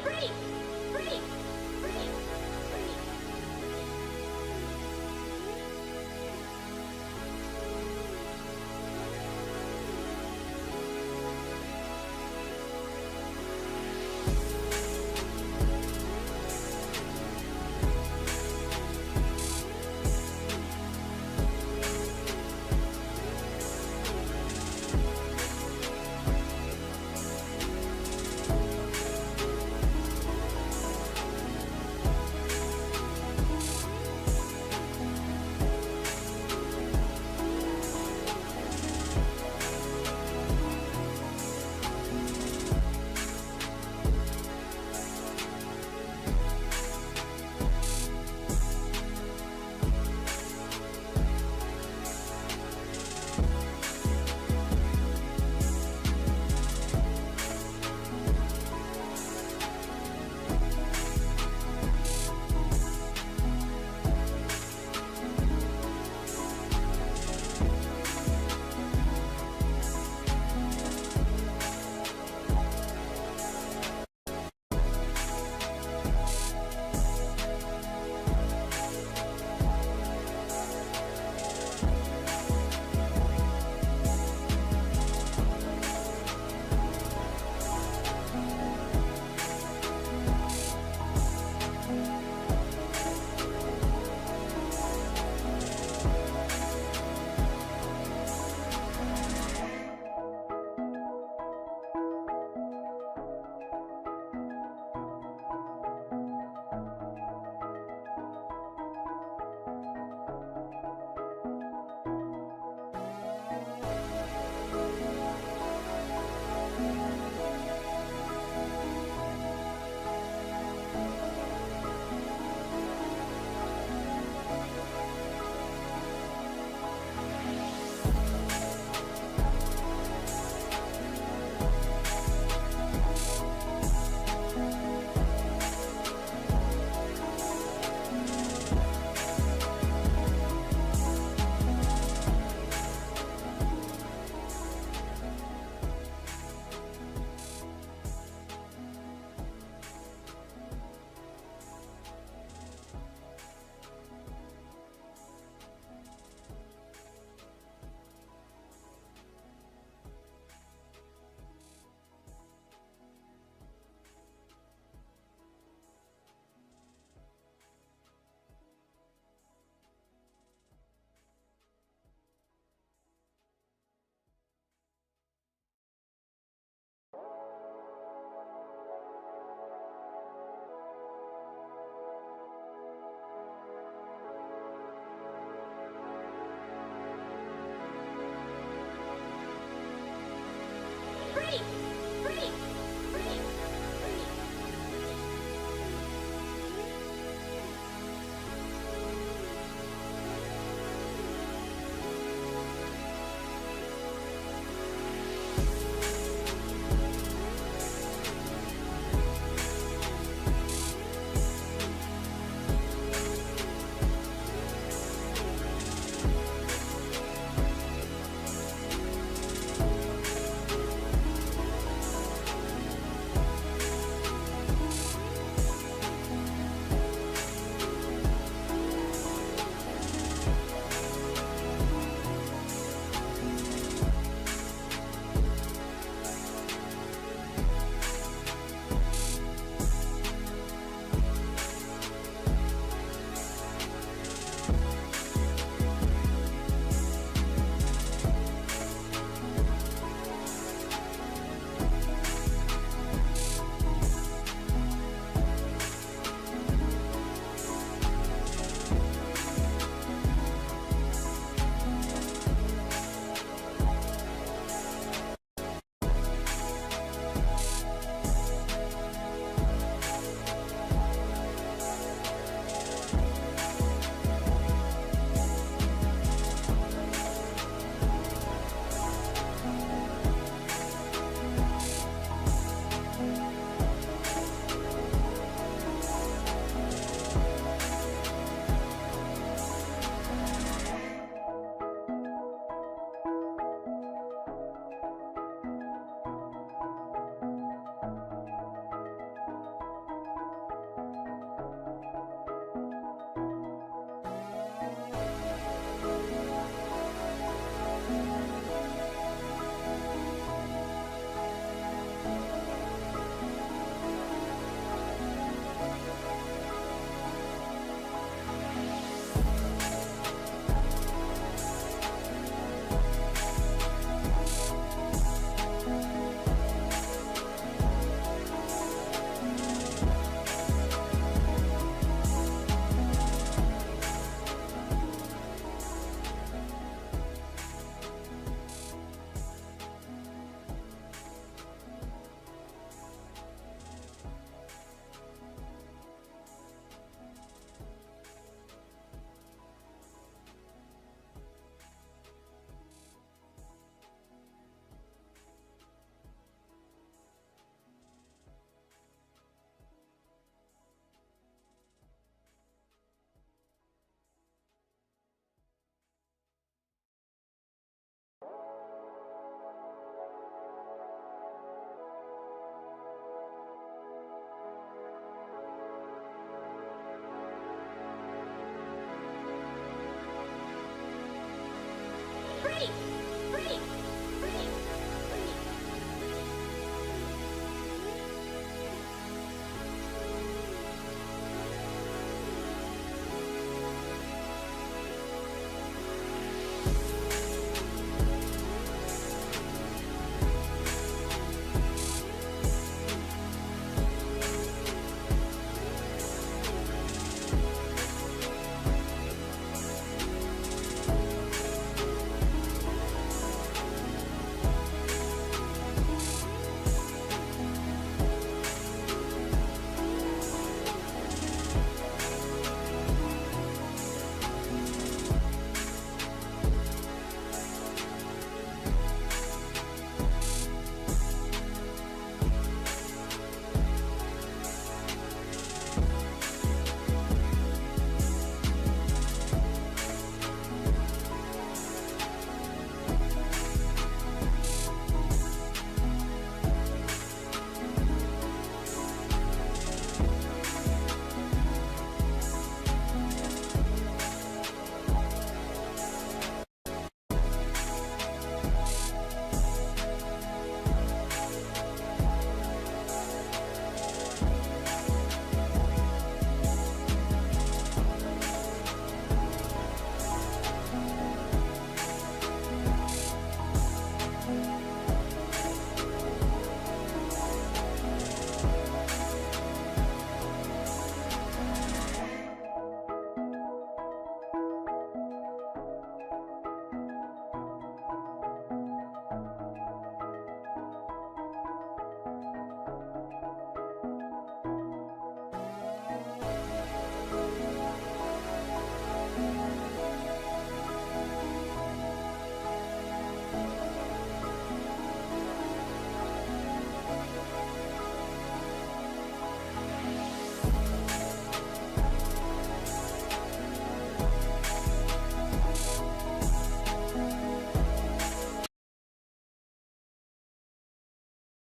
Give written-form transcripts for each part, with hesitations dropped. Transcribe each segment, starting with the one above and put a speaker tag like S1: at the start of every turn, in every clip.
S1: Freak! Freak! Freak! Freak!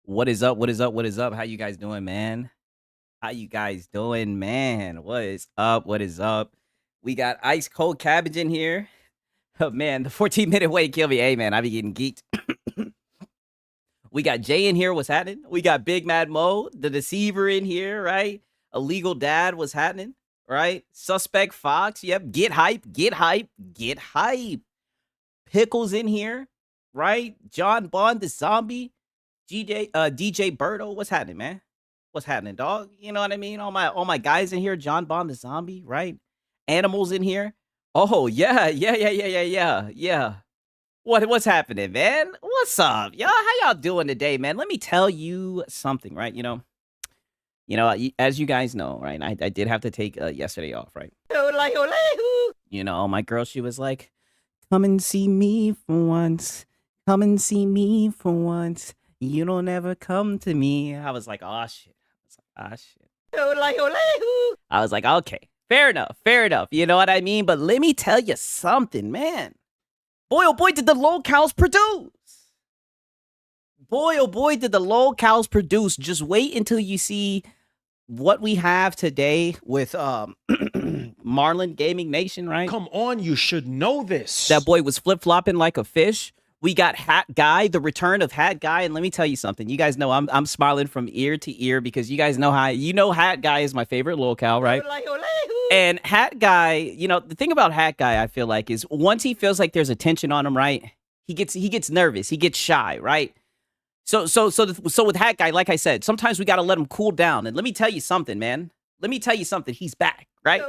S2: What is up? What is up? What is up? How you guys doing, man? How you guys doing, man? What is up? What is up? We got ice cold cabbage in here. Oh man, the 14-minute wait kill me. Hey man, I be getting geeked. We got Jay in here. What's happening? We got Big Mad Mo, the deceiver in here, right? Illegal Dad. What's happening? Right? Suspect Fox. Yep. Get hype. Get hype. Get hype. Pickles in here, right? John Bond the zombie. DJ Birdo. What's happening, man? What's happening, dog? You know what I mean? All my guys in here. John Bond the zombie, right? Animals in here. Oh yeah. What's happening, man? What's up, y'all? How y'all doing today, man? Let me tell you something, right? As you guys know, right? I did have to take yesterday off, right? My girl, she was like, "Come and see me for once. Come and see me for once. You don't ever come to me." I was like, "Oh shit." I was like, "Okay, fair enough." You know what I mean? But let me tell you something, man. Boy, oh boy, did the locals produce. Boy, oh boy, did the locals produce. Just wait until you see what we have today with Marlin Gaming Nation, right?
S3: Come on, you should know this.
S2: That boy was flip-flopping like a fish. We got Hat Guy, the return of Hat Guy, and let me tell you something. You guys know I'm smiling from ear to ear because you guys know Hat Guy is my favorite locale, right? And Hat Guy, the thing about Hat Guy, I feel like, is once he feels like there's a tension on him, right? He gets nervous, he gets shy, right? So with Hat Guy, like I said, sometimes we gotta let him cool down. And let me tell you something, man. Let me tell you something. He's back, right?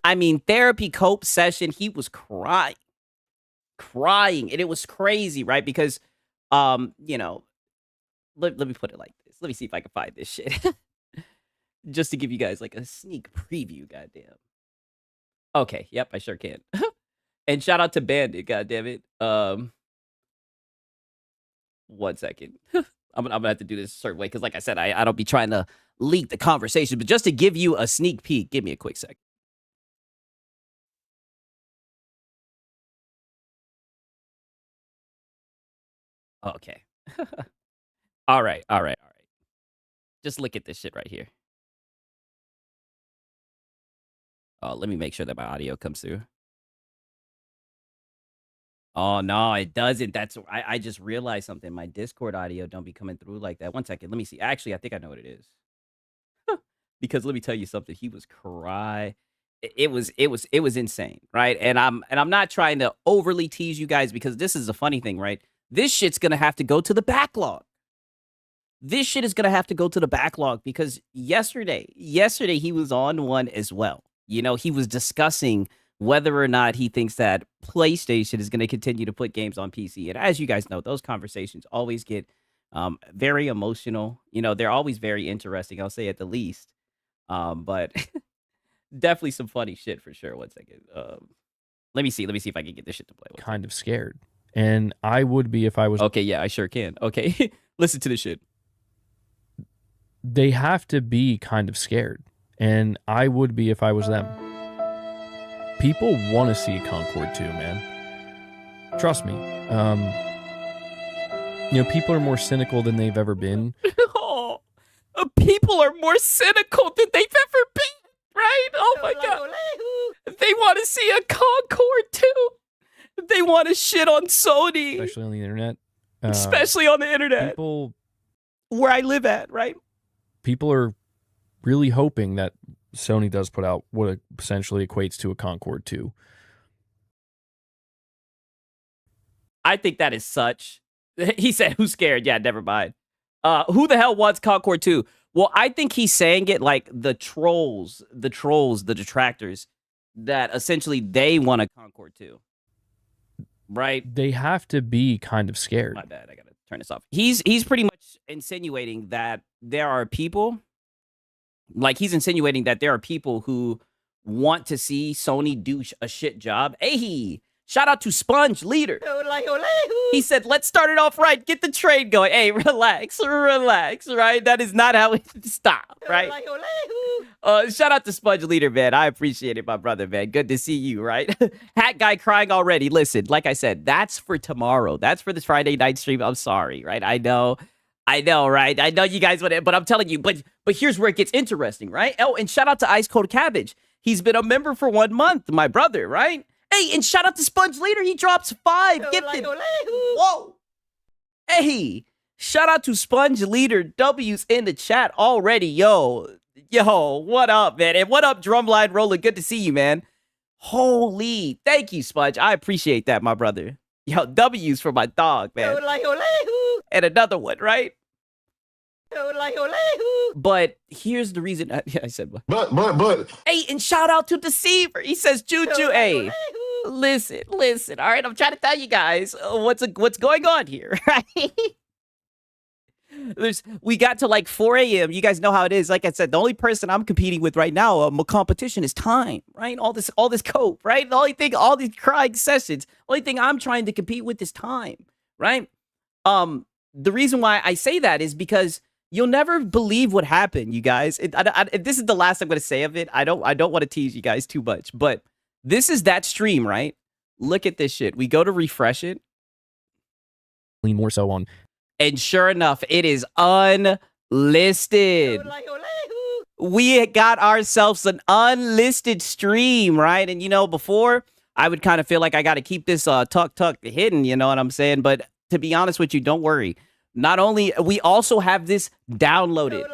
S2: I mean, therapy cope session. He was crying, and it was crazy, right? Because, let me put it like this. Let me see if I can find this shit. Just to give you guys like a sneak preview, goddamn. Okay, yep, I sure can. And shout out to Bandit, goddammit. 1 second. I'm gonna have to do this a certain way because, like I said, I don't be trying to leak the conversation, but just to give you a sneak peek, give me a quick second. Okay. All right. Just look at this shit right here. Oh, let me make sure that my audio comes through. Oh no, it doesn't. I just realized something. My Discord audio don't be coming through like that. 1 second. Let me see. Actually, I think I know what it is. Because let me tell you something. He was crying. It was insane, right? And I'm not trying to overly tease you guys because this is a funny thing, right? This shit's gonna have to go to the backlog. This shit is gonna have to go to the backlog because yesterday he was on one as well. He was discussing whether or not he thinks that PlayStation is going to continue to put games on PC. And as you guys know, those conversations always get very emotional. They're always very interesting, I'll say at the least. But definitely some funny shit for sure. 1 second. Let me see if I can get this shit to play.
S3: Kind of scared. And I would be if I was...
S2: Okay, yeah, I sure can. Okay, listen to this shit.
S3: They have to be kind of scared. And I would be if I was them. People want to see Concord 2, man. Trust me. People are more cynical than they've ever been.
S2: People are more cynical than they've ever been, right? Oh my God. They want to see a Concord 2. They want to shit on Sony.
S3: Especially on the internet.
S2: Especially on the internet.
S3: People...
S2: Where I live at, right?
S3: People are really hoping that Sony does put out what essentially equates to a Concord 2.
S2: I think that is such... He said, who's scared? Yeah, never mind. Who the hell wants Concord 2? Well, I think he's saying it like the trolls, the detractors, that essentially they want a Concord 2. Right?
S3: They have to be kind of scared.
S2: My bad, I gotta turn this off. He's pretty much insinuating that there are people... Like, he's insinuating that there are people who want to see Sony do a shit job. Hey, shout out to Sponge Leader. He said, let's start it off right. Get the trade going. Hey, relax, right? That is not how it stop, right? Shout out to Sponge Leader, man. I appreciate it, my brother, man. Good to see you, right? Hat Guy crying already. Listen, like I said, that's for tomorrow. That's for this Friday night stream. I'm sorry, right? I know I know, right? I know you guys want it, but I'm telling you, but here's where it gets interesting, right? Oh, and shout out to Ice Cold Cabbage. He's been a member for 1 month, my brother, right? Hey, and shout out to Sponge Leader. He drops 5 gifted. Whoa. Hey, shout out to Sponge Leader W's in the chat already. Yo, what up, man? And what up, Drumline Roller? Good to see you, man. Holy, thank you, Sponge. I appreciate that, my brother. Yo, W's for my dog, man. And another one, right? But here's the reason. I said,
S4: but.
S2: Hey, and shout out to Deceiver. He says, Juju, hey, listen. All right, I'm trying to tell you guys what's going on here, right? We got to like 4 a.m. You guys know how it is. Like I said, the only person I'm competing with right now, my competition is time, right? All this cope, right? The only thing, all these crying sessions, only thing I'm trying to compete with is time, right? The reason why I say that is because you'll never believe what happened, you guys. This is the last I'm going to say of it. I don't want to tease you guys too much, but this is that stream, right? Look at this shit. We go to refresh it.
S3: Lean more so on.
S2: And sure enough, it is unlisted. We got ourselves an unlisted stream, right? And, before, I would kind of feel like I got to keep this tuck hidden, you know what I'm saying? But to be honest with you, don't worry. Not only, we also have this downloaded.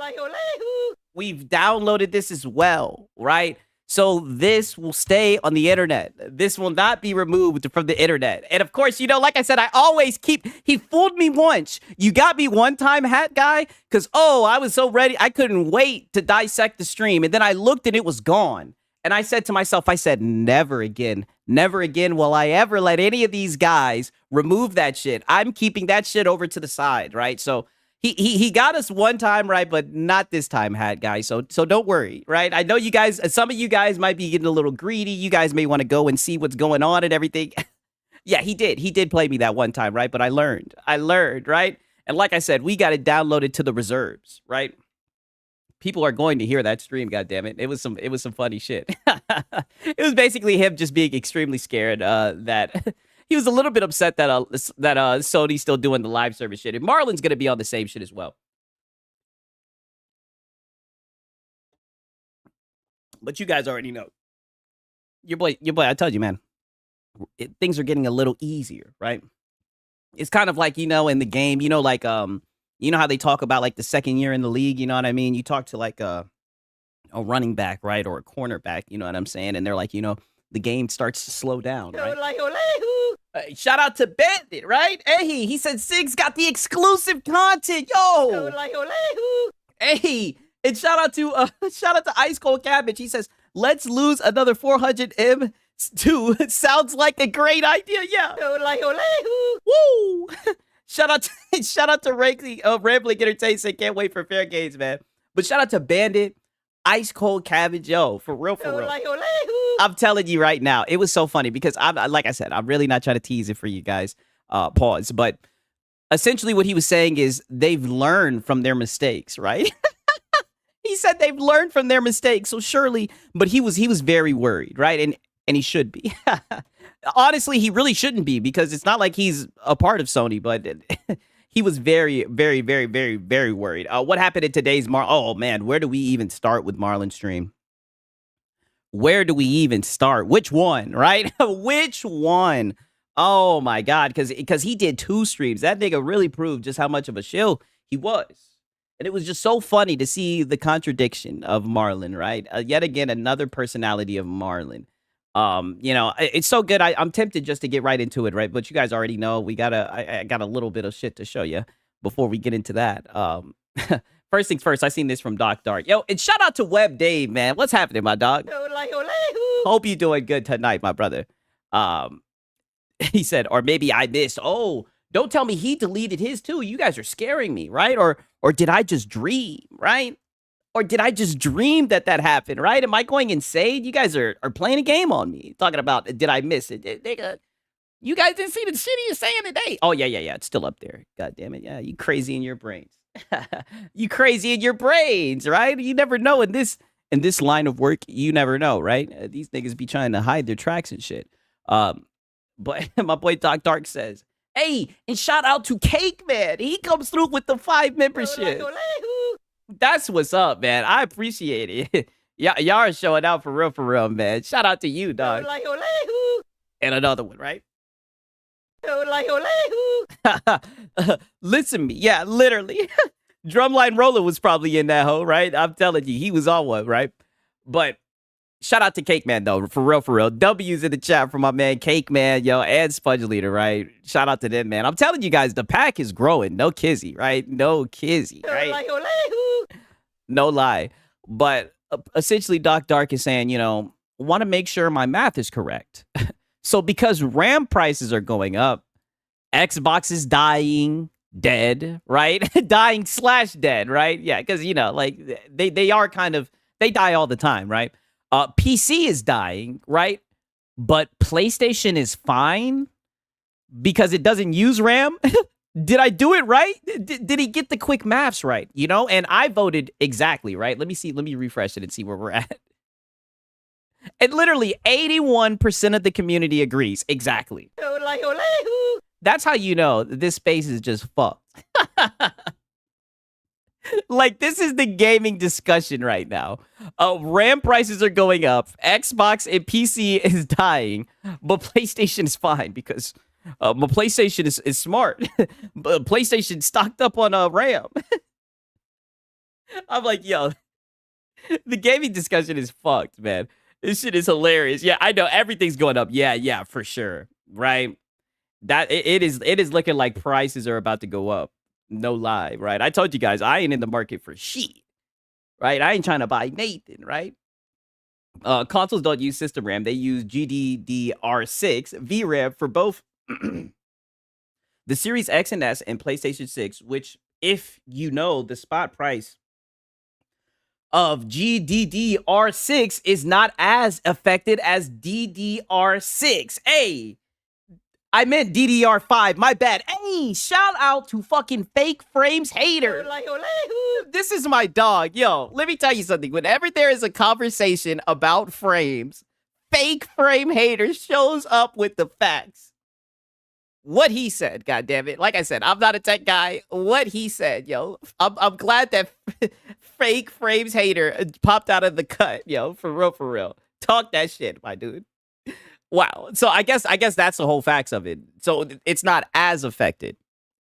S2: We've downloaded this as well, right? So this will stay on the internet. This will not be removed from the internet. And of course, like I said, I always he fooled me once. You got me one time, Hat Guy, because, I was so ready. I couldn't wait to dissect the stream. And then I looked and it was gone. And I said to myself, never again will I ever let any of these guys remove that shit. I'm keeping that shit over to the side, right? So he got us one time, right? But not this time, Hat Guy. So don't worry, right? I know you guys, some of you guys might be getting a little greedy. You guys may want to go and see what's going on and everything. Yeah, he did play me that one time, right? But I learned, right? And like I said, we got it downloaded to the reserves, right? People are going to hear that stream, goddammit. It was some funny shit. It was basically him just being extremely scared that he was a little bit upset that Sony's still doing the live service shit. And Marlon's gonna be on the same shit as well. But you guys already know. Your boy, I told you, man. Things are getting a little easier, right? It's kind of like, in the game, like you know how they talk about like the second year in the league, you know what I mean? You talk to like a running back, right? Or a cornerback, you know what I'm saying? And they're like, the game starts to slow down, right? Shout out to Bandit, right? Hey, he said Sig's got the exclusive content, yo. Hey, and shout out to Ice Cold Cabbage. He says, let's lose another 400 M. Sounds like a great idea, yeah. Woo! Shout out to Rambling Entertainment. Say can't wait for fair games, man. But shout out to Bandit, Ice Cold Cabbage, yo, for real. I'm telling you right now, it was so funny because like I said, I'm really not trying to tease it for you guys. Pause. But essentially, what he was saying is they've learned from their mistakes, right? He said they've learned from their mistakes, so surely. But he was very worried, right? And he should be. Honestly, he really shouldn't be because it's not like he's a part of Sony, but he was very, very, very, very, very worried. What happened in today's Oh, man, where do we even start with Marlon's stream? Where do we even start? Which one, right? Which one? Oh, my God, because he did 2 streams. That nigga really proved just how much of a shill he was. And it was just so funny to see the contradiction of Marlon, right? Yet again, another personality of Marlon. It's so good. I'm tempted just to get right into it, right? But you guys already know I got a little bit of shit to show you before we get into that. First things first, I seen this from Doc Dark. Yo, and shout out to Web Dave, man. What's happening, my dog? Hope you're doing good tonight, my brother. He said, or maybe I missed. Oh, don't tell me he deleted his too. You guys are scaring me, right? Or did I just dream, right? Or did I just dream that happened, right? Am I going insane? You guys are playing a game on me. Talking about, did I miss it? Nigga, you guys didn't see the shit he's saying today. Oh, yeah. It's still up there. God damn it. Yeah, you crazy in your brains. You crazy in your brains, right? You never know in this line of work. You never know, right? These niggas be trying to hide their tracks and shit. But my boy Doc Dark says, Hey, and shout out to Cake Man. He comes through with the 5 membership. That's what's up, man. I appreciate it. Y'all are showing out for real, man. Shout out to you, dog. And another one, right? Listen to me. Yeah, literally. Drumline Roller was probably in that hole, right? I'm telling you, he was on one, right? But shout out to Cake Man, though, for real. W's in the chat for my man Cake Man, yo, and Sponge Leader, right? Shout out to them, man. I'm telling you guys, the pack is growing. No kizzy, right? No kizzy, right? No lie. But essentially, Doc Dark is saying, want to make sure my math is correct. So because RAM prices are going up, Xbox is dying, dead, right? Dying/dead, right? Yeah, because, they are they die all the time, right? PC is dying, right? But PlayStation is fine because it doesn't use RAM. Did I do it right? Did he get the quick maths right? And I voted exactly, right? Let me see. Let me refresh it and see where we're at. And literally 81% of the community agrees. Exactly. That's how you know this space is just fucked. Like, this is the gaming discussion right now. RAM prices are going up. Xbox and PC is dying. But PlayStation is fine because my PlayStation is smart. But PlayStation stocked up on RAM. I'm like, yo, the gaming discussion is fucked, man. This shit is hilarious. Yeah, I know everything's going up. Yeah, for sure. Right? That it is looking like prices are about to go up. No lie, right? I told you guys, I ain't in the market for shit. Right? I ain't trying to buy Nathan, right? Consoles don't use system RAM. They use GDDR6 VRAM for both the Series X and S and PlayStation 6, which, if you know, the spot price of GDDR6 is not as affected as DDR6. Hey, I meant DDR5. My bad. Hey, shout out to fucking Fake Frames Hater. This is my dog. Yo, let me tell you something. Whenever there is a conversation about frames, Fake Frame Hater shows up with the facts. What he said, goddammit. Like I said, I'm not a tech guy. What he said, yo. I'm glad that Fake Frames Hater popped out of the cut, yo. For real. Talk that shit, my dude. Wow. So I guess that's the whole facts of it. So it's not as affected,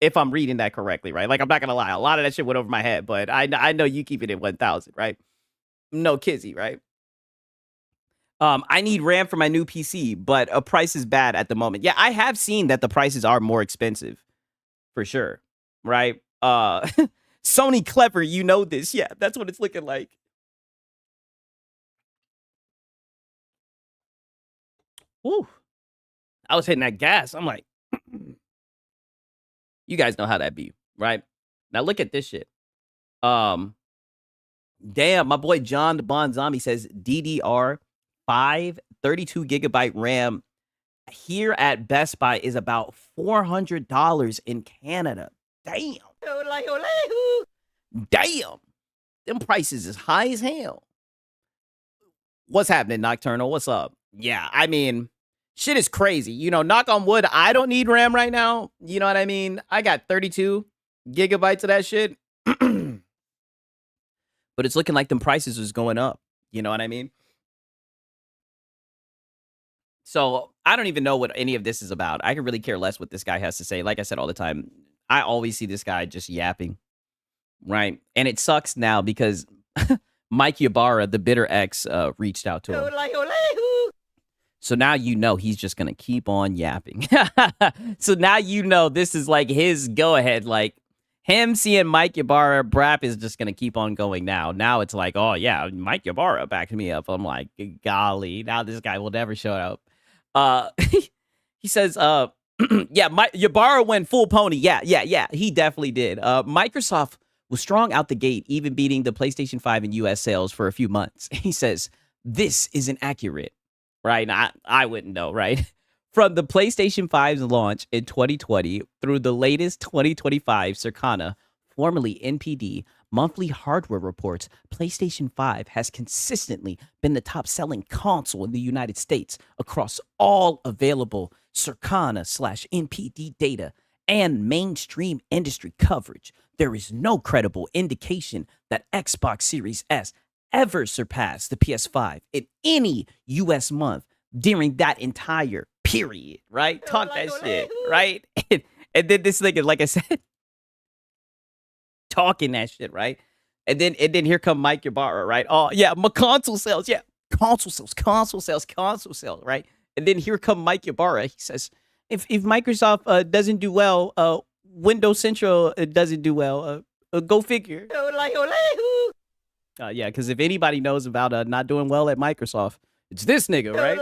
S2: if I'm reading that correctly, right? Like, I'm not gonna lie. A lot of that shit went over my head, but I know you keep it at 1,000, right? No kizzy, right? I need RAM for my new PC, but a price is bad at the moment. Yeah, I have seen that the prices are more expensive, for sure, right? Sony clever, you know this. Yeah, that's what it's looking like. Woo. I was hitting that gas. I'm like, you guys know how that be, right? Now look at this shit. Damn, my boy John the Bond Zombie says DDR5 32 gigabyte RAM here at Best Buy is about $400 in Canada. Damn. Them prices is high as hell. What's happening, Nocturnal? What's up? Yeah, I mean, shit is crazy. Knock on wood, I don't need RAM right now. You know what I mean? I got 32 gigabytes of that shit. But it's looking like them prices is going up. You know what I mean? So I don't even know what any of this is about. I could really care less what this guy has to say. Like I said all the time, I always see this guy just yapping, right? And it sucks now because Mike Ybarra, the Bitter X, reached out to him. So now he's just going to keep on yapping. So now this is like his go-ahead. Like, him seeing Mike Ybarra, Brap is just going to keep on going now. Now it's like, oh, yeah, Mike Ybarra backed me up. I'm like, golly, now this guy will never show up. He says, yeah, Ybarra went full pony. Yeah, he definitely did. Microsoft was strong out the gate, even beating the PlayStation 5 in U.S. sales for a few months. He says, this isn't accurate, right? Now, I wouldn't know, right? From the PlayStation 5's launch in 2020 through the latest 2025 Circana, formerly NPD, monthly hardware reports, PlayStation 5 has consistently been the top-selling console in the United States across all available Circana/NPD data, and mainstream industry coverage, there is no credible indication that Xbox Series S ever surpassed the PS5 in any US month during that entire period, right? Talk that shit, right? And then this nigga, like I said, talking that shit, right? And then here come Mike Ybarra, right? Oh yeah, my console sales, yeah, console sales, right? And then here come Mike Ybarra. He says, if Microsoft doesn't do well, Windows Central doesn't do well. Go figure. Yeah, because if anybody knows about not doing well at Microsoft, it's this nigga, right?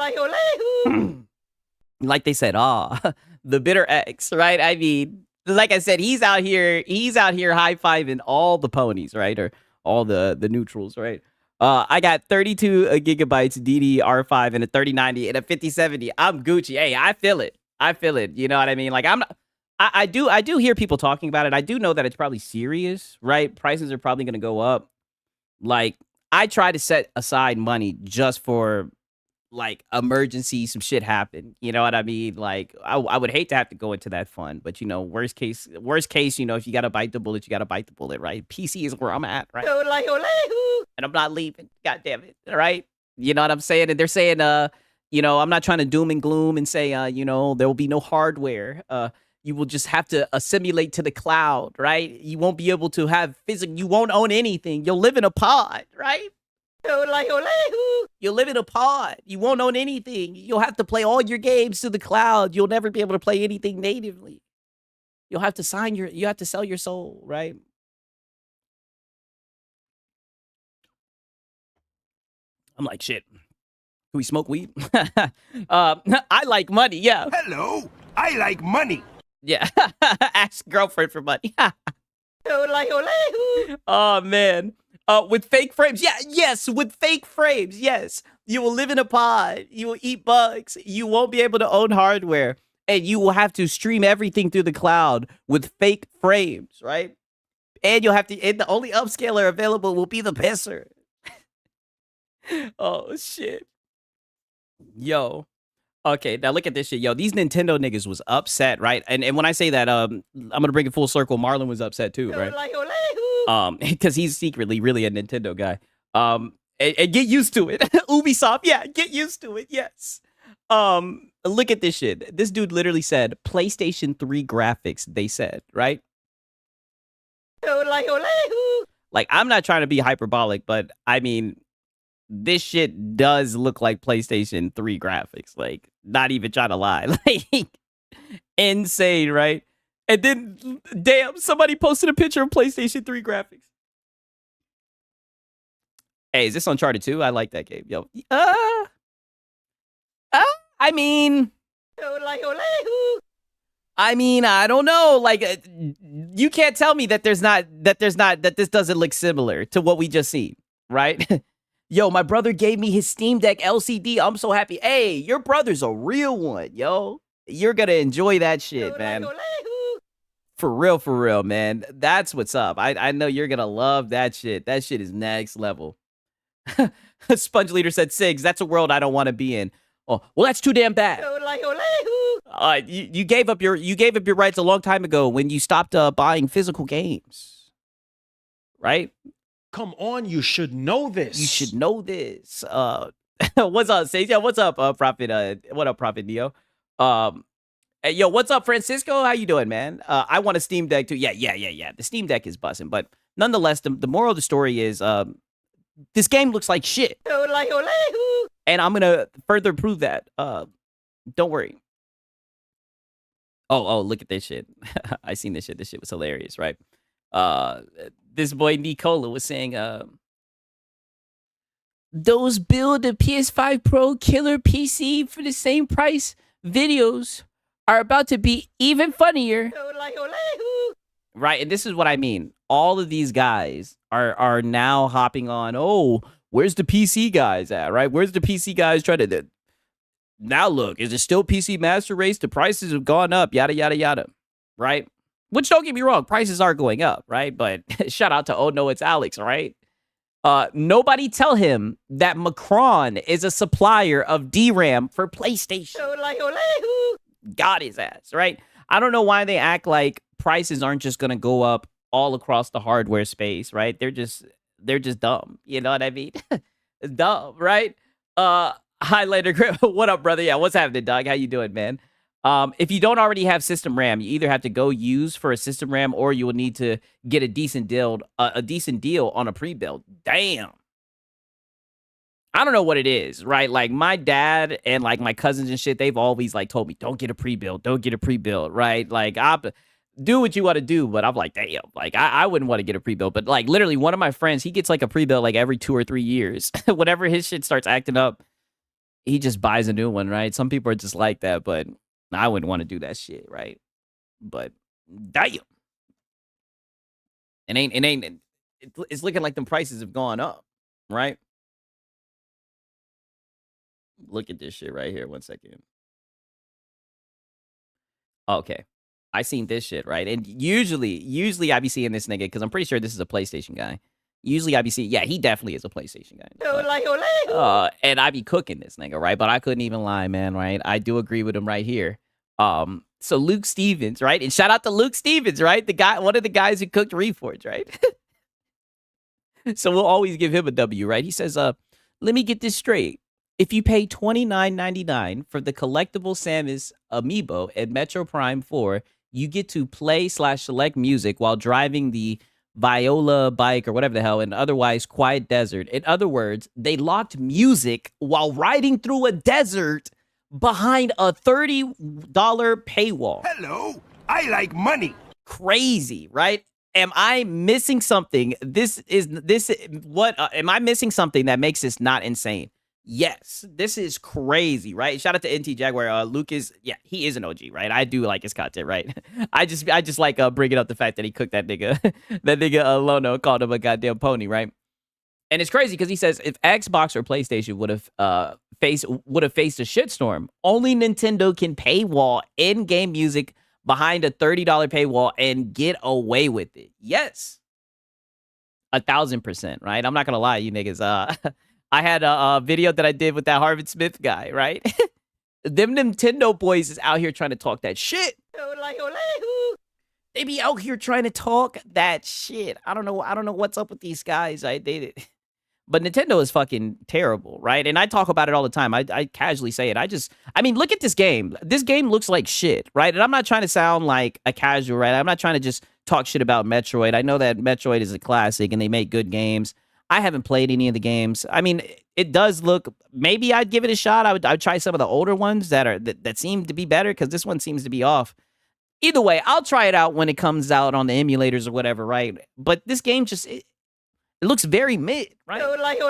S2: Like they said, the bitter X, right? I mean, like I said, he's out here high-fiving all the ponies, right? Or all the neutrals, right? I got 32 gigabytes DDR5 and a 3090 and a 5070. I'm Gucci. Hey, I feel it. You know what I mean? Like I do hear people talking about it. I do know that it's probably serious, right? Prices are probably going to go up. Like, I try to set aside money just for, like, emergency, some shit happen. You know what I mean? Like, I would hate to have to go into that fund. But, you know, worst case, you know, if you got to bite the bullet, you got to bite the bullet, right? PC is where I'm at, right? And I'm not leaving. God damn it, right? You know what I'm saying? And they're saying, you know, I'm not trying to doom and gloom and say, you know, there will be no hardware. You will just have to assimilate to the cloud, right? You won't be able to have physical. You won't own anything. You'll live in a pod, right? You'll live in a pod. You won't own anything. You'll have to play all your games to the cloud. You'll never be able to play anything natively. You'll have to you have to sell your soul, right? I'm like, shit. Can we smoke weed? I like money, yeah.
S4: Hello, I like money.
S2: Yeah. Ask girlfriend for money. Oh, man. With fake frames. Yeah, yes, with fake frames. Yes. You will live in a pod. You will eat bugs. You won't be able to own hardware. And you will have to stream everything through the cloud with fake frames, right? And you'll have to, and the only upscaler available will be the pisser. Oh, shit. Yo. Okay, now look at this shit. Yo, these Nintendo niggas was upset, right? And when I say that, I'm gonna bring it full circle. Marlon was upset too, right? Because he's secretly really a Nintendo guy. And get used to it. Ubisoft, yeah, get used to it, yes. Look at this shit. This dude literally said PlayStation 3 graphics, they said, right? Like, I'm not trying to be hyperbolic, but I mean, this shit does look like PlayStation 3 graphics. Like, not even trying to lie. Like, insane, right? And then, damn, somebody posted a picture of PlayStation 3 graphics. Hey, is this Uncharted 2? I like that game. Yo. I mean, I don't know. Like, you can't tell me that this doesn't look similar to what we just seen, right? Yo, my brother gave me his Steam Deck LCD. I'm so happy. Hey, your brother's a real one, yo. You're gonna enjoy that shit, man. For real, man. That's what's up. I know you're gonna love that shit. That shit is next level. Sponge Leader said, Sigs, that's a world I don't want to be in. Oh, well, that's too damn bad. You gave up your rights a long time ago when you stopped buying physical games, right?
S5: Come on, you should know this.
S2: You should know this. What's up, Sage? Yeah, what's up, Prophet? What up, Prophet Neo? Hey, yo, what's up, Francisco? How you doing, man? I want a Steam Deck too. Yeah. The Steam Deck is busting, but nonetheless, the moral of the story is, this game looks like shit, and I'm gonna further prove that. Don't worry. Oh, look at this shit. I seen this shit. This shit was hilarious, right? This boy Nicola was saying, those build a PS5 Pro killer PC for the same price videos are about to be even funnier. Right, and this is what I mean. All of these guys are now hopping on, oh, where's the PC guys at, right? Where's the PC guys trying to... Now look, is it still PC Master Race? The prices have gone up, yada, yada, yada, right? Which, don't get me wrong, prices are going up, right? But shout out to Oh No, It's Alex, right? Nobody tell him that Macron is a supplier of DRAM for PlayStation. got his ass, right? I don't know why they act like prices aren't just gonna go up all across the hardware space, right? They're just dumb. You know what I mean? Dumb, right? Highlighter Grip, what up, brother? Yeah, what's happening, dog? How you doing, man? If you don't already have system RAM, you either have to go use for a system RAM or you will need to get a decent deal on a pre-build. Damn. I don't know what it is, right? Like my dad and like my cousins and shit, they've always like told me, don't get a pre-build, right? Like do what you want to do, but I'm like, damn, like I wouldn't want to get a pre-build. But like literally one of my friends, he gets like a pre-build like every 2 or 3 years. Whenever his shit starts acting up, he just buys a new one, right? Some people are just like that, but I wouldn't want to do that shit, right? But damn. It's looking like them prices have gone up, right? Look at this shit right here. 1 second. Okay. I seen this shit, right? And usually I be seeing this nigga because I'm pretty sure this is a PlayStation guy. Usually I be seeing, yeah, he definitely is a PlayStation guy. And I be cooking this nigga, right? But I couldn't even lie, man, right? I do agree with him right here. So Luke Stevens, right? And shout out to Luke Stevens, right? The guy, one of the guys who cooked Reforged, right? So we'll always give him a W, right? He says, let me get this straight. If you pay $29.99 for the collectible Samus amiibo at Metro Prime 4, you get to play/select music while driving the Viola bike or whatever the hell in otherwise quiet desert. In other words, they locked music while riding through a desert behind a $30 paywall.
S4: Hello, I like money.
S2: Crazy, right? Am I missing something? Am I missing something that makes this not insane? Yes, this is crazy, right? Shout out to NT Jaguar. Luke is, yeah, he is an OG, right? I do like his content, right? I just like bringing up the fact that he cooked that nigga, Lono called him a goddamn pony, right? And it's crazy because he says if Xbox or PlayStation would have faced a shitstorm, only Nintendo can paywall in-game music behind a $30 paywall and get away with it. Yes, 1,000%, right? I'm not gonna lie, you niggas. I had a video that I did with that Harvard Smith guy, right? Them Nintendo boys is out here trying to talk that shit. They be out here trying to talk that shit. I don't know what's up with these guys. But Nintendo is fucking terrible, right? And I talk about it all the time. I casually say it. I mean, look at this game. This game looks like shit, right? And I'm not trying to sound like a casual, right? I'm not trying to just talk shit about Metroid. I know that Metroid is a classic and they make good games. I haven't played any of the games. I mean, it does look, maybe I'd give it a shot. I'd try some of the older ones that seem to be better because this one seems to be off. Either way, I'll try it out when it comes out on the emulators or whatever, right? But this game just, it looks very mid, right? Like,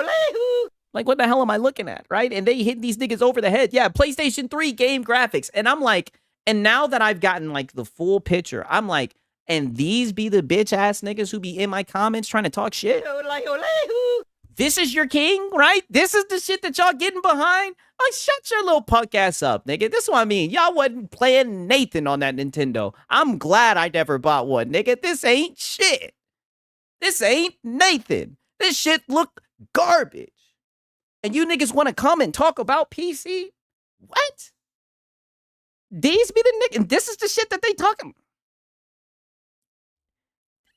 S2: what the hell am I looking at, right? And they hit these niggas over the head. Yeah, PlayStation 3 game graphics. And I'm like, and now that I've gotten like the full picture, I'm like, and these be the bitch ass niggas who be in my comments trying to talk shit. This is your king, right? This is the shit that y'all getting behind. Like, shut your little punk ass up, nigga. This is what I mean. Y'all wasn't playing Nathan on that Nintendo. I'm glad I never bought one, nigga. This ain't shit. This ain't Nathan. This shit look garbage. And you niggas want to come and talk about PC? What? These be the niggas. This is the shit that they talking.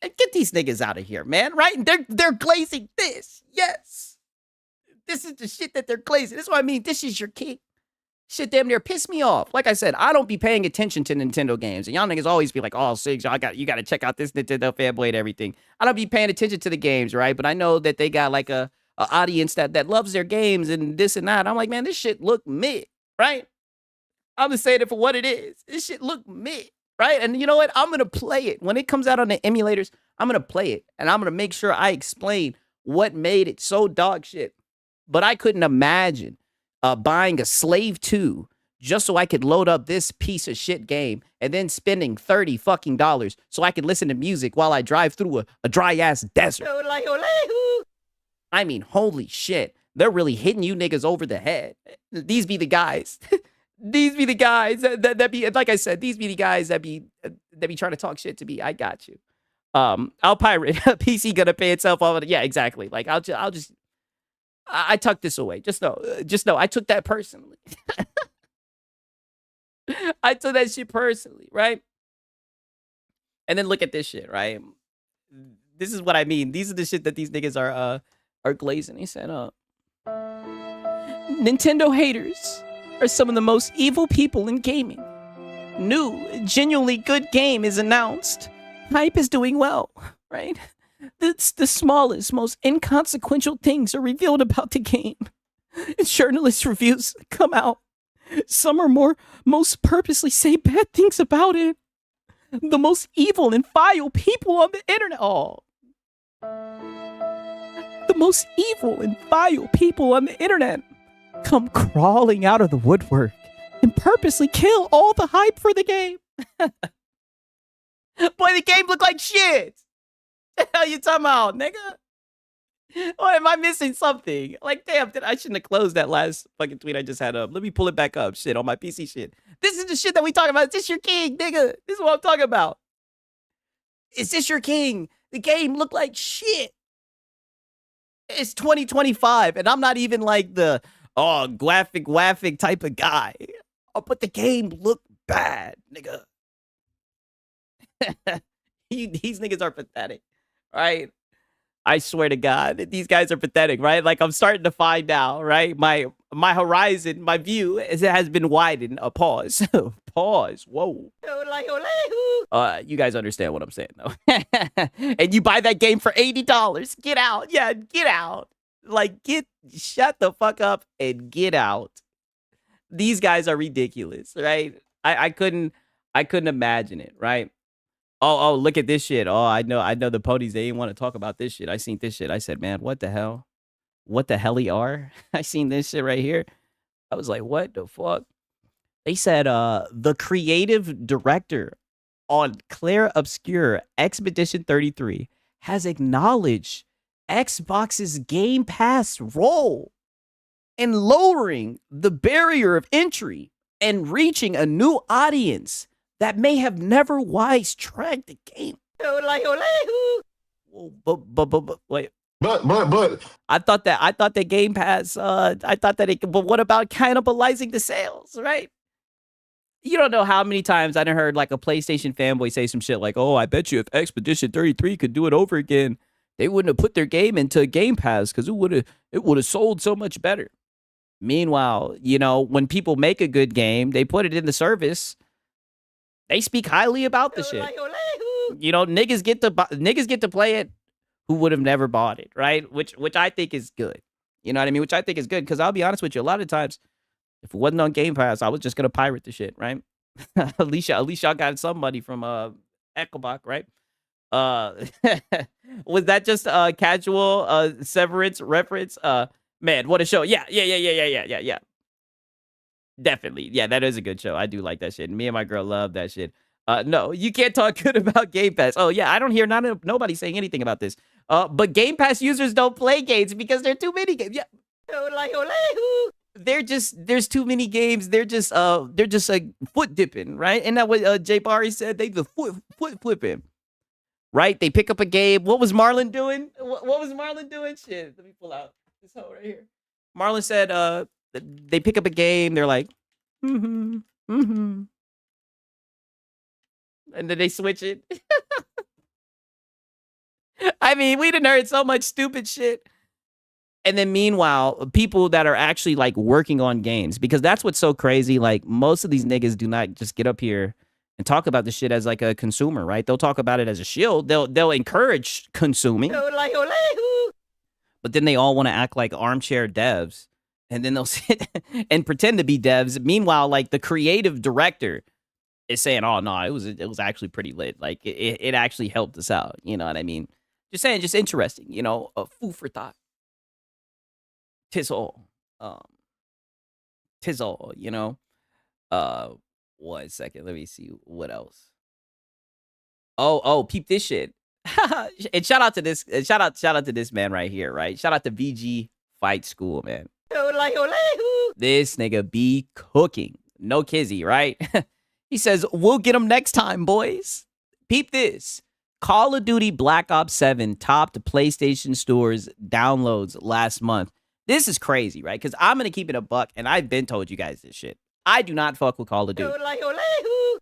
S2: Get these niggas out of here, man, right? They're glazing this. Yes. This is the shit that they're glazing. This is what I mean. This is your king. Shit damn near pissed me off. Like I said, I don't be paying attention to Nintendo games. And y'all niggas always be like, oh, Sigs, you got to check out this Nintendo fanboy and everything. I don't be paying attention to the games, right? But I know that they got like a audience that loves their games and this and that. I'm like, man, this shit look mid, right? I'm just saying it for what it is. This shit look mid. Right? And you know what? I'm going to play it. When it comes out on the emulators, I'm going to play it. And I'm going to make sure I explain what made it so dog shit. But I couldn't imagine buying a Slave 2 just so I could load up this piece of shit game and then spending $30 fucking dollars so I could listen to music while I drive through a dry-ass desert. I mean, holy shit. They're really hitting you niggas over the head. These be the guys. These be the guys that be, like I said, these be the guys that be trying to talk shit to me. I got you. I'll pirate. PC gonna pay itself off. Yeah, exactly. Like I tucked this away. Just know, I took that personally. I took that shit personally, right? And then look at this shit, right? This is what I mean. These are the shit that these niggas are glazing. He said, Nintendo haters are some of the most evil people in gaming. New, genuinely good game is announced. Hype is doing well, right? The smallest, most inconsequential things are revealed about the game. Journalist reviews come out. Some are most purposely say bad things about it. The most evil and vile people on the internet. Oh. The most evil and vile people on the internet come crawling out of the woodwork and purposely kill all the hype for the game. Boy, the game looked like shit. The hell you talking about, nigga? Or am I missing something? Like, damn, I shouldn't have closed that last fucking tweet I just had up. Let me pull it back up. Shit, on my PC shit. This is the shit that we talking about. Is this your king, nigga? This is what I'm talking about. Is this your king? The game looked like shit. It's 2025, and I'm not even like the, graphic type of guy. Oh, but the game looked bad, nigga. These niggas are pathetic, right? I swear to God, these guys are pathetic, right? Like, I'm starting to find out, right? My horizon, my view has been widened. Pause. Pause. Whoa. You guys understand what I'm saying, though. And you buy that game for $80. Get out. Yeah, get out. Like, shut the fuck up and get out. These guys are ridiculous, right? I couldn't imagine it, right? Oh, look at this shit. Oh, I know the ponies, they didn't want to talk about this shit. I seen this shit. I said, man, what the hell? What the hell are? I seen this shit right here. I was like, what the fuck? They said the creative director on Claire Obscure Expedition 33 has acknowledged Xbox's Game Pass role in lowering the barrier of entry and reaching a new audience that may have never wise tracked the game. Wait.
S6: But
S2: I thought that Game Pass, but what about cannibalizing the sales, right? You don't know how many times I done heard like a PlayStation fanboy say some shit like, oh, I bet you if Expedition 33 could do it over again, they wouldn't have put their game into Game Pass because it would have sold so much better. Meanwhile, when people make a good game, they put it in the service. They speak highly about the shit. Niggas get to play it who would have never bought it, right? Which I think is good. You know what I mean? Which I think is good because I'll be honest with you, a lot of times, if it wasn't on Game Pass, I was just gonna pirate the shit, right? at least y'all got some money from Eckelbach, right? Was that just a casual Severance reference? Man, what a show! Yeah. Definitely. Yeah, that is a good show. I do like that shit. Me and my girl love that shit. No, you can't talk good about Game Pass. Oh, yeah, I don't hear nobody saying anything about this. But Game Pass users don't play games because there are too many games. Yeah. There's too many games. They're just like foot dipping, right? And that what Jay Barry said, they the foot flipping. Right? They pick up a game. What was Marlon doing? What was Marlon doing? Shit. Let me pull out this hoe right here. Marlon said, they pick up a game, they're like, and then they switch it. I mean, we done heard so much stupid shit. And then meanwhile, people that are actually like working on games, because that's what's so crazy. Like most of these niggas do not just get up here and talk about the shit as like a consumer, right? They'll talk about it as a shield. They'll encourage consuming. But then they all want to act like armchair devs. And then they'll sit and pretend to be devs. Meanwhile, like the creative director is saying, "Oh no, it was actually pretty lit. Like it actually helped us out." You know what I mean? Just saying, just interesting. A food for thought. Tis all. 1 second. Let me see what else. Oh, peep this shit. And shout out to this. Shout out to this man right here. Right. Shout out to VG Fight School, man. This nigga be cooking. No kizzy, right? He says, we'll get him next time, boys. Peep this. Call of Duty Black Ops 7 topped PlayStation Store's downloads last month. This is crazy, right? Because I'm going to keep it a buck, and I've been told you guys this shit. I do not fuck with Call of Duty.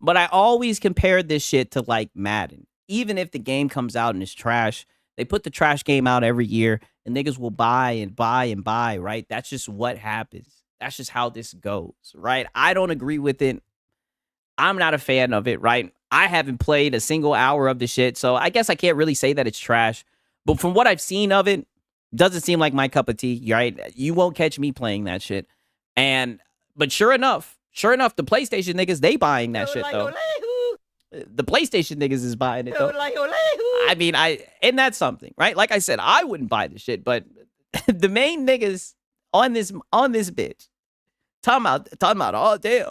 S2: But I always compared this shit to like Madden. Even if the game comes out and it's trash, they put the trash game out every year and niggas will buy and buy and buy, right? That's just what happens. That's just how this goes, right? I don't agree with it. I'm not a fan of it, right? I haven't played a single hour of the shit, so I guess I can't really say that it's trash. But from what I've seen of it, doesn't seem like my cup of tea, right? You won't catch me playing that shit. But sure enough, the PlayStation niggas, they buying that shit, though. The PlayStation niggas is buying it, though. I mean, and that's something, right? Like I said, I wouldn't buy the shit, but the main niggas on this bitch, talking about, oh, damn.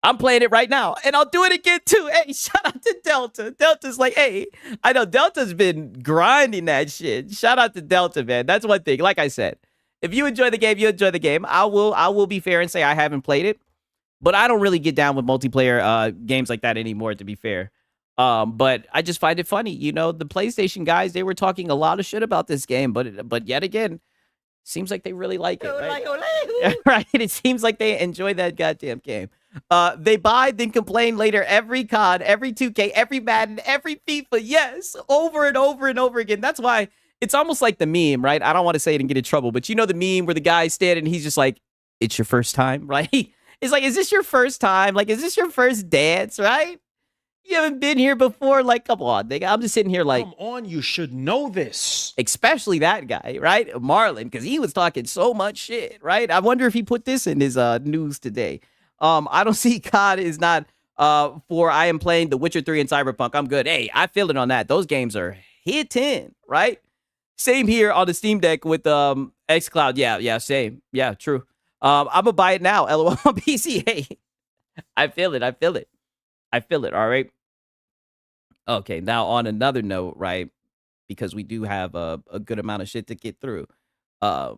S2: I'm playing it right now, and I'll do it again, too. Hey, shout out to Delta. Delta's like, hey, I know Delta's been grinding that shit. Shout out to Delta, man. That's one thing. Like I said, if you enjoy the game, you enjoy the game. I will be fair and say I haven't played it, but I don't really get down with multiplayer games like that anymore, to be fair. But I just find it funny. You know, the PlayStation guys, they were talking a lot of shit about this game, but yet again, seems like they really like it, right? Right? It seems like they enjoy that goddamn game. They buy, then complain later every COD, every 2K, every Madden, every FIFA. Yes, over and over and over again. That's why it's almost like the meme, right? I don't want to say it and get in trouble, but you know the meme where the guy's standing and he's just like, it's your first time, right? It's like, is this your first time? Like, is this your first dance, right? You haven't been here before. Like, come on, nigga. I'm just sitting here like,
S5: Come on, you should know this.
S2: especially that guy, right? Marlon, because he was talking so much shit, right? I wonder if he put this in his news today. I don't see COD is not for I am playing The Witcher 3 and Cyberpunk. I'm good. Hey, I feel it on that. Those games are hitting, right? Same here on the Steam Deck with xCloud. Yeah, same. Yeah, true. I'm gonna buy it now. LOL on PC. Hey, I feel it. All right. Okay, now on another note, right? Because we do have a good amount of shit to get through. A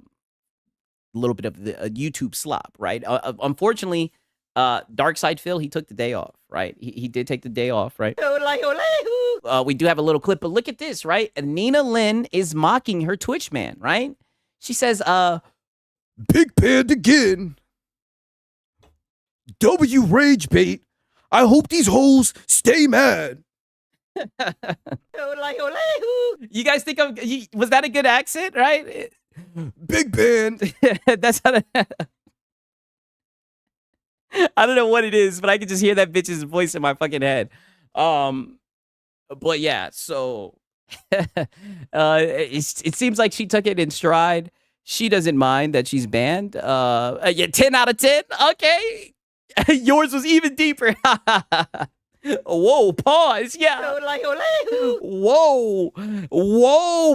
S2: little bit of the YouTube slop, right? Unfortunately, Darkside Phil, he took the day off, right? He did take the day off, right? We do have a little clip, but look at this, right? Nina Lynn is mocking her Twitch man, right? She says,
S6: Big Panda again. W Rage Bait. I hope these hoes stay mad.
S2: you guys think was that a good accent, right?
S6: Big Band.
S2: That's how I don't know what it is, but I can just hear that bitch's voice in my fucking head. But yeah, so it seems like she took it in stride. She doesn't mind that she's banned. Yeah, 10 out of 10. Okay. Yours was even deeper. Whoa, pause. Yeah. Whoa,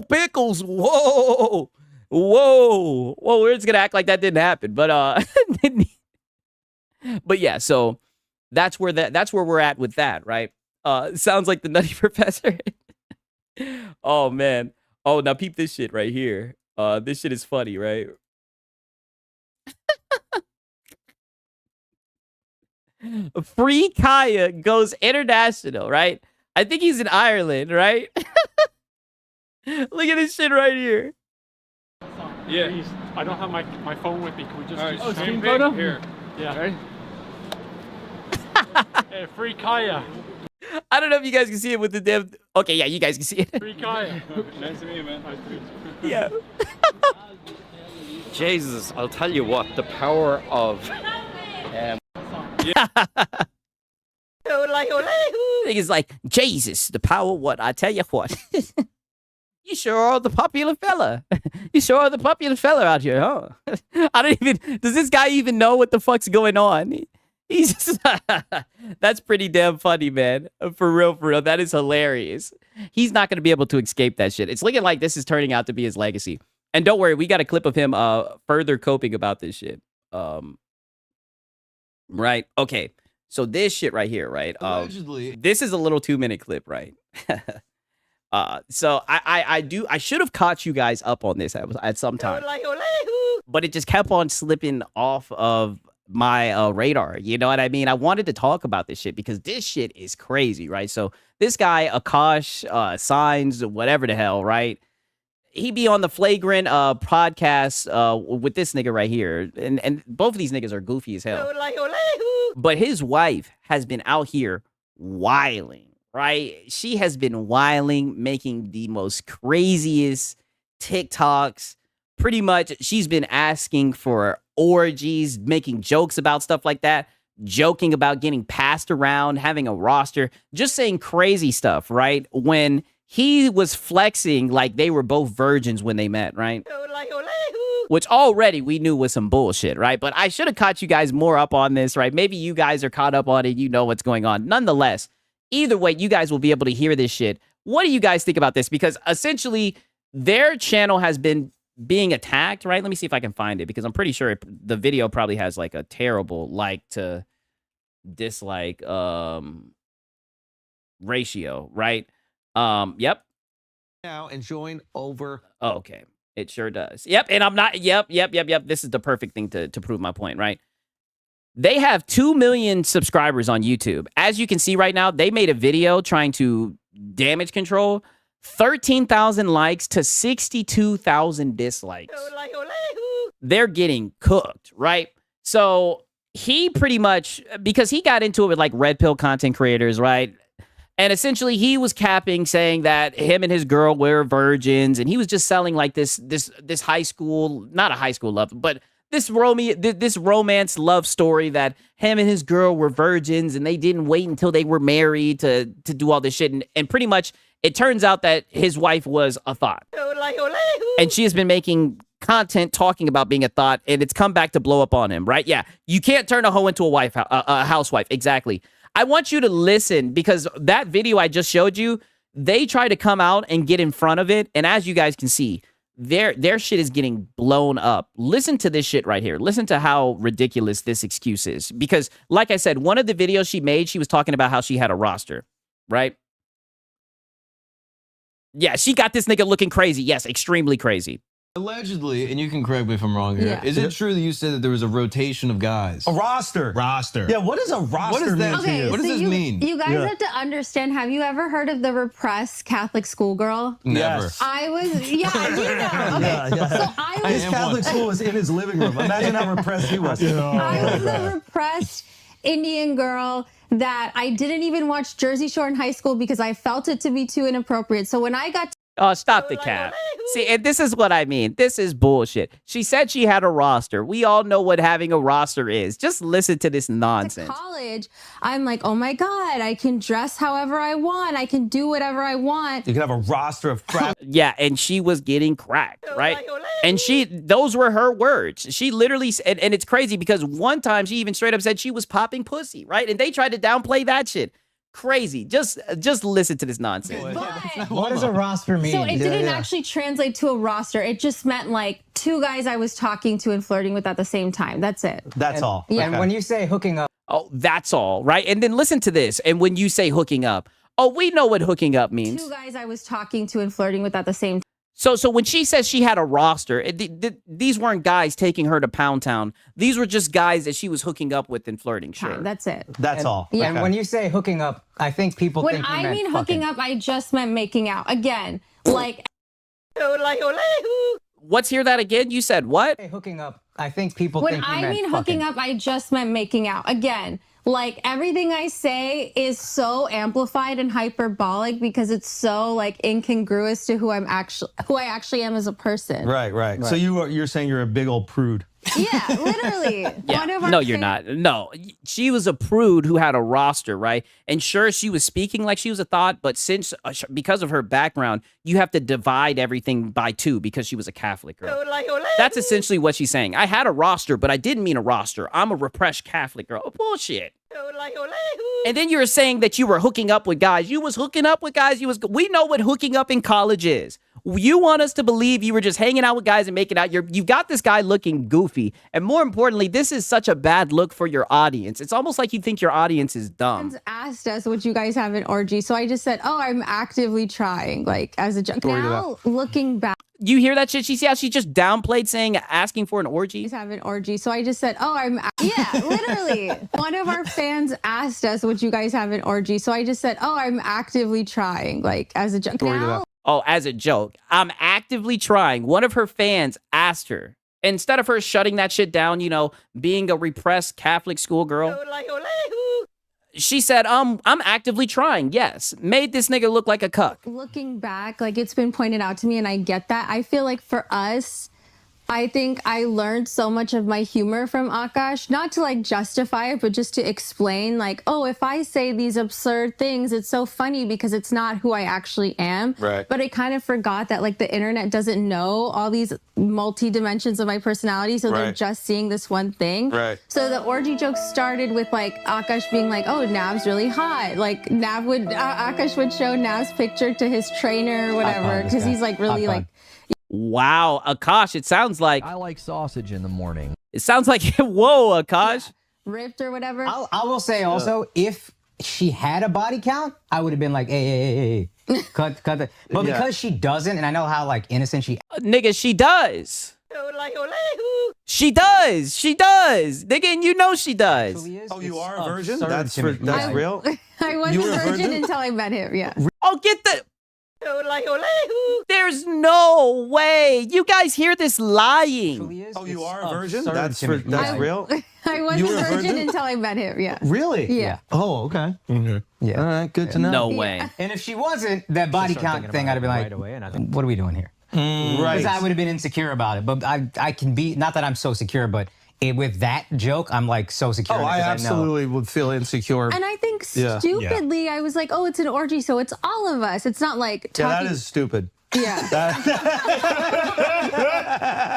S2: pickles. Whoa. We're just gonna act like that didn't happen. But but yeah, so that's where we're at with that, right? Sounds like the Nutty Professor. Oh man. Oh, now peep this shit right here. This shit is funny, right? Free Kaya goes international, right? I think he's in Ireland, right? Look at this shit right here.
S7: Yeah. Please, I don't have my phone with me. Can we just do
S8: screen photo?
S7: Here. Yeah.
S8: Right.
S7: Hey, free Kaya.
S2: I don't know if you guys can see it with the damn. Okay, yeah, you guys can see it.
S7: Free Kaya.
S8: Nice to meet you, man.
S7: Nice to meet you.
S2: Yeah.
S9: Jesus, I'll tell you what, the power of
S2: Niggas like, Jesus, the power what? I tell you what. You sure are the popular fella. You sure are the popular fella out here, huh? I don't even, does this guy even know what the fuck's going on? He's just, that's pretty damn funny, man. For real. That is hilarious. He's not going to be able to escape that shit. It's looking like this is turning out to be his legacy. And don't worry, we got a clip of him further coping about this shit. Right. Okay. So this shit right here, right?
S6: Allegedly.
S2: This is a little 2-minute clip, right? So I should have caught you guys up on this at some time, but it just kept on slipping off of my radar. You know what I mean? I wanted to talk about this shit because this shit is crazy, right? So this guy, Akash, Signs, whatever the hell, right? he be on the Flagrant podcast with this nigga right here. And both of these niggas are goofy as hell. But his wife has been out here wilding, right? She has been wilding, making the most craziest TikToks. Pretty much, she's been asking for orgies, making jokes about stuff like that, joking about getting passed around, having a roster, just saying crazy stuff, right? When he was flexing like they were both virgins when they met, right? Which already we knew was some bullshit, right? But I should have caught you guys more up on this, right? Maybe you guys are caught up on it. You know what's going on. Nonetheless, either way, you guys will be able to hear this shit. What do you guys think about this? Because essentially, their channel has been being attacked, right? Let me see if I can find it, because I'm pretty sure the video probably has like a terrible like to dislike ratio, right? Yep.
S8: Now and join over.
S2: Oh, okay. It sure does. Yep. And I'm not. Yep. This is the perfect thing to prove my point, right? They have 2 million subscribers on YouTube. As you can see right now, they made a video trying to damage control. 13,000 likes to 62,000 dislikes. They're getting cooked, right? So he pretty much, because he got into it with like red pill content creators, right? And essentially he was capping, saying that him and his girl were virgins, and he was just selling like this high school, not a high school love, but this romance love story that him and his girl were virgins and they didn't wait until they were married to do all this shit. And pretty much it turns out that his wife was a thought. And she has been making content talking about being a thought, and it's come back to blow up on him, right? Yeah, you can't turn a hoe into a housewife. Exactly. I want you to listen, because that video I just showed you, they try to come out and get in front of it. And as you guys can see, their shit is getting blown up. Listen to this shit right here. Listen to how ridiculous this excuse is. Because like I said, one of the videos she made, she was talking about how she had a roster, right? Yeah, she got this nigga looking crazy. Yes, extremely crazy.
S10: Allegedly, and you can correct me if I'm wrong here, is it true that you said that there was a rotation of guys?
S5: A roster.
S10: Roster.
S5: Yeah, what does a roster
S10: What does that
S5: mean?
S10: mean? What does this mean?
S11: You guys have to understand, have you ever heard of the repressed Catholic schoolgirl?
S10: Never.
S5: Yes.
S11: I was, yeah, you know. Okay.
S5: Yeah.
S11: So I was,
S5: His Catholic school was in his living room. Imagine how repressed he was.
S11: I was a repressed Indian girl that I didn't even watch Jersey Shore in high school because I felt it to be too inappropriate. So when I got
S2: Oh, stop the cap. See, and this is what I mean. This is bullshit. She said she had a roster. We all know what having a roster is. Just listen to this nonsense.
S11: college, I'm like, oh my God, I can dress however I want. I can do whatever I want.
S5: You can have a roster of crap.
S2: Yeah, and she was getting cracked, right? And those were her words. She literally, and it's crazy because one time she even straight up said she was popping pussy, right? And they tried to downplay that shit. Crazy. Just listen to this nonsense.
S12: What does a roster mean?
S11: So it didn't actually translate to a roster. It just meant like 2 guys I was talking to and flirting with at the same time. That's it.
S5: That's all.
S11: Yeah.
S12: And when you say hooking up,
S2: Oh, that's all, right? And then listen to this. And when you say hooking up, oh, we know what hooking up means.
S11: 2 guys I was talking to and flirting with at the same time.
S2: So when she says she had a roster, these weren't guys taking her to Pound Town. These were just guys that she was hooking up with and flirting. Sure.
S11: That's it.
S5: That's all.
S11: Yeah.
S12: and when you say hooking up, I think people
S11: When
S12: think you
S11: I
S12: meant
S11: mean
S12: fucking.
S11: hooking up, I just meant making out. Again, like.
S2: Let's hear that again. You said what?
S12: Say hooking up, I think people
S11: When
S12: think you
S11: I
S12: meant
S11: mean
S12: fucking.
S11: hooking up, I just meant making out. Again, like everything I say is so amplified and hyperbolic because it's so like incongruous to who I actually am as a person.
S5: Right. So you're saying you're a big old prude.
S11: Yeah, literally.
S2: Yeah. No, you're not. No, she was a prude who had a roster, right? And sure, she was speaking like she was a thought, but because of her background, you have to divide everything by 2 because she was a Catholic girl. That's essentially what she's saying. I had a roster, but I didn't mean a roster. I'm a repressed Catholic girl. Oh, bullshit. And then you were saying that you were hooking up with guys. You was hooking up with guys. We know what hooking up in college is. You want us to believe you were just hanging out with guys and making out. You've got this guy looking goofy. And more importantly, this is such a bad look for your audience. It's almost like you think your audience is dumb.
S11: Asked us, would you guys have an orgy? So I just said, oh, I'm actively trying, like as a joke. Now, looking back.
S2: You hear that shit? She just downplayed saying asking for an orgy.
S11: Have an orgy. So I just said, oh, yeah, literally. One of our fans asked us, would you guys have an orgy? So I just said, oh, I'm actively trying, like as a joke. Now,
S2: Oh, as a joke. I'm actively trying. One of her fans asked her, instead of her shutting that shit down, you know, being a repressed Catholic schoolgirl, she said, I'm actively trying. Yes. Made this nigga look like a cuck.
S11: Looking back, like it's been pointed out to me and I get that. I feel like for us, I think I learned so much of my humor from Akash, not to like justify it, but just to explain like, oh, if I say these absurd things, it's so funny because it's not who I actually am.
S8: Right.
S11: But I kind of forgot that like the internet doesn't know all these multi dimensions of my personality. So they're just seeing this one thing.
S8: Right.
S11: So the orgy joke started with like Akash being like, oh, Nav's really hot. Like Akash would show Nav's picture to his trainer or whatever. Because he's like really like,
S2: wow, Akash, it sounds like...
S13: I like sausage in the morning.
S2: It sounds like, whoa, Akash.
S11: ripped or whatever.
S12: I will say also, if she had a body count, I would have been like, hey, cut the. But because she doesn't, and I know how like innocent she.
S2: Nigga, she does. She does. She does. Nigga, and you know she does.
S5: Oh, you are a virgin?
S12: That's
S5: real?
S11: I was a virgin until I met him, yeah.
S2: Oh, get the... There's no way. You guys hear this lying.
S5: Oh, you are a virgin? That's
S11: I-
S5: real?
S11: I was
S5: You
S11: a
S5: were a
S11: virgin
S5: virgin?
S11: until I met him, yeah.
S5: Really?
S11: Yeah.
S5: Oh, okay.
S12: Yeah.
S5: All right, good to know.
S2: No way.
S12: And if she wasn't, that body count thing, I'd have been like, what are we doing here?
S5: Right.
S12: Because I would have been insecure about it. But I can be, not that I'm so secure, but with that joke, I'm like so secure.
S5: Oh, I absolutely would feel insecure.
S11: And I think stupidly, I was like, oh, it's an orgy, so it's all of us. It's not like talking.
S5: Yeah, that is stupid.
S11: Yeah.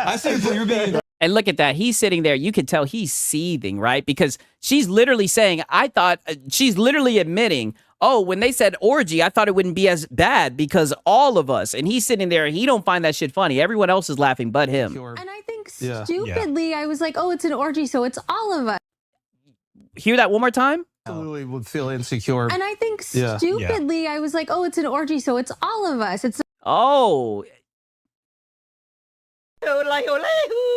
S10: I say you're being.
S2: And look at that. He's sitting there. You can tell he's seething, right? Because she's literally saying, I thought, she's literally admitting, oh, when they said orgy, I thought it wouldn't be as bad because all of us. And he's sitting there and he don't find that shit funny. Everyone else is laughing but him.
S11: And I think stupidly, I was like, oh, it's an orgy, so it's all of us.
S2: Hear that one more time?
S5: Absolutely would feel insecure.
S11: And I think stupidly, I was like, oh, it's an orgy, so it's all of us. It's
S2: Oh.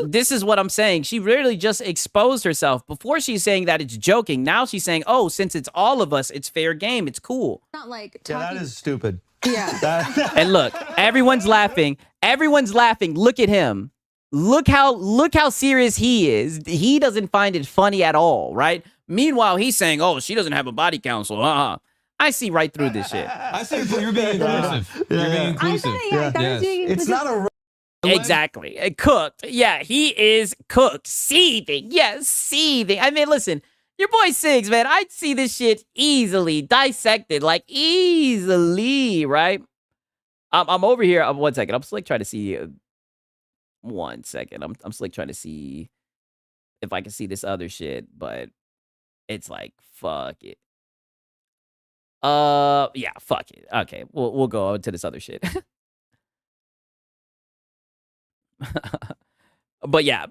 S2: This is what I'm saying. She really just exposed herself. Before she's saying that it's joking. Now she's saying, oh, since it's all of us, it's fair game. It's cool.
S11: not like
S5: Yeah,
S11: talking.
S5: that is stupid.
S11: Yeah.
S2: And look, everyone's laughing. Everyone's laughing. Look at him. Look how serious he is. He doesn't find it funny at all, right? Meanwhile, he's saying, oh, she doesn't have a body count, so I see right through this shit.
S10: I say you're being inclusive. You're being inclusive.
S11: I thought it was being
S5: It's not a
S2: Exactly. Cooked. Yeah, he is cooked. Seething. Yes, seething. I mean, listen, your boy Siggs, man, I'd see this shit easily dissected, like easily, right? I'm over here. 1 second. I'm slick trying to see. 1 second. I'm slick trying to see if I can see this other shit, but it's like, fuck it. Yeah, fuck it. Okay, we'll go on to this other shit. But yeah,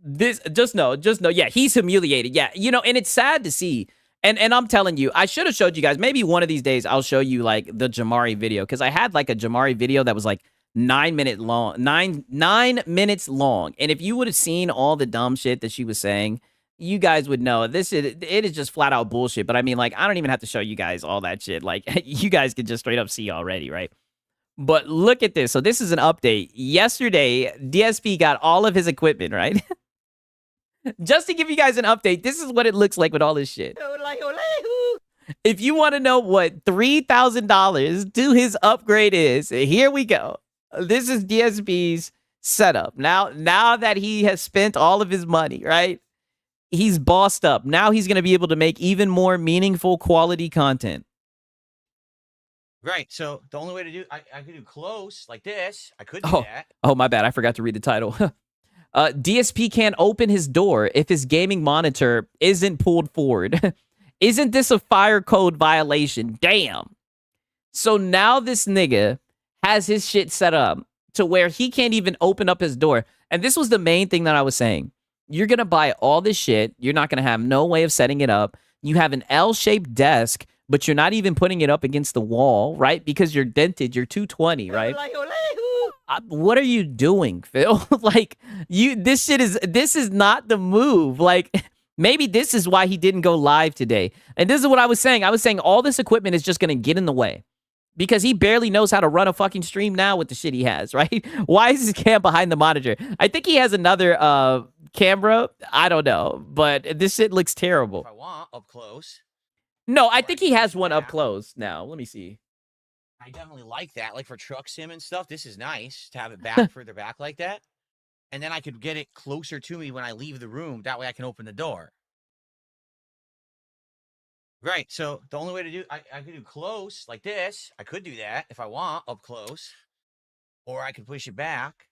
S2: this just know, yeah, he's humiliated. Yeah, you know, and it's sad to see. And I'm telling you, I should have showed you guys. Maybe one of these days I'll show you like the Jamari video because I had like a Jamari video that was like 9 minutes long. And if you would have seen all the dumb shit that she was saying, you guys would know it is just flat out bullshit. But I mean, like, I don't even have to show you guys all that shit. Like, you guys could just straight up see already, right? But look at this. So this is an update. Yesterday, DSP got all of his equipment, right? Just to give you guys an update, this is what it looks like with all this shit. If you want to know what $3,000 to his upgrade is, here we go. This is DSP's setup. Now that he has spent all of his money, right? He's bossed up. Now he's going to be able to make even more meaningful quality content.
S13: Right. So the only way to do, I could do close like this. I could do that.
S2: Oh, my bad. I forgot to read the title. DSP can't open his door if his gaming monitor isn't pulled forward. Isn't this a fire code violation? Damn. So now this nigga has his shit set up to where he can't even open up his door. And this was the main thing that I was saying. You're going to buy all this shit. You're not going to have no way of setting it up. You have an L-shaped desk, but you're not even putting it up against the wall, right? Because you're dented. You're 220, right? What are you doing, Phil? Like, this is not the move. Like, maybe this is why he didn't go live today. And this is what I was saying. I was saying all this equipment is just going to get in the way. because he barely knows how to run a fucking stream now with the shit he has, right? Why is his cam behind the monitor? I think he has another camera. I don't know, but this shit looks terrible.
S13: If I want, up close.
S2: No, I think he has one up close now. Let me see.
S13: I definitely like that. Like for truck sim and stuff, this is nice to have it back further back like that. And then I could get it closer to me when I leave the room. That way I can open the door. Right. So the only way to do, I could do close like this. I could do that if I want, up close. Or I could push it back.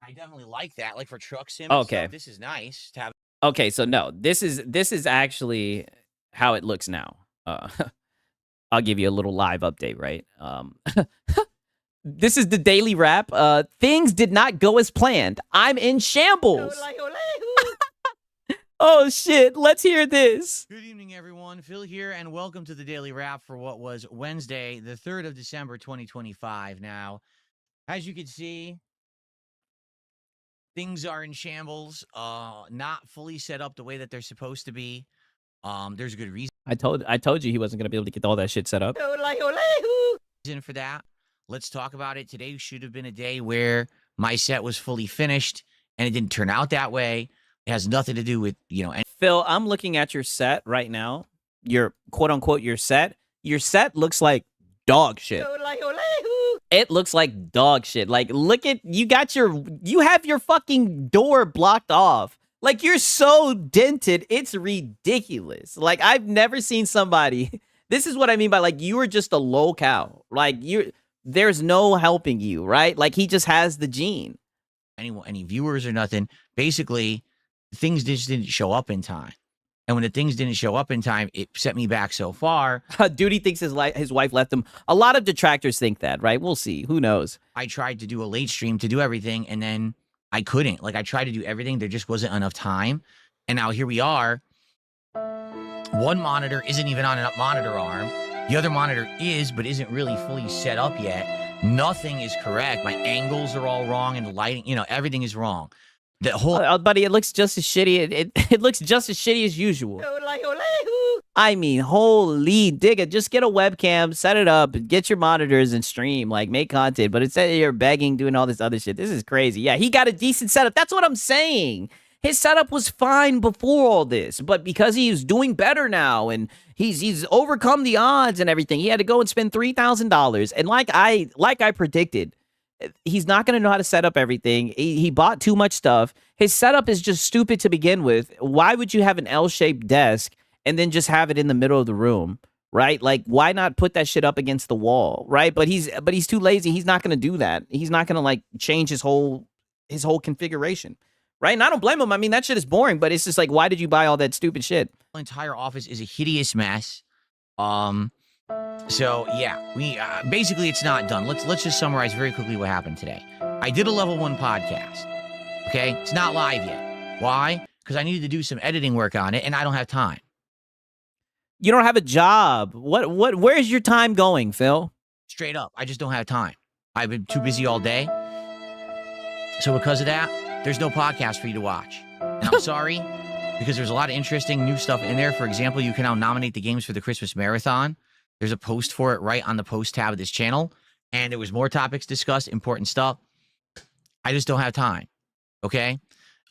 S13: I definitely like that. Like for truck sim and
S2: Okay.
S13: stuff, this is nice to have.
S2: Okay, so no, this is actually how it looks now. I'll give you a little live update, right? This is the daily wrap. Things did not go as planned. I'm in shambles. Oh shit, let's hear this.
S13: Good evening, everyone. Phil here, and welcome to the Daily Wrap for what was Wednesday, the 3rd of December, 2025. Now, as you can see, things are in shambles, not fully set up the way that they're supposed to be. There's a good reason.
S2: I told you he wasn't gonna be able to get all that shit set up.
S13: Reason for that. Let's talk about it. Today should have been a day where my set was fully finished, and it didn't turn out that way. It has nothing to do with, you know.
S2: Phil, I'm looking at your set right now. Your quote unquote your set. Your set looks like dog shit. It looks like dog shit. Like, look at you have your fucking door blocked off. Like, you're so dented, it's ridiculous. Like, I've never seen somebody. This is what I mean by, like, you are just a low cow. Like, there's no helping you, right? Like, he just has the gene.
S13: Any viewers or nothing. Basically, things just didn't show up in time. And when the things didn't show up in time, it set me back so far.
S2: Duty thinks his wife left him. A lot of detractors think that, right? We'll see. Who knows?
S13: I tried to do a late stream to do everything, and then I couldn't. Like, I tried to do everything. There just wasn't enough time. And now here we are. One monitor isn't even on a monitor arm. The other monitor is, but isn't really fully set up yet. Nothing is correct. My angles are all wrong, and the lighting, you know, everything is wrong. The whole
S2: buddy, it looks just as shitty. It looks just as shitty as usual. I mean, holy digga, just get a webcam, set it up, get your monitors and stream, like, make content. But instead you're begging, doing all this other shit. This is crazy. Yeah, he got a decent setup. That's what I'm saying. His setup was fine before all this, but because he's doing better now and he's overcome the odds and everything, he had to go and spend $3,000. And like I predicted, he's not going to know how to set up everything. He bought too much stuff. His setup is just stupid to begin with. Why would you have an L-shaped desk and then just have it in the middle of the room, right? Like, why not put that shit up against the wall, right? But he's too lazy. He's not going to do that. He's not going to, like, change his whole configuration, right? And I don't blame him. I mean, that shit is boring, but it's just like, why did you buy all that stupid shit?
S13: The entire office is a hideous mess. So yeah, we basically it's not done. Let's just summarize very quickly what happened today. I did a level 1 podcast. Okay, it's not live yet. Why? Because I needed to do some editing work on it, and I don't have time.
S2: You don't have a job. Where's your time going, Phil?
S13: Straight up, I just don't have time. I've been too busy all day. So because of that, there's no podcast for you to watch. And I'm sorry, because there's a lot of interesting new stuff in there. For example, you can now nominate the games for the Christmas Marathon. There's a post for it right on the post tab of this channel. And there was more topics discussed, important stuff. I just don't have time. Okay?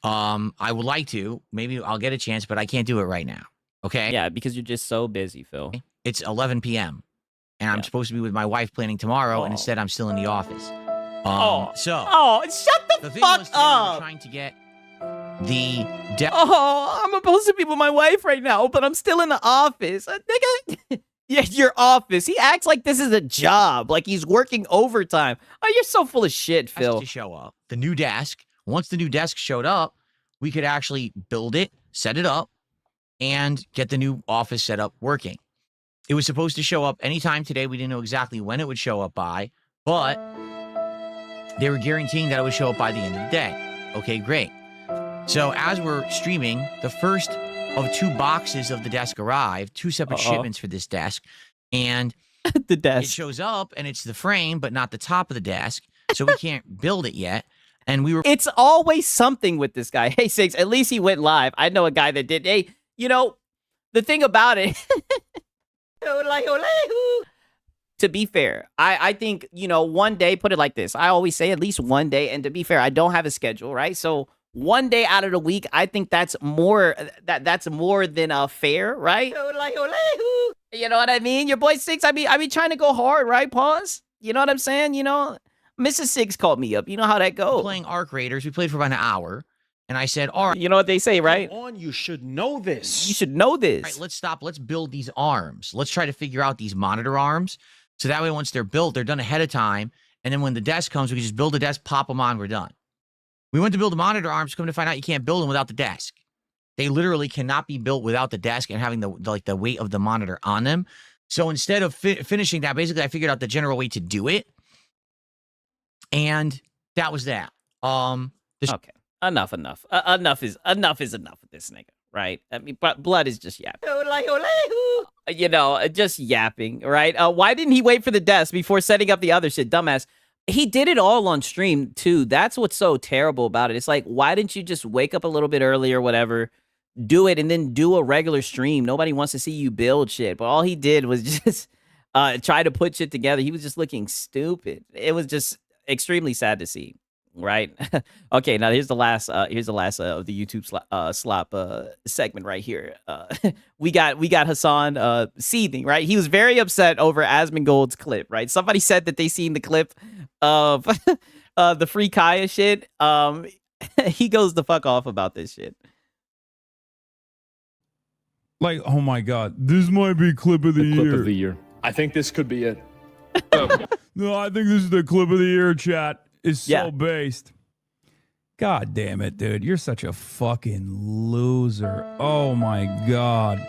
S13: I would like to. Maybe I'll get a chance, but I can't do it right now. Okay?
S2: Yeah, because you're just so busy, Phil.
S13: It's 11 p.m. And I'm supposed to be with my wife planning tomorrow, and instead I'm still in the office.
S2: Shut the fuck up!
S13: We're trying to get
S2: I'm supposed to be with my wife right now, but I'm still in the office. Nigga. Yeah, your office. He acts like this is a job, like he's working overtime. Oh, you're so full of shit, Phil.
S13: To show up. The new desk. Once the new desk showed up, we could actually build it, set it up, and get the new office set up working. It was supposed to show up anytime today. We didn't know exactly when it would show up by, but they were guaranteeing that it would show up by the end of the day. Okay, great. So as we're streaming, the first of 2 boxes of the desk arrived, 2 separate shipments for this desk, and
S2: the desk.
S13: It shows up, and it's the frame, but not the top of the desk, so we can't build it yet. And we were.
S2: It's always something with this guy. Hey, Six, at least he went live. I know a guy that did. Hey, you know, the thing about it. to be fair, I think, you know, one day, put it like this. I always say at least one day. And to be fair, I don't have a schedule, right? So one day out of the week, I think that's more than fair, right? You know what I mean? Your boy Six, I be trying to go hard, right? Pause. You know what I'm saying? You know, Mrs. Six called me up. You know how that goes.
S13: Playing Arc Raiders. We played for about an hour. And I said, all right.
S2: You know what they say, right?
S7: Come on, you should know this.
S2: You should know this.
S13: All right, let's stop. Let's build these arms. Let's try to figure out these monitor arms. So that way, once they're built, they're done ahead of time. And then when the desk comes, we can just build a desk, pop them on, we're done. We went to build the monitor arms, come to find out you can't build them without the desk. They literally cannot be built without the desk and having the weight of the monitor on them. So instead of finishing that, basically I figured out the general way to do it. And that was that.
S2: Okay. Enough is enough with this nigga, right? I mean, but blood is just yapping. You know, just yapping, right? Why didn't he wait for the desk before setting up the other shit? Dumbass. He did it all on stream, too. That's what's so terrible about it. It's like, why didn't you just wake up a little bit early or whatever, do it, and then do a regular stream? Nobody wants to see you build shit. But all he did was just try to put shit together. He was just looking stupid. It was just extremely sad to see. Right. Okay. Now here's the last of the YouTube slop segment right here. We got Hassan seething. Right. He was very upset over Asmongold's clip. Right. Somebody said that they seen the clip of the free Kaya shit. He goes the fuck off about this shit.
S6: Like, oh my God, this might be clip of the year.
S7: Clip of the year. I think this could be it.
S6: No, I think this is the clip of the year, chat. Is so based. God damn it, dude. You're such a fucking loser. Oh my God.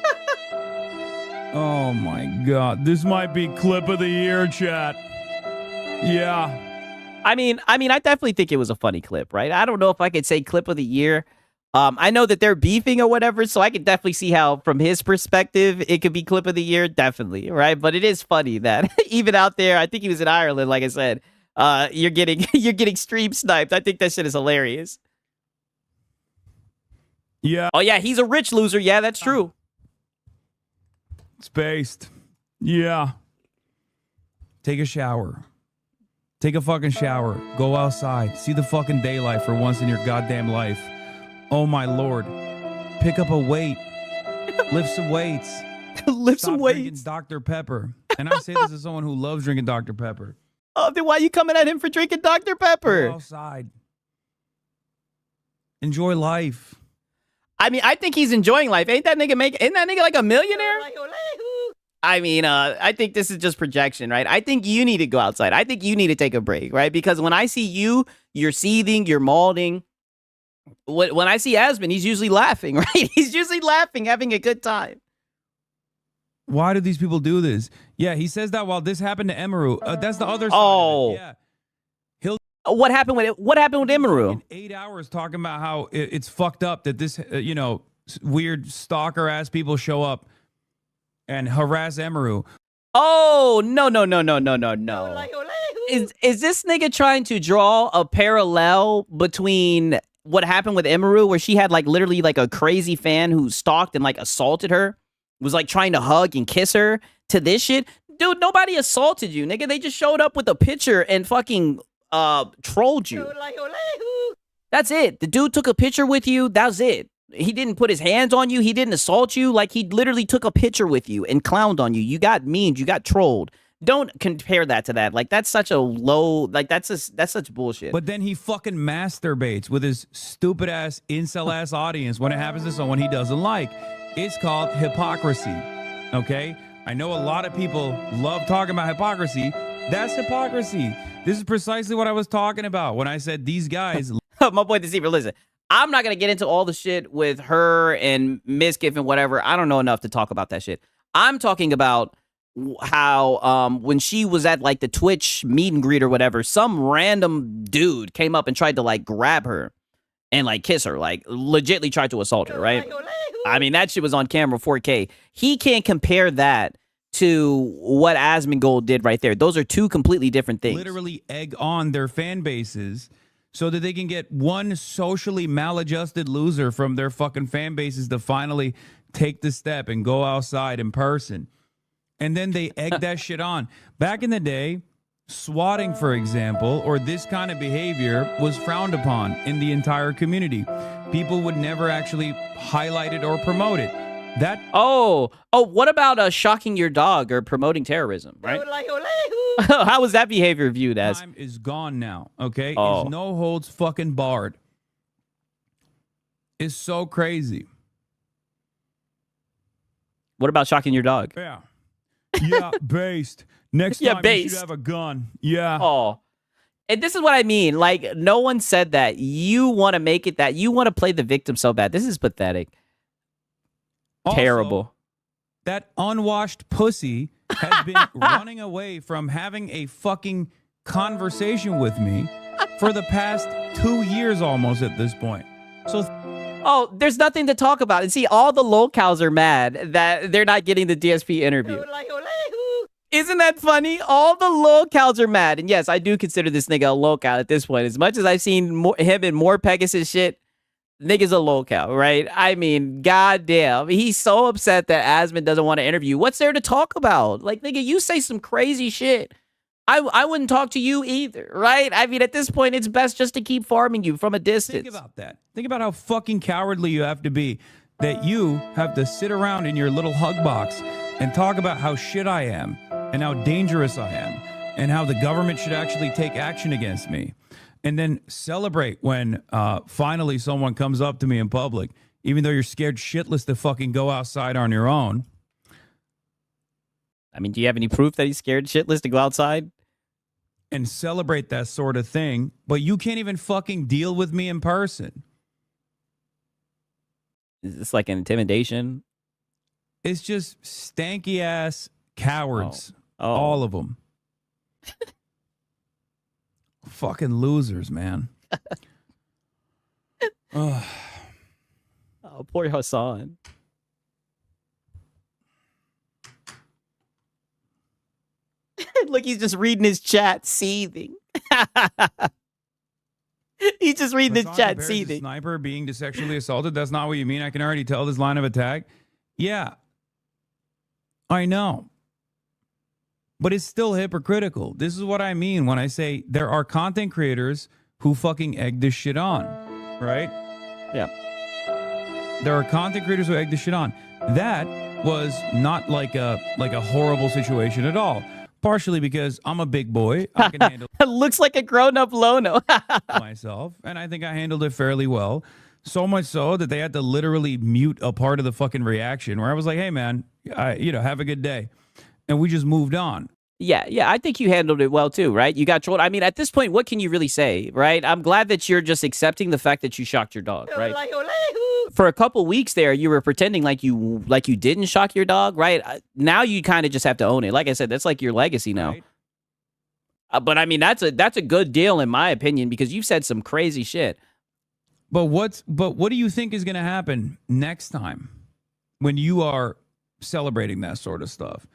S6: Oh my God. This might be clip of the year, chat. Yeah.
S2: I mean, I definitely think it was a funny clip, right? I don't know if I could say clip of the year. I know that they're beefing or whatever, so I can definitely see how, from his perspective, it could be clip of the year, definitely, right? But it is funny that even out there, I think he was in Ireland, like I said, you're getting stream sniped. I think that shit is hilarious.
S6: Yeah.
S2: Oh yeah, he's a rich loser. Yeah, that's true.
S6: Spaced. Yeah. Take a shower. Take a fucking shower. Go outside. See the fucking daylight for once in your goddamn life. Oh my Lord. Pick up a weight. Lift some weights.
S2: Lift
S6: Stop
S2: some
S6: drinking
S2: weights.
S6: Dr. Pepper. And I say this as someone who loves drinking Dr. Pepper.
S2: Oh, then why are you coming at him for drinking Dr. Pepper?
S6: Go outside. Enjoy life.
S2: I mean, I think he's enjoying life. Ain't that nigga like a millionaire? I mean, I think this is just projection, right? I think you need to go outside. I think you need to take a break, right? Because when I see you, you're seething, you're malding. When I see Asmon, he's usually laughing, right? He's usually laughing, having a good time.
S6: Why do these people do this? Yeah, he says that while this happened to Emaru. That's the other side.
S2: Oh,
S6: of it. Yeah. He'll.
S2: What happened with Emaru?
S6: 8 hours talking about how it's fucked up that this, weird stalker ass people show up and harass Emaru.
S2: Oh, no. Is this nigga trying to draw a parallel between what happened with Emaru, where she had like literally like a crazy fan who stalked and like assaulted her, was like trying to hug and kiss her, to this shit? Dude, nobody assaulted you, nigga. They just showed up with a picture and fucking trolled you. That's it. The dude took a picture with you. That was it. He didn't put his hands on you. He didn't assault you. Like, he literally took a picture with you and clowned on you. You got memed. You got trolled. Don't compare that to that. Like, that's such a low, like, that's such bullshit.
S6: But then he fucking masturbates with his stupid ass, incel ass audience when it happens to someone he doesn't like. It's called hypocrisy. Okay? I know a lot of people love talking about hypocrisy. That's hypocrisy. This is precisely what I was talking about when I said these guys.
S2: My boy Deceiver, listen. I'm not going to get into all the shit with her and Miskiff and whatever. I don't know enough to talk about that shit. I'm talking about how when she was at like the Twitch meet and greet or whatever, some random dude came up and tried to like grab her and like kiss her, like legitly tried to assault her, right? I mean, that shit was on camera 4K. He can't compare that to what Asmongold did right there. Those are two completely different things.
S6: Literally egg on their fan bases so that they can get one socially maladjusted loser from their fucking fan bases to finally take the step and go outside in person. And then they egg that shit on. Back in the day, swatting, for example, or this kind of behavior was frowned upon in the entire community. People would never actually highlight it or promote it.
S2: What about shocking your dog or promoting terrorism, right? How was that behavior viewed as?
S6: Time is gone now, okay?
S2: Oh.
S6: It's no holds fucking barred. It's so crazy.
S2: What about shocking your dog?
S6: Yeah. Yeah, based. Next
S2: Yeah,
S6: time you
S2: based.
S6: should have a gun. Yeah.
S2: Oh. And this is what I mean. Like, no one said that. You want to make it that. You want to play the victim so bad. This is pathetic.
S6: Also,
S2: Terrible.
S6: That unwashed pussy has been running away from having a fucking conversation with me for the past 2 years almost at this point. So
S2: Oh, there's nothing to talk about. And see, all the locals are mad that they're not getting the DSP interview. Isn't that funny? All the locals are mad. And yes, I do consider this nigga a local at this point. As much as I've seen him in more Pegasus shit, nigga's a local, right? I mean, goddamn. He's so upset that Asmund doesn't want to interview. What's there to talk about? Like, nigga, you say some crazy shit. I wouldn't talk to you either, right? I mean, at this point, it's best just to keep farming you from a distance.
S6: think about that. Think about how fucking cowardly you have to be that you have to sit around in your little hug box and talk about how shit I am and how dangerous I am and how the government should actually take action against me. And then celebrate when finally someone comes up to me in public, even though you're scared shitless to fucking go outside on your own.
S2: I mean, do you have any proof that he's scared shitless to go outside?
S6: And celebrate that sort of thing, but you can't even fucking deal with me in person.
S2: Is this like an intimidation?
S6: It's just stanky ass cowards.
S2: Oh.
S6: All of them. Fucking losers, man. Ugh.
S2: Oh, poor Hassan. Look, he's just reading his chat, seething. He's just reading his
S6: Hassan
S2: chat,
S6: compares a
S2: seething.
S6: Sniper being to sexually assaulted. That's not what you mean. I can already tell this line of attack. Yeah, I know. But it's still hypocritical. This is what I mean when I say there are content creators who fucking egg this shit on, right?
S2: Yeah.
S6: There are content creators who egg this shit on. That was not like a horrible situation at all. Partially because I'm a big boy. I can handle
S2: It looks like a grown-up Lono.
S6: myself, and I think I handled it fairly well. So much so that they had to literally mute a part of the fucking reaction where I was like, "Hey, man, have a good day," and we just moved on.
S2: Yeah, I think you handled it well too, right? You got trolled. I mean, at this point, what can you really say, right? I'm glad that you're just accepting the fact that you shocked your dog, right? For a couple weeks there, you were pretending like you didn't shock your dog, right? Now you kind of just have to own it. Like I said, that's like your legacy now.
S6: Right.
S2: But I mean, that's a good deal in my opinion because you've said some crazy shit.
S6: But what do you think is going to happen next time when you are celebrating that sort of stuff?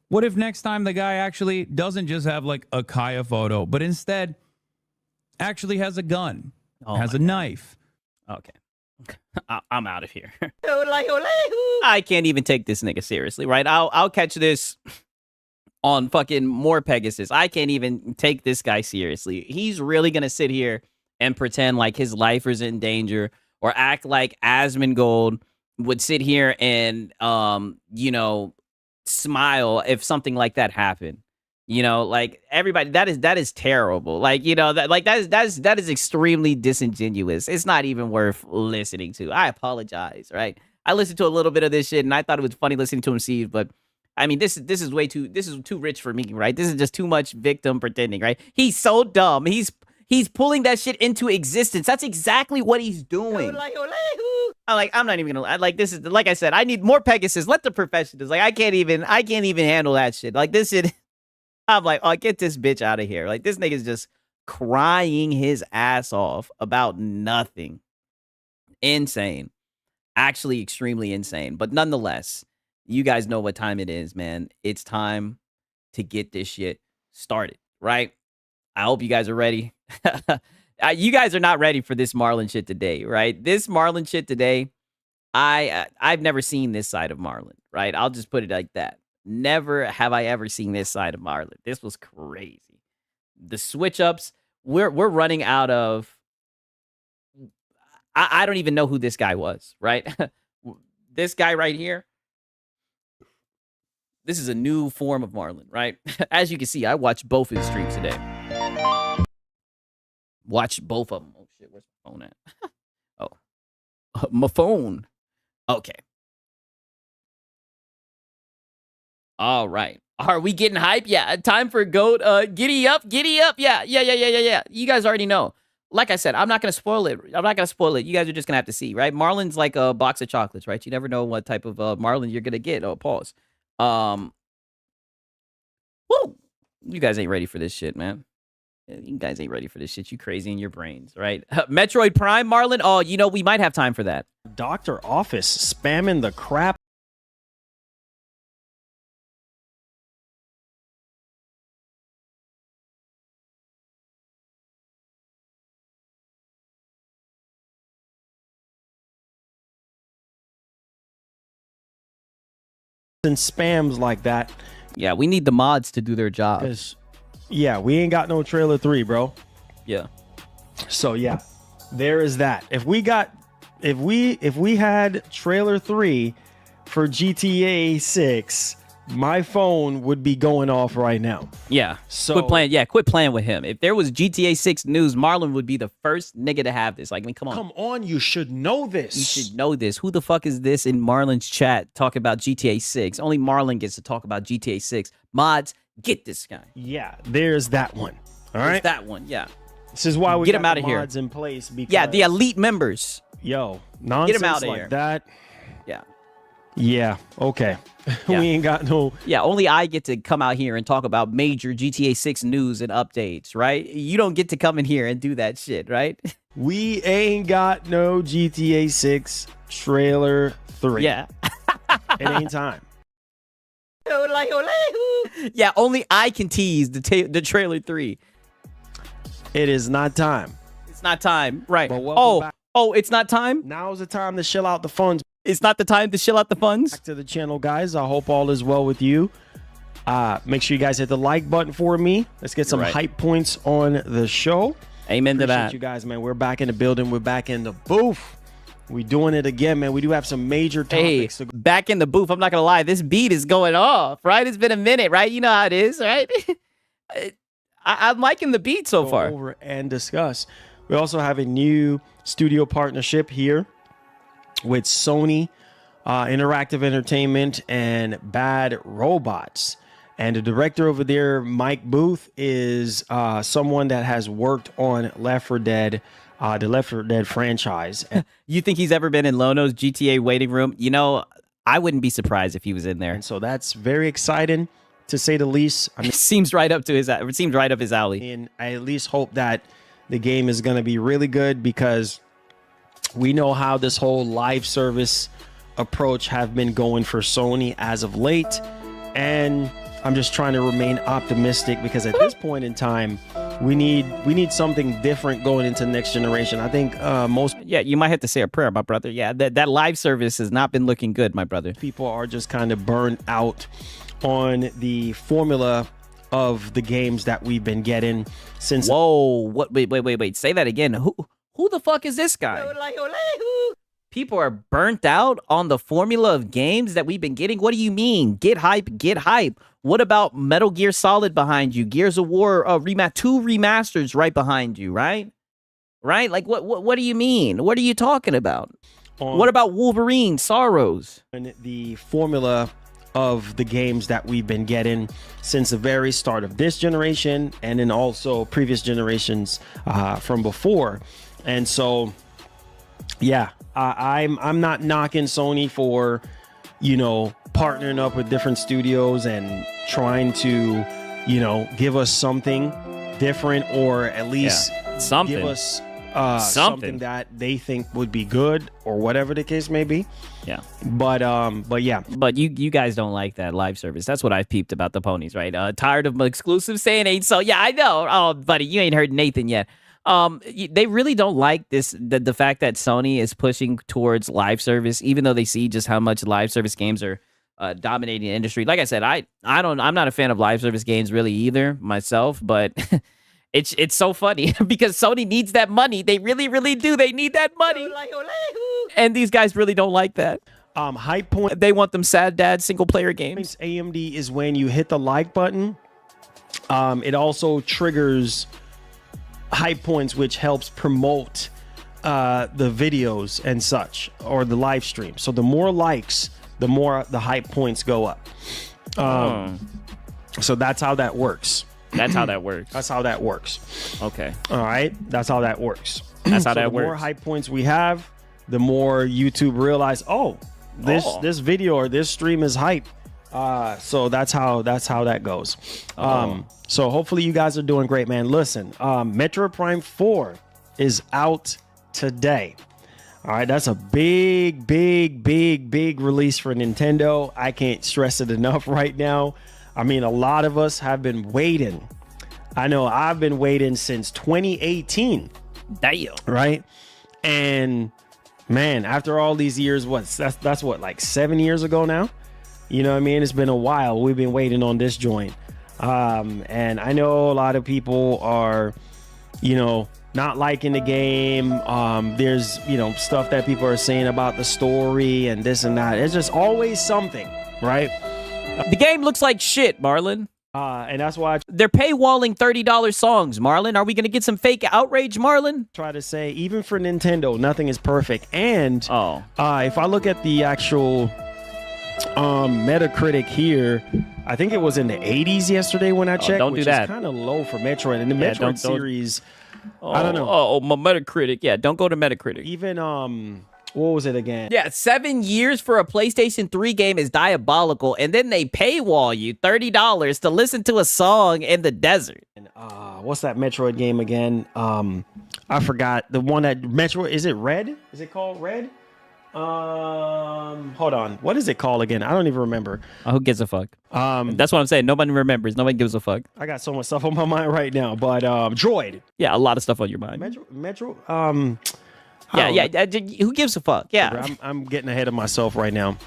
S6: What if next time the guy actually doesn't just have like a Kaya photo, but instead actually has a gun, has a knife?
S2: Okay. I'm out of here. I can't even take this nigga seriously, right? I'll catch this on fucking more Pegasus. I can't even take this guy seriously. He's really gonna sit here and pretend like his life is in danger or act like Asmongold would sit here and smile if something like that happened. Like everybody, that is terrible. Like, that is extremely disingenuous. It's not even worth listening to. I apologize, right? I listened to a little bit of this shit and I thought it was funny listening to him see, but I mean, this is too rich for me, right? This is just too much victim pretending, right? He's so dumb. He's pulling that shit into existence. That's exactly what he's doing. I'm not even gonna like this is like I said, I need more Pegasus. Let the professionals. Like I can't even handle that shit. Like this shit. I'm like, oh, get this bitch out of here. Like this nigga's just crying his ass off about nothing. Insane. Actually extremely insane. But nonetheless, you guys know what time it is, man. It's time to get this shit started, right? I hope you guys are ready. You guys are not ready for this Marlon shit today, right? This Marlon shit today, I've never seen this side of Marlon, right? I'll just put it like that. Never have I ever seen this side of Marlon. This was crazy. The switch ups, we're running out of. I don't even know who this guy was, right? This guy right here. This is a new form of Marlon, right? As you can see, I watched both his streams today. Watch both of them. Oh shit, where's my phone at? Oh, my phone. Okay. All right. Are we getting hype? Yeah. Time for GOAT. Giddy up. Giddy up. Yeah. You guys already know. Like I said, I'm not going to spoil it. You guys are just going to have to see, right? Marlon's like a box of chocolates, right? You never know what type of Marlon you're going to get. Oh, pause. Woo! You guys ain't ready for this shit, man. You guys ain't ready for this shit. You crazy in your brains, right? Metroid Prime, Marlon. Oh, you know, we might have time for that.
S14: Doctor Office spamming the crap. And spams like that.
S2: Yeah, we need the mods to do their job.
S14: Because, yeah, we ain't got no trailer 3, bro.
S2: Yeah.
S14: So yeah, there is that. If we had trailer 3 for GTA 6, my phone would be going off right now.
S2: Yeah.
S14: So
S2: quit playing. Yeah, quit playing with him. If there was GTA 6 news, Marlon would be the first nigga to have this. Like, I mean, come on.
S14: Come on, you should know this.
S2: You should know this. Who the fuck is this in Marlon's chat talking about GTA 6? Only Marlon gets to talk about GTA 6. Mods, get this guy.
S14: Yeah, there's that one. All right.
S2: There's that one. Yeah.
S14: This is why we
S2: get him out
S14: the
S2: of here.
S14: mods in place. Because,
S2: yeah, the elite members.
S14: Yo, nonsense
S2: get him out of
S14: like
S2: here.
S14: that.
S2: Yeah.
S14: Yeah. Okay.
S2: Yeah.
S14: We ain't got no.
S2: Yeah, only I get to come out here and talk about major GTA 6 news and updates, right? You don't get to come in here and do that shit, right?
S14: We ain't got no GTA 6 trailer 3.
S2: Yeah.
S14: It ain't time.
S2: Yeah, only I can tease the trailer 3.
S14: It is not time.
S2: It's not time, right?
S14: But
S2: it's not time?
S14: Now's the time to shill out the funds.
S2: It's not the time to shill out the funds?
S14: Back to the channel, guys. I hope all is well with you. Make sure you guys hit the like button for me. Let's get some hype points on the show.
S2: Amen to that.
S14: Appreciate you guys, man. We're back in the building. We're back in the booth. We doing it again, man. We do have some major topics.
S2: Hey, back in the booth. I'm not going to lie. This beat is going off, right? It's been a minute, right? You know how it is, right? I'm liking the beat so far.
S14: Over and discuss. We also have a new studio partnership here with Sony Interactive Entertainment and Bad Robots. And the director over there, Mike Booth, is someone that has worked on Left 4 Dead, the Left 4 Dead franchise.
S2: You think he's ever been in Lono's GTA waiting room? You know, I wouldn't be surprised if he was in there.
S14: And so that's very exciting, to say the least. I mean,
S2: it seems right up his alley.
S14: And I at least hope that the game is going to be really good, because we know how this whole live service approach have been going for Sony as of late. And I'm just trying to remain optimistic, because at this point in time, we need something different going into next generation. I think most
S2: you might have to say a prayer, my brother. Yeah, that live service has not been looking good, my brother.
S14: People are just kind of burned out on the formula of the games that we've been getting since.
S2: Whoa, what? Wait. Say that again. Who the fuck is this guy? People are burnt out on the formula of games that we've been getting. What do you mean? Get hype. What about Metal Gear Solid behind you? Gears of War 2 remasters right behind you, right? Right? Like what do you mean? What are you talking about? What about Wolverine Sorrows?
S14: The formula of the games that we've been getting since the very start of this generation, and then also previous generations from before. And so, yeah, I'm not knocking Sony for, partnering up with different studios and trying to, give us something different, or at least
S2: something.
S14: Give us something that they think would be good, or whatever the case may be.
S2: Yeah.
S14: But yeah.
S2: But you guys don't like that live service. That's what I've peeped about the ponies, right? Tired of exclusive saying ain't so. Yeah, I know. Oh, buddy, you ain't heard Nathan yet. They really don't like the fact that Sony is pushing towards live service, even though they see just how much live service games are dominating the industry. Like I said, I'm not a fan of live service games really either myself, but it's so funny because Sony needs that money. They really, really do. They need that money. And these guys really don't like that.
S14: Hype point.
S2: They want them sad dad single player games.
S14: AMD is when you hit the like button. It also triggers hype points, which helps promote the videos and such, or the live stream. So the more likes, the more the hype points go up. So that's how that works.
S2: That's how that works.
S14: That's how that works.
S2: Okay.
S14: All right. That's how that works.
S2: That's how
S14: so
S2: that
S14: the
S2: works.
S14: more hype points we have, the more YouTube realize, this video or this stream is hype. So that's how that goes. So hopefully you guys are doing great, man. Listen, Metroid Prime 4 is out today. All right, that's a big release for Nintendo. I can't stress it enough right now. I mean, a lot of us have been waiting. I know I've been waiting since 2018.
S2: Damn.
S14: Right? And man, after all these years, that's what, like 7 years ago now? You know what I mean? It's been a while. We've been waiting on this joint. And I know a lot of people are, not liking the game. There's, stuff that people are saying about the story and this and that. It's just always something, right?
S2: The game looks like shit, Marlon.
S14: And that's why
S2: they're paywalling $30 songs, Marlon. Are we going to get some fake outrage, Marlon?
S14: Try to say, even for Nintendo, nothing is perfect. And if I look at the actual Metacritic here, I think it was in the 80s yesterday when I checked.
S2: Don't do that.
S14: Which is kind of low for Metroid. And the Metroid series, I don't know.
S2: Oh, my Metacritic. Yeah, don't go to Metacritic.
S14: Even what was it again?
S2: Yeah, 7 years for a PlayStation 3 game is diabolical, and then they paywall you $30 to listen to a song in the desert.
S14: And what's that Metroid game again? I forgot the one that Metroid. Is it Red? Is it called Red? Hold on. What is it called again? I don't even remember.
S2: Who gives a fuck? That's what I'm saying. Nobody remembers. Nobody gives a fuck.
S14: I got so much stuff on my mind right now. But Droid.
S2: Yeah, a lot of stuff on your mind.
S14: Metro.
S2: Yeah. Who gives a fuck? Yeah.
S14: I'm getting ahead of myself right now.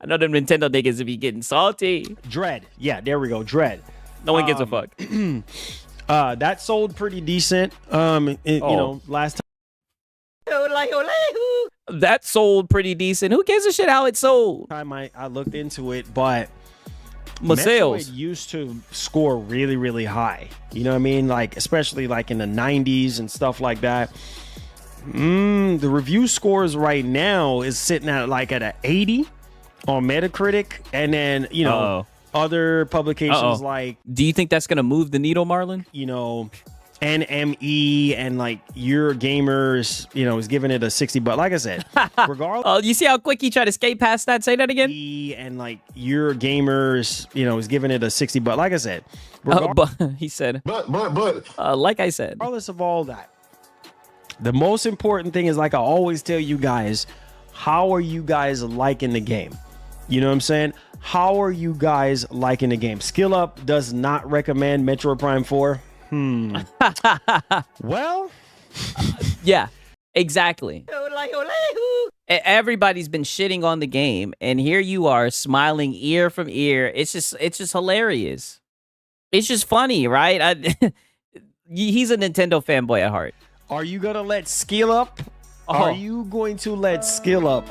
S2: I know them Nintendo niggas be getting salty.
S14: Dread. Yeah, there we go. Dread.
S2: No one gives a fuck.
S14: That sold pretty decent. Last time.
S2: That sold pretty decent. Who gives a shit how it sold?
S14: I looked into it, but
S2: sales
S14: used to score really, really high. You know what I mean? Like, especially like in the 90s and stuff like that. The review scores right now is sitting at like at an 80 on Metacritic, and then other publications like.
S2: Do you think that's gonna move the needle, Marlon?
S14: NME and like Your Gamers, is giving it a 60. But like I said, regardless.
S2: You see how quick he tried to skate past that? Say that again.
S14: And like Your Gamers, is giving it a 60. But like I said,
S2: he said. Like I said,
S14: regardless of all that, the most important thing is, like I always tell you guys, how are you guys liking the game? You know what I'm saying? How are you guys liking the game? Skill Up does not recommend Metroid Prime 4. Well,
S2: yeah, exactly. Everybody's been shitting on the game, and here you are smiling ear from ear. It's just hilarious. It's just funny, right? He's a Nintendo fanboy at heart.
S14: Are you gonna let Skill Up? Are you going to let Skill Up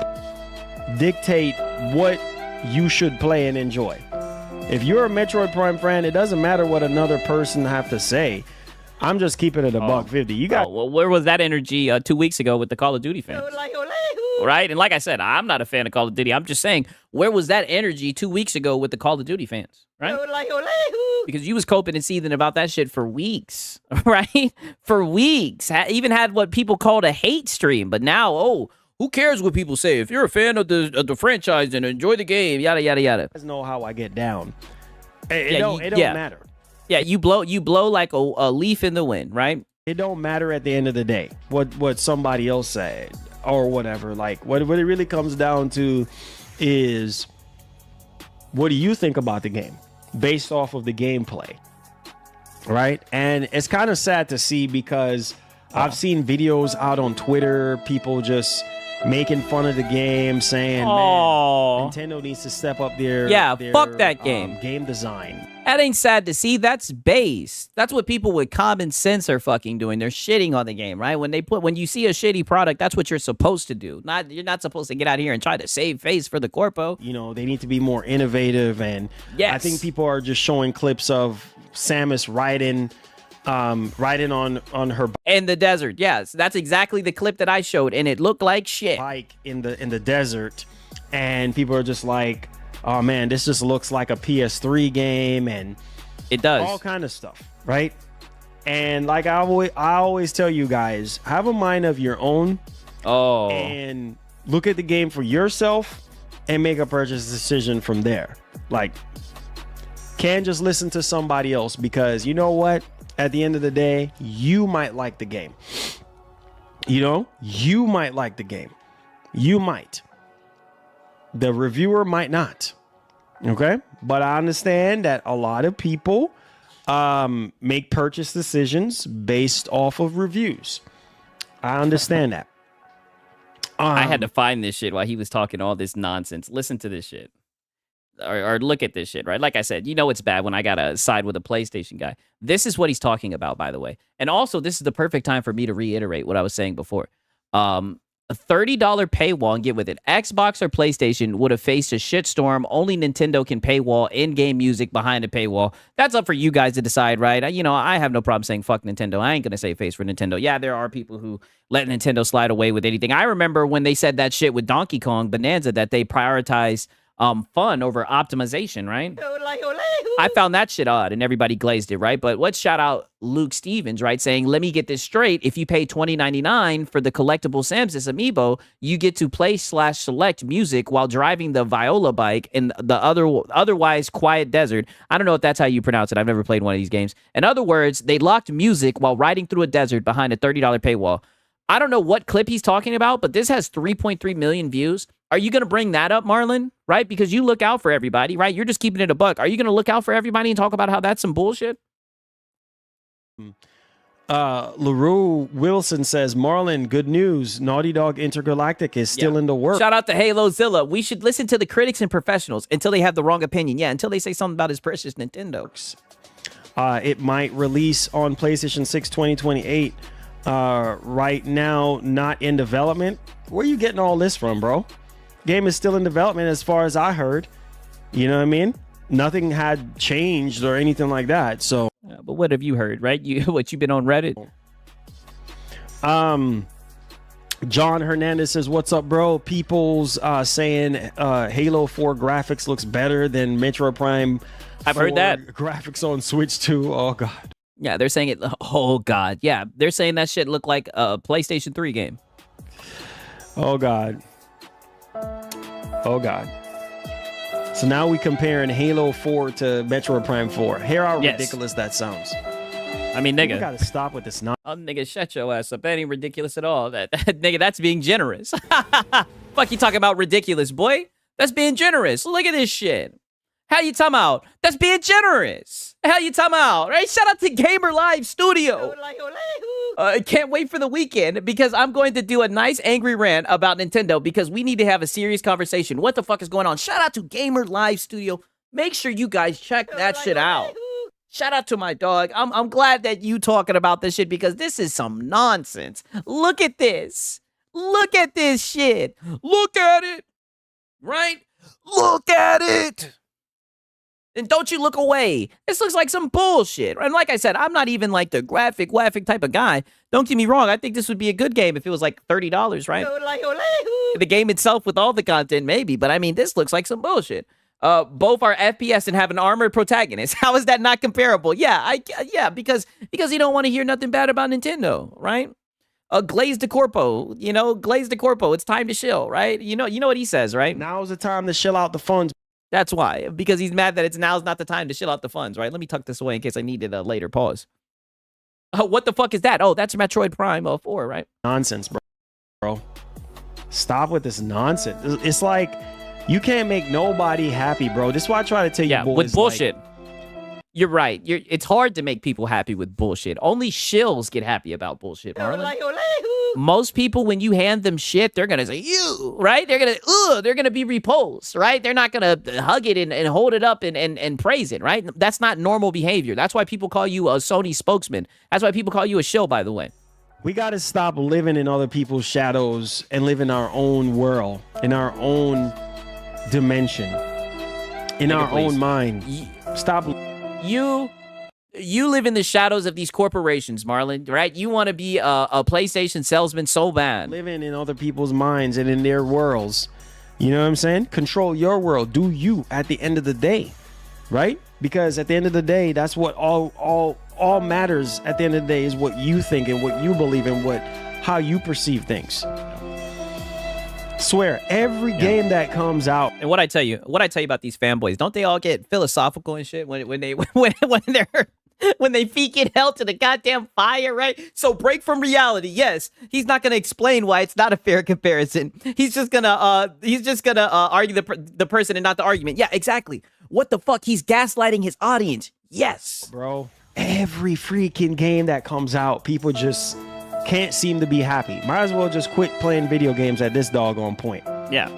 S14: dictate what you should play and enjoy? If you're a Metroid Prime fan, it doesn't matter what another person have to say. I'm just keeping it a $150. You got
S2: well, where was that energy 2 weeks ago with the Call of Duty fans? Right? And like I said, I'm not a fan of Call of Duty. I'm just saying, where was that energy 2 weeks ago with the Call of Duty fans? Right? Because you was coping and seething about that shit for weeks, right? For weeks. Even had what people called a hate stream. But now, who cares what people say? If you're a fan of the franchise and enjoy the game, yada yada yada.
S14: You guys know how I get down. It don't matter.
S2: Yeah, you blow like a leaf in the wind, right?
S14: It don't matter at the end of the day what somebody else said or whatever. Like what it really comes down to is, what do you think about the game based off of the gameplay, right? And it's kind of sad to see, because I've seen videos out on Twitter, people just making fun of the game, saying,
S2: Aw.
S14: man, Nintendo needs to step up their
S2: fuck that game.
S14: Game design.
S2: That ain't sad to see. That's base. That's what people with common sense are fucking doing. They're shitting on the game, right? When you see a shitty product, that's what you're supposed to do. You're not supposed to get out here and try to save face for the corpo.
S14: You know, they need to be more innovative, and I think people are just showing clips of Samus riding on her
S2: in the desert. Yes, that's exactly the clip that I showed, and it looked like shit.
S14: Bike in the desert, and people are just like, oh man, this just looks like a PS3 game, and
S2: it does
S14: all kind of stuff, right? And like I always tell you guys, have a mind of your own.
S2: Oh,
S14: and look at the game for yourself and make a purchase decision from there. Like, can't just listen to somebody else, because you know what? At the end of the day, you might like the game. You know, you might like the game. You might. The reviewer might not. Okay? But I understand that a lot of people make purchase decisions based off of reviews. I understand that.
S2: I had to find this shit while he was talking all this nonsense. Listen to this shit. Or look at this shit, right? Like I said, you know it's bad when I gotta side with a PlayStation guy. This is what he's talking about, by the way. And also, this is the perfect time for me to reiterate what I was saying before. A $30 paywall and get with it. Xbox or PlayStation would have faced a shitstorm. Only Nintendo can paywall in-game music behind a paywall. That's up for you guys to decide, right? You know, I have no problem saying fuck Nintendo. I ain't gonna say face for Nintendo. Yeah, there are people who let Nintendo slide away with anything. I remember when they said that shit with Donkey Kong Bonanza, that they prioritize fun over optimization, right? I found that shit odd, and everybody glazed it, right? But let's shout out Luke Stevens, right? Saying, let me get this straight. If you pay $20.99 for the collectible Samus amiibo, you get to play/select music while driving the Viola bike in the otherwise quiet desert. I don't know if that's how you pronounce it. I've never played one of these games. In other words, they locked music while riding through a desert behind a $30 paywall. I don't know what clip he's talking about, but this has 3.3 million views. Are you going to bring that up, Marlon? Right? Because you look out for everybody, right? You're just keeping it a buck. Are you going to look out for everybody and talk about how that's some bullshit?
S14: LaRue Wilson says, Marlon, good news. Naughty Dog Intergalactic is still in the works.
S2: Shout out to Halo Zilla. We should listen to the critics and professionals until they have the wrong opinion. Yeah, until they say something about his precious Nintendo.
S14: It might release on PlayStation 6 2028. Right now, not in development. Where are you getting all this from, bro? Game is still in development as far as I heard. You know what I mean? Nothing had changed or anything like that. So,
S2: but what have you heard, right? What you've been on Reddit?
S14: John Hernandez says, "What's up, bro?" People's saying Halo 4 graphics looks better than Metro Prime.
S2: I've heard that
S14: graphics on Switch 2. Oh god.
S2: Yeah, they're saying it. Oh god. Yeah, they're saying that shit looked like a PlayStation 3 game.
S14: Oh god. Oh god. So now we comparing Halo 4 to Metro Prime 4. Hear how ridiculous that sounds.
S2: I mean, nigga,
S14: you gotta stop with this nonsense.
S2: Oh, nigga, shut your ass up. That ain't ridiculous at all. That nigga, that's being generous. Fuck you talking about ridiculous, boy? That's being generous. Look at this shit. How you talking about? That's being generous. How you talking about? Right? Shout out to Gamer Live Studio. I can't wait for the weekend because I'm going to do a nice angry rant about Nintendo because we need to have a serious conversation. What the fuck is going on? Shout out to Gamer Live Studio. Make sure you guys check that shit out. Shout out to my dog. I'm glad that you talking about this shit because this is some nonsense. Look at this. Look at this shit. Look at it. Right? Look at it. And don't you look away. This looks like some bullshit. And like I said, I'm not even like the graphic type of guy. Don't get me wrong. I think this would be a good game if it was like $30, right? The game itself with all the content, maybe. But I mean, this looks like some bullshit. Both are FPS and have an armored protagonist. How is that not comparable? Yeah, because you don't want to hear nothing bad about Nintendo, right? Glaze de Corpo, Glaze de Corpo. It's time to chill, right? You know what he says, right?
S14: Now's the time to chill out the funds.
S2: That's why, because he's mad that now's not the time to chill out the funds, right? Let me tuck this away in case I needed a later pause. What the fuck is that? Oh, that's Metroid Prime 4, right?
S14: Nonsense, bro. Stop with this nonsense. It's like you can't make nobody happy, bro. This is why I try to tell you, boys,
S2: with bullshit. You're right. It's hard to make people happy with bullshit. Only shills get happy about bullshit, Marlon. most people, when you hand them shit, they're gonna say you, right? They're gonna be repulsed, right? They're not gonna hug it and hold it up and praise it, right? That's not normal behavior. That's why people call you a Sony spokesman. That's why people call you a shill, by the way.
S14: We got to stop living in other people's shadows and live in our own world, in our own dimension, in our own mind. Stop.
S2: You live in the shadows of these corporations, Marlon, right? You want to be a PlayStation salesman so bad.
S14: Living in other people's minds and in their worlds. You know what I'm saying? Control your world. Do you at the end of the day, right? Because at the end of the day, that's what all matters at the end of the day is what you think and what you believe and how you perceive things. Swear, every game that comes out.
S2: And what I tell you about these fanboys, don't they all get philosophical and shit when they feet get held to the goddamn fire, right? So break from reality. Yes, he's not gonna explain why it's not a fair comparison. He's just gonna argue the person and not the argument. Yeah, exactly. What the fuck? He's gaslighting his audience. Yes,
S14: bro. Every freaking game that comes out, people just can't seem to be happy. Might as well just quit playing video games at this doggone point.
S2: Yeah.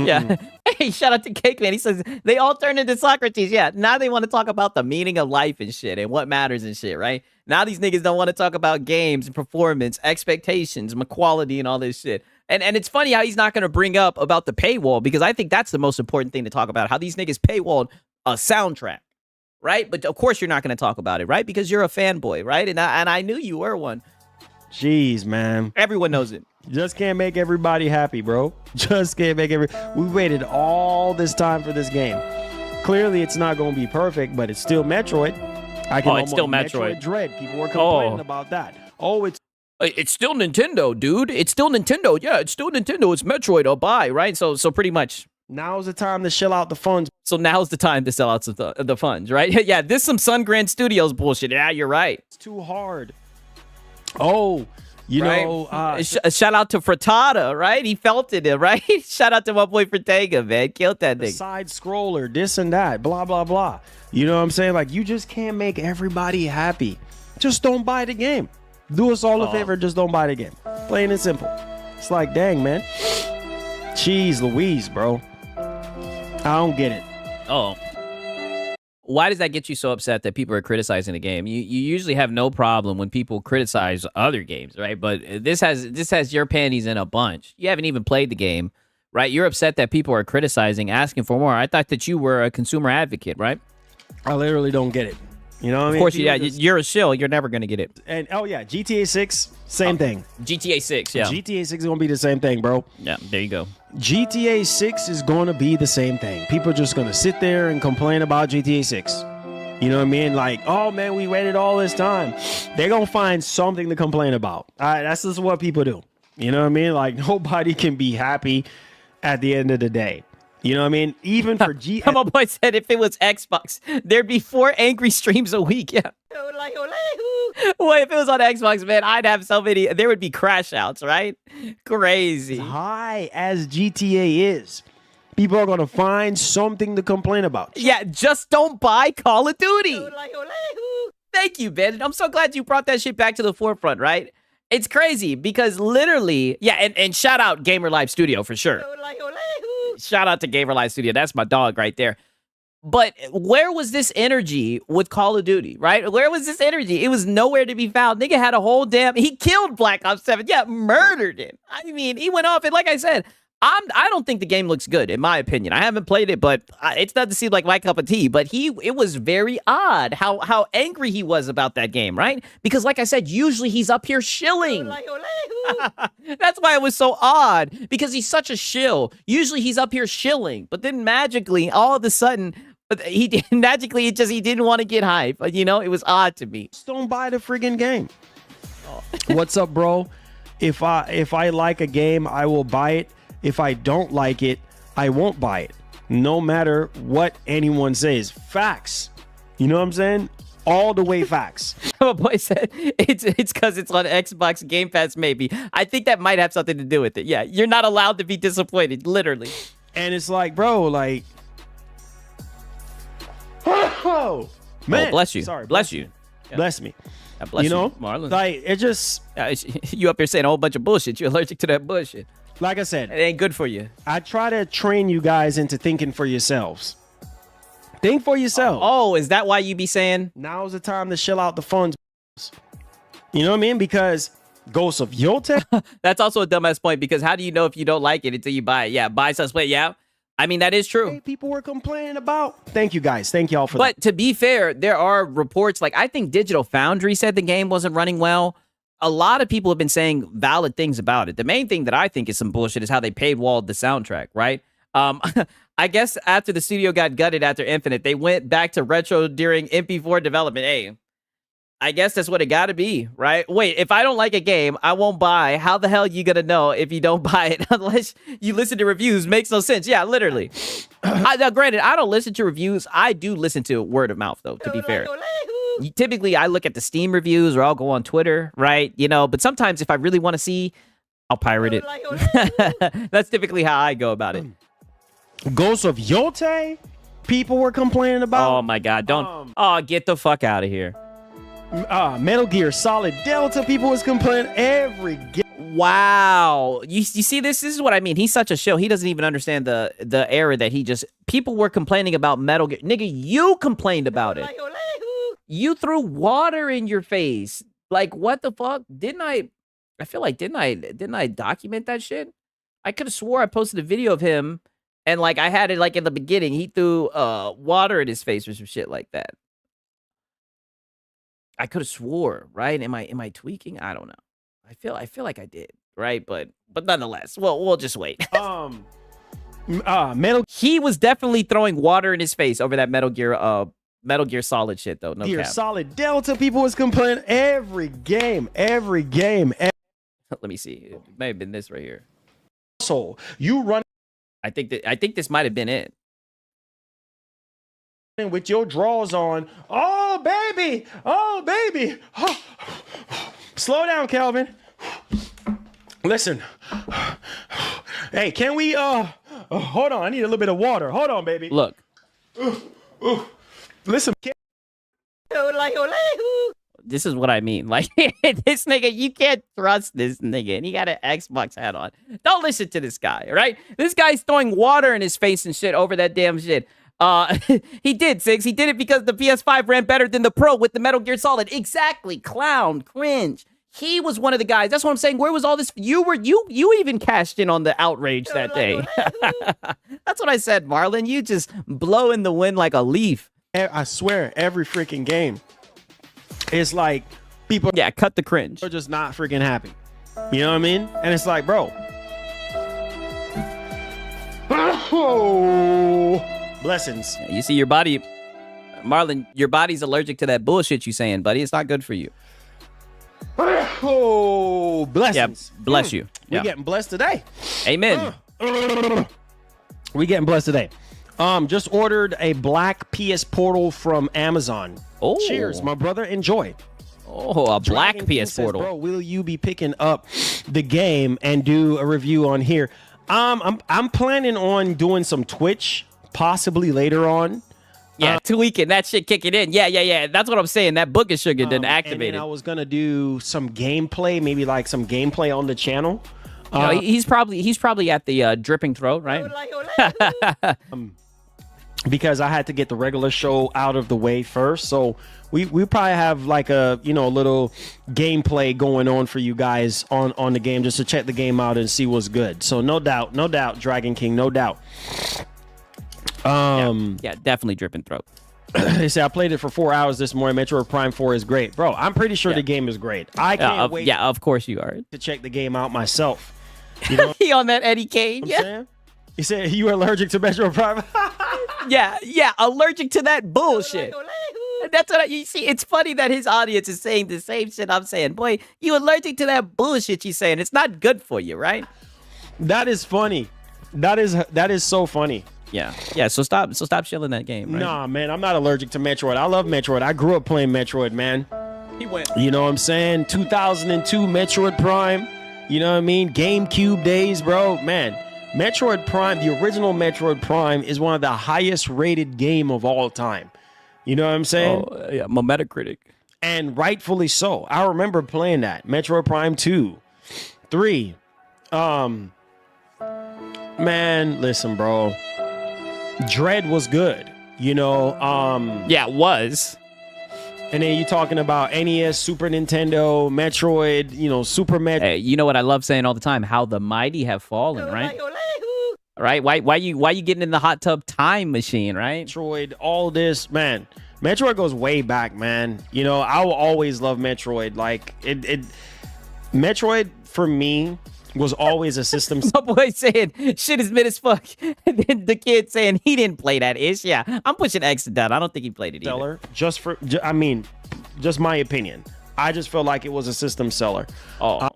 S2: Yeah. Hey, shout out to Cake Man. He says they all turned into Socrates. Yeah. Now they want to talk about the meaning of life and shit and what matters and shit, right? Now these niggas don't want to talk about games and performance, expectations, equality, and all this shit. And it's funny how he's not going to bring up about the paywall, because I think that's the most important thing to talk about, how these niggas paywalled a soundtrack, right? But of course you're not going to talk about it, right? Because you're a fanboy, right? And I knew you were one.
S14: Jeez, man.
S2: Everyone knows it.
S14: Just can't make everybody happy, bro. Just can't make we waited all this time for this game. Clearly, it's not going to be perfect, but it's still Metroid.
S2: It's still Metroid.
S14: Dread. People were complaining about that.
S2: It's still Nintendo, dude. It's still Nintendo. Yeah, it's still Nintendo. It's Metroid. I'll buy, right? So pretty much.
S14: Now's the time to shell out the funds.
S2: So now's the time to sell out the funds, right? Yeah, this some Sun Grand Studios bullshit. Yeah, you're right.
S14: It's too hard. Oh, you know,
S2: shout out to Frittata, right? He felt it, right? Shout out to my boy Frittata, man. Killed that thing.
S14: Side scroller, this and that, blah, blah, blah. You know what I'm saying? Like, you just can't make everybody happy. Just don't buy the game. Do us all a favor, just don't buy the game. Plain and simple. It's like, dang, man. Jeez Louise, bro. I don't get it.
S2: Why does that get you so upset that people are criticizing the game? You usually have no problem when people criticize other games, right? But this has your panties in a bunch. You haven't even played the game, right? You're upset that people are criticizing, asking for more. I thought that you were a consumer advocate, right?
S14: I literally don't get it. You know what I mean?
S2: Of course, you're a shill. You're never going to get it.
S14: And, GTA 6, same thing.
S2: GTA 6, yeah.
S14: GTA 6 is going to be the same thing, bro.
S2: Yeah, there you go.
S14: GTA 6 is going to be the same thing. People are just going to sit there and complain about GTA 6. You know what I mean? Like, oh, man, we waited all this time. They're going to find something to complain about. That's just what people do. You know what I mean? Like, nobody can be happy at the end of the day. You know what I mean? Even for
S2: My boy said if it was Xbox, there'd be 4 angry streams a week. Yeah. Well, if it was on Xbox, man, I'd have so many. There would be crash outs, right? Crazy.
S14: As high as GTA is, people are going to find something to complain about.
S2: Yeah, just don't buy Call of Duty. Thank you, Ben. I'm so glad you brought that shit back to the forefront, right? It's crazy because literally, yeah, and shout out Gamer Live Studio for sure. Shout out to Gamer Live Studio. That's my dog right there. But where was this energy with Call of Duty, right? Where was this energy? It was nowhere to be found. Nigga had a whole he killed Black Ops 7. Yeah, murdered it. I mean, he went off, and like I said, I don't think the game looks good, in my opinion. I haven't played it, but it doesn't seem like my cup of tea. But it was very odd how angry he was about that game, right? Because like I said, usually he's up here shilling. That's why it was so odd, because he's such a shill. Usually he's up here shilling, but then magically, all of a sudden, he didn't want to get hype. You know, it was odd to me.
S14: Just don't buy the friggin' game. What's up, bro? If I like a game, I will buy it. If I don't like it, I won't buy it. No matter what anyone says. Facts. You know what I'm saying? All the way facts.
S2: My boy said it's because it's on Xbox Game Pass, maybe. I think that might have something to do with it. Yeah, you're not allowed to be disappointed, literally.
S14: And it's like, bro, like... Oh, man.
S2: Oh, bless you.
S14: Sorry.
S2: Bless you.
S14: Yeah. Bless me.
S2: bless
S14: you know,
S2: Marlon.
S14: like it just
S2: you up here saying a whole bunch of bullshit. You're allergic to that bullshit.
S14: like I said,
S2: It ain't good for you.
S14: I try to train you guys into thinking for yourselves. Think for yourself.
S2: Oh, is that why you be saying
S14: now's the time to shell out the funds? You know what I mean? Because Ghost of Yote.
S2: That's also a dumbass point, because how do you know if you don't like it until you buy it? Yeah, buy suspect. Yeah, I mean that is true.
S14: People were complaining about. Thank you guys. Thank y'all for that.
S2: But to be fair, there are reports, like I think Digital Foundry said the game wasn't running well. A lot of people have been saying valid things about it. The main thing that I think is some bullshit is how they paywalled the soundtrack, right? I guess after the studio got gutted after Infinite, they went back to retro during MP4 development. Hey, I guess that's what it got to be, right? Wait, if I don't like a game, I won't buy. How the hell are you going to know if you don't buy it unless you listen to reviews? Makes no sense. Yeah, literally. Now, granted, I don't listen to reviews. I do listen to word of mouth, though, to be fair. Typically, I look at the Steam reviews or I'll go on Twitter, right? You know, but sometimes if I really want to see, I'll pirate it. That's typically how I go about it.
S14: Ghost of Yote, people were complaining about.
S2: Oh my God! Don't. Get the fuck out of here.
S14: Metal Gear Solid Delta, people was complaining every game.
S2: Wow. You see this? This is what I mean. He's such a show. He doesn't even understand the era that he just. People were complaining about Metal Gear. Nigga, you complained about it. You threw water in your face. Like what the fuck? Didn't I feel like didn't I document that shit? I could have swore I posted a video of him. And, like, I had it, like, in the beginning. He threw water in his face or some shit like that. I could have swore, right? Am I tweaking? I don't know. I feel like I did, right? But nonetheless, we'll just wait. He was definitely throwing water in his face over that Metal Gear Solid shit, though. No
S14: Gear
S2: cap.
S14: Solid Delta, people was complaining every game.
S2: Let me see. It may have been this right here.
S14: So you run.
S2: I think this might have been it.
S14: With your drawers on. Oh baby. Oh. Slow down, Calvin. Listen. Hey, can we hold on, I need a little bit of water. Hold on, baby.
S2: Look.
S14: Listen.
S2: This is what I mean. Like, this nigga, you can't trust this nigga. And he got an Xbox hat on. Don't listen to this guy, right? This guy's throwing water in his face and shit over that damn shit. He did, Six. He did it because the PS5 ran better than the Pro with the Metal Gear Solid. Exactly. Clown. Cringe. He was one of the guys. That's what I'm saying. Where was all this? You even cashed in on the outrage that day. That's what I said, Marlon. You just blow in the wind like a leaf.
S14: I swear, every freaking game. It's like people
S2: cut the cringe.
S14: Are just not freaking happy. You know what I mean? And it's like, bro. Oh, blessings.
S2: You see your body, Marlon, your body's allergic to that bullshit you saying, buddy. It's not good for you.
S14: Oh, blessings.
S2: Yeah, bless you.
S14: We're getting blessed today.
S2: Amen.
S14: We getting blessed today. Just ordered a black PS Portal from Amazon.
S2: Oh,
S14: cheers, my brother. Enjoy.
S2: Oh, a black PS Portal.
S14: Bro, will you be picking up the game and do a review on here? I'm planning on doing some Twitch, possibly later on.
S2: Yeah, tweaking that shit, kicking in. Yeah. That's what I'm saying. That book of sugar didn't activate
S14: and then
S2: it.
S14: I was gonna do some gameplay, maybe like some gameplay on the channel.
S2: He's probably at the dripping throat, right?
S14: Because I had to get the regular show out of the way first, so we probably have like a little gameplay going on for you guys on the game, just to check the game out and see what's good. So no doubt, Dragon King, no doubt.
S2: Yeah, definitely dripping throat.
S14: They say I played it for 4 hours this morning. Metroid Prime 4 is great, bro. I'm pretty sure the game is great. I can't wait.
S2: Yeah, of course you are.
S14: To check the game out myself. You know,
S2: he on that Eddie Kane.
S14: Yeah. He said you were allergic to Metroid Prime.
S2: yeah, allergic to that bullshit. That's what you see. It's funny that his audience is saying the same shit I'm saying. Boy, you allergic to that bullshit you're saying. It's not good for you, right?
S14: That is funny. That is so funny.
S2: Yeah. So stop shilling that game. Right?
S14: Nah, man, I'm not allergic to Metroid. I love Metroid. I grew up playing Metroid, man.
S2: He went.
S14: You know what I'm saying? 2002 Metroid Prime. You know what I mean? GameCube days, bro. Man, Metroid Prime, the original Metroid Prime, is one of the highest rated game of all time. You know what I'm saying?
S2: Oh, yeah, my Metacritic.
S14: and rightfully so. I remember playing that Metroid Prime 2, 3. Man, listen, bro. Dread was good, you know.
S2: Yeah, it was.
S14: And then you're talking about NES, Super Nintendo, Metroid, you know, Super Metroid.
S2: Hey, you know what I love saying all the time? How the mighty have fallen, right? Right? Why you getting in the hot tub time machine, right?
S14: Metroid, all this, man. Metroid goes way back, man. You know, I will always love Metroid. Like Metroid for me was always a system.
S2: My boy saying shit is mid as fuck, and then the kid saying he didn't play that ish. Yeah, I'm pushing X down. I don't think he played it either.
S14: Seller, just my opinion. I just feel like it was a system seller.
S2: Oh.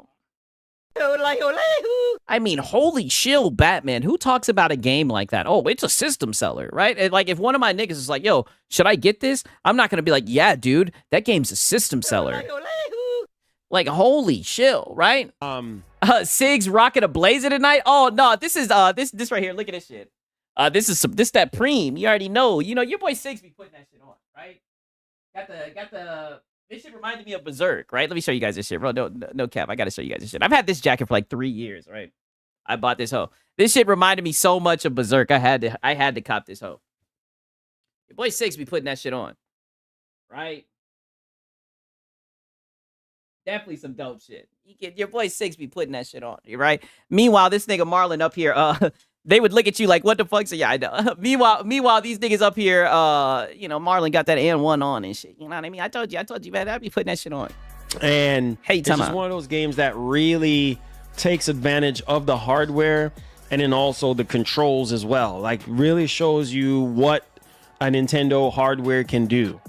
S2: I mean, holy shill, Batman. Who talks about a game like that? Oh, it's a system seller, right? And like, if one of my niggas is like, yo, should I get this? I'm not going to be like, yeah, dude, that game's a system seller. Like, holy shill, right? Sigs rocking a blazer tonight. Oh, no, this is, this right here. Look at this shit. This that preem. You already know. You know, your boy Sigs be putting that shit on, right? Got the... This shit reminded me of Berserk, right? Let me show you guys this shit, bro. No cap. I gotta show you guys this shit. I've had this jacket for like 3 years, right? I bought this hoe. This shit reminded me so much of Berserk. I had to cop this hoe. Your boy Six be putting that shit on, right? Definitely some dope shit. Your boy Six be putting that shit on, right? Meanwhile, this nigga Marlon up here, they would look at you like, what the fuck's yeah, I know. Meanwhile, these niggas up here, you know, Marlon got that N1 on and shit. You know what I mean? I told you, man, I'd be putting that shit on.
S14: And
S2: hey,
S14: it's just one of those games that really takes advantage of the hardware and then also the controls as well. Like, really shows you what a Nintendo hardware can do.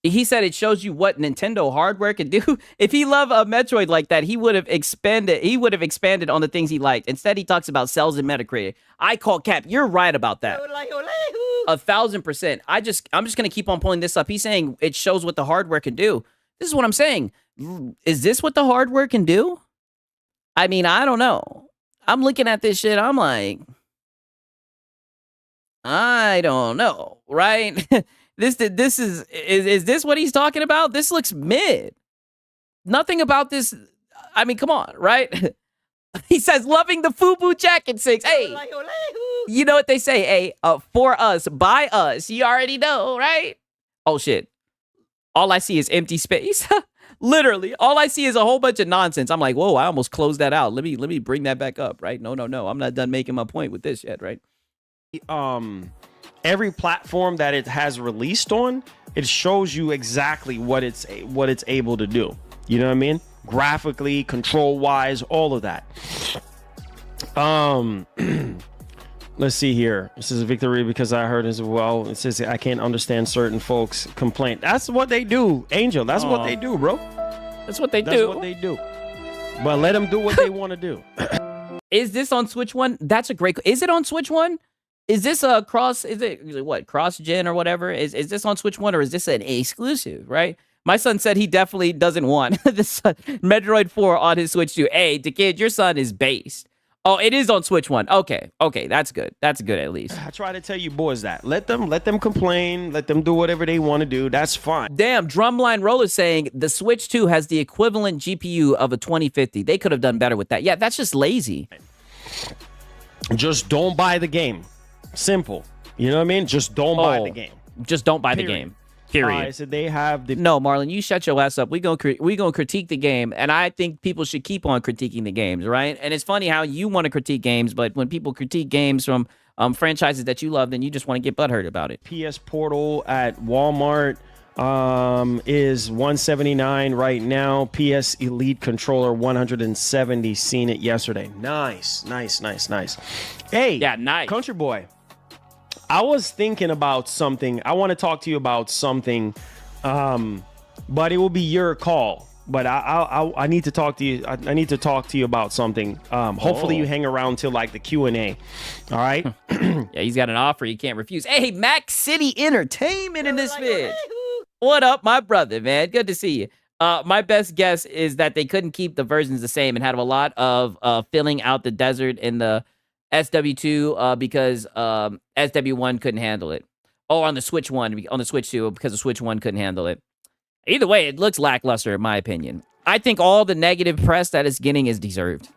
S2: He said it shows you what Nintendo hardware can do. If he loved a Metroid like that, he would have expanded. He would have expanded on the things he liked. Instead, he talks about cells and Metacritic. I call cap. You're right about that. 1,000%. I'm just gonna keep on pulling this up. He's saying it shows what the hardware can do. This is what I'm saying. Is this what the hardware can do? I mean, I don't know. I'm looking at this shit. I'm like, I don't know, right? Is this what he's talking about? This looks mid. Nothing about this. I mean, come on, right? He says, loving the FUBU jacket, Six. Hey, you know what they say? Hey, for us, by us. You already know, right? Oh, shit. All I see is empty space. Literally, all I see is a whole bunch of nonsense. I'm like, whoa, I almost closed that out. Let me bring that back up, right? No. I'm not done making my point with this yet, right?
S14: Every platform that it has released on, it shows you exactly what it's able to do. You know what I mean? Graphically, control wise, all of that. Let's see here. This is a victory because I heard as well. It says I can't understand certain folks' complaint. That's what they do, Angel. That's what they do, bro.
S2: That's what they do.
S14: That's what they do. But let them do what they want to do.
S2: Is this on Switch One? That's a great. Is it on Switch One? Is this a cross? Is it what, cross gen or whatever? Is this on Switch One or is this an exclusive? Right. My son said he definitely doesn't want this Metroid 4 on his Switch 2. Hey, the kid, your son is based. Oh, it is on Switch 1. Okay, that's good. That's good at least.
S14: I try to tell you boys that. Let them complain. Let them do whatever they want to do. That's fine.
S2: Damn, Drumline Roller saying the Switch 2 has the equivalent GPU of a 2050. They could have done better with that. Yeah, that's just lazy.
S14: Just don't buy the game. Simple. You know what I mean? Just don't buy the game.
S2: Just don't buy the game. Period.
S14: So they have the...
S2: No, Marlon, you shut your ass up. We gonna critique the game, and I think people should keep on critiquing the games, right? And it's funny how you want to critique games, but when people critique games from franchises that you love, then you just want to get butthurt about it.
S14: PS Portal at Walmart is $179 right now. PS Elite Controller $170. Seen it yesterday. Nice. Hey,
S2: yeah, nice.
S14: Country Boy, I was thinking about something. I want to talk to you about something, but it will be your call. But I need to talk to you. I need to talk to you about something. Hopefully you hang around till like the Q&A. All right.
S2: Yeah, he's got an offer you can't refuse. Hey, Mac City Entertainment in this bitch. What up, my brother, man? Good to see you. My best guess is that they couldn't keep the versions the same and had a lot of filling out the desert in the SW2 because SW1 couldn't handle it. Oh, on the Switch 1, on the Switch 2, because the Switch 1 couldn't handle it. Either way, it looks lackluster, in my opinion. I think all the negative press that it's getting is deserved.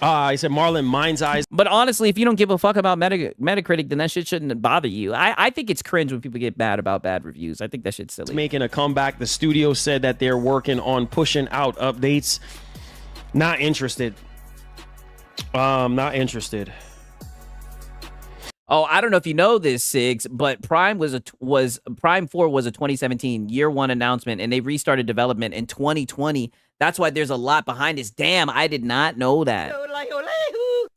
S14: I said Marlon Mind's Eyes.
S2: But honestly, if you don't give a fuck about Metacritic, then that shit shouldn't bother you. I think it's cringe when people get mad about bad reviews. I think that shit's silly.
S14: It's making a comeback. The studio said that they're working on pushing out updates. Not interested. Not interested.
S2: Oh, I don't know if you know this, Sigs, but Prime Prime 4 was a 2017 year one announcement, and they restarted development in 2020. That's why there's a lot behind this. Damn, I did not know that.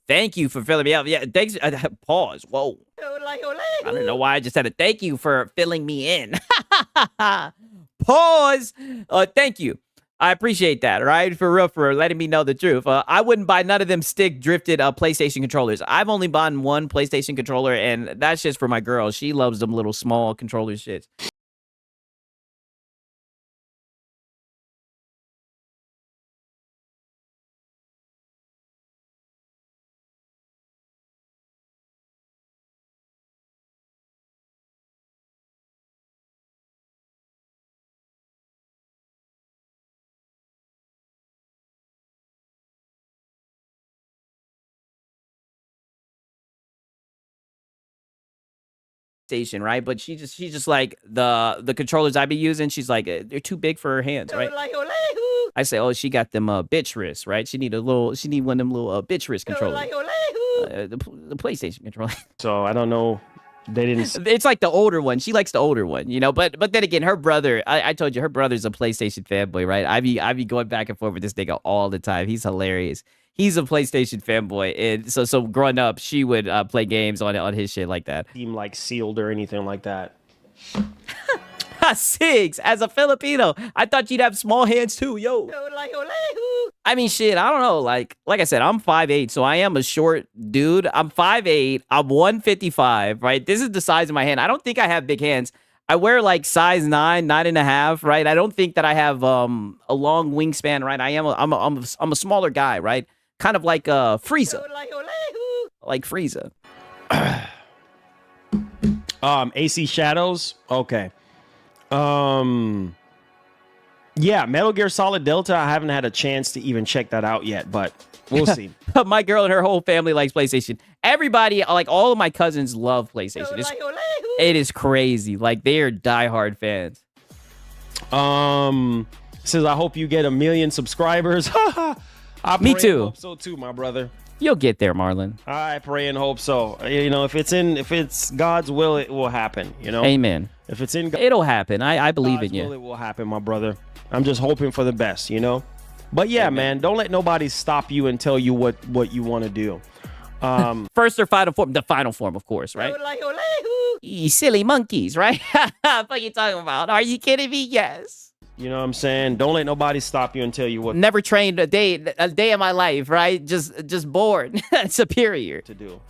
S2: Thank you for filling me up. Yeah, thanks. Pause. Whoa. I don't know why I just said it. Thank you for filling me in. Pause. Thank you. I appreciate that, right? For real, for letting me know the truth. I wouldn't buy none of them stick-drifted PlayStation controllers. I've only bought one PlayStation controller, and that's just for my girl. She loves them little small controller shits. Station, right? But she's just like the controllers I be using. She's like they're too big for her hands, right? I say, oh, she got them bitch wrists, right? She need one of them little bitch wrist controllers. The PlayStation controller.
S14: So I don't know. They didn't.
S2: It's like the older one. She likes the older one, you know. But then again, her brother. I told you her brother's a PlayStation fanboy, right? I be going back and forth with this nigga all the time. He's hilarious. He's a PlayStation fanboy, and so growing up, she would play games on his shit like that.
S14: Seem like sealed or anything like that.
S2: Sigs, as a Filipino, I thought you'd have small hands too, yo. I mean, shit, I don't know. Like I said, I'm 5'8", so I am a short dude. I'm 5'8", I'm 155, right? This is the size of my hand. I don't think I have big hands. I wear like size 9, 9.5, right? I don't think that I have a long wingspan, right? I'm a smaller guy, right? Kind of like Frieza. Like Frieza.
S14: AC Shadows. Okay. Yeah, Metal Gear Solid Delta. I haven't had a chance to even check that out yet, but we'll see.
S2: My girl and her whole family likes PlayStation. Everybody, like all of my cousins, love PlayStation. It is crazy. Like they are diehard fans.
S14: Says I hope you get 1 million subscribers.
S2: Me too.
S14: Hope so too, my brother.
S2: You'll get there, Marlon.
S14: I pray and hope so. You know, if it's God's will, it will happen. You know.
S2: Amen.
S14: If it's in,
S2: it'll happen. I believe
S14: God's
S2: in you.
S14: Will, it will happen, my brother. I'm just hoping for the best. You know. But yeah, man, don't let nobody stop you and tell you what you want to do.
S2: First or final form? The final form, of course, right? You silly monkeys, right? What are you talking about? Are you kidding me? Yes.
S14: You know what I'm saying? Don't let nobody stop you and tell you what.
S2: Never trained a day of my life, right? Just bored. Superior
S14: to do.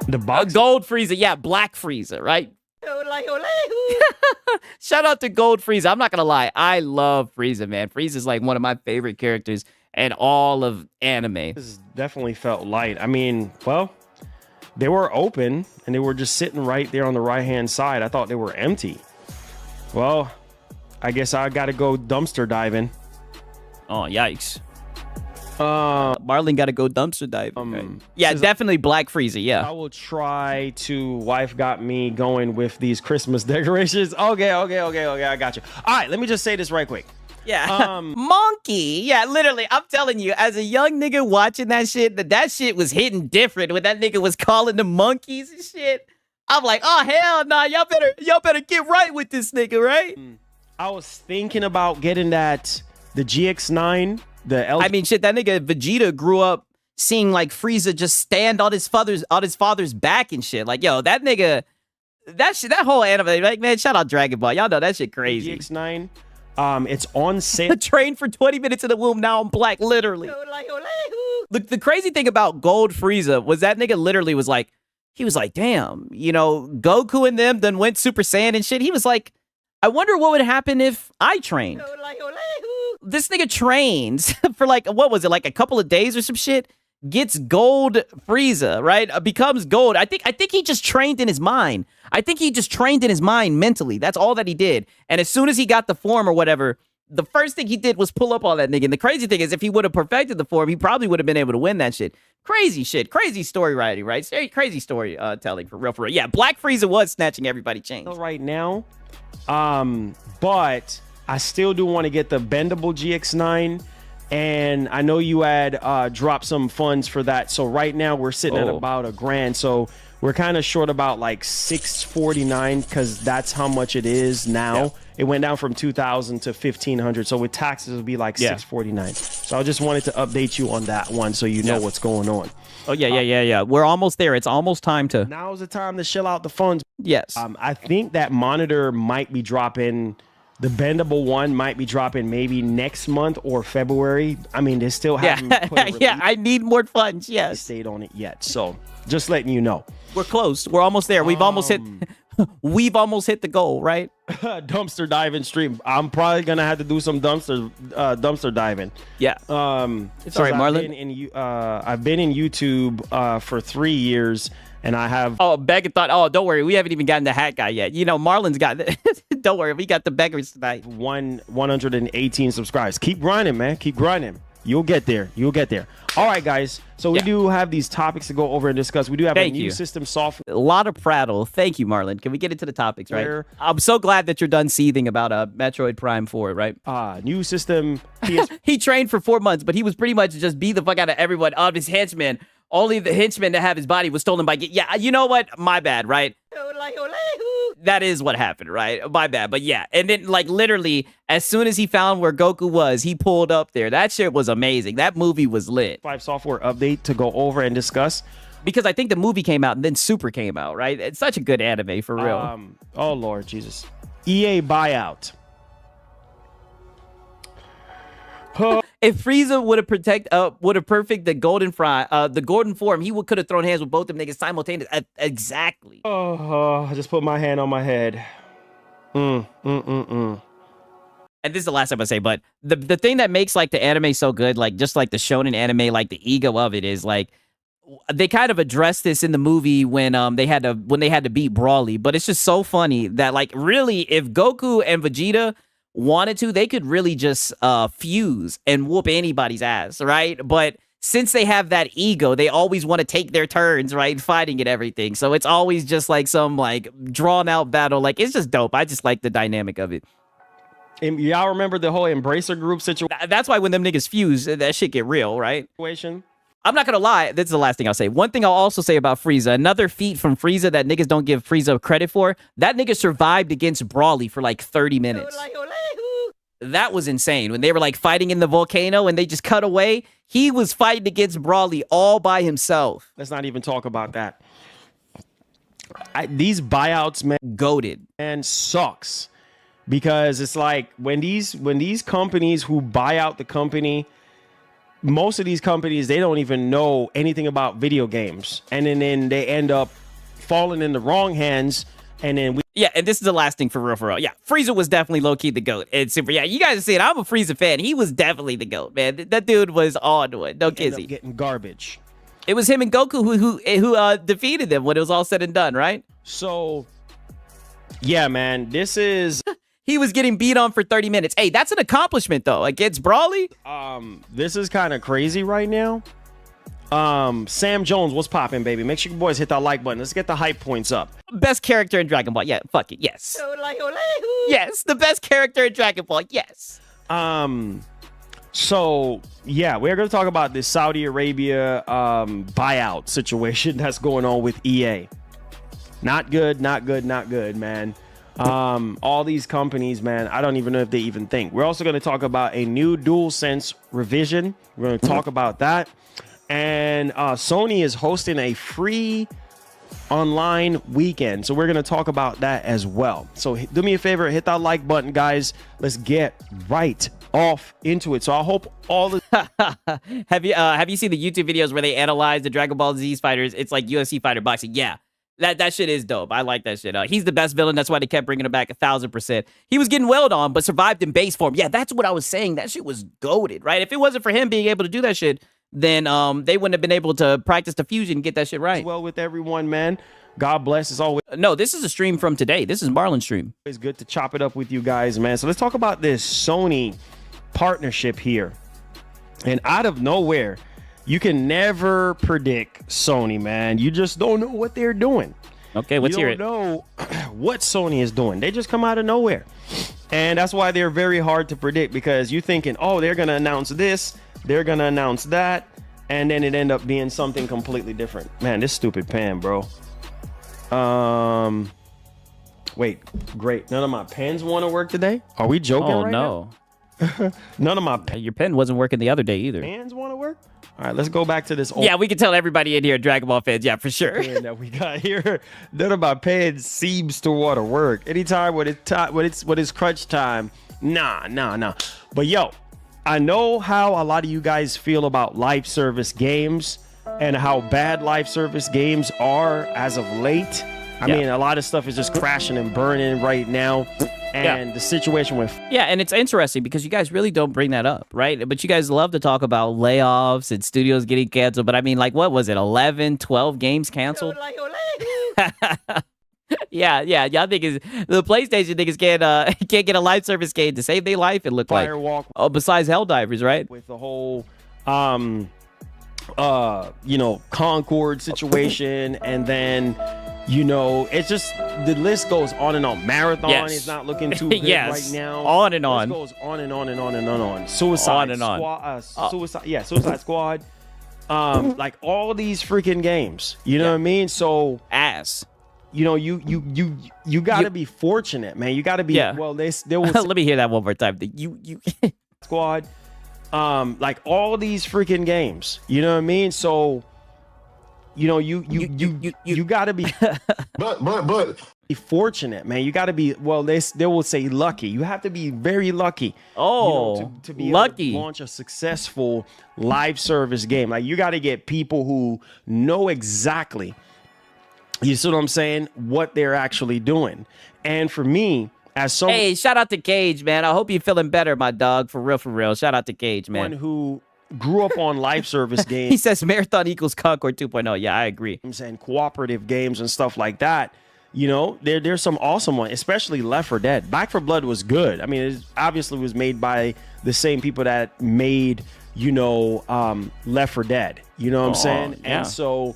S14: The box.
S2: Gold Frieza, yeah, Black Frieza, right? Shout out to Gold Frieza. I'm not gonna lie, I love Frieza, man. Frieza's like one of my favorite characters in all of anime.
S14: This definitely felt light. I mean, well, they were open and they were just sitting right there on the right hand side. I thought they were empty. Well, I guess I gotta go dumpster diving.
S2: Oh, yikes. Marlon gotta go dumpster diving. Right? Yeah, definitely Black Frieza, yeah.
S14: I will try to wife got me going with these Christmas decorations. Okay, I got you. All right, let me just say this right quick.
S2: Yeah. Monkey. Yeah, literally, I'm telling you, as a young nigga watching that shit, that shit was hitting different when that nigga was calling them monkeys and shit. I'm like, oh hell nah, y'all better get right with this nigga, right?
S14: I was thinking about getting the GX9,
S2: I mean, shit, that nigga Vegeta grew up seeing like Frieza just stand on his father's back and shit. Like, yo, that nigga, that whole anime, like, man, shout out Dragon Ball. Y'all know that shit crazy.
S14: GX9. It's on sale.
S2: Trained for 20 minutes in the womb. Now I'm black, literally. The crazy thing about Gold Frieza was that nigga literally was like, he was like, damn, you know, Goku and them then went Super Saiyan and shit. He was like, I wonder what would happen if I trained. This nigga trains for like, what was it, like a couple of days or some shit? gets gold Frieza, right? Becomes gold. I think he just trained in his mind. I think he just trained in his mind mentally. That's all that he did. And as soon as he got the form or whatever, the first thing he did was pull up on that nigga. And the crazy thing is, if he would have perfected the form, he probably would have been able to win that shit. Crazy shit. Crazy story writing, right? Crazy story telling for real, for real. Yeah, Black Frieza was snatching everybody chains.
S14: Right now, but I still do want to get the bendable GX9. And I know you had dropped some funds for that. So right now we're sitting at about $1,000. So we're kind of short about like $649 because that's how much it is now. Yeah. It went down from $2,000 to $1,500. So with taxes, it'll be like $649. So I just wanted to update you on that one so you know what's going on.
S2: Oh, yeah. We're almost there. It's almost time to...
S14: Now's the time to shell out the funds.
S2: Yes.
S14: I think that monitor might be dropping... The bendable one might be dropping maybe next month or February. I mean, they still haven't put a
S2: yeah, I need more funds, yes.
S14: They stayed on it yet. So just letting you know.
S2: We're close. We're almost there. We've almost hit the goal, right?
S14: Dumpster diving stream. I'm probably gonna have to do some dumpster diving.
S2: Yeah.
S14: It's all
S2: right, Marlon.
S14: I've been in YouTube for 3 years. And I have...
S2: Oh, Beggin thought, oh, don't worry. We haven't even gotten the hat guy yet. You know, Marlon's got... Don't worry. We got the beggars tonight.
S14: 118 subscribers. Keep grinding, man. Keep grinding. You'll get there. You'll get there. All right, guys. So we do have these topics to go over and discuss. We do have a new system software.
S2: A lot of prattle. Thank you, Marlon. Can we get into the topics, right? I'm so glad that you're done seething about Metroid Prime 4, right?
S14: New system.
S2: He trained for 4 months, but he was pretty much just beat the fuck out of everyone. Of his henchmen. Only the henchman to have his body was stolen by... Yeah, you know what? My bad, right? That is what happened, right? My bad. But yeah, and then like literally, as soon as he found where Goku was, he pulled up there. That shit was amazing. That movie was lit.
S14: 5 software update to go over and discuss.
S2: Because I think the movie came out and then Super came out, right? It's such a good anime, for real.
S14: Oh, Lord Jesus. EA buyout.
S2: If Frieza would have perfected the golden form, he could have thrown hands with both of them niggas simultaneously. Exactly.
S14: Oh, I just put my hand on my head.
S2: And this is the last time I say, but the thing that makes like the anime so good, like just like the shonen anime, like the ego of it is like they kind of addressed this in the movie when they had to beat Broly, but it's just so funny that like really if Goku and Vegeta wanted to, they could really just fuse and whoop anybody's ass, right? But since they have that ego, they always want to take their turns, right? Fighting and everything. So it's always just like some like drawn out battle. Like it's just dope. I just like the dynamic of it.
S14: And y'all remember the whole Embracer Group situation?
S2: That's why when them niggas fuse, that shit get real, right? I'm not gonna lie, this is the last thing I'll say. One thing I'll also say about Frieza, another feat from Frieza that niggas don't give Frieza credit for, that nigga survived against Broly for like 30 minutes. That was insane. When they were like fighting in the volcano and they just cut away, he was fighting against Broly all by himself.
S14: Let's not even talk about that. These buyouts, man,
S2: goated
S14: and sucks because it's like when these companies who buy out the company, most of these companies, they don't even know anything about video games. And then they end up falling in the wrong hands. And then
S2: and this is the last thing for real. Yeah, Frieza was definitely low-key the GOAT. It's super. Yeah, you guys see it. I'm a Frieza fan. He was definitely the GOAT, man. That dude was on to it. No kizzy.
S14: Getting garbage.
S2: It was him and Goku who defeated them when it was all said and done, right?
S14: So, yeah, man, this is...
S2: He was getting beat on for 30 minutes. Hey, that's an accomplishment, though, against Broly.
S14: This is kind of crazy right now. Sam Jones, what's popping, baby? Make sure you boys hit that like button. Let's get the hype points up.
S2: Best character in Dragon Ball. Yeah, fuck it. Yes. Yes, the best character in Dragon Ball. Yes.
S14: So, yeah, we're going to talk about this Saudi Arabia buyout situation that's going on with EA. Not good, man. All these companies, man, I don't even know if they even think. We're also going to talk about a new DualSense revision. We're going to talk about that. And Sony is hosting a free online weekend. So we're going to talk about that as well. So do me a favor, hit that like button, guys. Let's get right off into it. So I hope all the...
S2: Have you seen the YouTube videos where they analyze the Dragon Ball Z fighters? It's like UFC fighter boxing. Yeah. That shit is dope. I like that shit. He's the best villain. That's why they kept bringing him back 1,000%. He was getting wailed on, but survived in base form. Yeah, that's what I was saying. That shit was goated, right? If it wasn't for him being able to do that shit, then they wouldn't have been able to practice the fusion and get that shit right.
S14: Well, with everyone, man. God bless. It's always
S2: no. This is a stream from today. This is Marlon's stream.
S14: It's good to chop it up with you guys, man. So let's talk about this Sony partnership here. And out of nowhere, you can never predict Sony, man. You just don't know what they're doing.
S2: Okay, let's hear it.
S14: You don't know what Sony is doing. They just come out of nowhere. And that's why they're very hard to predict, because you're thinking, oh, they're going to announce this, they're going to announce that, and then it end up being something completely different. Man, this stupid pen, bro. Wait, great. None of my pens want to work today? Are we joking right
S2: now?
S14: None of my
S2: your pen wasn't working the other day either.
S14: Pens want to work? All right, let's go back to this old
S2: Yeah, we can tell everybody in here Dragon Ball fans. Yeah, for sure.
S14: that we got here. None of my pens seems to want to work. Anytime when it's crunch time, nah. But yo, I know how a lot of you guys feel about live service games and how bad live service games are as of late. I mean, a lot of stuff is just crashing and burning right now. And the situation with...
S2: Yeah, and it's interesting because you guys really don't bring that up, right? But you guys love to talk about layoffs and studios getting canceled. But I mean, like, what was it? 11, 12 games canceled? Yeah. Y'all think the PlayStation niggas can't get a live service game to save their life, it looked
S14: Firewalk.
S2: like. Oh, besides Helldivers, right?
S14: With the whole... Concord situation, and then it's just the list goes on and on. Marathon is not looking too good right now.
S2: On and on.
S14: It goes on and on and on and on. Suicide Squad. Like all these freaking games. You know what I mean? So
S2: ass.
S14: You got to be fortunate, man. You got to be.
S2: Yeah.
S14: Well, there was.
S2: Let me hear that one more time. You
S14: Squad. Like all these freaking games. You know what I mean? So. You got to be but be fortunate, man. You got to be, well, they will say lucky. You have to be very lucky. To be
S2: lucky
S14: able to launch a successful live service game. Like you got to get people who know exactly, you see what I'm saying, what they're actually doing. And for me,
S2: hey, shout out to Cage, man. I hope you're feeling better, my dog. For real. Shout out to Cage, man.
S14: One who grew up on live service games.
S2: He says Marathon equals Concord 2.0. Yeah, I agree.
S14: I'm saying cooperative games and stuff like that. There's some awesome ones, especially Left 4 Dead. Back 4 Blood was good. I mean, it obviously was made by the same people that made, Left 4 Dead. You know what I'm saying?
S2: Yeah.
S14: And so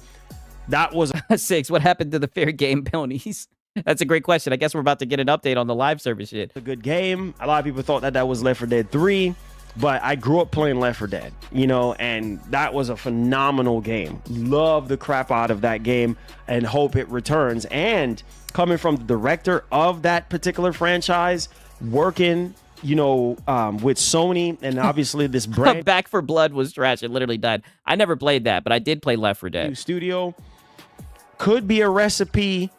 S14: that was
S2: 6. What happened to the fair game ponies? That's a great question. I guess we're about to get an update on the live service shit.
S14: A good game. A lot of people thought that was Left 4 Dead 3. But I grew up playing Left 4 Dead, and that was a phenomenal game. Love the crap out of that game and hope it returns. And coming from the director of that particular franchise, working, with Sony and obviously this brand.
S2: Back 4 Blood was trash. It literally died. I never played that, but I did play Left 4 Dead.
S14: Studio could be a recipe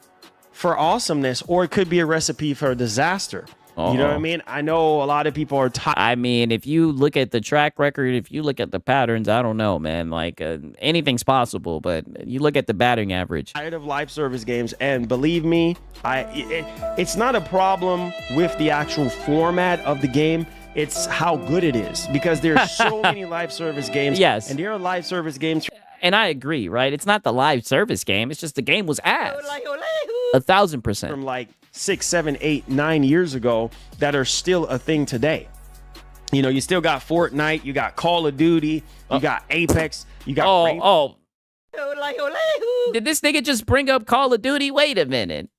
S14: for awesomeness, or it could be a recipe for disaster. You know what I mean? I know a lot of people are tired.
S2: I mean, if you look at the track record, if you look at the patterns, I don't know, man. Like, anything's possible, but you look at the batting average.
S14: Tired of live service games, and believe me, it's not a problem with the actual format of the game. It's how good it is, because there's so many live service games.
S2: Yes.
S14: And there are live service games.
S2: And I agree, right? It's not the live service game. It's just the game was ass. 1,000%.
S14: From like 6, 7, 8, 9 years ago that are still a thing today. You still got Fortnite, you got Call of Duty, you got Apex, you got
S2: Did this nigga just bring up Call of Duty? Wait a minute.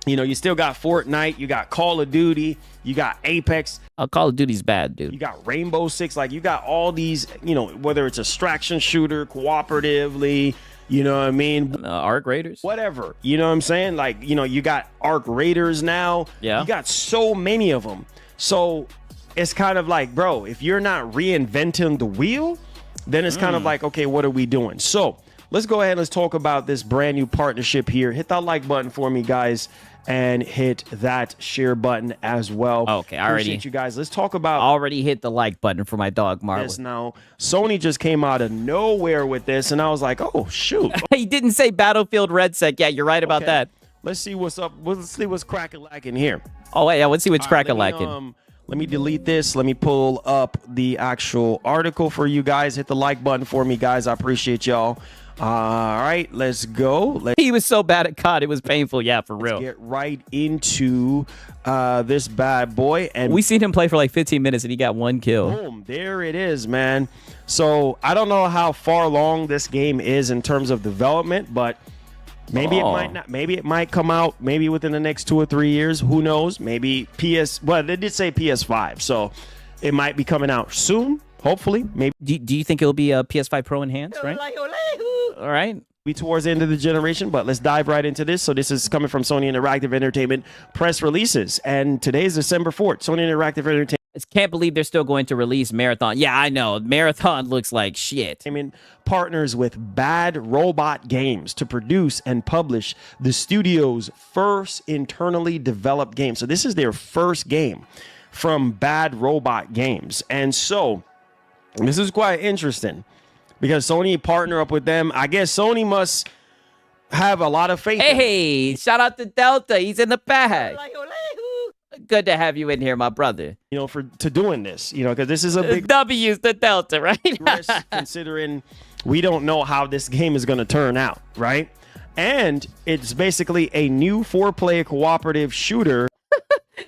S14: You still got Fortnite, you got Call of Duty, you got Apex.
S2: Call of Duty's bad, dude.
S14: You got Rainbow Six, like you got all these, whether it's a extraction shooter, cooperatively, you know what I mean?
S2: Arc Raiders?
S14: Whatever. You know what I'm saying? Like, you got Arc Raiders now.
S2: Yeah.
S14: You got so many of them. So it's kind of like, bro, if you're not reinventing the wheel, then it's kind of like, okay, what are we doing? So let's go ahead and let's talk about this brand new partnership here. Hit that like button for me, guys, and hit that share button as well.
S2: Okay,
S14: appreciate you guys. Let's talk about.
S2: Already hit the like button for my dog Marlon.
S14: This now. Sony just came out of nowhere with this, and I was like, oh shoot.
S2: He didn't say Battlefield Red Sec. Yeah, you're right about that.
S14: Let's see what's up. Let's see what's cracking-lacking here.
S2: Oh wait, yeah, let's see what's cracking-lacking.
S14: Let me delete this. Let me pull up the actual article for you guys. Hit the like button for me, guys. I appreciate y'all. All right, let's go.
S2: He was so bad at COD, it was painful. Yeah, for real.
S14: Get right into this bad boy. And
S2: we seen him play for like 15 minutes and he got 1 kill.
S14: Boom, there it is, man. So I don't know how far along this game is in terms of development, but maybe it might not. Maybe it might come out maybe within the next 2 or 3 years. Who knows? Maybe well, they did say PS5, so it might be coming out soon. Hopefully, maybe.
S2: Do you think it'll be a PS5 Pro enhanced, right? All right.
S14: Be towards the end of the generation, but let's dive right into this. So this is coming from Sony Interactive Entertainment press releases, and today is December 4th. Sony Interactive Entertainment.
S2: I can't believe they're still going to release Marathon. Yeah, I know. Marathon looks like shit.
S14: Partners with Bad Robot Games to produce and publish the studio's first internally developed game. So this is their first game from Bad Robot Games. And so this is quite interesting because Sony partner up with them. I guess Sony must have a lot of faith.
S2: Hey, shout out to Delta. He's in the bag. Good to have you in here, my brother.
S14: You know, to doing this, you know, because this is a big
S2: W's the Delta, right?
S14: risk considering we don't know how this game is going to turn out, right? And it's basically a new 4-player cooperative shooter.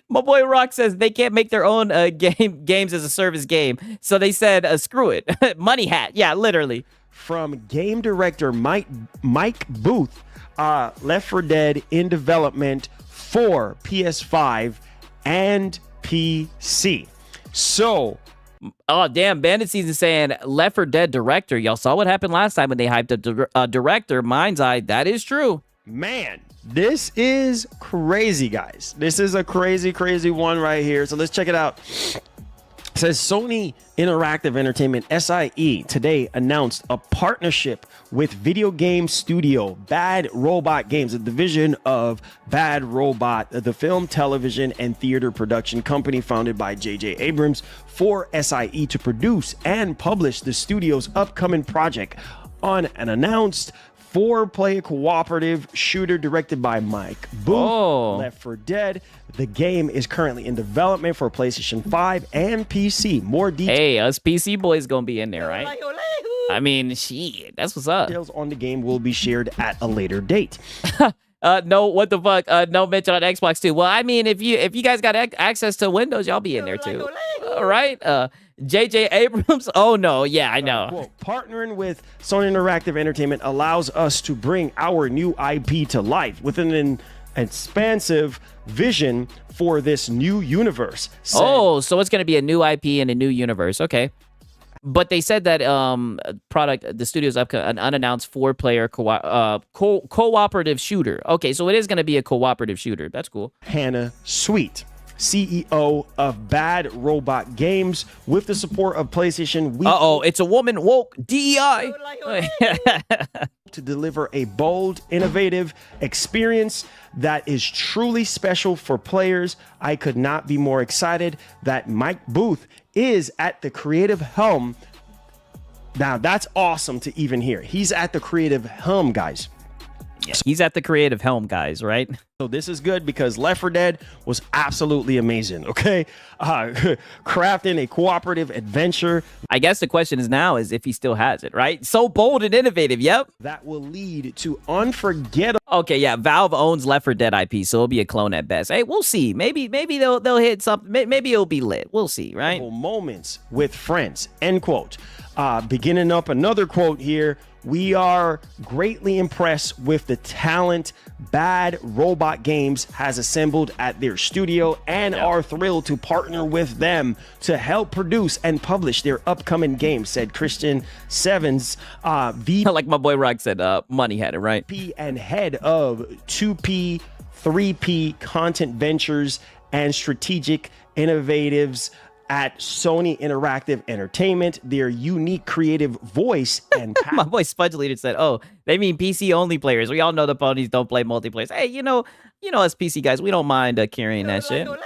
S2: My boy Rock says they can't make their own games as a service game, so they said, screw it. Money hat. Yeah, literally.
S14: From game director Mike Booth, Left 4 Dead in development for PS5 and PC. So,
S2: oh damn, Bandit Season saying Left 4 Dead director. Y'all saw what happened last time when they hyped up a director. Mind's eye, that is true.
S14: Man, this is crazy, guys. This is a crazy one right here. So let's check it out. It says Sony Interactive Entertainment SIE today announced a partnership with video game studio Bad Robot Games, a division of Bad Robot, the film, television, and theater production company founded by J.J. Abrams, for SIE to produce and publish the studio's upcoming project on an announced 4-player cooperative shooter directed by Mike Booth, Left 4 Dead. The game is currently in development for PlayStation 5 and PC. More details.
S2: Hey, us PC boys gonna be in there, right? I mean, shit, that's what's up.
S14: Details on the game will be shared at a later date.
S2: No, what the fuck? No mention on Xbox too. Well, I mean, if you guys got access to Windows, y'all be in there too. All right. J.J. Abrams. Oh no, yeah, I know.
S14: Quote, partnering with Sony Interactive Entertainment allows us to bring our new IP to life with an expansive vision for this new universe.
S2: Oh, so it's gonna be a new IP and a new universe. Okay. But they said that the studio's up an unannounced 4-player cooperative shooter. Okay, so it is going to be a cooperative shooter. That's cool.
S14: Hannah Sweet, CEO of Bad Robot Games, with the support of PlayStation.
S2: It's a woman woke DEI.
S14: To deliver a bold, innovative experience that is truly special for players. I could not be more excited that Mike Booth is at the creative helm. Now, that's awesome to even hear. He's at the creative helm, guys.
S2: Yeah, he's at the creative helm, guys, right?
S14: So this is good because Left 4 Dead was absolutely amazing, okay? Crafting a cooperative adventure.
S2: I guess the question is now is if he still has it, right? So bold and innovative, yep.
S14: That will lead to unforgettable.
S2: Okay, yeah, Valve owns Left 4 Dead IP, so it'll be a clone at best. Hey, we'll see. Maybe they'll hit something. Maybe it'll be lit. We'll see, right?
S14: Moments with friends, end quote. Beginning up another quote here. We are greatly impressed with the talent Bad Robot Games has assembled at their studio and are thrilled to partner with them to help produce and publish their upcoming game, said Christian Sevens, VP,
S2: like my boy Rock said, money had it, right?
S14: And head of 2P, 3P Content Ventures and Strategic Innovatives at Sony Interactive Entertainment. Their unique creative voice and
S2: my boy Spudge Leader said, oh, they mean PC only players. We all know the ponies don't play multiplayer. Hey, you know us PC guys, we don't mind carrying that shit. All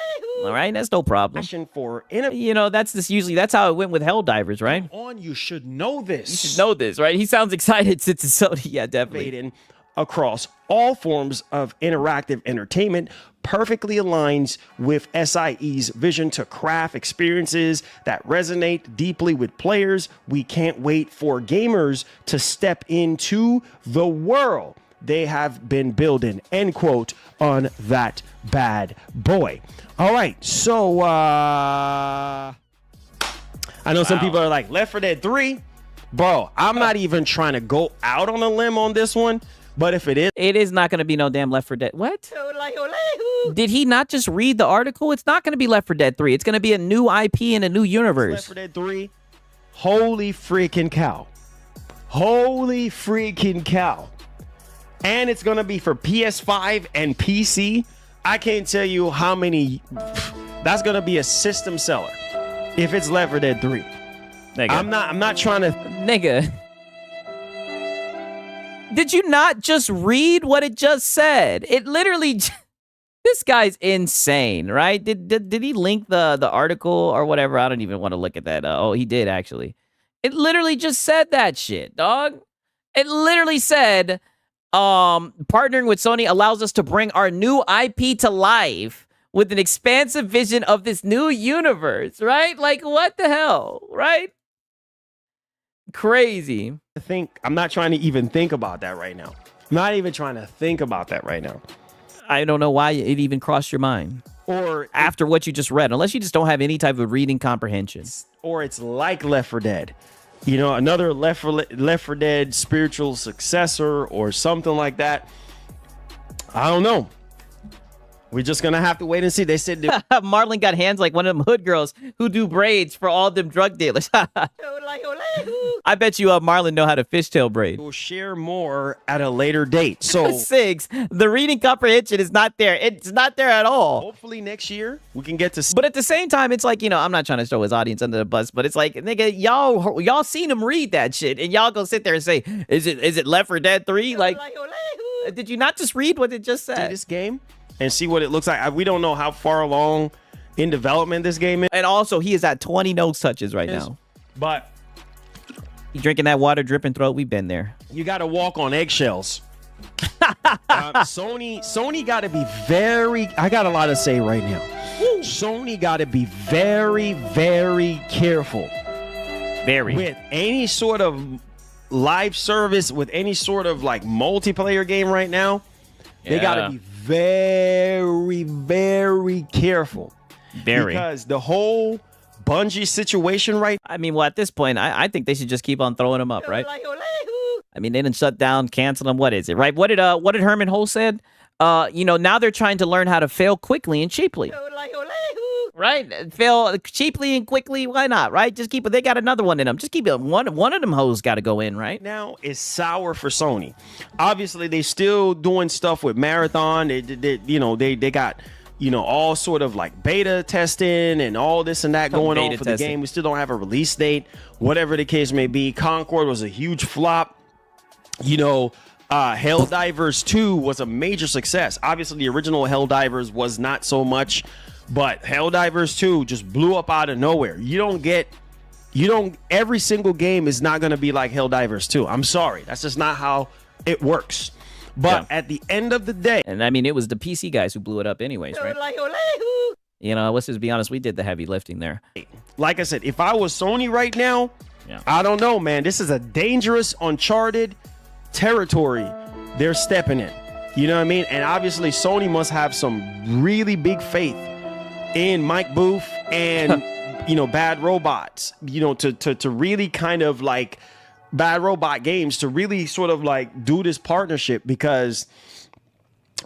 S2: right, that's no problem.
S14: For
S2: that's how it went with Helldivers, right?
S14: You should know this.
S2: You should know this, right? He sounds excited since it's Sony. Yeah, definitely.
S14: Across all forms of interactive entertainment, perfectly aligns with SIE's vision to craft experiences that resonate deeply with players. We can't wait for gamers to step into the world they have been building, end quote, on that bad boy. All right, so I know some people are like, Left 4 Dead 3? Bro, I'm not even trying to go out on a limb on this one, but if it is...
S2: It is not going to be no damn Left 4 Dead. What? Did he not just read the article? It's not going to be Left 4 Dead 3. It's going to be a new IP and a new universe.
S14: Left 4 Dead 3? Holy freaking cow. Holy freaking cow. And it's going to be for PS5 and PC. I can't tell you how many. That's going to be a system seller if it's Left 4 Dead 3.
S2: Nigga.
S14: I'm not trying to.
S2: Nigga. Did you not just read what it just said? It literally. This guy's insane, right? Did he link the article or whatever? I don't even want to look at that. Oh, he did actually. It literally just said that shit, dog. It literally said. Partnering with Sony allows us to bring our new IP to life with an expansive vision of this new universe, right? Like, what the hell, right? Crazy.
S14: I'm not trying to even think about that right now. I'm not even trying to think about that right now.
S2: I don't know why it even crossed your mind.
S14: Or
S2: after what you just read, unless you just don't have any type of reading comprehension.
S14: Or it's like Left 4 Dead. You know, another Left 4 Dead spiritual successor or something like that. I don't know. We're just going to have to wait and see. They said...
S2: Marlon got hands like one of them hood girls who do braids for all them drug dealers. I bet you Marlon know how to fishtail braid.
S14: We'll share more at a later date. So
S2: Sigs, the reading comprehension is not there. It's not there at all.
S14: Hopefully next year we can get to...
S2: But at the same time, it's like, you know, I'm not trying to throw his audience under the bus, but it's like, nigga, y'all seen him read that shit, and y'all go sit there and say, is it Left 4 Dead 3? Like, did you not just read what it just said?
S14: This game and see what it looks like. We don't know how far along in development this game is.
S2: And also, he is at 20 nose touches right now.
S14: But
S2: you drinking that water, dripping throat. We've been there.
S14: You got to walk on eggshells. Sony got to be very. I got a lot to say right now. Sony got to be very, very careful.
S2: Very.
S14: With any sort of live service, with any sort of like multiplayer game right now, they got to be very, very careful.
S2: Very.
S14: Because the whole Bungie situation, right?
S2: I mean, well, at this point, I think they should just keep on throwing them up, right? I mean, they didn't shut down, cancel them. What is it, right? What did Herman Hole said? You know, now they're trying to learn how to fail quickly and cheaply. Right? Fail cheaply and quickly. Why not? Right? Just keep it. They got another one in them. Just keep it. One of them hoes got to go in, right?
S14: Now is sour for Sony. Obviously, they still doing stuff with Marathon. They got, you know, all sort of like beta testing and all this and that going on for the game. We still don't have a release date, whatever the case may be. Concord was a huge flop. You know, Helldivers 2 was a major success. Obviously, the original Helldivers was not so much, but Helldivers 2 just blew up out of nowhere. Every single game is not going to be like Helldivers 2. I'm sorry. That's just not how it works. But at the end of the day...
S2: And I mean, it was the PC guys who blew it up anyways, right? You know, let's just be honest. We did the heavy lifting there.
S14: Like I said, if I was Sony right now, I don't know, man. This is a dangerous, uncharted territory they're stepping in. You know what I mean? And obviously, Sony must have some really big faith in Mike Booth and, you know, Bad Robots, you know, to really kind of like... Bad Robot Games to really sort of like do this partnership, because,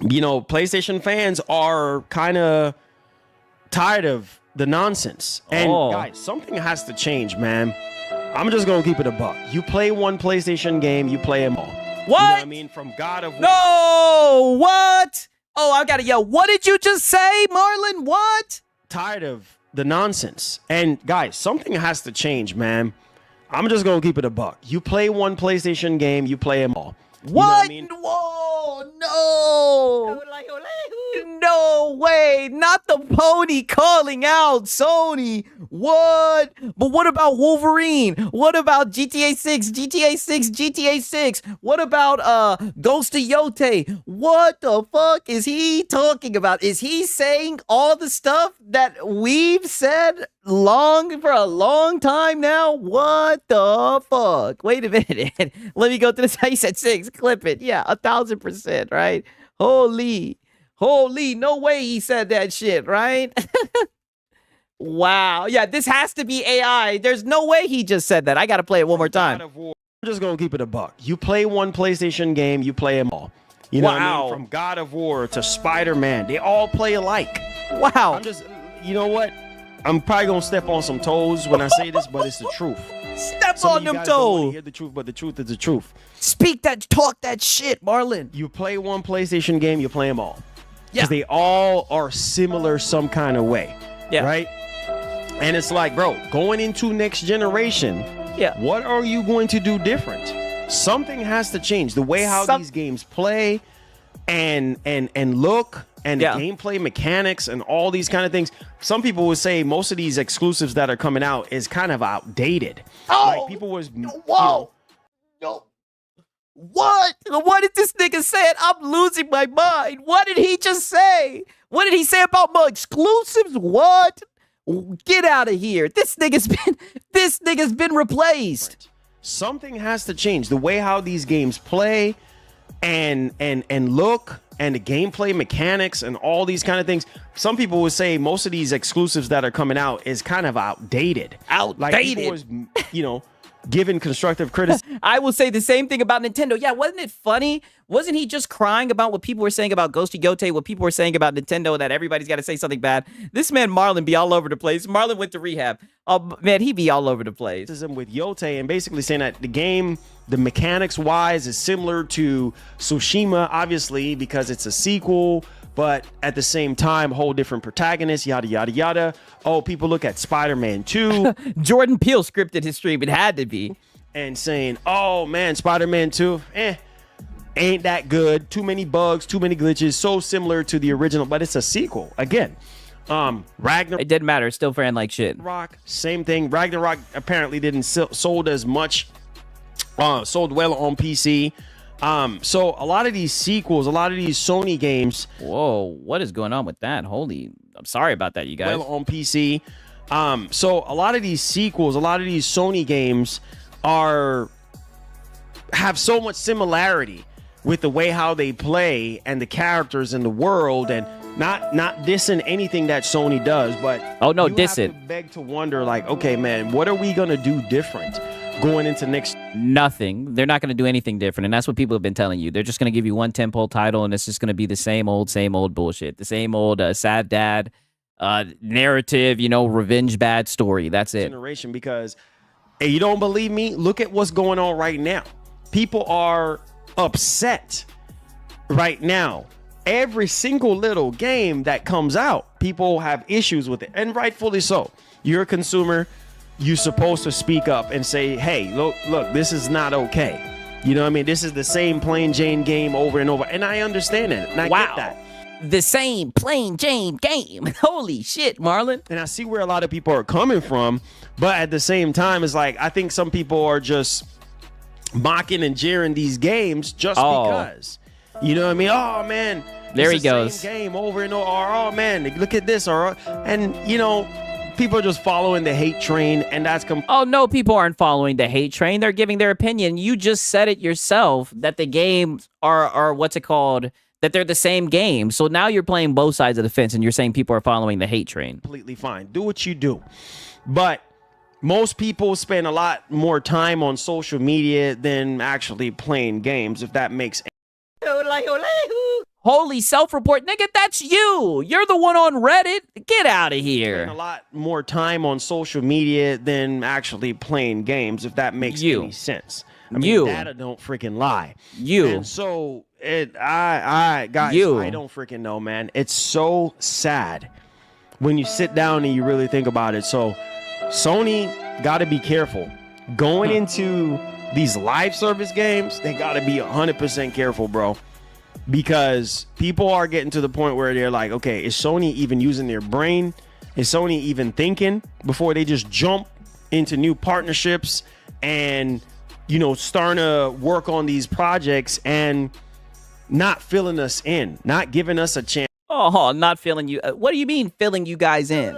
S14: you know, PlayStation fans are kind of tired of the nonsense. And guys, something has to change, man. I'm just gonna keep it a buck. You play one PlayStation game, you play them all.
S2: What?
S14: You know what I mean? From God of War.
S2: No, what? Oh, I gotta yell. What did you just say, Marlon? What?
S14: Tired of the nonsense. And guys, something has to change, man. I'm just going to keep it a buck. You play one PlayStation game, you play them all.
S2: What? You know what I mean? Whoa, no. No way. Not the pony calling out Sony. What? But what about Wolverine? What about GTA 6, GTA 6, GTA 6? What about Ghost of Yote? What the fuck is he talking about? Is he saying all the stuff that we've said for a long time now? What the fuck? Wait a minute. Let me go to this. He said 6. Clip it. Yeah, 1,000%, right? Holy, no way he said that shit, right? Wow. Yeah, this has to be AI. There's no way he just said that. I got to play it one more time.
S14: I'm just going to keep it a buck. You play one PlayStation game, you play them all. You know what I mean? From God of War to Spider-Man, they all play alike.
S2: Wow.
S14: I'm just, you know what? I'm probably going to step on some toes when I say this, but it's the truth.
S2: Step on them toes.
S14: Hear the truth, but the truth is the truth.
S2: Talk that shit, Marlon.
S14: You play one PlayStation game, you play them all. Because they all are similar some kind of way.
S2: Yeah.
S14: Right? And it's like, bro, going into next generation, what are you going to do different? Something has to change. The way how these games play and look and the gameplay mechanics and all these kind of things. Some people would say most of these exclusives that are coming out is kind of outdated. Like people was
S2: No. What? What did this nigga say? I'm losing my mind. What did he just say? What did he say about my exclusives? What? Get out of here. This nigga's been replaced.
S14: Something has to change. The way how these games play and look and the gameplay mechanics and all these kind of things. Some people would say most of these exclusives that are coming out is kind of outdated. Like people was, given constructive criticism.
S2: I will say the same thing about Nintendo. Yeah, wasn't it funny? Wasn't he just crying about what people were saying about Ghost of Yote, what people were saying about Nintendo, that everybody's got to say something bad? This man, Marlon, be all over the place. Marlon went to rehab. Oh, man, he be all over the place.
S14: With Yote and basically saying that the game, the mechanics-wise, is similar to Tsushima, obviously, because it's a sequel, but at the same time, whole different protagonist, yada, yada, yada. Oh, people look at Spider-Man 2.
S2: Jordan Peele scripted his stream. It had to be.
S14: And saying, oh, man, Spider-Man 2, ain't that good. Too many bugs, too many glitches. So similar to the original, but it's a sequel. Again, Ragnarok.
S2: It didn't matter. Still ran like shit.
S14: Same thing. Ragnarok apparently didn't sold as much. Sold well on PC. So a lot of these sequels, a lot of these Sony games.
S2: Whoa, what is going on with that? Holy, I'm sorry about that, you guys.
S14: Well on PC. So a lot of these sequels, a lot of these Sony games have so much similarity with the way how they play and the characters in the world, and not dissing anything that Sony does, but
S2: you diss it.
S14: Have to beg to wonder, like, okay, man, what are we gonna do different going into next?
S2: Nothing. They're not going to do anything different, and that's what people have been telling you. They're just going to give you one tentpole title, and it's just going to be the same old bullshit, the same old sad dad narrative, revenge bad story. That's it.
S14: Generation, because hey, you don't believe me? Look at what's going on right now. People are upset right now. Every single little game that comes out, people have issues with it, and rightfully so. You're a consumer. You're supposed to speak up and say, hey, look, this is not okay. You know what I mean? This is the same plain Jane game over and over. And I understand it. And I get that.
S2: The same plain Jane game. Holy shit, Marlon.
S14: And I see where a lot of people are coming from. But at the same time, it's like, I think some people are just mocking and jeering these games just because. You know what I mean? Oh, man.
S2: There he goes.
S14: Same game over and over. Or, oh, man, look at this. And, people are just following the hate train, and that's
S2: oh no, people aren't following the hate train. They're giving their opinion. You just said it yourself that the games are what's it called? That they're the same game. So now you're playing both sides of the fence, and you're saying people are following the hate train.
S14: Completely fine. Do what you do, but most people spend a lot more time on social media than actually playing games. If that makes
S2: Holy self-report. Nigga, that's you. You're the one on Reddit. Get out of here.
S14: Spend a lot more time on social media than actually playing games, if that makes any sense. I mean, data don't freaking lie. And so, guys, I don't freaking know, man. It's so sad when you sit down and you really think about it. So, Sony got to be careful. Going into these live service games, they got to be 100% careful, bro. because people are getting to the point where they're like, okay, is Sony even using their brain? Is Sony even thinking before they just jump into new partnerships and, you know, starting to work on these projects and not filling us in, not giving us a chance?
S2: Oh, not filling you. What do you mean filling you guys in?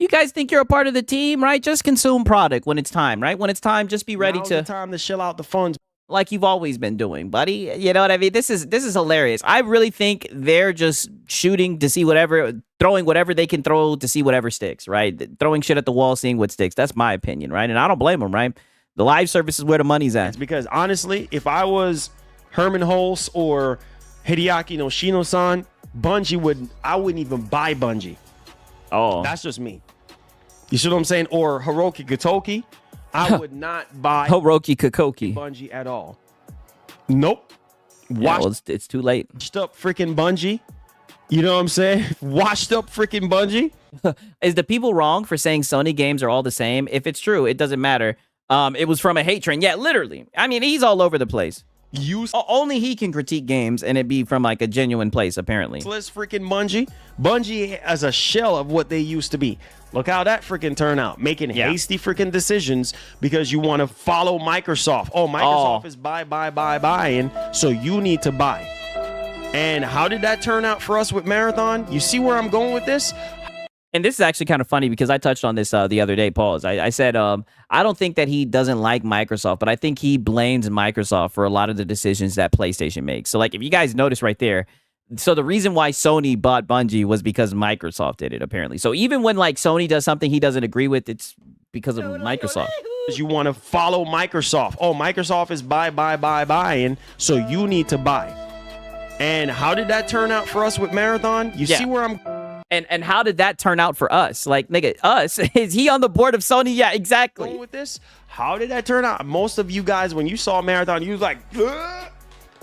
S2: You guys think you're a part of the team, right? Just consume product when it's time, right? When it's time, just be ready
S14: Now's
S2: to
S14: the time to shill out the funds.
S2: Like you've always been doing, buddy. You know what I mean? This is hilarious. I really think they're just shooting to see whatever, throwing whatever they can throw to see whatever sticks, right? Throwing shit at the wall, seeing what sticks. That's my opinion, right? And I don't blame them, right? The live service is where the money's at.
S14: It's because honestly, if I was Herman Hulse or Hideaki Noshino-san, I wouldn't even buy Bungie.
S2: Oh,
S14: that's just me. You see what I'm saying? Or Hiroki Gotoki. I would not buy
S2: Hiroki Kokoki
S14: Bungie at all. Nope.
S2: Yeah, well, it's too late.
S14: Washed up freaking Bungie. You know what I'm saying? Washed up freaking Bungie.
S2: Is the people wrong for saying Sony games are all the same? If it's true, it doesn't matter. It was from a hate train. Yeah, literally. I mean, he's all over the place. Only he can critique games and it be from like a genuine place, apparently.
S14: Let's freaking Bungie. Bungie as a shell of what they used to be. Look how that freaking turned out. Making hasty freaking decisions because you want to follow Microsoft. Oh, Microsoft is buying, so you need to buy. And how did that turn out for us with Marathon? You see where I'm going with this?
S2: And this is actually kind of funny because I touched on this the other day, Pause. I said, I don't think that he doesn't like Microsoft, but I think he blames Microsoft for a lot of the decisions that PlayStation makes. So like, if you guys notice right there, so the reason why Sony bought Bungie was because Microsoft did it, apparently. So even when like Sony does something he doesn't agree with, it's because of Microsoft.
S14: You want to follow Microsoft. Oh, Microsoft is buying, so you need to buy. And how did that turn out for us with Marathon? You see where I'm...
S2: And how did that turn out for us? Like, nigga, us? Is he on the board of Sony? Yeah, exactly.
S14: With this, how did that turn out? Most of you guys, when you saw Marathon, you was like,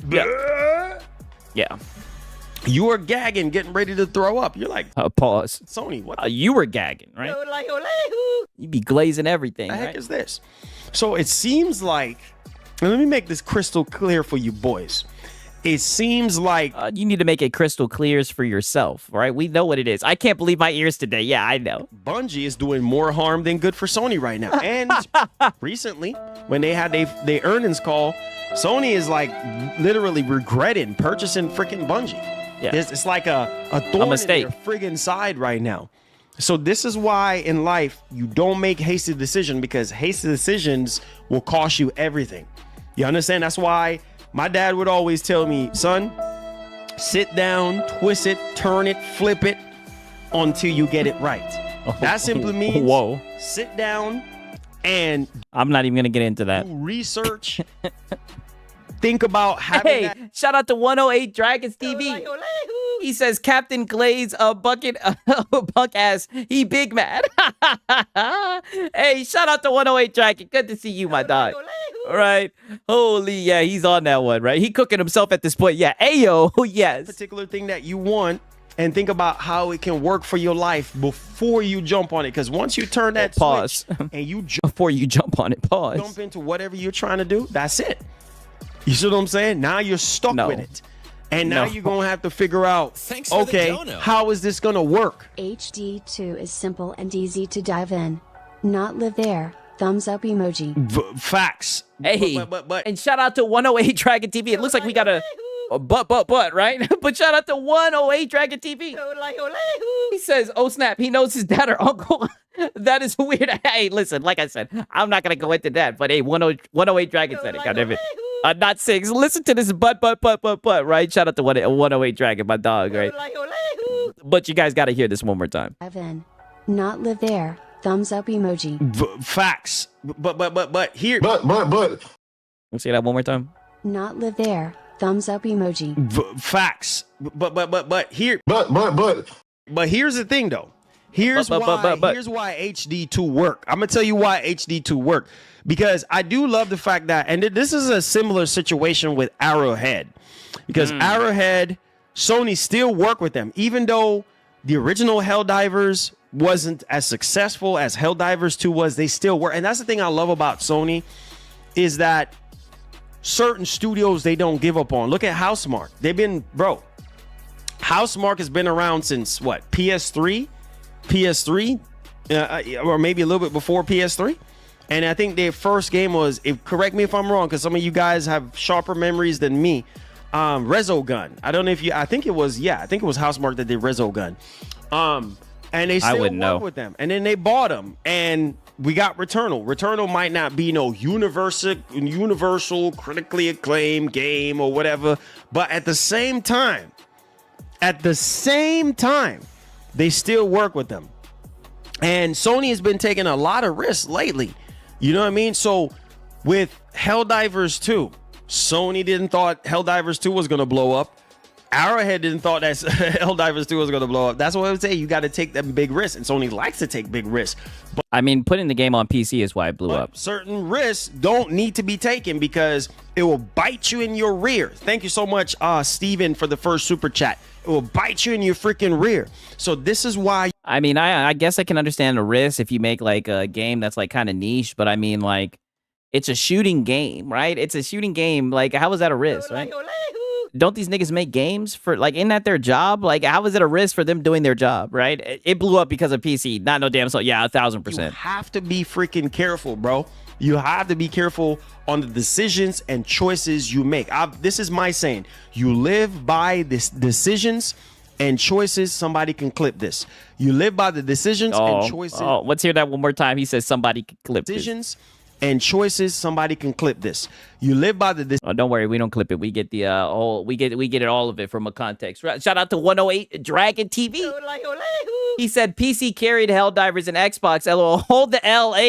S2: yeah.
S14: You were gagging, getting ready to throw up. You're like,
S2: pause.
S14: Sony, what?
S2: You were gagging, right? You be glazing everything.
S14: What the heck
S2: right?
S14: is this? So it seems like, and let me make this crystal clear for you boys. It seems like
S2: you need to make it crystal clear for yourself, right? We know what it is. I can't believe my ears today. Yeah, I know.
S14: Bungie is doing more harm than good for Sony right now. And recently, when they had their earnings call, Sony is like literally regretting purchasing freaking Bungie.
S2: Yeah.
S14: It's like a thorn
S2: mistake
S14: in their friggin' side right now. So this is why in life you don't make hasty decisions, because hasty decisions will cost you everything. You understand? That's why my dad would always tell me, son, sit down, twist it, turn it, flip it until you get it right. That simply means sit down and
S2: I'm not even going to get into that.
S14: Do research. Think about having that.
S2: Shout out to 108 Dragons TV. He says Captain Glaze bucket punk ass. He big mad. Hey, shout out to 108 Dragon. Good to see you, my dog. All right. Holy, yeah, he's on that one, right? He cooking himself at this point. Yeah. Ayo, yes.
S14: Particular thing that you want, and think about how it can work for your life before you jump on it. Because once you turn that
S2: pause
S14: switch and you
S2: before you jump on it, pause.
S14: Jump into whatever you're trying to do. That's it. You see what I'm saying? Now you're stuck with it. And now you're going to have to figure out, okay, how is this going to work?
S15: HD2 is simple and easy to dive in. Not live there. Thumbs up emoji.
S14: Facts.
S2: Hey, and shout out to 108 Dragon TV. It looks like we got a but, right? But shout out to 108 Dragon TV. He says, oh snap, he knows his dad or uncle. That is weird. Hey, listen, like I said, I'm not going to go into that. But hey, 108 Dragon said it. Goddamn it. Not 6. Listen to this, but, right? Shout out to 108 Dragon, my dog, right? But you guys got to hear this one more time.
S15: Evan, not live there. Thumbs up emoji.
S14: Facts. But here.
S2: But. Let's say that one more time.
S15: Not live there. Thumbs up emoji.
S14: Facts. But here. But here's the thing, though. Here's why HD2 work. I'm gonna tell you why HD2 work, because I do love the fact that, and this is a similar situation with Arrowhead, because Arrowhead, Sony still work with them, even though the original Helldivers wasn't as successful as Helldivers 2 was. They still work, and that's the thing I love about Sony, is that certain studios they don't give up on. Look at Housemarque. They've been, bro. Housemarque has been around since what? PS3, or maybe a little bit before PS3. And I think their first game was, correct me if I'm wrong, because some of you guys have sharper memories than me. Resogun. I don't know if I think it was Housemarque that did Resogun. And they still work with them. And then they bought them. And we got Returnal. Returnal might not be no universal critically acclaimed game or whatever. But at the same time, they still work with them. And Sony has been taking a lot of risks lately. You know what I mean? So with Helldivers 2, Sony didn't thought Helldivers 2 was going to blow up. Arrowhead didn't thought that Helldivers 2 was going to blow up. That's what I would say. You got to take them big risks. And Sony likes to take big risks. But
S2: I mean, putting the game on PC is why it blew up.
S14: Certain risks don't need to be taken because it will bite you in your rear. Thank you so much, Steven, for the first super chat. It will bite you in your freaking rear. So this is why.
S2: I mean, I guess I can understand the risk if you make like a game that's like kind of niche, but I mean, like, it's a shooting game, right? It's a shooting game. Like, how is that a risk, right? Don't these niggas make games for, like, isn't that their job? Like, how is it a risk for them doing their job, right? It blew up because of PC. Not no damn so. Yeah, 1,000%.
S14: You have to be freaking careful, bro. You have to be careful on the decisions and choices you make. This is my saying. You live by this decisions and choices. Somebody can clip this. You live by the decisions and choices.
S2: Oh, let's hear that one more time. He says somebody can clip
S14: decisions and choices. Somebody can clip this. You live by the.
S2: Oh, don't worry, we don't clip it. We get the we get it all of it from a context. Shout out to 108 Dragon TV. He said PC carried Helldivers and Xbox. LOL. Hold the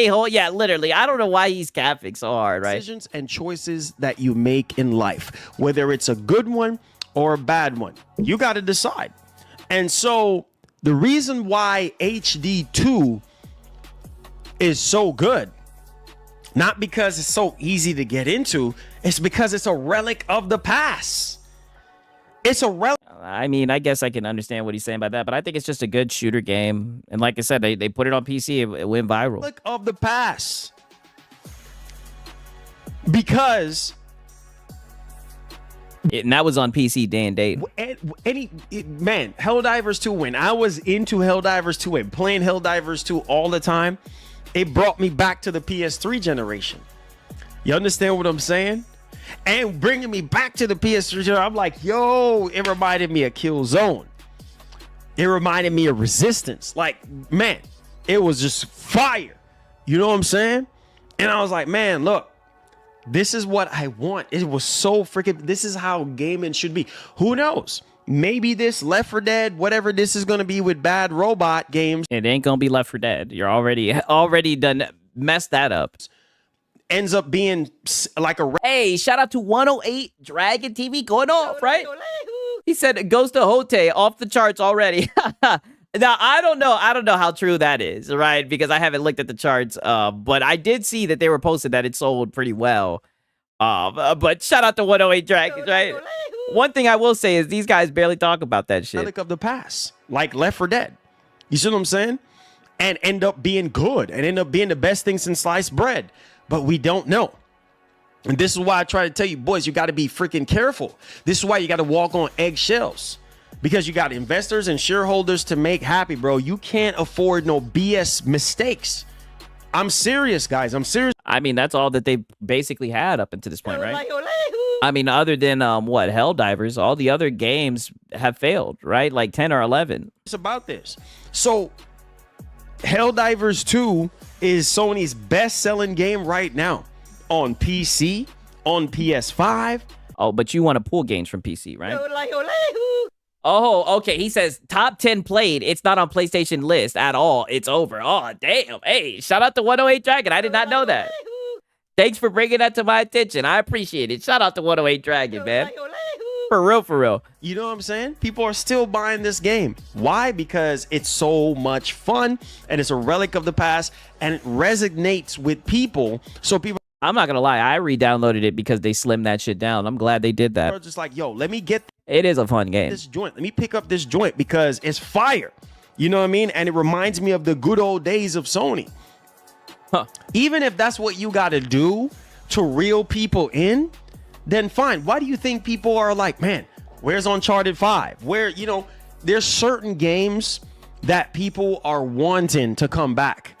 S2: hold. Yeah, literally. I don't know why he's capping so hard, right?
S14: Decisions and choices that you make in life, whether it's a good one or a bad one, you got to decide. And so the reason why HD2 is so good, not because it's so easy to get into, it's because it's a relic of the past. It's a relic.
S2: I mean, I guess I can understand what he's saying about that, but I think it's just a good shooter game. And like I said, they put it on PC, it went viral.
S14: Relic of the past. Because
S2: and that was on PC day and date.
S14: Man, Helldivers 2, when I was into Helldivers 2 and playing Helldivers 2 all the time, it brought me back to the PS3 generation. You understand what I'm saying? And bringing me back to the PS3 generation, I'm like, yo, it reminded me of Killzone. It reminded me of Resistance. Like, man, it was just fire. You know what I'm saying? And I was like, man, look. This is what I want. It was so freaking. This is how gaming should be. Who knows? Maybe this Left 4 Dead, whatever this is going to be with bad robot games.
S2: It ain't going to be Left 4 Dead. You're already done messed that up.
S14: Ends up being like a.
S2: Hey, shout out to 108 Dragon TV going off, right? He said Ghost of Hote off the charts already. Now, I don't know how true that is, right? Because I haven't looked at the charts, but I did see that they were posted that it sold pretty well. But shout out to 108 Dragons, right? One thing I will say is these guys barely talk about that shit.
S14: Relic of the past, like Left 4 Dead. You see what I'm saying? And end up being good and end up being the best thing since sliced bread. But we don't know. And this is why I try to tell you, boys, you got to be freaking careful. This is why you got to walk on eggshells. Because you got investors and shareholders to make happy, bro. You can't afford no BS mistakes. I'm serious, guys. I'm serious.
S2: I mean, that's all that they basically had up until this point, right? I mean, other than what Helldivers, all the other games have failed, right? Like 10 or 11.
S14: It's about this. So Helldivers 2 is Sony's best-selling game right now on PC, on PS5.
S2: Oh, but you want to pull games from PC, right? Oh, okay. He says top 10 played. It's not on PlayStation list at all. It's over. Oh, damn. Hey, shout out to 108 Dragon. I did not know that. Thanks for bringing that to my attention. I appreciate it. Shout out to 108 Dragon, man. For real, for real.
S14: You know what I'm saying? People are still buying this game. Why? Because it's so much fun and it's a relic of the past and it resonates with people. So people.
S2: I'm not going to lie. I re-downloaded it because they slimmed that shit down. I'm glad they did that.
S14: They're just like, yo, let me get
S2: it is a fun game.
S14: This joint. Let me pick up this joint because it's fire. You know what I mean? And it reminds me of the good old days of Sony. Even if that's what you got to do to reel people in, then fine. Why do you think people are like, man, where's Uncharted 5? Where, you know, there's certain games that people are wanting to come back.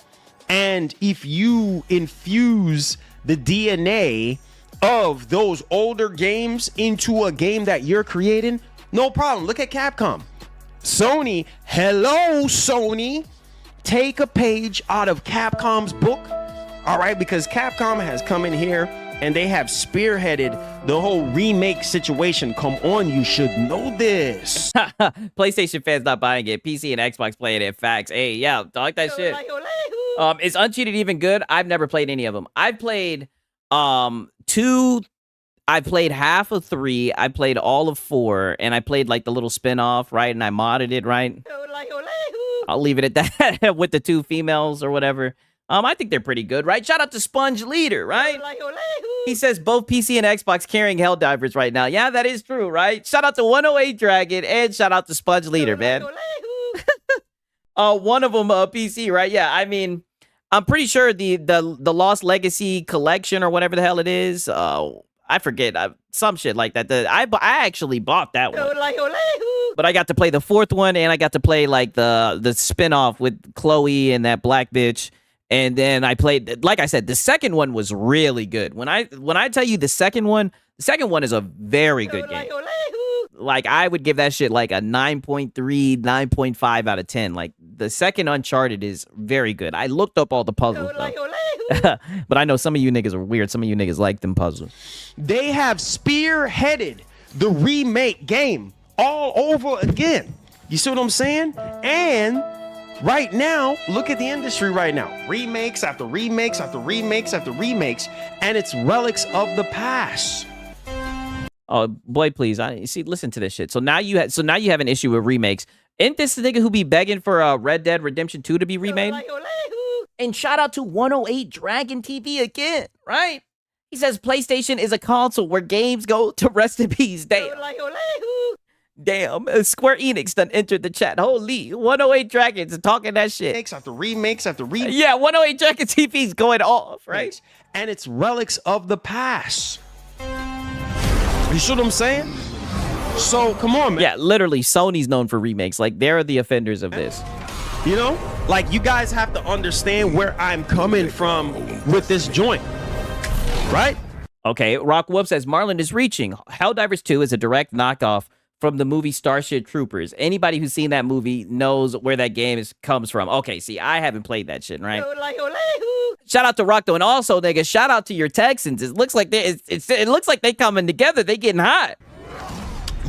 S14: And if you infuse the DNA of those older games into a game that you're creating, no problem. Look at Capcom. Sony, hello, Sony. Take a page out of Capcom's book. All right, because Capcom has come in here and they have spearheaded the whole remake situation. Come on, you should know this.
S2: PlayStation fans not buying it. PC and Xbox playing it. Facts. Hey, yeah, dog that shit. Is Uncheated even good? I've never played any of them. I've played 2. I played half of 3. I played all of 4, and I played like the little spin-off, right? And I modded it, right? I'll leave it at that with the 2 females or whatever. I think they're pretty good, right? Shout out to Sponge Leader, right? He says both PC and Xbox carrying Helldivers right now. Yeah, that is true, right? Shout out to 108 Dragon and shout out to Sponge Leader, man. One of them PC, right? Yeah, I mean, I'm pretty sure the Lost Legacy collection or whatever the hell it is. I forget, some shit like that. I actually bought that one, but I got to play the 4th one, and I got to play like the spinoff with Chloe and that black bitch. And then I played, like I said, the 2nd one was really good. When I tell you the second one is a very good game. Like, I would give that shit like a 9.3, 9.5 out of 10. Like, the second Uncharted is very good. I looked up all the puzzles, though. But I know some of you niggas are weird. Some of you niggas like them puzzles.
S14: They have spearheaded the remake game all over again. You see what I'm saying? And right now, look at the industry right now. Remakes after remakes after remakes after remakes, and it's relics of the past.
S2: Oh boy, please! Listen to this shit. So now you have an issue with remakes. Ain't this the nigga who be begging for Red Dead Redemption 2 to be remade? And shout out to 108 Dragon TV again, right? He says PlayStation is a console where games go to rest in peace. Damn. Damn. Square Enix done entered the chat. Holy 108 Dragons talking that shit.
S14: Remakes after remakes.
S2: Yeah, 108 Dragon TV's going off, right?
S14: And it's relics of the past. You see what I'm saying? So come on, man.
S2: Yeah, literally, Sony's known for remakes. Like, they're the offenders of this.
S14: You know, like, you guys have to understand where I'm coming from with this joint, right?
S2: Okay, Rock Whoop says Marlon is reaching. Helldivers 2 is a direct knockoff from the movie Starship Troopers. Anybody who's seen that movie knows where that game comes from. Okay, see, I haven't played that shit, right? Shout out to Rock though, and also, nigga, shout out to your Texans. It looks like it looks like they coming together. They getting hot.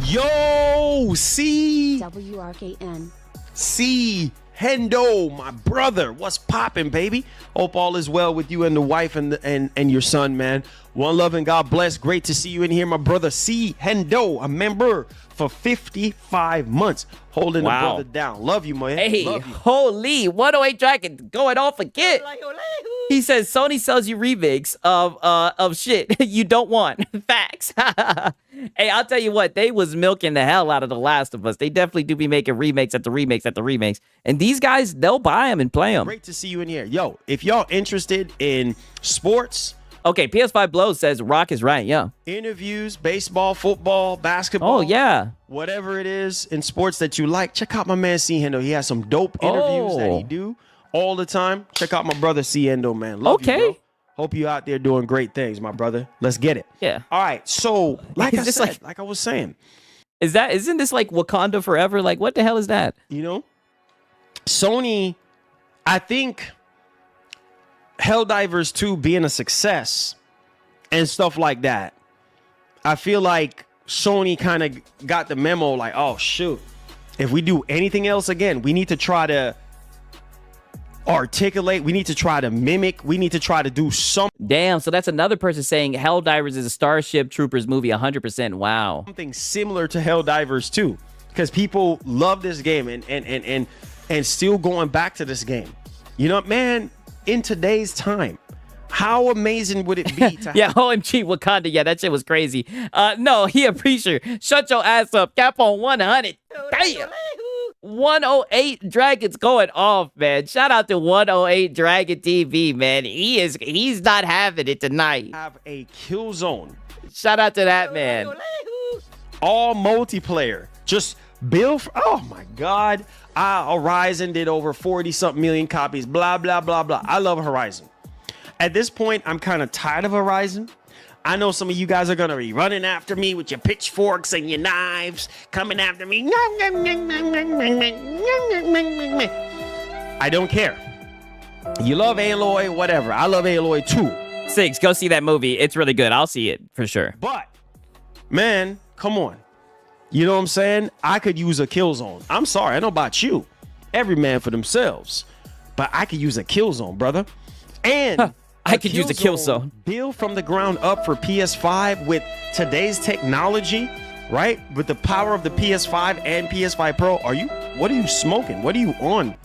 S14: Yo, see,
S15: WRKN.
S14: See, Hendo, my brother, what's poppin', baby? Hope all is well with you and the wife and your son, man. One love and God bless. Great to see you in here, my brother. See, Hendo, a member for 55 months, holding the brother down. Love you, man.
S2: Hey,
S14: love you.
S2: Holy 108 Dragon going off again. He says Sony sells you remakes of shit you don't want. Facts. Hey, I'll tell you what, they was milking the hell out of The Last of Us. They definitely do be making remakes after remakes after remakes. And these guys, they'll buy them and play them.
S14: Great to see you in here. Yo, if y'all interested in sports.
S2: Okay, PS5 Blows says Rock is right, yeah.
S14: Interviews, baseball, football, basketball.
S2: Oh, yeah.
S14: Whatever it is in sports that you like, check out my man C. Hendo. He has some dope interviews that he do all the time. Check out my brother C. Hendo, man. Love you, bro. Hope you out there doing great things, my brother. Let's get it.
S2: Yeah.
S14: All right. So, like I said, like I was saying,
S2: isn't this like Wakanda Forever? Like, what the hell is that?
S14: You know, Sony, I think Helldivers 2 being a success and stuff like that, I feel like Sony kind of got the memo like, oh, shoot, if we do anything else again, we need to try to articulate, we need to try to mimic, we need to try to do something.
S2: Damn, so that's another person saying Helldivers is a Starship Troopers movie 100%. Wow.
S14: Something similar to Helldivers 2, because people love this game and still going back to this game. You know, man, in today's time, how amazing would it be to
S2: yeah, OMG Wakanda, yeah, that shit was crazy. No, he appreciate. Shut your ass up. Cap on 100. Damn. 108 Dragons going off, man. Shout out to 108 Dragon TV, man. He's not having it tonight.
S14: Have a kill zone
S2: Shout out to that man.
S14: All multiplayer. Just build. Oh my God. Horizon did over 40-something million copies. Blah, blah, blah, blah. I love Horizon. At this point, I'm kind of tired of Horizon. I know some of you guys are going to be running after me with your pitchforks and your knives, coming after me. I don't care. You love Aloy, whatever. I love Aloy too.
S2: Six, go see that movie. It's really good. I'll see it for sure.
S14: But, man, come on. You know what I'm saying? I could use a kill zone. I'm sorry. I know about you. Every man for themselves. But I could use a kill zone, brother. And
S2: I could use a kill zone.
S14: Build from the ground up for PS5 with today's technology, right? With the power of the PS5 and PS5 Pro. What are you smoking? What are you on?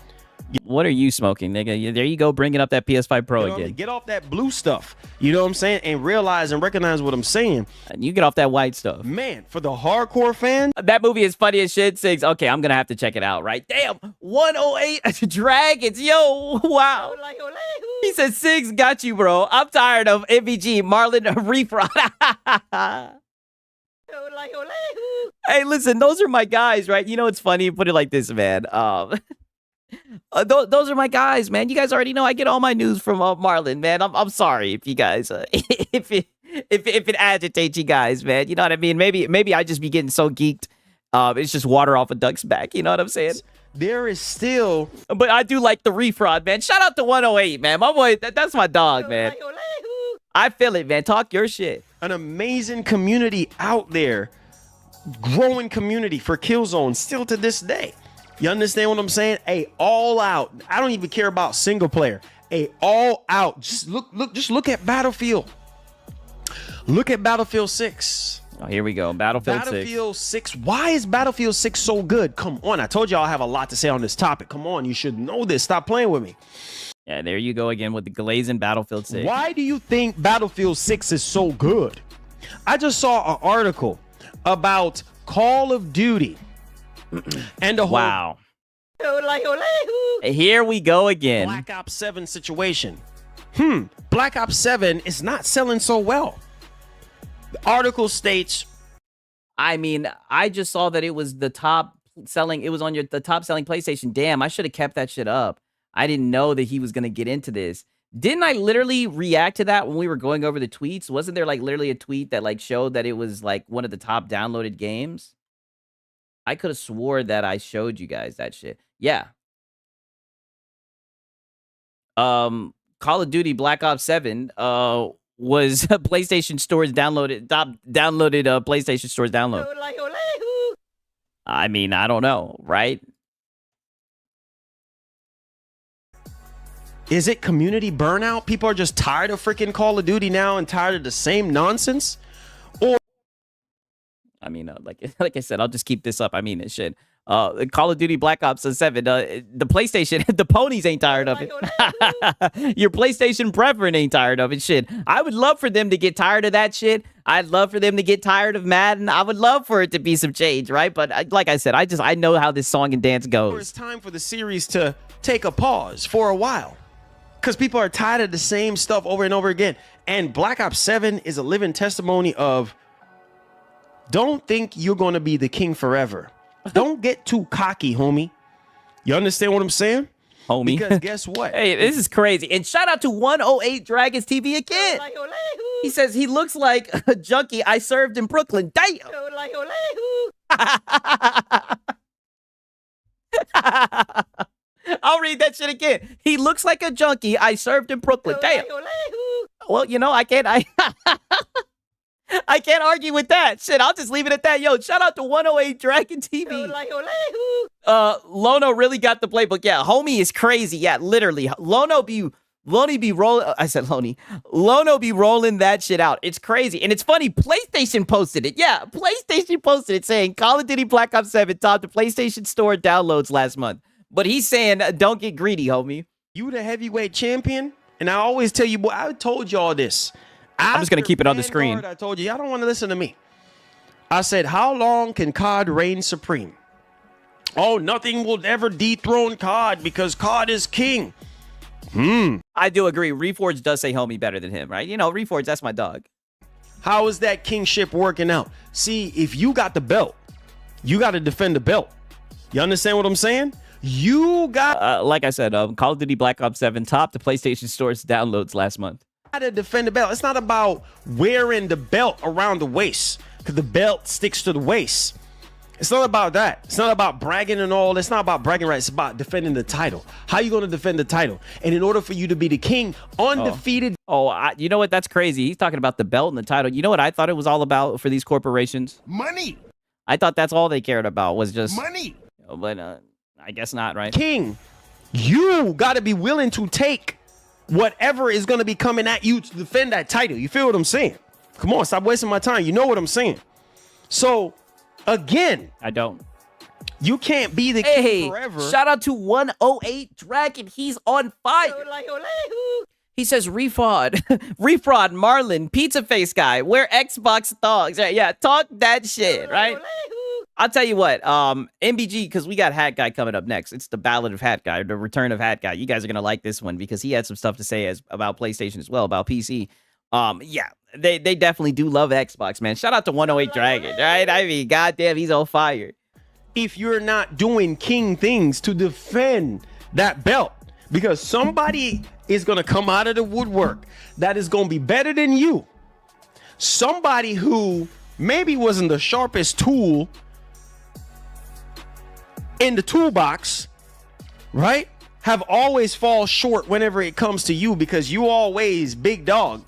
S2: What are you smoking, nigga? There you go, bringing up that PS5 Pro again.
S14: Get off that blue stuff. You know what I'm saying? And realize and recognize what I'm saying.
S2: And you get off that white stuff.
S14: Man, for the hardcore fan.
S2: That movie is funny as shit, Six. Okay, I'm going to have to check it out, right? Damn, 108 Dragons. Yo, wow. He said, Six, got you, bro. I'm tired of MVG, Marlon Refraud. Hey, listen, those are my guys, right? You know, it's funny. Put it like this, man. Those are my guys, man. You guys already know I get all my news from Marlon, man. I'm sorry if you guys, if it agitates you guys, man. You know what I mean? Maybe I just be getting so geeked. It's just water off a duck's back. You know what I'm saying?
S14: There is still,
S2: but I do like the refraud, man. Shout out to 108, man. My boy, that's my dog, man. I feel it, man. Talk your shit.
S14: An amazing community out there, growing community for Killzone still to this day. You understand what I'm saying? A all out. I don't even care about single player. A all out. Just look at Battlefield. Look at Battlefield 6.
S2: Oh, here we go.
S14: Battlefield 6. Why is Battlefield 6 so good? Come on. I told y'all I have a lot to say on this topic. Come on. You should know this. Stop playing with me.
S2: Yeah, there you go again with the glazing Battlefield 6.
S14: Why do you think Battlefield 6 is so good? I just saw an article about Call of Duty. And the whole
S2: wow. Here we go again.
S14: Black Ops 7 situation. Black Ops 7 is not selling so well. The article states,
S2: I mean, I just saw that it was the top selling. It was on the top selling PlayStation. Damn, I should have kept that shit up. I didn't know that he was going to get into this. Didn't I literally react to that when we were going over the tweets? Wasn't there like literally a tweet that like showed that it was like one of the top downloaded games? I could have swore that I showed you guys that shit. Yeah. Call of Duty Black Ops 7 was PlayStation Store's downloaded PlayStation Store's download. I mean, I don't know, right?
S14: Is it community burnout? People are just tired of freaking Call of Duty now and tired of the same nonsense? Or
S2: I mean, like I said, I'll just keep this up. I mean, it shit. Call of Duty Black Ops 7. The PlayStation, the ponies ain't tired of it. Your PlayStation brethren ain't tired of it. Shit. I would love for them to get tired of that shit. I'd love for them to get tired of Madden. I would love for it to be some change, right? But like I said, I know how this song and dance goes.
S14: It's time for the series to take a pause for a while. Because people are tired of the same stuff over and over again. And Black Ops 7 is a living testimony of don't think you're going to be the king forever. Don't get too cocky, homie. You understand what I'm saying?
S2: Homie.
S14: Because guess what?
S2: Hey, this is crazy. And shout out to 108 Dragons TV again. He says he looks like a junkie I served in Brooklyn. Damn. I'll read that shit again. He looks like a junkie I served in Brooklyn. Damn. Well, you know, I can't argue with that. Shit, I'll just leave it at that. Yo, shout out to 108 Dragon TV. Lono really got the playbook. Yeah, homie is crazy. Yeah, literally. Lono be rolling. I said Loney. Lono be rolling that shit out. It's crazy. And it's funny. PlayStation posted it. Yeah, PlayStation posted it saying Call of Duty Black Ops 7 topped the PlayStation Store downloads last month. But he's saying, don't get greedy, homie.
S14: You the heavyweight champion? And I always tell you, boy, I told y'all this.
S2: I'm just going to keep it on the screen.
S14: I told you, y'all don't want to listen to me. I said, how long can COD reign supreme? Oh, nothing will ever dethrone COD because COD is king.
S2: I do agree. Reforged does say homie better than him, right? You know, Reforged, that's my dog.
S14: How is that kingship working out? See, if you got the belt, you got to defend the belt. You understand what I'm saying? You got
S2: like I said, Call of Duty Black Ops 7 topped the PlayStation Store's downloads last month.
S14: to defend the belt. It's not about wearing the belt around the waist, because the belt sticks to the waist. It's not about that. It's not about bragging and all. It's not about bragging rights. It's about defending the title. How you going to defend the title? And in order for you to be the king, undefeated.
S2: You know what? That's crazy. He's talking about the belt and the title. You know what I thought it was all about for these corporations?
S4: Money.
S2: I thought that's all they cared about was just
S4: money.
S2: But I guess not, right?
S14: King, you got to be willing to take whatever is going to be coming at you to defend that title. You feel what I'm saying? Come on, stop wasting my time. You know what I'm saying? So, again,
S2: I don't.
S14: You can't be the king forever.
S2: Shout out to 108 Dragon. He's on fire. He says refraud, Marlon, pizza face guy, wear Xbox dogs. Yeah, talk that shit, right? I'll tell you what, MBG, because we got Hat Guy coming up next. It's the Ballad of Hat Guy, the Return of Hat Guy. You guys are gonna like this one because he had some stuff to say about PlayStation as well, about PC. Yeah, they definitely do love Xbox, man. Shout out to 108 Dragon, right? I mean, goddamn, he's on fire.
S14: If you're not doing king things to defend that belt, because somebody is going to come out of the woodwork that is going to be better than you. Somebody who maybe wasn't the sharpest tool in the toolbox, right? Have always fall short whenever it comes to you because you always big dog.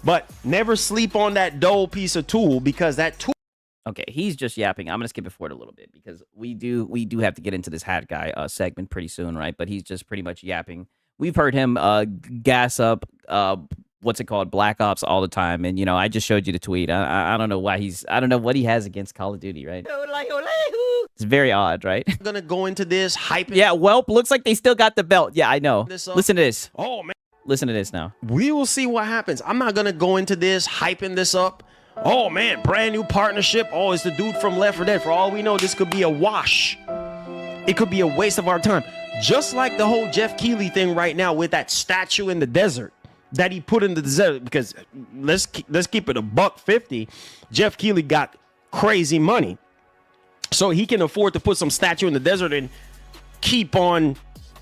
S14: But never sleep on that dull piece of tool because that tool.
S2: Okay, he's just yapping. I'm gonna skip it forward a little bit because we do have to get into this Hat Guy segment pretty soon, right? But he's just pretty much yapping. We've heard him gas up what's it called, Black Ops all the time, and you know I just showed you the tweet. I don't know why I don't know what he has against Call of Duty, right? It's very odd, right?
S14: I'm gonna go into this hype.
S2: Yeah, Welp looks like they still got the belt. Yeah, I know. Listen to this.
S14: Oh man,
S2: listen to this now.
S14: We will see what happens. I'm not gonna go into this hyping this up. Oh man, brand new partnership. Oh, it's the dude from Left 4 Dead. For all we know, this could be a wash. It could be a waste of our time. Just like the whole Jeff Keighley thing right now with that statue in the desert that he put in the desert. Because let's keep it $150. Jeff Keighley got crazy money, so he can afford to put some statue in the desert and keep on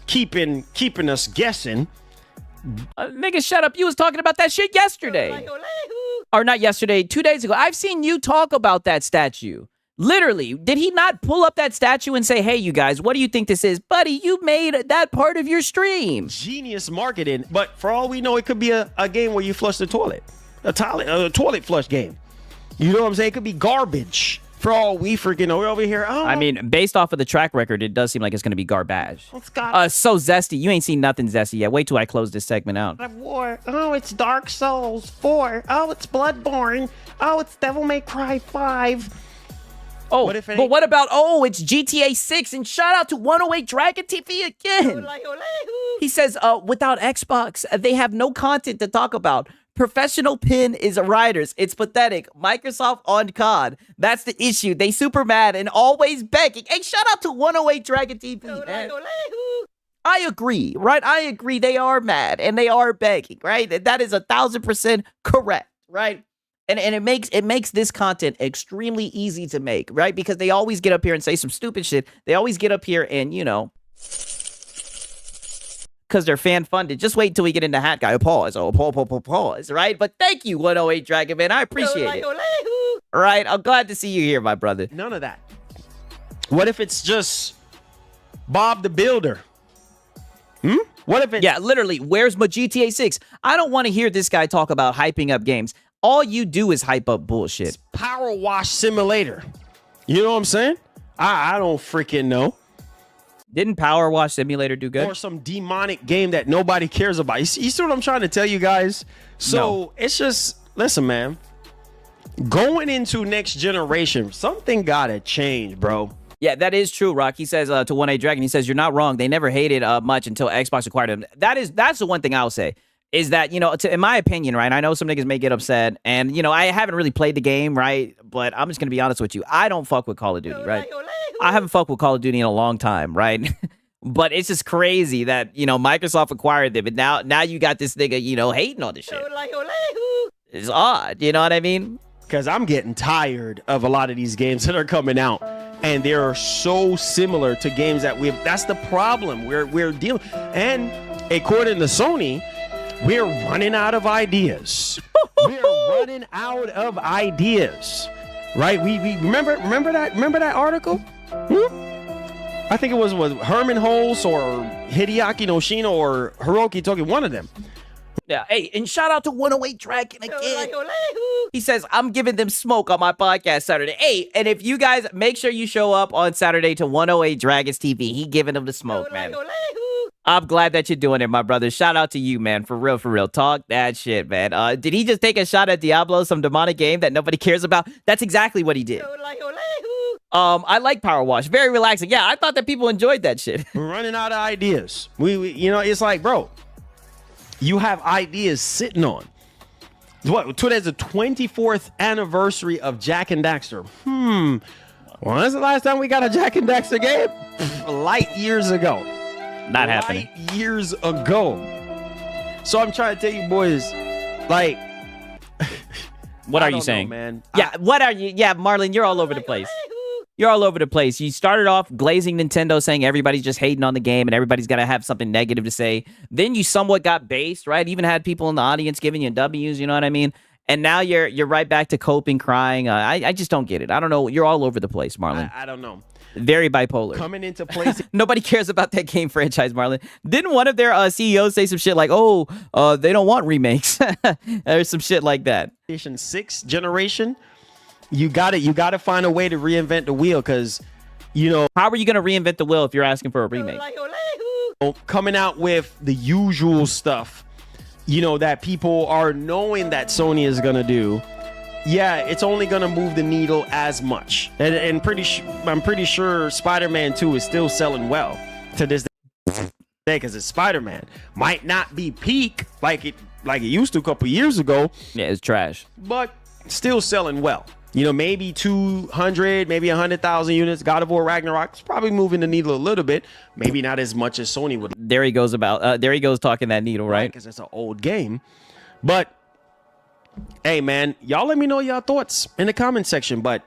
S14: keeping us guessing.
S2: Nigga, shut up. You was talking about that shit yesterday. Or not yesterday, 2 days ago. I've seen you talk about that statue. Literally, did he not pull up that statue and say, hey, you guys, what do you think this is? Buddy, you made that part of your stream.
S14: Genius marketing. But for all we know, it could be a game where you flush the toilet. A toilet flush game. You know what I'm saying? It could be garbage. For all we freaking know, we're over here. Oh.
S2: I mean, based off of the track record, it does seem like it's going to be garbage. So zesty. You ain't seen nothing zesty yet. Wait till I close this segment out.
S14: War. Oh, it's Dark Souls 4. Oh, it's Bloodborne. Oh, it's Devil May Cry 5.
S2: Oh, but what about, it's GTA 6, and shout out to 108 Dragon TV again. He says, without Xbox, they have no content to talk about. Professional pin is riders. It's pathetic. Microsoft on COD. That's the issue. They super mad and always begging. Hey, shout out to 108 Dragon TV, man. I agree, right? I agree. They are mad and they are begging, right? That is 1,000% correct, right? And it makes this content extremely easy to make, right? Because they always get up here and say some stupid shit. They always get up here and, you know, because they're fan funded. Just wait until we get into Hat Guy. Pause, right? But thank you, 108 Dragon Man. I appreciate it. All right, I'm glad to see you here, my brother.
S14: None of that. What if it's just Bob the Builder? What if it's...
S2: Yeah, literally, where's my GTA 6? I don't want to hear this guy talk about hyping up games. All you do is hype up bullshit.
S14: It's Power Wash Simulator. You know what I'm saying? I don't freaking know.
S2: Didn't Power Wash Simulator do good?
S14: Or some demonic game that nobody cares about. You see what I'm trying to tell you guys? So It's just, listen, man. Going into next generation, something gotta change, bro.
S2: Yeah, that is true, Rock. He says to 1A Dragon, he says, you're not wrong. They never hated much until Xbox acquired them. That's the one thing I'll say. Is that, you know, in my opinion, right? I know some niggas may get upset. And, you know, I haven't really played the game, right? But I'm just going to be honest with you. I don't fuck with Call of Duty, right? I haven't fucked with Call of Duty in a long time, right? But it's just crazy that, you know, Microsoft acquired them. And now you got this nigga, you know, hating on this shit. is odd. You know what I mean?
S14: Because I'm getting tired of a lot of these games that are coming out, and they're so similar to games that we've. That's the problem we're dealing. And according to Sony, we're running out of ideas. We're running out of ideas, right? We remember that article. I think it was Herman Hulse or Hideaki Noshino or Hiroki Toki, one of them.
S2: Yeah, hey, and shout out to 108 Dragon again. He says, I'm giving them smoke on my podcast Saturday. Hey, and if you guys, make sure you show up on Saturday to 108 Dragons TV. He giving them the smoke, man. I'm glad that you're doing it, my brother. Shout out to you, man. For real, for real. Talk that shit, man. Did he just take a shot at Diablo, some demonic game that nobody cares about? That's exactly what he did. I like Power Wash. Very relaxing. Yeah, I thought that people enjoyed that shit.
S14: We're running out of ideas. We it's like, bro, you have ideas sitting on. Today's the 24th anniversary of Jak and Daxter. When was the last time we got a Jak and Daxter game? Light years ago.
S2: Not happening.
S14: Years ago. So I'm trying to tell you boys, like,
S2: what are you saying,
S14: man?
S2: Yeah, what are you? Yeah, Marlon, you're all over the place. You're all over the place. You started off glazing Nintendo, saying everybody's just hating on the game and everybody's got to have something negative to say. Then you somewhat got based, right? Even had people in the audience giving you W's, you know what I mean? And now you're right back to coping, crying. I just don't get it. I don't know. You're all over the place, Marlon.
S14: I don't know.
S2: Very bipolar.
S14: Coming into place.
S2: Nobody cares about that game franchise, Marlon. Didn't one of their CEOs say some shit like, they don't want remakes or some shit like that?
S14: PlayStation 6 generation, you gotta find a way to reinvent the wheel, because,
S2: how are you going to reinvent the wheel if you're asking for a remake?
S14: Coming out with the usual stuff, that people are knowing that Sony is going to do. Yeah, it's only going to move the needle as much. And I'm pretty sure Spider-Man 2 is still selling well to this day, because it's Spider-Man. Might not be peak like it used to a couple years ago.
S2: Yeah, it's trash.
S14: But still selling well. Maybe 200, maybe 100,000 units. God of War Ragnarok is probably moving the needle a little bit. Maybe not as much as Sony would.
S2: There he goes talking that needle, right?
S14: Because it's an old game. But hey, man, y'all let me know your thoughts in the comment section. But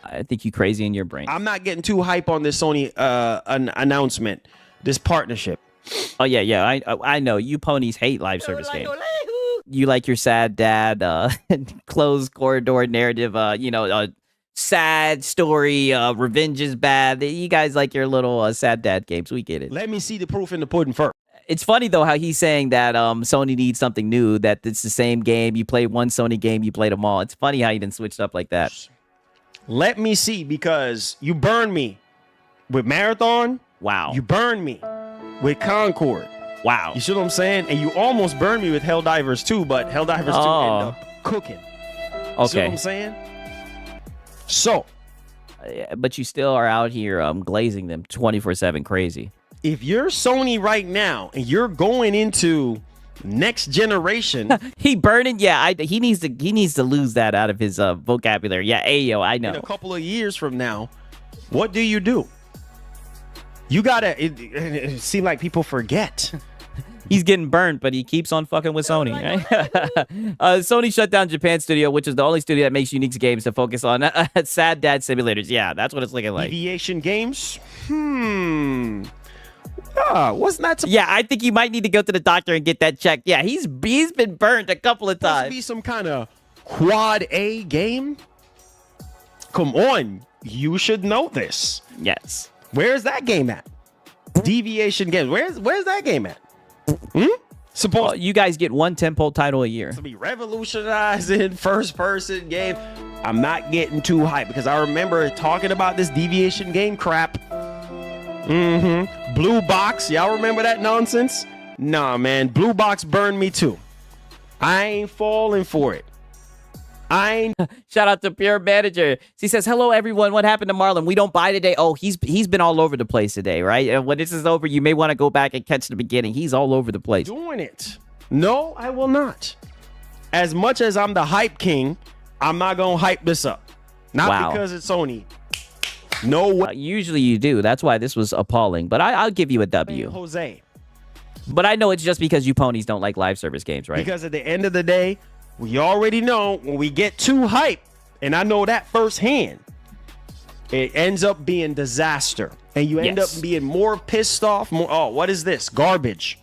S2: I think you crazy in your brain.
S14: I'm not getting too hype on this Sony announcement, this partnership.
S2: Oh, yeah. I know. You ponies hate live service games. You like your sad dad, closed corridor narrative, sad story, revenge is bad. You guys like your little sad dad games. We get it.
S14: Let me see the proof in the pudding first.
S2: It's funny, though, how he's saying that Sony needs something new, that it's the same game. You play one Sony game, you played them all. It's funny how he didn't switch up like that.
S14: Let me see, because you burned me with Marathon.
S2: Wow.
S14: You burned me with Concord.
S2: Wow.
S14: You see what I'm saying? And you almost burned me with Helldivers 2, but Helldivers 2 ended up cooking.
S2: Okay.
S14: See what I'm saying? So.
S2: But you still are out here glazing them 24/7 crazy.
S14: If you're Sony right now and you're going into next generation.
S2: He burning. Yeah, he needs to lose that out of his vocabulary. Yeah, ayo, I know.
S14: In a couple of years from now, what do? You gotta. It seems like people forget.
S2: He's getting burned, but he keeps on fucking with Sony, right? Sony shut down Japan studio, which is the only studio that makes unique games to focus on sad dad simulators. Yeah, that's what it's looking like.
S14: Deviation games. Wasn't that?
S2: Yeah, I think you might need to go to the doctor and get that checked. Yeah, he's been burned a couple of times.
S14: Be some kind of quad A game. Come on, you should know this.
S2: Yes.
S14: Where's that game at? Deviation games. Where's that game at?
S2: Suppose you guys get one tentpole title a year.
S14: To be revolutionizing first-person game. I'm not getting too hyped because I remember talking about this deviation game crap. Blue Box. Y'all remember that nonsense? Nah, man. Blue Box burned me too. I ain't falling for it.
S2: Shout out to Pure Manager. He says, hello, everyone. What happened to Marlon? We don't buy today. Oh, he's been all over the place today, right? And when this is over, you may want to go back and catch the beginning. He's all over the place.
S14: Doing it. No, I will not. As much as I'm the hype king, I'm not going to hype this up. Not because it's Sony. No way.
S2: Usually you do. That's why this was appalling. But I'll give you a W.
S14: Jose.
S2: But I know it's just because you ponies don't like live service games, right?
S14: Because at the end of the day, we already know when we get too hype, and I know that firsthand, it ends up being disaster. And you end up being more pissed off, more, oh, what is this? Garbage.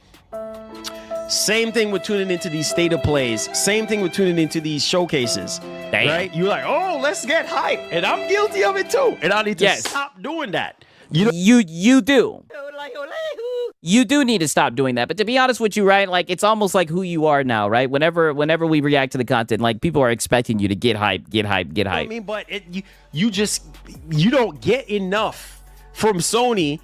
S14: Same thing with tuning into these state of plays. Same thing with tuning into these showcases. Damn. Right? You're like, oh, let's get hype. And I'm guilty of it too. And I need to stop doing that.
S2: You do. You do need to stop doing that. But to be honest with you, right, like it's almost like who you are now, right? Whenever we react to the content, like people are expecting you to get hype, get hype, get hype.
S14: I mean, but you don't get enough from Sony.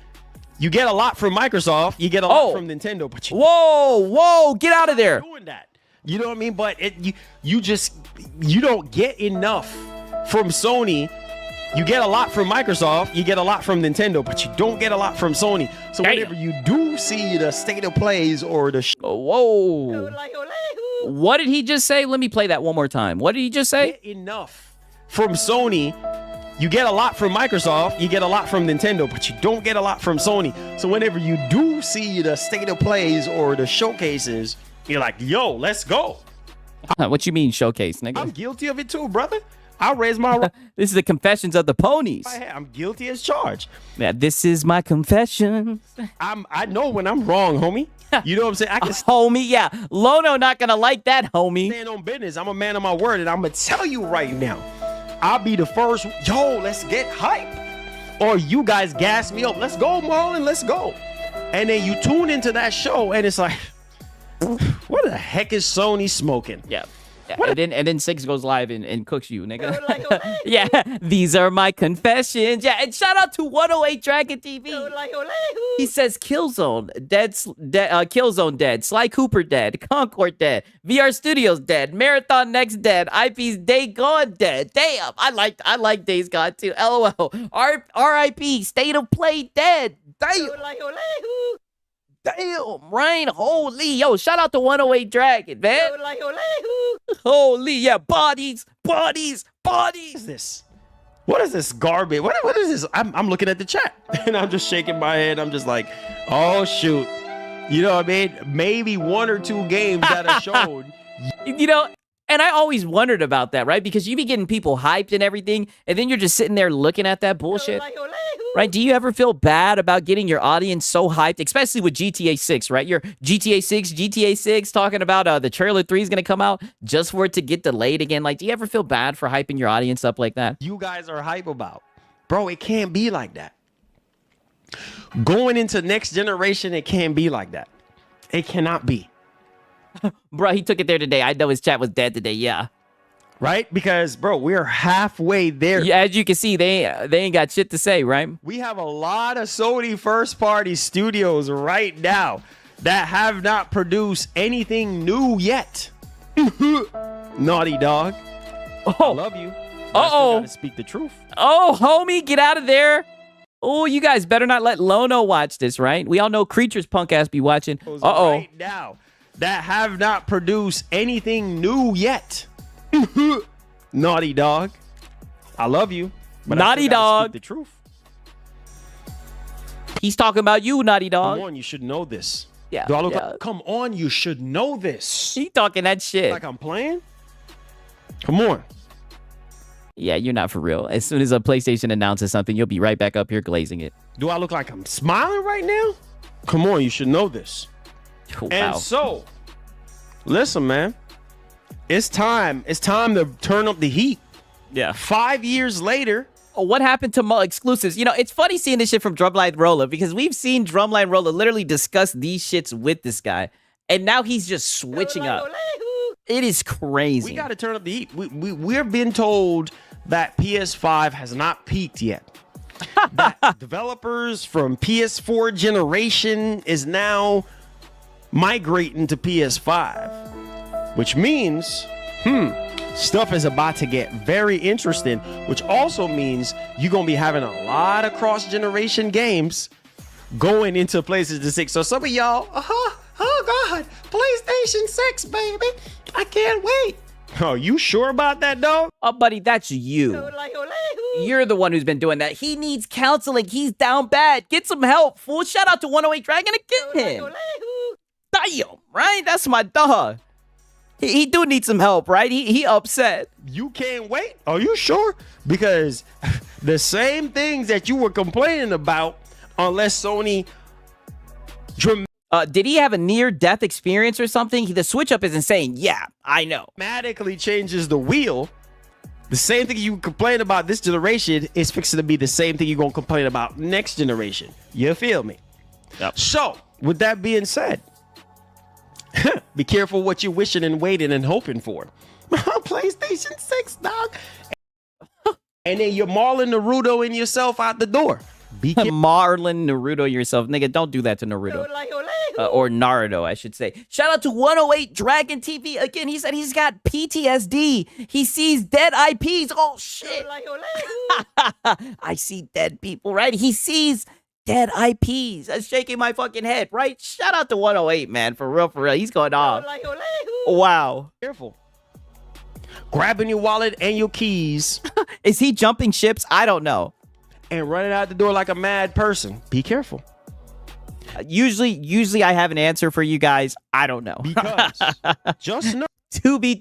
S14: You get a lot from Microsoft. You get a lot from Nintendo. But
S2: whoa, get out of there.
S14: Doing that. You know what I mean? But you don't get enough from Sony. You get a lot from Microsoft, you get a lot from Nintendo, but you don't get a lot from Sony. So whenever you do see the state of plays or the
S2: whoa. What did he just say? Let me play that one more time. What did he just say?
S14: Get enough from Sony. You get a lot from Microsoft, you get a lot from Nintendo, but you don't get a lot from Sony. So whenever you do see the state of plays or the showcases, you're like, yo, let's go.
S2: What you mean showcase, nigga?
S14: I'm guilty of it too, brother. I'll raise my...
S2: This is the confessions of the ponies.
S14: I'm guilty as charged.
S2: Yeah, this is my confession.
S14: I know when I'm wrong, homie. You know what I'm saying? I can
S2: homie, yeah. Lono not gonna like that, homie.
S14: Stand on business. I'm a man of my word, and I'm gonna tell you right now. I'll be the first. Yo, let's get hype. Or you guys gas me up. Let's go, Marlon. Let's go. And then you tune into that show, and it's like, what the heck is Sony smoking?
S2: Yeah. And then Six goes live and cooks you, nigga. Yeah, these are my confessions. Yeah, and shout out to 108 Dragon TV. He says Killzone dead, Killzone dead, Sly Cooper dead, Concord dead, VR Studios dead, Marathon Next dead, IP's Day Gone dead. Damn, I like Days Gone too. LOL. R.I.P. State of Play dead. Damn. Damn, Ryan. Holy, yo, shout out to 108 Dragon, man. Holy, yeah, bodies.
S14: What is this? What is this garbage? What is this? I'm looking at the chat and I'm just shaking my head. I'm just like, oh shoot. You know what I mean? Maybe one or two games that are shown.
S2: You know, and I always wondered about that, right? Because you be getting people hyped and everything, and then you're just sitting there looking at that bullshit. Right? Do you ever feel bad about getting your audience so hyped, especially with GTA 6, right? Your GTA 6 talking about the trailer 3 is going to come out just for it to get delayed again. Like, do you ever feel bad for hyping your audience up like that?
S14: You guys are hype about. Bro, it can't be like that. Going into next generation, it can't be like that. It cannot be.
S2: Bro, he took it there today. I know his chat was dead today, yeah.
S14: Right? Because, bro, we're halfway there.
S2: Yeah, as you can see, they ain't got shit to say, right?
S14: We have a lot of Sony first-party studios right now that have not produced anything new yet. Naughty Dog.
S2: Oh.
S14: I love you.
S2: Uh-oh.
S14: Gotta speak the truth.
S2: Oh, homie, get out of there. Oh, you guys better not let Lono watch this, right? We all know Creatures punk ass be watching. Uh-oh.
S14: Right now that have not produced anything new yet. Naughty Dog. I love you. But
S2: Naughty Dog.
S14: Speak the truth.
S2: He's talking about you, Naughty Dog.
S14: Come on, you should know this.
S2: Yeah.
S14: Do I look like, come on, you should know this.
S2: He talking that shit.
S14: Like I'm playing? Come on.
S2: Yeah, you're not for real. As soon as a PlayStation announces something, you'll be right back up here glazing it.
S14: Do I look like I'm smiling right now? Come on, you should know this.
S2: Wow.
S14: And so, listen, man. It's time. It's time to turn up the heat.
S2: Yeah.
S14: 5 years later.
S2: Oh, what happened to exclusives? You know, it's funny seeing this shit from Drumline Roller because we've seen Drumline Roller literally discuss these shits with this guy. And now he's just switching up. It is crazy.
S14: We got to turn up the heat. We're being told that PS5 has not peaked yet. That developers from PS4 generation is now migrating to PS5. Which means, stuff is about to get very interesting, which also means you're going to be having a lot of cross-generation games going into PlayStation 6. So some of y'all, oh God, PlayStation 6, baby. I can't wait. Oh, you sure about that, dog?
S2: Oh, buddy, that's you. You're the one who's been doing that. He needs counseling. He's down bad. Get some help, fool. Shout out to 108 Dragon and get him. Damn, right? That's my dog. He do need some help, right? He upset.
S14: You can't wait? Are you sure? Because the same things that you were complaining about, unless Sony
S2: did he have a near-death experience or something? The switch up is insane. Yeah, I know.
S14: dramatically changes the wheel, the same thing you complain about this generation is fixing to be the same thing you're going to complain about next generation. You feel me?
S2: Yep.
S14: So, with that being said, be careful what you're wishing and waiting and hoping for. PlayStation 6, dog. And then you're Marlon Naruto and yourself out the door. Be
S2: Marlon Naruto yourself. Nigga, don't do that to Naruto. Or Naruto, I should say. Shout out to 108 Dragon TV. Again, he said he's got PTSD. He sees dead IPs. Oh, shit. I see dead people, right? He sees dead IPs. I'm shaking my fucking head, right? Shout out to 108, man. For real, for real. He's going off. Wow.
S14: Careful. Grabbing your wallet and your keys.
S2: Is he jumping ships? I don't know.
S14: And running out the door like a mad person. Be careful.
S2: Usually I have an answer for you guys. I don't know.
S14: Because just know
S2: to be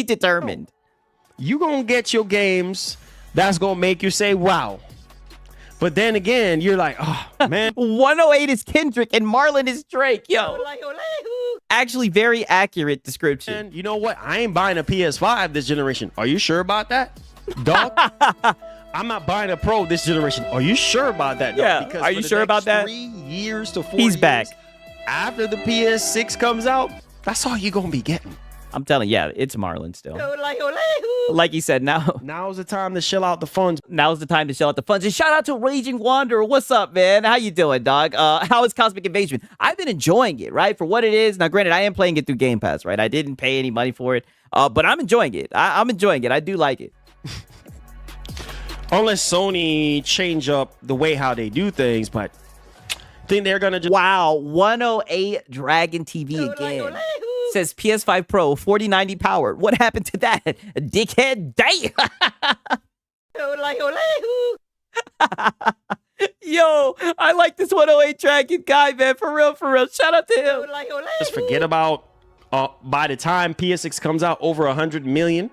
S2: determined.
S14: You gonna get your games that's gonna make you say wow. But then again, you're like, oh man.
S2: 108 is Kendrick and Marlon is Drake. Yo. Actually, very accurate description.
S14: And you know what? I ain't buying a PS5 this generation. Are you sure about that? Dog? I'm not buying a Pro this generation. Are you sure about that?
S2: Yeah.
S14: Because
S2: are you sure about that?
S14: 3 years to 4
S2: He's
S14: years
S2: back.
S14: After the PS6 comes out, that's all you're going to be getting.
S2: I'm telling you, yeah, it's Marlon still. Like he said,
S14: now's the time to shell out the funds.
S2: Now's the time to shell out the funds. And shout out to Raging Wanderer. What's up, man? How you doing, dog? How is Cosmic Invasion? I've been enjoying it, right? For what it is. Now, granted, I am playing it through Game Pass, right? I didn't pay any money for it, but I'm enjoying it. I'm enjoying it. I do like it.
S14: Unless Sony change up the way how they do things, but I think they're going to just...
S2: Wow, 108 Dragon TV again. Says PS5 Pro 4090 powered. What happened to that? Dickhead day. Yo, I like this 108 Dragon guy, man. For real, for real. Shout out to him.
S14: Just forget about, by the time PS6 comes out, over 100 million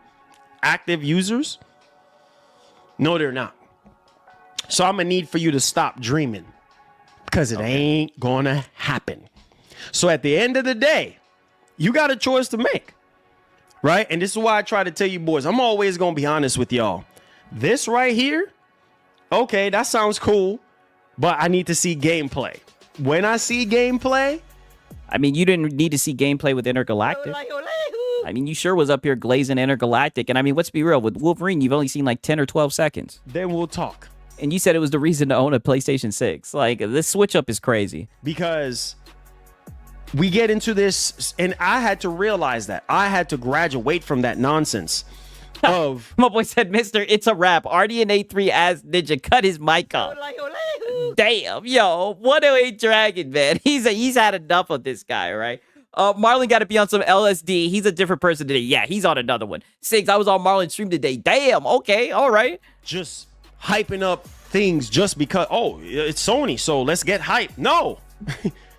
S14: active users. No, they're not. So I'm going to need for you to stop dreaming because it ain't going to happen. So at the end of the day, you got a choice to make, right? And this is why I try to tell you boys, I'm always going to be honest with y'all. This right here, okay, that sounds cool, but I need to see gameplay. When I see gameplay,
S2: I mean, you didn't need to see gameplay with Intergalactic. I mean, you sure was up here glazing Intergalactic. And I mean, let's be real. With Wolverine, you've only seen like 10 or 12 seconds.
S14: Then we'll talk.
S2: And you said it was the reason to own a PlayStation 6. Like, this switch up is crazy.
S14: Because we get into this, and I had to realize that. I had to graduate from that nonsense of...
S2: My boy said, Mister, it's a wrap. RDNA3 as Ninja cut his mic off. Damn, yo, 108 Dragon, man. He's had enough of this guy, right? Marlon got to be on some LSD. He's a different person today. Yeah, he's on another one. Six, I was on Marlon's stream today. Damn, okay, all right.
S14: Just hyping up things just because, oh, it's Sony, so let's get hype. No,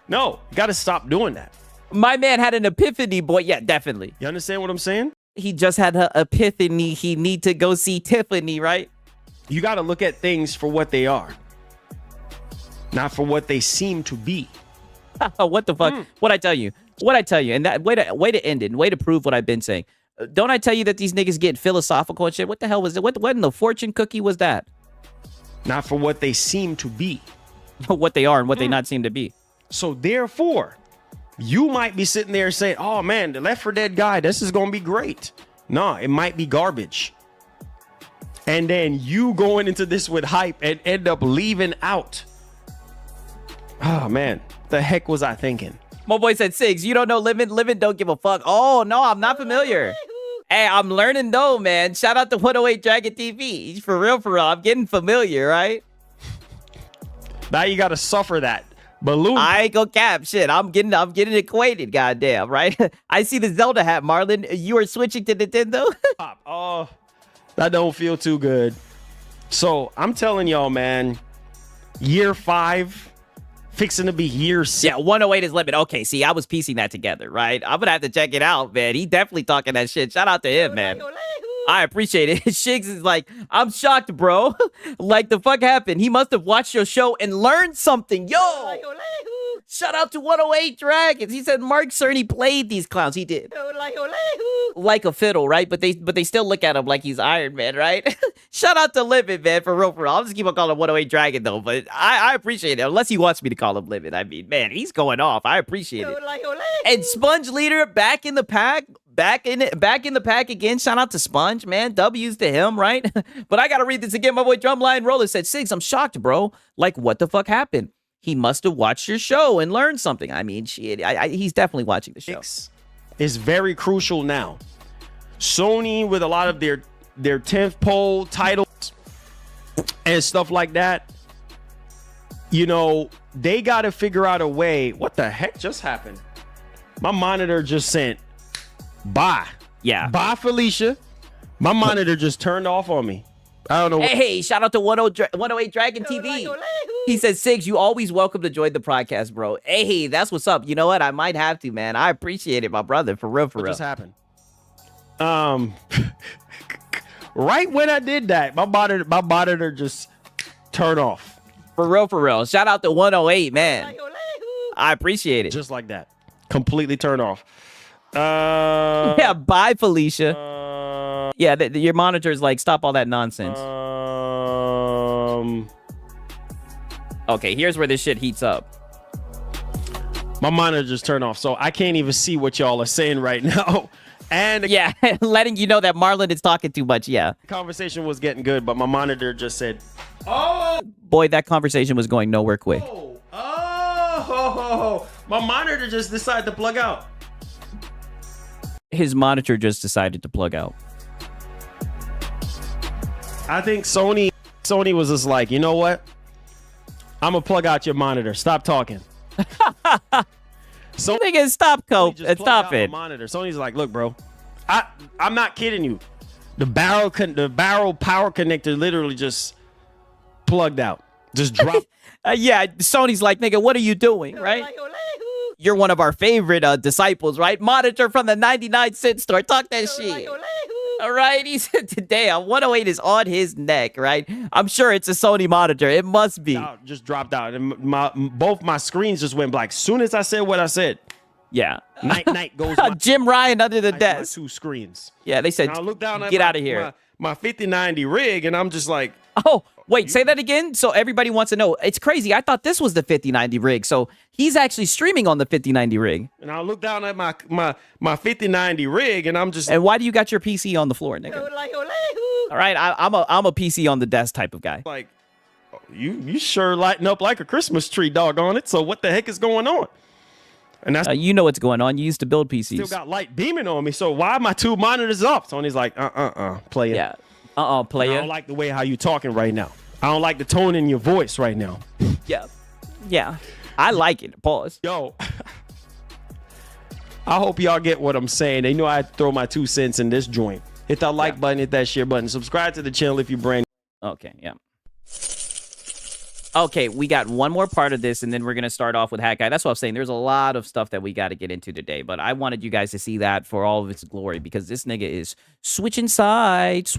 S14: no, got to stop doing that.
S2: My man had an epiphany, boy. Yeah, definitely.
S14: You understand what I'm saying?
S2: He just had an epiphany. He need to go see Tiffany, right?
S14: You got to look at things for what they are, not for what they seem to be.
S2: What the fuck? What'd I tell you? What'd I tell you? And that way to end it, way to prove what I've been saying. Don't I tell you that these niggas get philosophical and shit? What the hell was it? What in the fortune cookie was that?
S14: Not for what they seem to be.
S2: What they are and what they not seem to be.
S14: So therefore, you might be sitting there saying, oh man, the Left 4 Dead guy, this is going to be great. No, it might be garbage. And then you going into this with hype and end up leaving out. Oh man, the heck was I thinking?
S2: My boy said, Six, you don't know Livin'? Livin' don't give a fuck. Oh, no, I'm not familiar. Hey, I'm learning though, man. Shout out to 108 Dragon TV. For real, I'm getting familiar, right?
S14: Now you got to suffer that. Balloon.
S2: I ain't gonna cap shit. I'm getting acquainted, goddamn, right? I see the Zelda hat, Marlon. You are switching to Nintendo?
S14: Oh, that don't feel too good. So I'm telling y'all, man, year 5 fixing to be year 6.
S2: Yeah, 108 is limit. Okay, see, I was piecing that together, right? I'm gonna have to check it out, man. He definitely talking that shit. Shout out to him, man. I appreciate it. Shiggs is like, I'm shocked, bro. Like, the fuck happened? He must have watched your show and learned something. Yo! Shout out to 108 Dragons. He said Mark Cerny played these clowns. He did. Like a fiddle, right? But they still look at him like he's Iron Man, right? Shout out to Limit, man, for real, for real. I'll just keep on calling him 108 Dragon, though. But I appreciate it. Unless he wants me to call him Limit. I mean, man, he's going off. I appreciate it. And Sponge Leader back in the pack. Back in the pack again. Shout out to Sponge, man. W's to him, right? But I gotta read this again. My boy Drumline Roller said, Siggs, I'm shocked, bro. Like, what the fuck happened? He must have watched your show and learned something. I mean, shit, he's definitely watching the show.
S14: Is very crucial now. Sony, with a lot of their 10th pole titles and stuff like that, you know, they got to figure out a way. What the heck just happened? My monitor just sent bye.
S2: Yeah.
S14: Bye, Felicia. My monitor just turned off on me. I don't know.
S2: Hey, shout out to 108 Dragon TV. He says, Siggs, you always welcome to join the podcast, bro. Hey, that's what's up. You know what? I might have to, man. I appreciate it, my brother. For real, for real.
S14: What just happened? Right when I did that, my monitor just turned off.
S2: For real, for real. Shout out to 108, man. I appreciate it.
S14: Just like that. Completely turned off.
S2: Yeah, bye, Felicia. Yeah, your monitor's like, stop all that nonsense. Okay, here's where this shit heats up.
S14: My monitor just turned off, so I can't even see what y'all are saying right now. And
S2: yeah, letting you know that Marlon is talking too much. Yeah,
S14: the conversation was getting good, but my monitor just said, "Oh
S2: boy, that conversation was going nowhere quick."
S14: My monitor just decided to plug out.
S2: His monitor just decided to plug out.
S14: I think Sony was just like, you know what? I'm gonna plug out your monitor. Stop talking.
S2: So they can stop, Cope, and stop it.
S14: Monitor. Sony's like, look, bro, I'm not kidding you. The barrel power connector literally just plugged out. Just dropped.
S2: Yeah, Sony's like, nigga, what are you doing, right? You're one of our favorite disciples, right? Monitor from the 99-cent store. Talk that shit. All right, he said today 108 is on his neck, right? I'm sure it's a Sony monitor. It must be.
S14: Just dropped out, and both my screens just went black. Soon as I said what I said,
S2: yeah.
S14: Night goes.
S2: Jim Ryan under the desk.
S14: My 2 screens.
S2: Yeah, they said,
S14: I look down at
S2: get out of here.
S14: My 5090 rig, and I'm just like,
S2: oh. Wait, say that again? So everybody wants to know. It's crazy. I thought this was the 5090 rig. So he's actually streaming on the 5090 rig.
S14: And I look down at my 5090 rig, and I'm just...
S2: And why do you got your PC on the floor, nigga? All right, I'm a PC on the desk type of guy.
S14: Like, you sure lighting up like a Christmas tree, doggone it. So what the heck is going on? And that's
S2: you know what's going on. You used to build PCs.
S14: Still got light beaming on me. So why are my 2 monitors up? Sony's like, play it.
S2: Yeah. Player.
S14: I don't like the way how you talking right now. I don't like the tone in your voice right now.
S2: Yeah. I like it. Pause.
S14: Yo. I hope y'all get what I'm saying. They know I throw my 2 cents in this joint. Hit that like button, hit that share button. Subscribe to the channel if you're brand new.
S2: Okay, yeah. Okay, we got one more part of this, and then we're going to start off with Hat Guy. That's what I'm saying. There's a lot of stuff that we got to get into today, but I wanted you guys to see that for all of its glory, because this nigga is switching sides.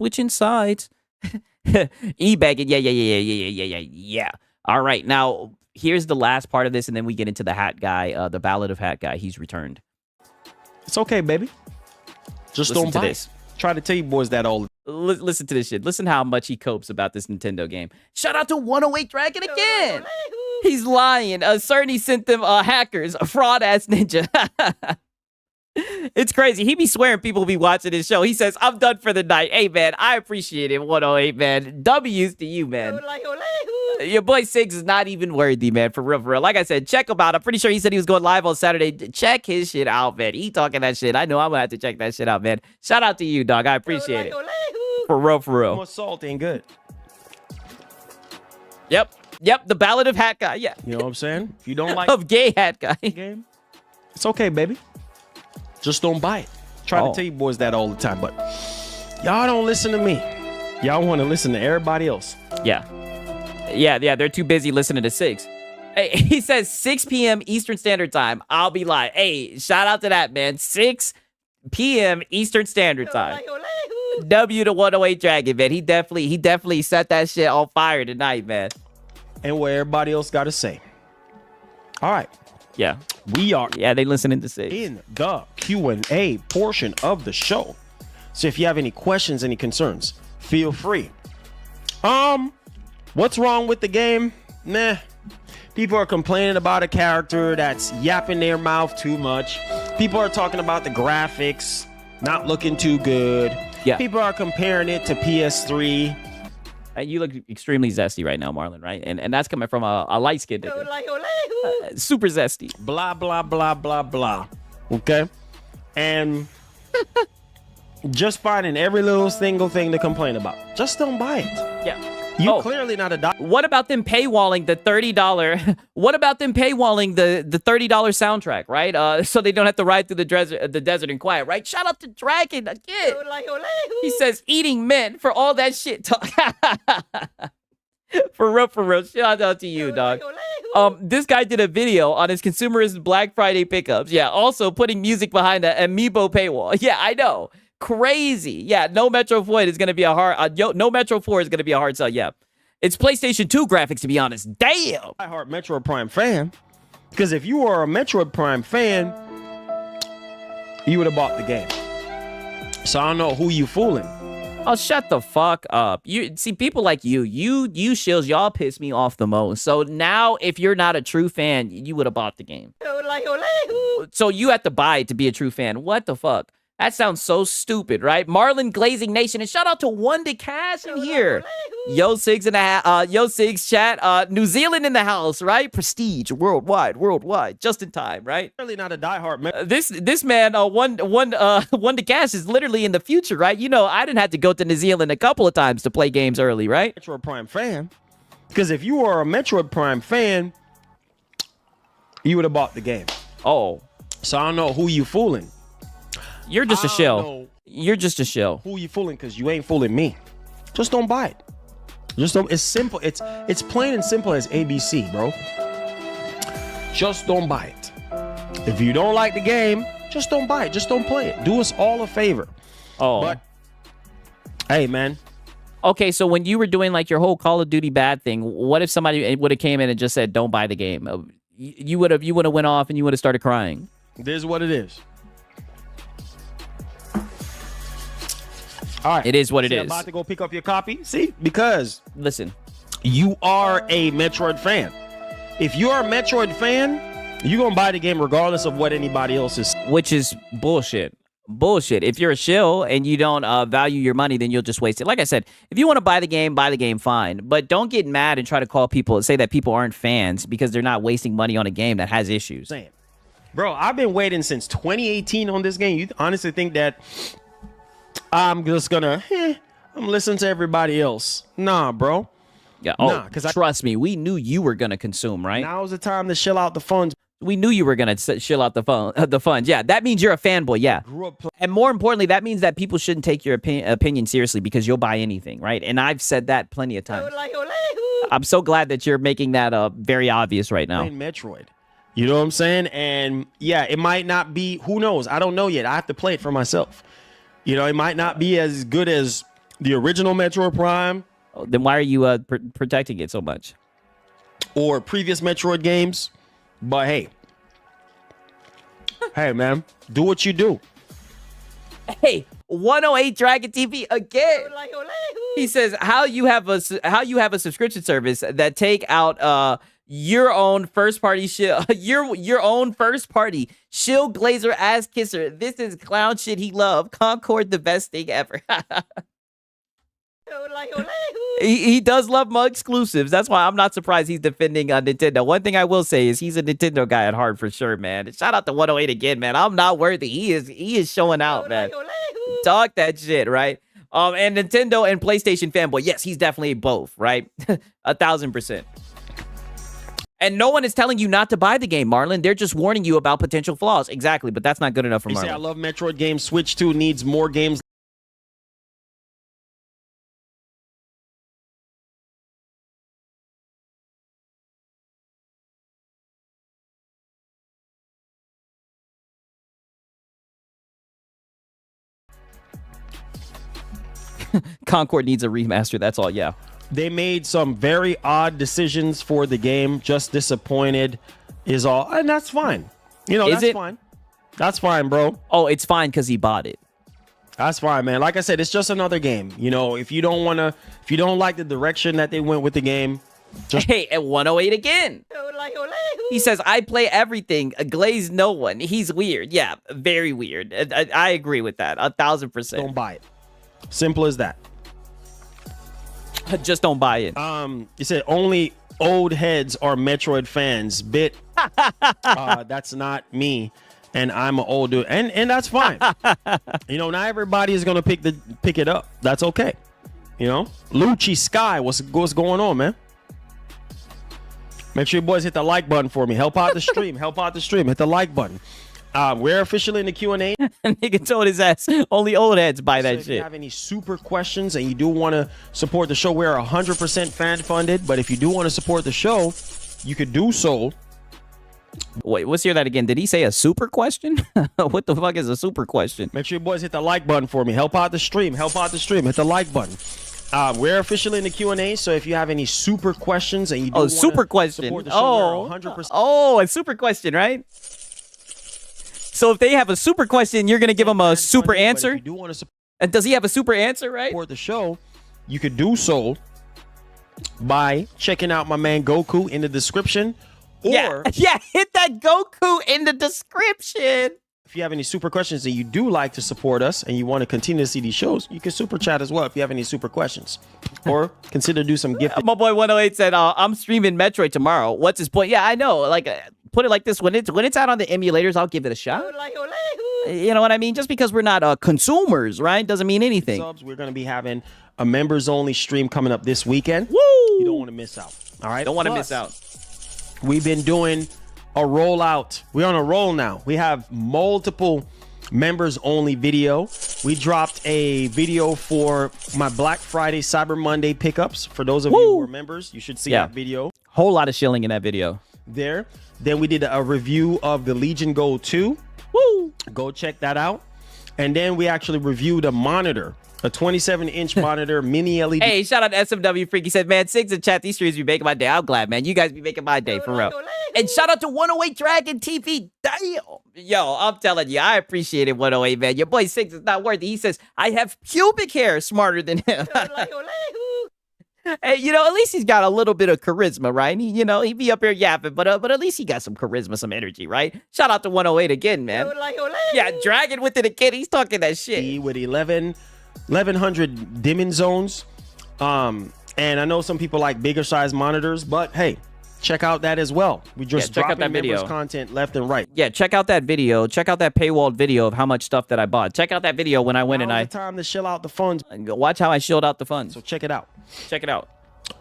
S2: E-bagging. Yeah. All right, now, here's the last part of this, and then we get into the Hat Guy, the Ballad of Hat Guy. He's returned.
S14: It's okay, baby. Just
S2: Listen
S14: don't
S2: to
S14: buy
S2: this.
S14: Try to tell you boys that all.
S2: Listen to this shit. Listen how much he copes about this Nintendo game. Shout out to 108 Dragon again. He's lying. Cerny sent them hackers, a fraud ass ninja. It's crazy. He be swearing people be watching his show. He says, I'm done for the night. Hey, man, I appreciate it, 108, man. W's to you, man. Your boy Siggs is not even worthy, man, for real, for real. Like I said, check him out. I'm pretty sure he said he was going live on Saturday. Check his shit out, man. He talking that shit. I know I'm going to have to check that shit out, man. Shout out to you, dog. I appreciate it. For real, for real.
S14: More salt ain't good.
S2: Yep, the Ballad of Hat Guy, yeah.
S14: You know what I'm saying? If you don't like...
S2: of gay Hat Guy.
S14: Game, it's okay, baby. Just don't buy it. Try to tell you boys that all the time, but y'all don't listen to me. Y'all want to listen to everybody else.
S2: Yeah, they're too busy listening to Siggs. Hey, he says 6 p.m. Eastern Standard Time. I'll be live. Hey, shout out to that, man. 6 p.m. Eastern Standard Time. W to 108 Dragon, man. He definitely set that shit on fire tonight, man.
S14: And what everybody else got to say. All right.
S2: Yeah.
S14: We are
S2: they listening to say
S14: in the Q&A portion of the show. So if you have any questions, any concerns, feel free. What's wrong with the game? Nah. People are complaining about a character that's yapping their mouth too much. People are talking about the graphics not looking too good.
S2: Yeah.
S14: People are comparing it to PS3.
S2: You look extremely zesty right now, Marlon, right? And that's coming from a light-skinned nigga. Super zesty.
S14: Blah, blah, blah, blah, blah. Okay? And just finding every little single thing to complain about. Just don't buy it.
S2: Yeah.
S14: You clearly not a
S2: What about them paywalling the $30? What about them paywalling the $30 soundtrack, right? So they don't have to ride through the desert in quiet, right? Shout out to Dragon again. He says eating mint for all that shit talk. For real. Shout out to you, dog. This guy did a video on his consumerist Black Friday pickups. Yeah, also putting music behind the Amiibo paywall. Yeah, I know. Crazy. Yeah, no Metro 4 is going to be a hard no Metro 4 is going to be a hard sell. Yeah. It's PlayStation 2 graphics, to be honest. Damn.
S14: I heart Metroid Prime fan. Because if you are a Metroid Prime fan, you would have bought the game. So I don't know who you fooling.
S2: Oh, shut the fuck up. You see, people like you shills, y'all piss me off the most. So now, if you're not a true fan, you would have bought the game. So you have to buy it to be a true fan. What the fuck? That sounds so stupid, right? Marlon Glazing Nation, and shout out to One to Cash in here. Yo Sigs in the Yo Sigs chat. New Zealand in the house, right? Prestige, worldwide, just in time, right?
S14: Really not a diehard man.
S2: This man, One to Cash is literally in the future, right? You know, I didn't have to go to New Zealand a couple of times to play games early, right?
S14: Metroid Prime fan. Because if you are a Metroid Prime fan, you would have bought the game.
S2: Oh.
S14: So I don't know who you fooling.
S2: You're just a shell. You're just a shell.
S14: Who you fooling? Because you ain't fooling me. Just don't buy it. Just don't. It's simple. It's plain and simple as ABC, bro. Just don't buy it. If you don't like the game, just don't buy it. Just don't play it. Do us all a favor.
S2: Oh.
S14: But hey, man.
S2: Okay, so when you were doing like your whole Call of Duty bad thing, what if somebody would have came in and just said, "Don't buy the game"? You would have went off and you would have started crying.
S14: This is what it is. All right.
S2: It is what it is.
S14: About to go pick up your copy. See? Because
S2: listen,
S14: you are a Metroid fan. If you're a Metroid fan, you're going to buy the game regardless of what anybody else is.
S2: Which is bullshit. Bullshit. If you're a shill and you don't value your money, then you'll just waste it. Like I said, if you want to buy the game, fine. But don't get mad and try to call people and say that people aren't fans because they're not wasting money on a game that has issues.
S14: Bro, I've been waiting since 2018 on this game. You honestly think that I'm just gonna I'm listening to everybody else? Nah, bro.
S2: Yeah. Oh, trust me, we knew you were gonna consume, right?
S14: Now's the time to chill out the funds.
S2: We knew you were gonna chill out the funds. Yeah, that means you're a fanboy. Yeah, and more importantly, that means that people shouldn't take your opinion seriously because you'll buy anything, right? And I've said that plenty of times. I'm so glad that you're making that very obvious right now.
S14: Metroid. You know what I'm saying? And yeah, it might not be. Who knows? I don't know yet. I have to play it for myself. You know, it might not be as good as the original Metroid Prime.
S2: Oh, then why are you protecting it so much?
S14: Or previous Metroid games. But hey. Hey, man. Do what you do.
S2: Hey, 108 Dragon TV again. He says how you have a subscription service that take out your own first party shill, your own first party shill glazer ass kisser. This is clown shit he love. Concord the best thing ever. He does love my exclusives. That's why I'm not surprised he's defending Nintendo. One thing I will say is he's a Nintendo guy at heart for sure, man. Shout out to 108 again, man. I'm not worthy. He is showing out, man. Talk that shit, right? And Nintendo and PlayStation fanboy. Yes, he's definitely both, right? 1000%. And no one is telling you not to buy the game, Marlon. They're just warning you about potential flaws. Exactly, but that's not good enough for Marlon.
S14: I love Metroid games. Switch 2 needs more games
S2: Concord needs a remaster. That's all. Yeah.
S14: They made some very odd decisions for the game. Just disappointed is all. And that's fine. You know, that's fine. That's fine, bro.
S2: Oh, it's fine because he bought it.
S14: That's fine, man. Like I said, it's just another game. You know, if you don't like the direction that they went with the game.
S2: Hey, at 108 again. He says, I play everything. Glaze no one. He's weird. Yeah, very weird. I agree with that. 1000%.
S14: Don't buy it. Simple as that.
S2: Just don't buy it.
S14: You said only old heads are Metroid fans. Bit. That's not me. And I'm an old dude. And that's fine. You know, not everybody is gonna pick it up. That's okay. You know? Lucci Sky, what's going on, man? Make sure you boys hit the like button for me. Help out the stream. Help out the stream. Hit the like button. We're officially in the Q&A.
S2: Nigga told his ass only old heads buy that
S14: If
S2: shit.
S14: you have any super questions and you do want to support the show, we're 100% fan funded. But if you do want to support the show, you could do so.
S2: Wait, let's hear that again. Did he say a super question? What the fuck is a super question?
S14: Make sure you boys hit the like button for me. Help out the stream. Help out the stream. Hit the like button. We're officially in the Q&A, so if you have any super questions and you do
S2: super question.
S14: support the show, we're 100%.
S2: Oh, a super question, right? So if they have a super question, you're gonna give them a super answer.
S14: If you do want to
S2: and does he have a super answer, right?
S14: support the show, you could do so by checking out my man Goku in the description. Or
S2: yeah, hit that Goku in the description.
S14: If you have any super questions and you do like to support us and you want to continue to see these shows, you can super chat as well if you have any super questions. Or consider do some gifting.
S2: My boy 108 said, I'm streaming Metroid tomorrow. What's his point? Yeah, I know. Like, put it like this. When it's out on the emulators, I'll give it a shot. You know what I mean? Just because we're not consumers, right? Doesn't mean anything.
S14: Subs, we're going to be having a members-only stream coming up this weekend.
S2: Woo!
S14: You don't want to miss out. All right?
S2: Don't want to miss out.
S14: We've been doing a rollout. We're on a roll now. We have multiple members only video. We dropped a video for my Black Friday Cyber Monday pickups. For those of you who are members, you should see that video.
S2: Whole lot of shilling in that video.
S14: There. Then we did a review of the Legion Gold 2.
S2: Woo!
S14: Go check that out. And then we actually reviewed a monitor. A 27-inch monitor, mini LED.
S2: Hey, shout out to SMW Freak. He said, man, Sigs and chat, these streams be making my day. I'm glad, man. You guys be making my day, for real. And shout out to 108 Dragon TV. Damn. Yo, I'm telling you, I appreciate it, 108, man. Your boy Sigs is not worthy. He says, I have pubic hair smarter than him. Hey, you know, at least he's got a little bit of charisma, right? He be up here yapping, but at least he got some charisma, some energy, right? Shout out to 108 again, man. Yeah, Dragon with it again. He's talking that shit.
S14: With 1100 dimming zones. And I know some people like bigger size monitors, but hey, check out that as well. We just
S2: check out that
S14: members
S2: video.
S14: content left and right.
S2: Yeah, check out that video. Check out that paywalled video of how much stuff that I bought. Check out that video when I went and
S14: the time to shill out the funds.
S2: Watch how I shilled out the funds.
S14: So check it out.
S2: Check it out.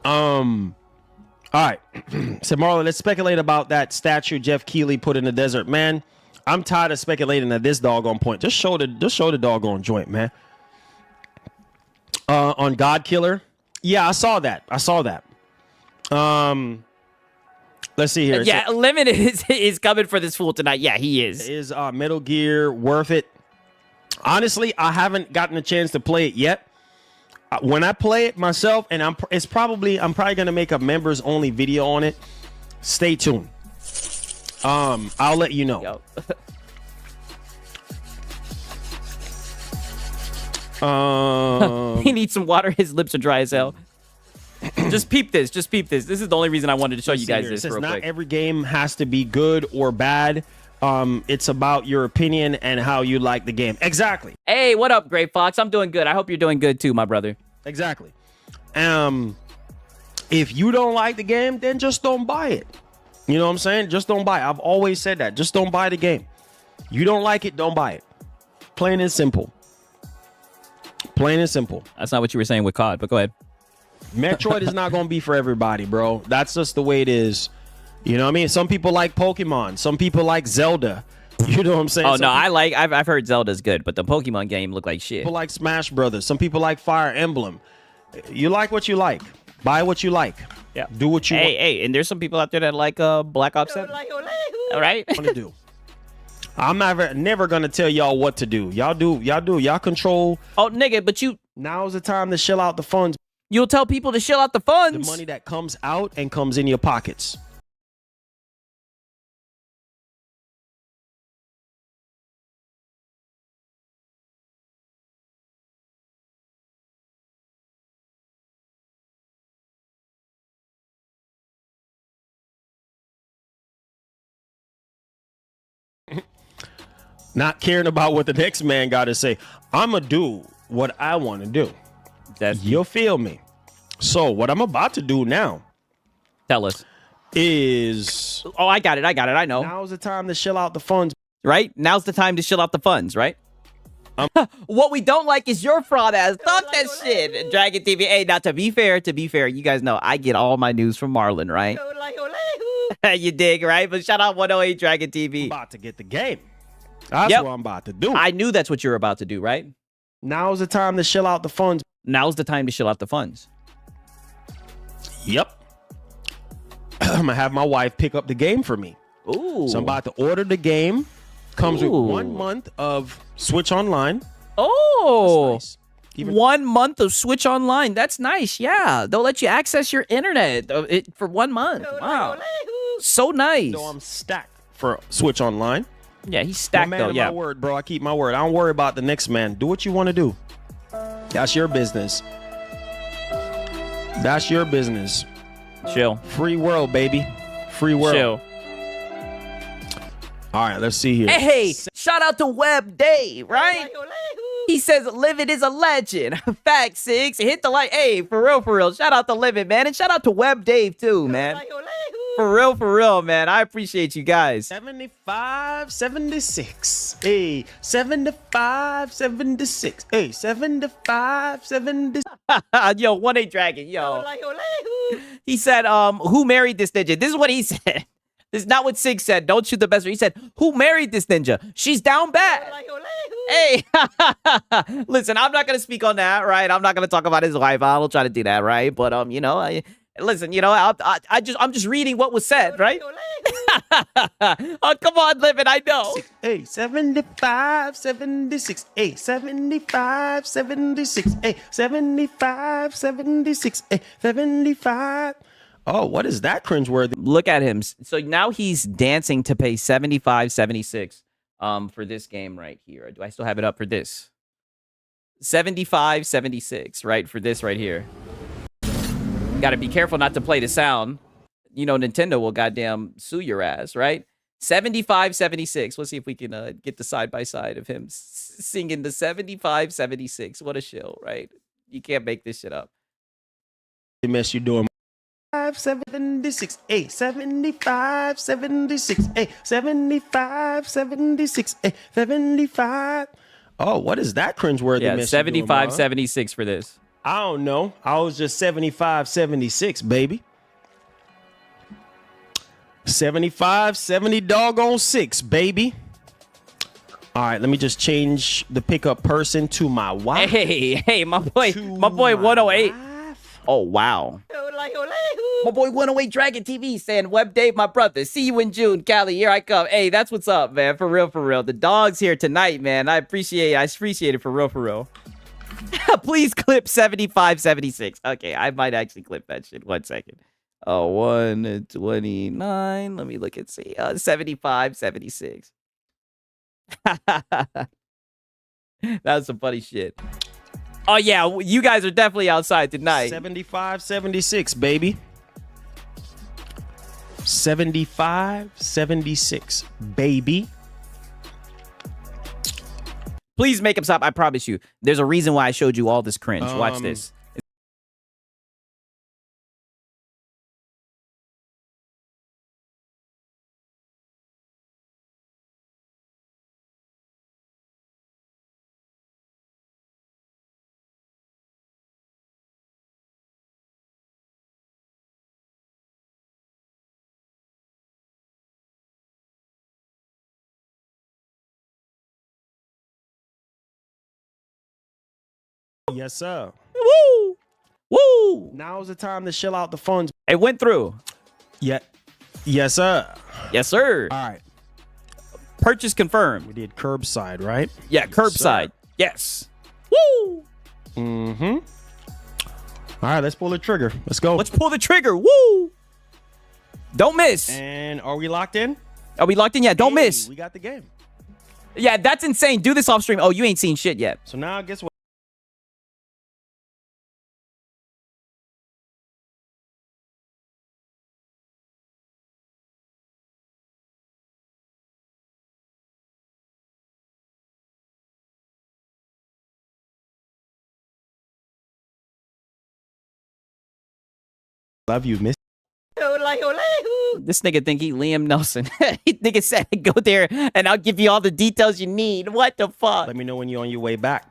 S14: All right. So Marlon, let's speculate about that statue Jeff Keighley put in the desert. Man, I'm tired of speculating at this doggone point. Just show the doggone joint, man. On God Killer. Yeah, I saw that. Let's see here.
S2: Yeah, Lemon is coming for this fool tonight. Yeah, he is.
S14: Is Metal Gear worth it? Honestly, I haven't gotten a chance to play it yet. When I play it myself, and I'm probably gonna make a members only video on it. Stay tuned. I'll let you know.
S2: He needs some water. His lips are dry as hell. Just peep this. This is the only reason I wanted to show you guys this real quick.
S14: Not every game has to be good or bad. It's about your opinion and how you like the game. Exactly.
S2: Hey, what up, Gray Fox? I'm doing good. I hope you're doing good too, my brother.
S14: Exactly. If you don't like the game, then just don't buy it. You know what I'm saying? Just don't buy it. I've always said that. Just don't buy the game. You don't like it, don't buy it. Plain and simple. Plain and simple.
S2: That's not what you were saying with COD, but go ahead.
S14: Metroid is not going to be for everybody, bro. That's just the way it is. You know what I mean? Some people like Pokemon. Some people like Zelda. You know what I'm saying?
S2: Oh, no, I've heard Zelda's good, but the Pokemon game looked like shit.
S14: People like Smash Brothers. Some people like Fire Emblem. You like what you like. Buy what you like.
S2: Yeah.
S14: Do what you want.
S2: Hey, and there's some people out there that like Black Ops 7. All right?
S14: What to do? I'm never gonna tell y'all what to do. Y'all do. Y'all control.
S2: Oh, nigga, but you
S14: Now's the time to shell out the funds.
S2: You'll tell people to shell out the funds.
S14: The money that comes out and comes in your pockets. Not caring about what the next man got to say. I'm going to do what I want to do. You'll feel me. So what I'm about to do now.
S2: Tell us.
S14: Is.
S2: Oh, I got it. I know.
S14: Now's the time to shell out the funds.
S2: Right? Now's the time to shell out the funds, right? What we don't like is your fraud ass. Talk that shit. Dragon TV. Hey, now to be fair, you guys know I get all my news from Marlon, right? You dig, right? But shout out 108 Dragon TV.
S14: I'm about to get the game. That's what I'm about to do.
S2: I knew that's what you're about to do, right?
S14: Now's the time to shell out the funds.
S2: Now's the time to shell out the funds.
S14: Yep. I'm going to have my wife pick up the game for me.
S2: Ooh.
S14: So I'm about to order the game. Comes with 1 month of Switch Online.
S2: Oh.
S14: That's nice.
S2: 1 month of Switch Online. That's nice. Yeah. They'll let you access your internet for 1 month. Wow. So nice.
S14: So I'm stacked for Switch Online.
S2: Yeah, he's stacked though. Yeah.
S14: My word, bro. I keep my word. I don't worry about the next man. Do what you want to do. That's your business. That's your business.
S2: Chill.
S14: Free world, baby. Free world.
S2: Chill.
S14: All right, let's see here.
S2: Hey, shout out to Web Dave, right? He says Livid is a legend. Fact 6. Hit the like. Hey, for real. Shout out to Livid, man. And shout out to Web Dave too, man. For real, man. I appreciate you guys.
S14: 75, 76. Hey, 75, 76. Hey, 75, 76.
S2: Yo, 1-8 Dragon, yo. He said, who married this ninja? This is what he said. This is not what Sig said. Don't shoot the best. He said, who married this ninja? She's down bad. Hey, listen, I'm not going to speak on that, right? I'm not going to talk about his wife. I don't try to do that, right? But, you know, listen, you know, I'm just reading what was said, right? Oh, come on, Livin', I know.
S14: Hey, 75, 76. Hey, 75, 76. Hey, 75, 76. Hey, 75. Oh, what is that cringeworthy?
S2: Look at him. So now he's dancing to pay 75, 76 for this game right here. Do I still have it up for this? 75, 76, right? For this right here. Got to be careful not to play the sound. You know, Nintendo will goddamn sue your ass, right? 75, 76. Let's see if we can get the side-by-side of him singing the 75, 76. What a shill, right? You can't make this shit up.
S14: Mess you doing. 76, 8, 75, 76, 8, 75, 76, 8, 75. Oh, what is that cringeworthy?
S2: Yeah, 75, 76 for this.
S14: I don't know. I was just 75, 76, baby. 75, 70 doggone 6, baby. All right, let me just change the pickup person to my wife.
S2: Hey, my boy 108. Oh, wow. My boy 108 Dragon TV saying, Web Dave, my brother. See you in June, Cali. Here I come. Hey, that's what's up, man. For real. The dog's here tonight, man. I appreciate it for real. Please clip 75, 76. Okay, I might actually clip that shit. 1 second. Oh, 129. Let me look and see. 75, 76. That's some funny shit. Oh, yeah, you guys are definitely outside tonight.
S14: 75, 76, baby. 75, 76, baby.
S2: Please make him stop. I promise you. There's a reason why I showed you all this cringe. Watch this.
S14: Yes, sir.
S2: Woo!
S14: Now's the time to shell out the funds.
S2: It went through.
S14: Yeah. Yes, sir.
S2: Yes, sir.
S14: All right.
S2: Purchase confirmed.
S14: We did curbside, right?
S2: Yeah, curbside. Yes. Woo!
S14: Mm-hmm. All right, let's pull the trigger. Let's go.
S2: Let's pull the trigger. Woo! Don't miss.
S14: And are we locked in?
S2: Are we locked in? Yeah, don't miss.
S14: We got the game.
S2: Yeah, that's insane. Do this off stream. Oh, you ain't seen shit yet.
S14: So now, guess what? Love you, miss.
S2: This nigga think he Liam Nelson. Nigga said, go there and I'll give you all the details you need. What the fuck?
S14: Let me know when you're on your way back.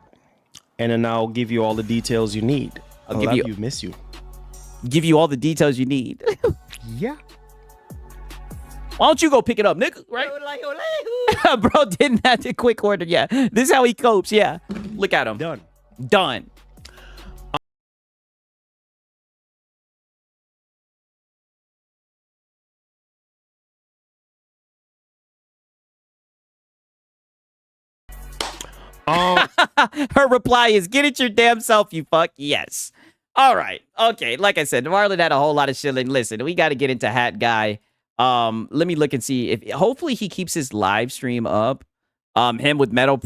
S14: And then I'll give you all the details you need.
S2: I'll give you,
S14: miss you.
S2: Give you all the details you need.
S14: Yeah.
S2: Why don't you go pick it up, nigga? Right? Bro didn't have to quick order. Yeah. This is how he copes. Yeah. Look at him.
S14: Done.
S2: Done. Her reply is, get it your damn self, you fuck. Yes. All right. Okay. Like I said, Marlon had a whole lot of shit. Listen, we got to get into Hat Guy. Let me look and see if hopefully he keeps his live stream up. Him with Metal.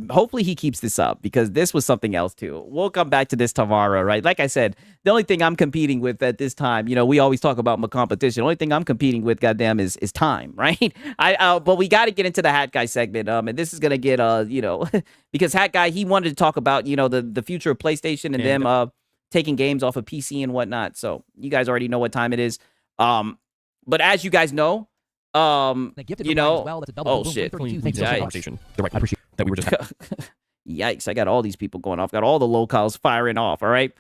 S2: Hopefully he keeps this up because this was something else too. We'll come back to this tomorrow, right? Like I said, the only thing I'm competing with at this time, you know, we always talk about my competition. The only thing I'm competing with, goddamn, is time, right? But we got to get into the Hat Guy segment. And this is gonna get you know, because Hat Guy, he wanted to talk about, you know, the future of PlayStation and them taking games off of PC and whatnot. So you guys already know what time it is. But as you guys know. You know, oh shit.
S3: Conversation. I appreciate that we were just
S2: Yikes, I got all these people going off. Got all the locals firing off, all right?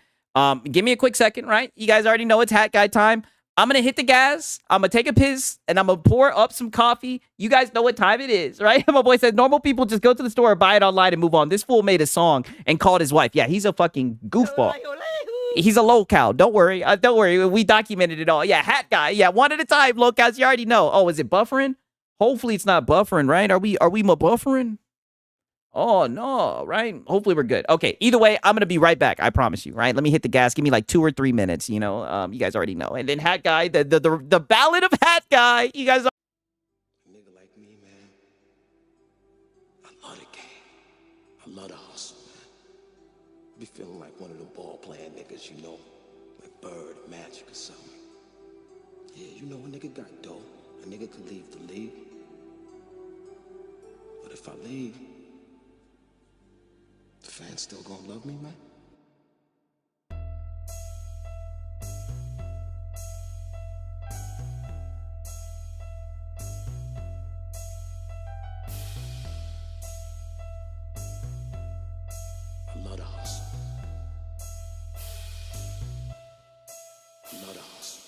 S2: Give me a quick second, right? You guys already know it's Hat Guy time. I'm going to hit the gas. I'm going to take a piss, and I'm going to pour up some coffee. You guys know what time it is, right? My boy said normal people just go to the store, buy it online, and move on. This fool made a song and called his wife. Yeah, he's a fucking goofball. He's a local. Don't worry. Don't worry. We documented it all. Yeah, Hat Guy. Yeah, one at a time, locals. You already know. Oh, is it buffering? Hopefully it's not buffering, right? Are we buffering? Oh, no, right? Hopefully we're good. Okay, either way, I'm going to be right back. I promise you, right? Let me hit the gas. Give me like 2 or 3 minutes, you know? You guys already know. And then Hat Guy, the ballad of Hat Guy. You guys are...
S16: Nigga like me, man. I love the game. I love the hustle, man. Be feeling like one of the ball playing niggas, you know, like Bird, Magic or something. Yeah, you know, a nigga got dough. A nigga could leave the league. But if I leave, the fans still gonna love me, man? I love the hustle. I love the hustle.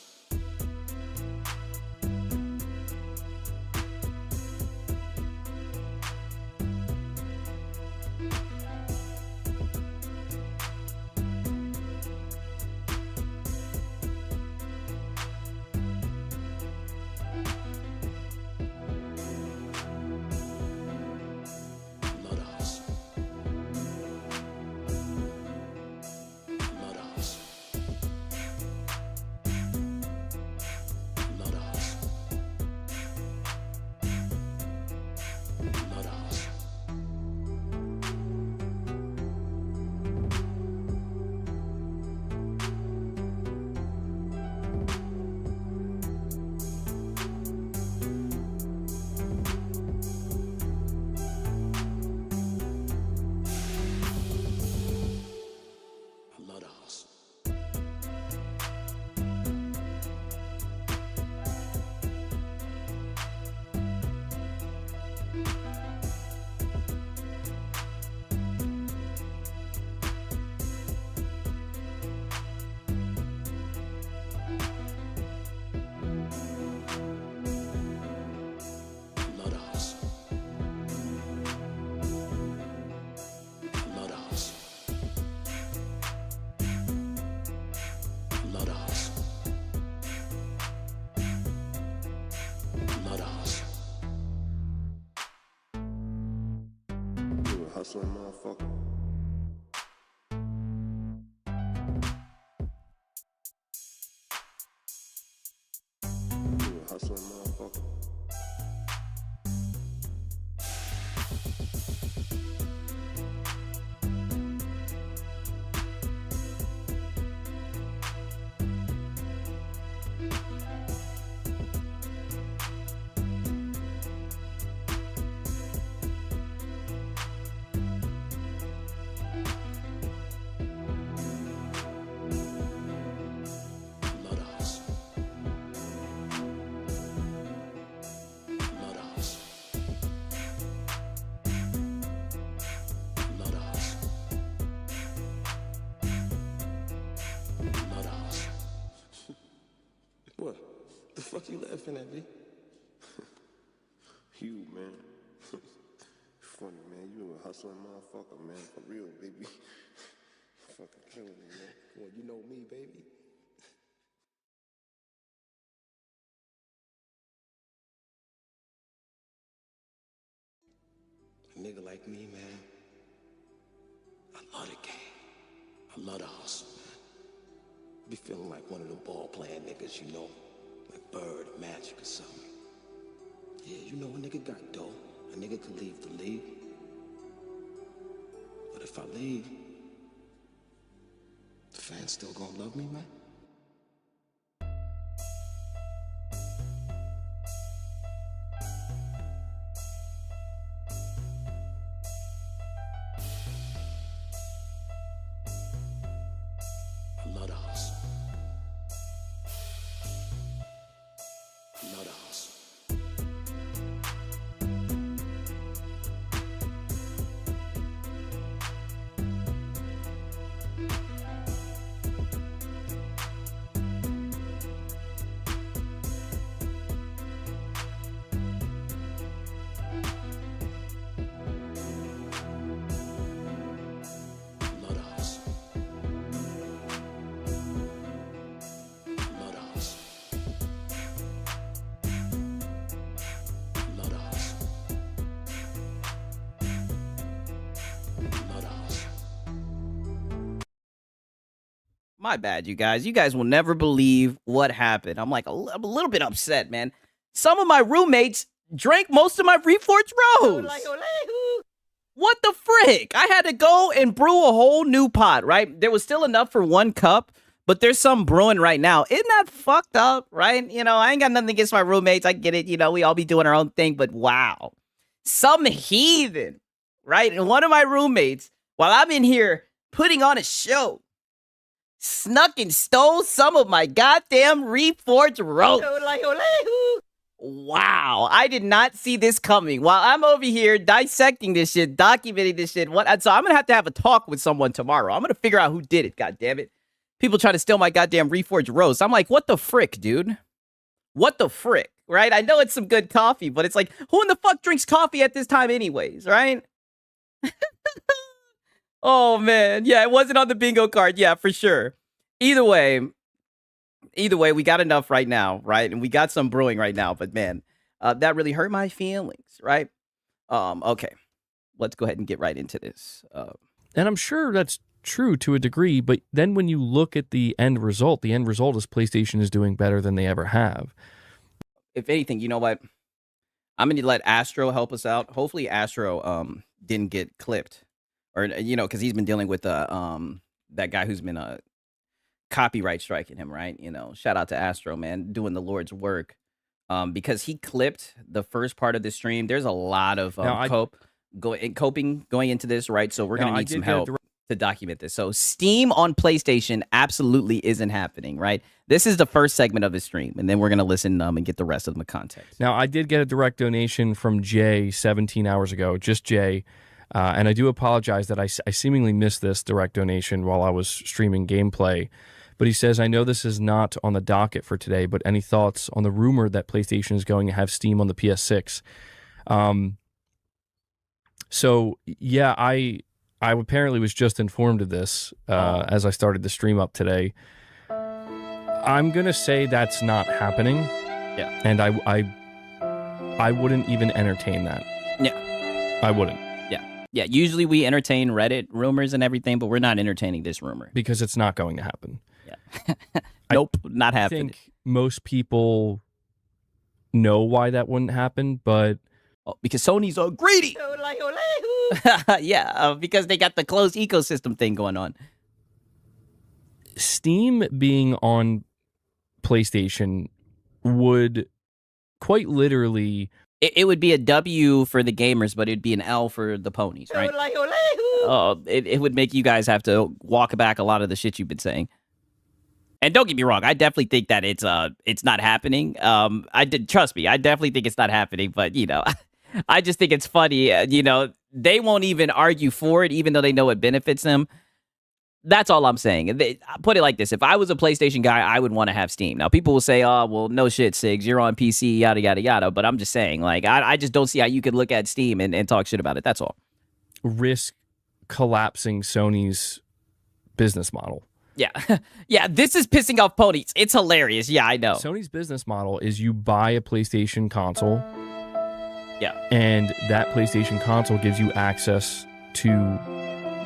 S16: Hustling motherfucker. fuck you laughing at, B?
S17: You, man. Funny, man. You a hustling motherfucker, man. For real, baby. Fucking killing me, man.
S16: Well, you know me, baby. A nigga like me, man. I love the game. I love the hustle, man. Be feeling like one of them ball-playing niggas, you know? Like Bird, Magic, or something. Yeah, you know, a nigga got dough. A nigga could leave the league. But if I leave, the fans still gonna love me, man? I love the hustle. I love the hustle.
S2: My bad, you guys. You guys will never believe what happened. I'm like I'm a little bit upset, man. Some of my roommates drank most of my Reforged Rose. What the frick? I had to go and brew a whole new pot, right? There was still enough for 1 cup, but there's some brewing right now. Isn't that fucked up, right? You know, I ain't got nothing against my roommates. I get it. You know, we all be doing our own thing, but wow. Some heathen, right? And one of my roommates, while I'm in here putting on a show, snuck and stole some of my goddamn Reforged Rose. Wow, I did not see this coming. While I'm over here dissecting this shit, documenting this shit, so I'm gonna have a talk with someone tomorrow. I'm gonna figure out who did it. God damn it, people trying to steal my goddamn Reforged Rose. I'm like, what the frick, dude? What the frick, right? I know it's some good coffee, but it's like, who in the fuck drinks coffee at this time, anyways, right? Oh man, yeah, it wasn't on the bingo card. Yeah, for sure. Either way, we got enough right now, right? And we got some brewing right now, but man, that really hurt my feelings, right? Okay, let's go ahead and get right into this.
S3: And I'm sure that's true to a degree, but then when you look at the end result is PlayStation is doing better than they ever have.
S2: If anything, you know what? I'm going to let Astro help us out. Hopefully Astro didn't get clipped, or, you know, because he's been dealing with that guy who's been copyright striking him, right? You know, shout out to Astro, man, doing the Lord's work, because he clipped the first part of the stream. There's a lot of coping going into this, right? So we're gonna need some help to document this. So Steam on PlayStation absolutely isn't happening, right? This is the first segment of the stream, and then we're gonna listen and get the rest of the context.
S3: Now, I did get a direct donation from Jay 17 hours ago, just Jay. And I do apologize that I seemingly missed this direct donation while I was streaming gameplay. But he says, I know this is not on the docket for today, but any thoughts on the rumor that PlayStation is going to have Steam on the PS6? So, yeah, I apparently was just informed of this as I started the stream up today. I'm going to say that's not happening.
S2: Yeah.
S3: And I wouldn't even entertain that.
S2: Yeah.
S3: I wouldn't.
S2: Yeah, usually we entertain Reddit rumors and everything, but we're not entertaining this rumor.
S3: Because it's not going to happen.
S2: Yeah. Nope, not happening.
S3: I think most people know why that wouldn't happen, but...
S2: because Sony's so greedy! Yeah, because they got the closed ecosystem thing going on.
S3: Steam being on PlayStation would quite literally...
S2: It would be a W for the gamers, but it'd be an L for the ponies, right? It would make you guys have to walk back a lot of the shit you've been saying. And don't get me wrong, I definitely think that it's not happening. Trust me, I definitely think it's not happening. But you know, I just think it's funny. You know, they won't even argue for it, even though they know it benefits them. That's all I'm saying. Put it like this. If I was a PlayStation guy, I would want to have Steam. Now, people will say, oh, well, no shit, Sigs. You're on PC, yada, yada, yada. But I'm just saying, like, I just don't see how you could look at Steam and talk shit about it. That's all.
S3: Risk collapsing Sony's business model.
S2: Yeah. Yeah, this is pissing off ponies. It's hilarious. Yeah, I know.
S3: Sony's business model is you buy a PlayStation console.
S2: Yeah.
S3: And that PlayStation console gives you access to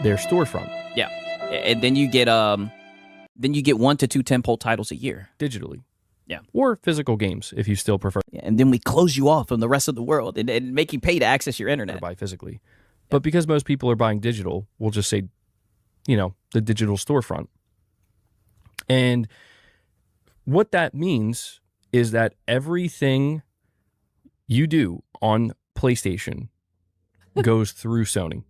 S3: their storefront.
S2: Yeah. And then you get 1 to 2 tentpole titles a year.
S3: Digitally.
S2: Yeah.
S3: Or physical games, if you still prefer.
S2: Yeah, and then we close you off from the rest of the world and make you pay to access your internet.
S3: Or buy physically. But because most people are buying digital, we'll just say, the digital storefront. And what that means is that everything you do on PlayStation goes through Sony.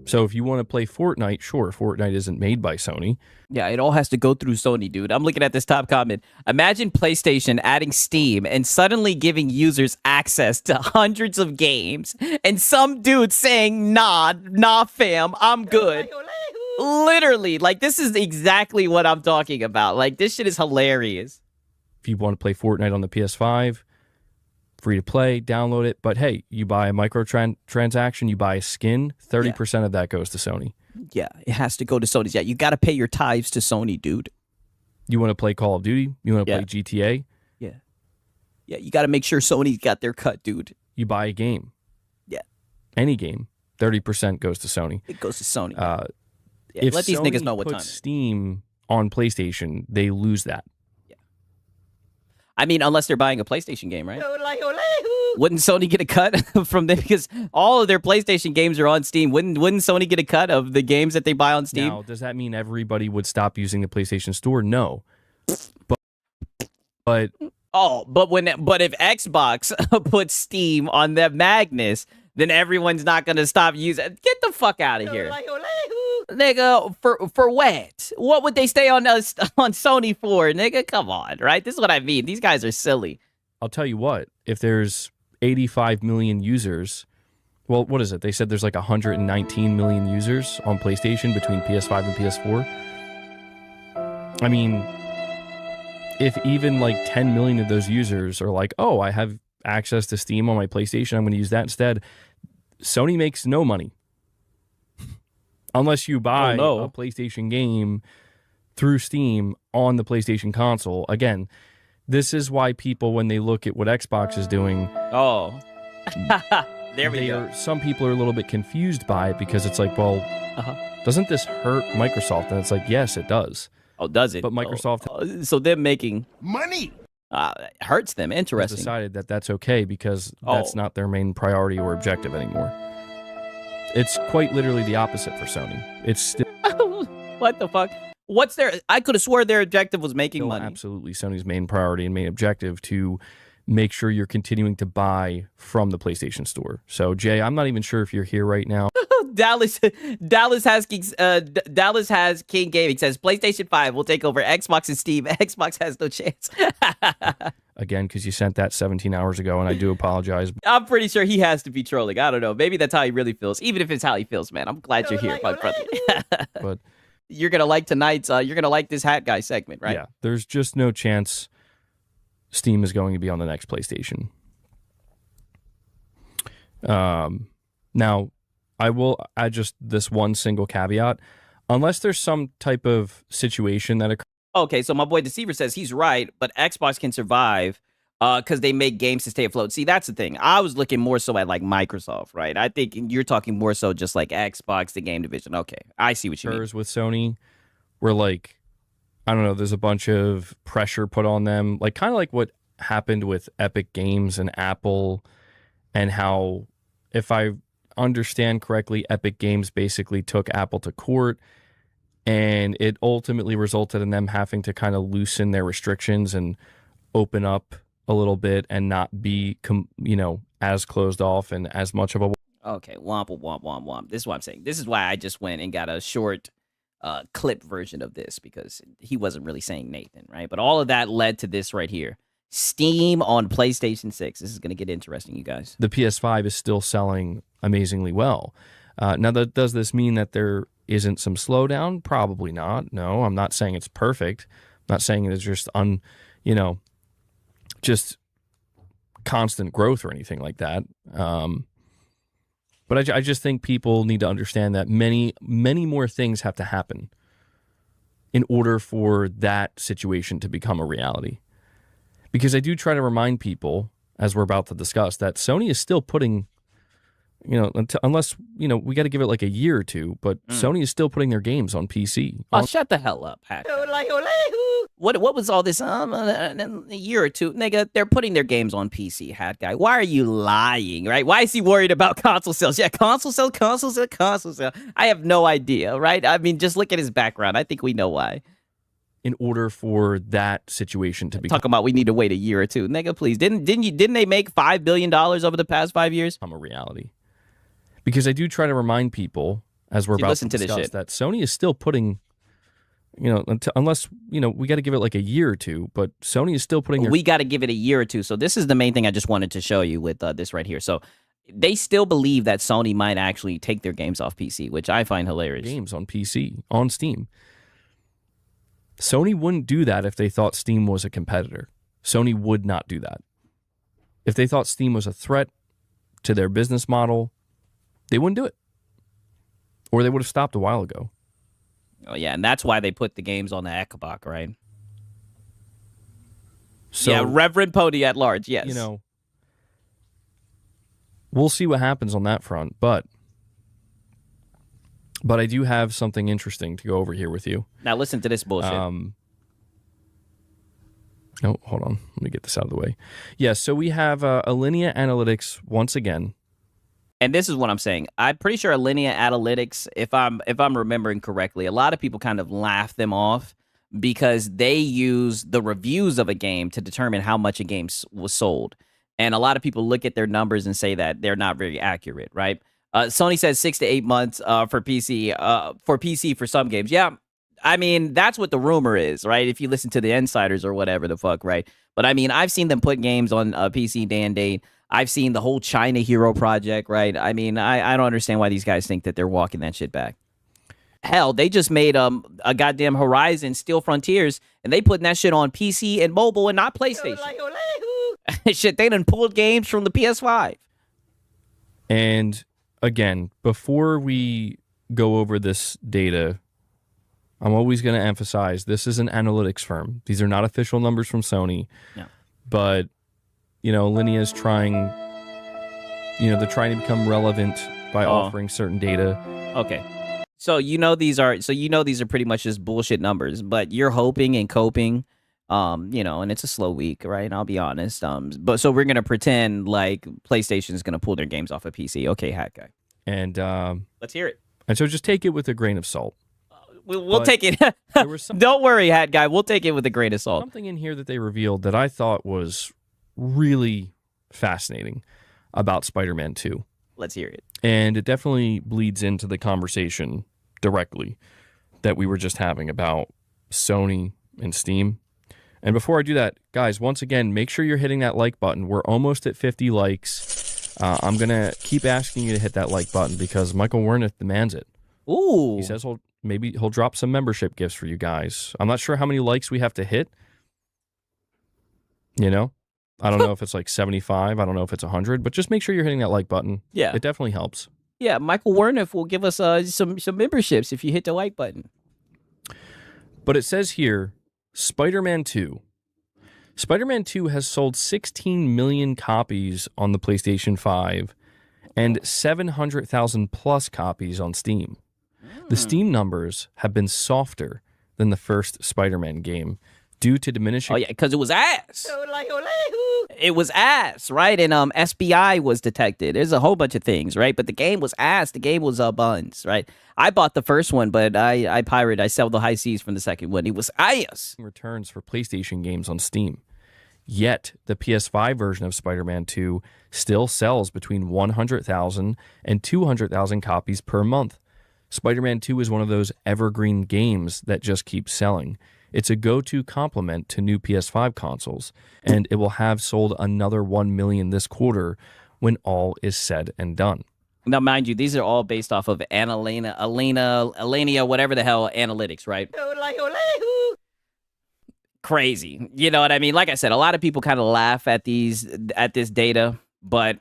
S3: So if you want to play Fortnite, sure, Fortnite isn't made by Sony.
S2: Yeah, it all has to go through Sony, dude. I'm looking at this top comment. Imagine PlayStation adding Steam and suddenly giving users access to hundreds of games and some dude saying, nah, fam, I'm good. Literally, like, this is exactly what I'm talking about. Like, this shit is hilarious.
S3: If you want to play Fortnite on the PS5, free to play, download it. But hey, you buy a microtransaction, you buy a skin, 30% of that goes to Sony.
S2: Yeah, it has to go to Sony. Yeah, you got to pay your tithes to Sony, dude.
S3: You want to play Call of Duty? You want to play GTA?
S2: Yeah. Yeah, you got to make sure Sony's got their cut, dude.
S3: You buy a game.
S2: Yeah.
S3: Any game, 30% goes to Sony.
S2: It goes to Sony.
S3: If
S2: let these
S3: Sony
S2: niggas know what
S3: puts
S2: time.
S3: Steam on PlayStation, they lose that.
S2: I mean, unless they're buying a PlayStation game, right? Wouldn't Sony get a cut from them? Because all of their PlayStation games are on Steam. Wouldn't Sony get a cut of the games that they buy on Steam?
S3: Now, does that mean everybody would stop using the PlayStation Store? No. But
S2: if Xbox puts Steam on their Magnus, then everyone's not gonna stop using. Get the fuck out of here, nigga. For what? What would they stay on Sony for, nigga? Come on, right? This is what I mean. These guys are silly.
S3: I'll tell you what. If there's 85 million users, well, what is it? They said there's like 119 million users on PlayStation between PS5 and PS4. I mean, if even like 10 million of those users are like, oh, I have access to Steam on my PlayStation, I'm going to use that instead. Sony makes no money unless you buy a PlayStation game through Steam on the PlayStation console. Again, this is why people, when they look at what Xbox is doing,
S2: there we go.
S3: Some people are a little bit confused by it because it's like, well, doesn't this hurt Microsoft? And it's like, yes, it does.
S2: Oh, does it?
S3: But Microsoft,
S2: so they're making
S4: money.
S2: Hurts them. Interesting.
S3: Decided that that's okay because that's not their main priority or objective anymore. It's quite literally the opposite for Sony. It's still
S2: what the fuck? What's their? I could have swore their objective was making money.
S3: Absolutely, Sony's main priority and main objective to make sure you're continuing to buy from the PlayStation Store. So, Jay, I'm not even sure if you're here right now.
S2: Dallas has King Gaming says PlayStation 5 will take over Xbox and Steam. Xbox has no chance.
S3: Again, because you sent that 17 hours ago, and I do apologize.
S2: I'm pretty sure he has to be trolling. I don't know. Maybe that's how he really feels. Even if it's how he feels, man. I'm glad you're here, my brother.
S3: But
S2: you're gonna like tonight's. You're gonna like this hat guy segment, right?
S3: Yeah. There's just no chance Steam is going to be on the next PlayStation. Now, I will add just this one single caveat. Unless there's some type of situation that occurs.
S2: Okay, so my boy Deceiver says he's right, but Xbox can survive because they make games to stay afloat. See, that's the thing. I was looking more so at like Microsoft, right? I think you're talking more so just like Xbox, the game division. Okay, I see what you mean.
S3: With Sony, where like, I don't know, there's a bunch of pressure put on them, like kind of like what happened with Epic Games and Apple, and how, if I understand correctly, Epic Games basically took Apple to court, and it ultimately resulted in them having to kind of loosen their restrictions and open up a little bit and not be, as closed off and as much of a.
S2: Okay, womp, womp, womp, womp. This is what I'm saying. This is why I just went and got a short clip version of this, because he wasn't really saying Nathan, right? But all of that led to this right here. Steam on PlayStation 6. This is going to get interesting, you guys.
S3: The PS5 is still selling amazingly well. Now, does this mean that they're isn't some slowdown? Probably not. No, I'm not saying it's perfect. I'm not saying it's just just constant growth or anything like that. But I just think people need to understand that many more things have to happen in order for that situation to become a reality. Because I do try to remind people, as we're about to discuss, that Sony is still putting, unless, we got to give it like a year or two, but Sony is still putting their games on PC.
S2: Oh, shut the hell up, Hack. What was all this? A year or two, nigga. They're putting their games on PC, Hat Guy. Why are you lying, right? Why is he worried about console sales? Yeah, console sale. I have no idea, right? I mean, just look at his background. I think we know why.
S3: In order for that situation to be
S2: talking about, we need to wait a year or two, nigga. Please, didn't they make $5 billion over the past 5 years?
S3: I'm a reality, because I do try to remind people, as we're about to discuss, that Sony is still putting. Unless, we got to give it like a year or two, but Sony is still putting
S2: we got to give it a year or two. So this is the main thing I just wanted to show you with this right here. So they still believe that Sony might actually take their games off PC, which I find hilarious.
S3: Games on PC, on Steam. Sony wouldn't do that if they thought Steam was a competitor. Sony would not do that. If they thought Steam was a threat to their business model, they wouldn't do it. Or they would have stopped a while ago.
S2: Oh, yeah, and that's why they put the games on the Xbox, right?
S3: So,
S2: yeah, Reverend Pony at large, yes.
S3: We'll see what happens on that front, but I do have something interesting to go over here with you.
S2: Now listen to this bullshit.
S3: No, hold on. Let me get this out of the way. Yeah, so we have Alinea Analytics once again.
S2: And this is what I'm saying. I'm pretty sure Alinea Analytics, if I'm remembering correctly, a lot of people kind of laugh them off because they use the reviews of a game to determine how much a game was sold. And a lot of people look at their numbers and say that they're not very accurate, right? Sony says 6 to 8 months for PC for some games. Yeah, I mean, that's what the rumor is, right? If you listen to the insiders or whatever the fuck, right? But I mean, I've seen them put games on PC day and date. I've seen the whole China Hero project, right? I mean, I don't understand why these guys think that they're walking that shit back. Hell, they just made a goddamn Horizon Steel Frontiers, and they putting that shit on PC and mobile and not PlayStation. Shit, they done pulled games from the PS5.
S3: And again, before we go over this data, I'm always going to emphasize this is an analytics firm. These are not official numbers from Sony.
S2: Yeah.
S3: But Alinea is trying, they're trying to become relevant by offering certain data.
S2: Okay. So these are pretty much just bullshit numbers, but you're hoping and coping, and it's a slow week, right? I'll be honest. But so we're going to pretend like PlayStation is going to pull their games off of PC. Okay, Hat Guy.
S3: And
S2: let's hear it.
S3: And so just take it with a grain of salt.
S2: We'll take it. Don't worry, Hat Guy. We'll take it with a grain of salt.
S3: Something in here that they revealed that I thought was really fascinating about Spider-Man 2.
S2: Let's hear it.
S3: And it definitely bleeds into the conversation directly that we were just having about Sony and Steam. And before I do that, guys, once again, make sure you're hitting that like button. We're almost at 50 likes. I'm going to keep asking you to hit that like button because Michael Wernick demands it.
S2: Ooh.
S3: He says he'll drop some membership gifts for you guys. I'm not sure how many likes we have to hit. I don't know if it's like 75. I don't know if it's 100, but just make sure you're hitting that like button.
S2: Yeah.
S3: It definitely helps.
S2: Yeah, Michael Wernick will give us some memberships if you hit the like button.
S3: But it says here, Spider-Man 2. Spider-Man 2 has sold 16 million copies on the PlayStation 5 and 700,000 plus copies on Steam. The Steam numbers have been softer than the first Spider-Man game due to diminishing...
S2: Oh, yeah, because it was ass. It was ass, right? And SBI was detected. There's a whole bunch of things, right? But the game was ass. The game was buns, right? I bought the first one, but I pirated. I sell the high seas from the second one. It was ass.
S3: Returns for PlayStation games on Steam. Yet, the PS5 version of Spider-Man 2 still sells between 100,000 and 200,000 copies per month. Spider-Man 2 is one of those evergreen games that just keeps selling. It's a go-to complement to new PS5 consoles, and it will have sold another 1 million this quarter when all is said and done.
S2: Now, mind you, these are all based off of Alenia, whatever the hell, analytics, right? Crazy. You know what I mean? Like I said, a lot of people kind of laugh at this data, but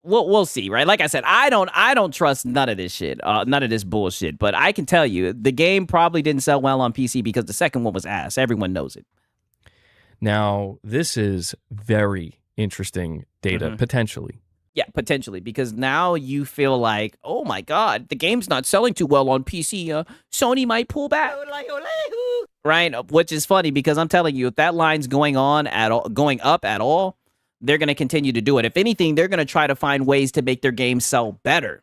S2: we'll see, right? Like I said, I don't trust none of this shit, none of this bullshit. But I can tell you, the game probably didn't sell well on PC because the second one was ass. Everyone knows it.
S3: Now, this is very interesting data, potentially.
S2: Yeah, potentially, because now you feel like, oh my God, the game's not selling too well on PC. Sony might pull back, right? Which is funny because I'm telling you, if that line's going up at all, they're going to continue to do it. If anything, they're going to try to find ways to make their game sell better.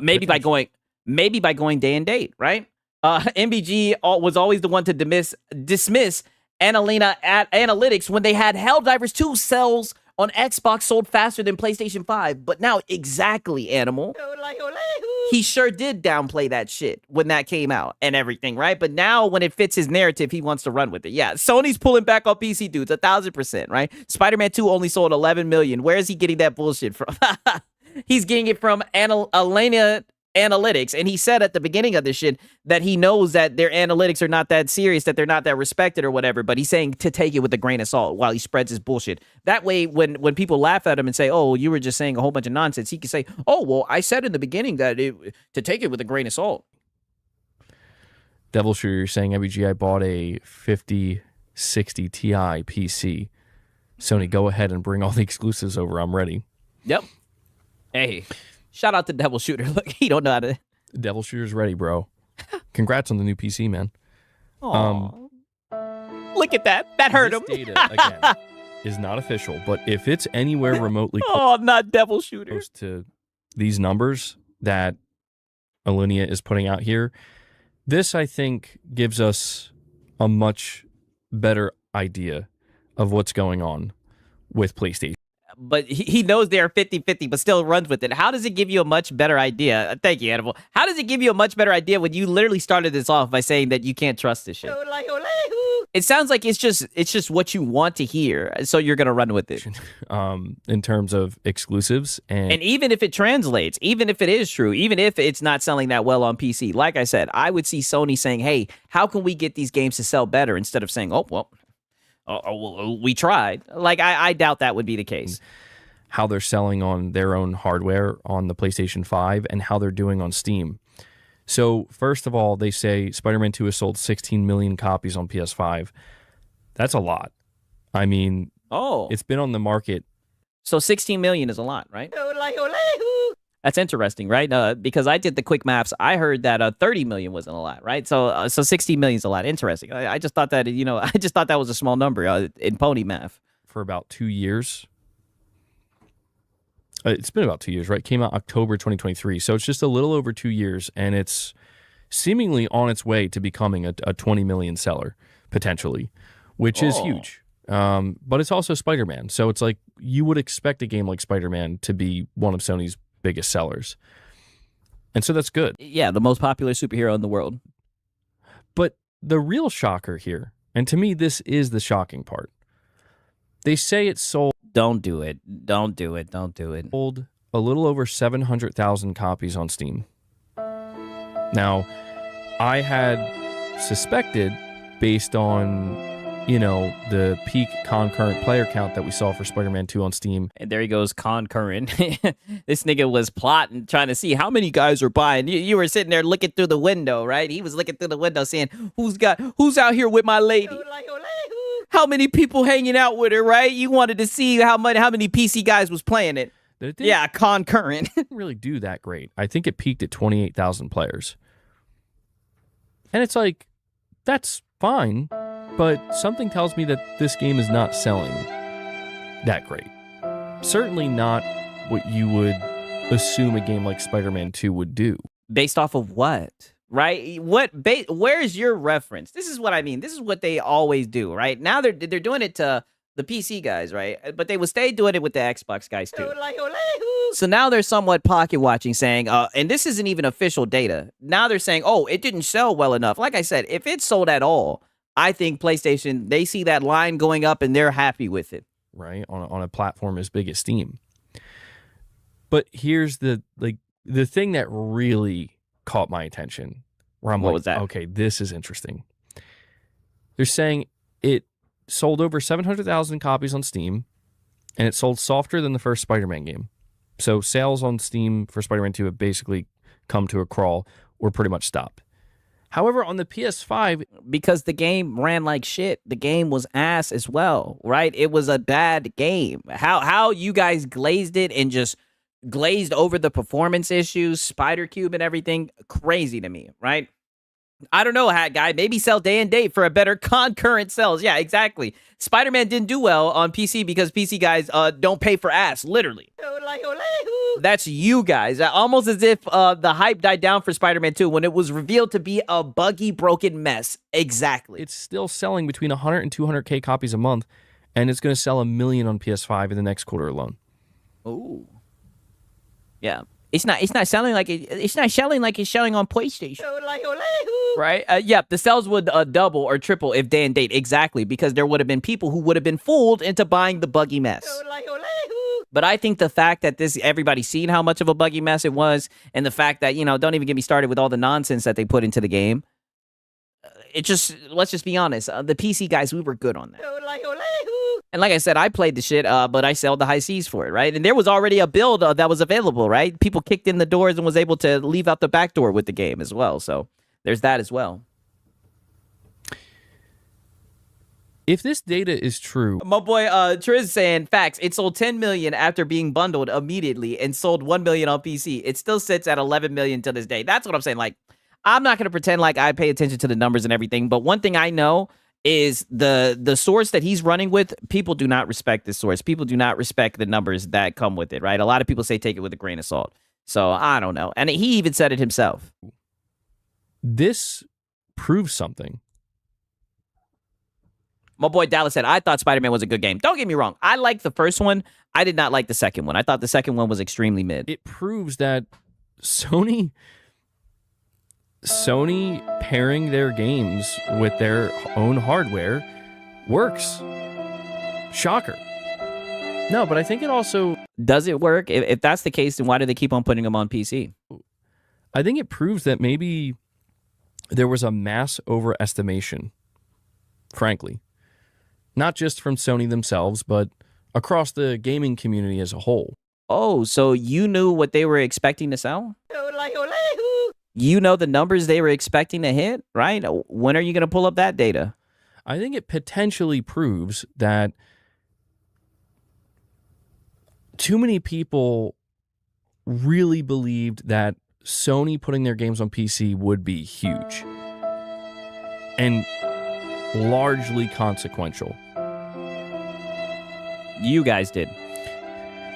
S2: Maybe by going day and date, right? MBG was always the one to dismiss analytics when they had Helldivers 2 sales on Xbox sold faster than PlayStation 5. But now, exactly, Animal. He sure did downplay that shit when that came out and everything, right? But now, when it fits his narrative, he wants to run with it. Yeah, Sony's pulling back on PC dudes, 1,000%, right? Spider-Man 2 only sold 11 million. Where is he getting that bullshit from? He's getting it from Alenia Analytics, and he said at the beginning of this shit that he knows that their analytics are not that serious, that they're not that respected or whatever, but he's saying to take it with a grain of salt while he spreads his bullshit. That way, when people laugh at him and say, oh, you were just saying a whole bunch of nonsense, he can say, oh, well, I said in the beginning that to take it with a grain of salt.
S3: Devil Shooter, you're saying, MBG, I bought a 5060 Ti PC. Sony, go ahead and bring all the exclusives over. I'm ready.
S2: Yep. Hey, shout out to Devil Shooter. Look, he don't know how to.
S3: Devil Shooter's ready, bro. Congrats on the new PC, man.
S2: Look at that. That hurt him.
S3: Data, again, is not official, but if it's anywhere remotely
S2: not Devil Shooter.
S3: close to these numbers that Alenia is putting out here, this, I think, gives us a much better idea of what's going on with PlayStation.
S2: But he knows they are 50-50, but still runs with it. How does it give you a much better idea? Thank you, Animal. How does it give you a much better idea when you literally started this off by saying that you can't trust this shit? It sounds like it's just what you want to hear, so you're gonna run with it.
S3: In terms of exclusives,
S2: and even if it translates, even if it is true, even if it's not selling that well on PC, like I said, I would see Sony saying, "Hey, how can we get these games to sell better?" Instead of saying, "Oh, well." Oh, we tried. Like, I doubt that would be the case.
S3: How they're selling on their own hardware on the PlayStation 5 and how they're doing on Steam. So, first of all, they say Spider-Man 2 has sold 16 million copies on PS5. That's a lot. I mean, it's been on the market.
S2: So 16 million is a lot, right? That's interesting, right? Because I did the quick maps. I heard that 30 million wasn't a lot, right? So 16 million is a lot. Interesting. I just thought that, I just thought that was a small number in pony math.
S3: For about 2 years. It's been about 2 years, right? Came out October 2023. So it's just a little over 2 years, and it's seemingly on its way to becoming a 20 million seller, potentially, which is huge. But it's also Spider-Man. So it's like you would expect a game like Spider-Man to be one of Sony's biggest sellers. And so that's good.
S2: Yeah, the most popular superhero in the world.
S3: But the real shocker here, and to me this is the shocking part, they say it sold...
S2: Don't do it. Don't do it. Don't do it.
S3: Sold a little over 700,000 copies on Steam. Now, I had suspected, based on... the peak concurrent player count that we saw for Spider-Man 2 on Steam.
S2: And there he goes, concurrent. This nigga was plotting, trying to see how many guys are buying. You were sitting there looking through the window, right? He was looking through the window saying, who's out here with my lady? How many people hanging out with her, right? You wanted to see how many PC guys was playing it. Yeah, concurrent.
S3: Didn't really do that great. I think it peaked at 28,000 players. And it's like, that's fine. But something tells me that this game is not selling that great. Certainly not what you would assume a game like Spider-Man 2 would do.
S2: Based off of what? Right? Where's your reference? This is what I mean. This is what they always do, right? Now they're doing it to the PC guys, right? But they will stay doing it with the Xbox guys too. So now they're somewhat pocket watching, saying, and this isn't even official data. Now they're saying, oh, it didn't sell well enough. Like I said, if it sold at all, I think PlayStation, they see that line going up and they're happy with it.
S3: Right? On a platform as big as Steam. But here's the thing that really caught my attention, where I'm
S2: What was that?
S3: okay, this is interesting. They're saying it sold over 700,000 copies on Steam, and it sold softer than the first Spider-Man game. So sales on Steam for Spider-Man 2 have basically come to a crawl or pretty much stopped. However, on the PS5,
S2: because the game ran like shit, the game was ass as well, right? It was a bad game. How you guys glazed it and just glazed over the performance issues, Spider Cube and everything, crazy to me, right? I don't know, Hat Guy. Maybe sell day and date for a better concurrent sales. Yeah, exactly. Spider-Man didn't do well on PC because PC guys don't pay for ass, literally. That's you guys. Almost as if the hype died down for Spider-Man 2 when it was revealed to be a buggy, broken mess. Exactly.
S3: it's still selling between 100 and 200K copies a month, and it's going to sell 1 million on PS5 in the next quarter alone.
S2: Ooh. Yeah. It's not selling like it's not selling like it's selling on PlayStation. Right? The sales would double or triple if day and date. Exactly, because there would have been people who would have been fooled into buying the buggy mess. But I think the fact that everybody's seen how much of a buggy mess it was, and the fact that, don't even get me started with all the nonsense that they put into the game. Let's just be honest. The PC guys, we were good on that. And like I said, I played the shit, but I sold the high seas for it, right? And there was already a build that was available, right? People kicked in the doors and was able to leave out the back door with the game as well. So there's that as well.
S3: If this data is true,
S2: my boy Triz saying facts. It sold 10 million after being bundled immediately and sold 1 million on PC. It still sits at 11 million to this day. That's what I'm saying. Like, I'm not gonna pretend like I pay attention to the numbers and everything, but one thing I know is the source that he's running with, people do not respect this source. People do not respect the numbers that come with it, right? A lot of people say take it with a grain of salt. So I don't know. And he even said it himself.
S3: This proves something.
S2: My boy Dallas said, I thought Spider-Man was a good game. Don't get me wrong. I liked the first one. I did not like the second one. I thought the second one was extremely mid.
S3: It proves that Sony pairing their games with their own hardware works. Shocker. No, but I think it also...
S2: Does it work? If that's the case, then why do they keep on putting them on PC?
S3: I think it proves that maybe there was a mass overestimation, frankly. Not just from Sony themselves, but across the gaming community as a whole.
S2: Oh, so you knew what they were expecting to sell? You know the numbers they were expecting to hit, right? When are you going to pull up that data?
S3: I think it potentially proves that too many people really believed that Sony putting their games on PC would be huge and largely consequential.
S2: You guys did.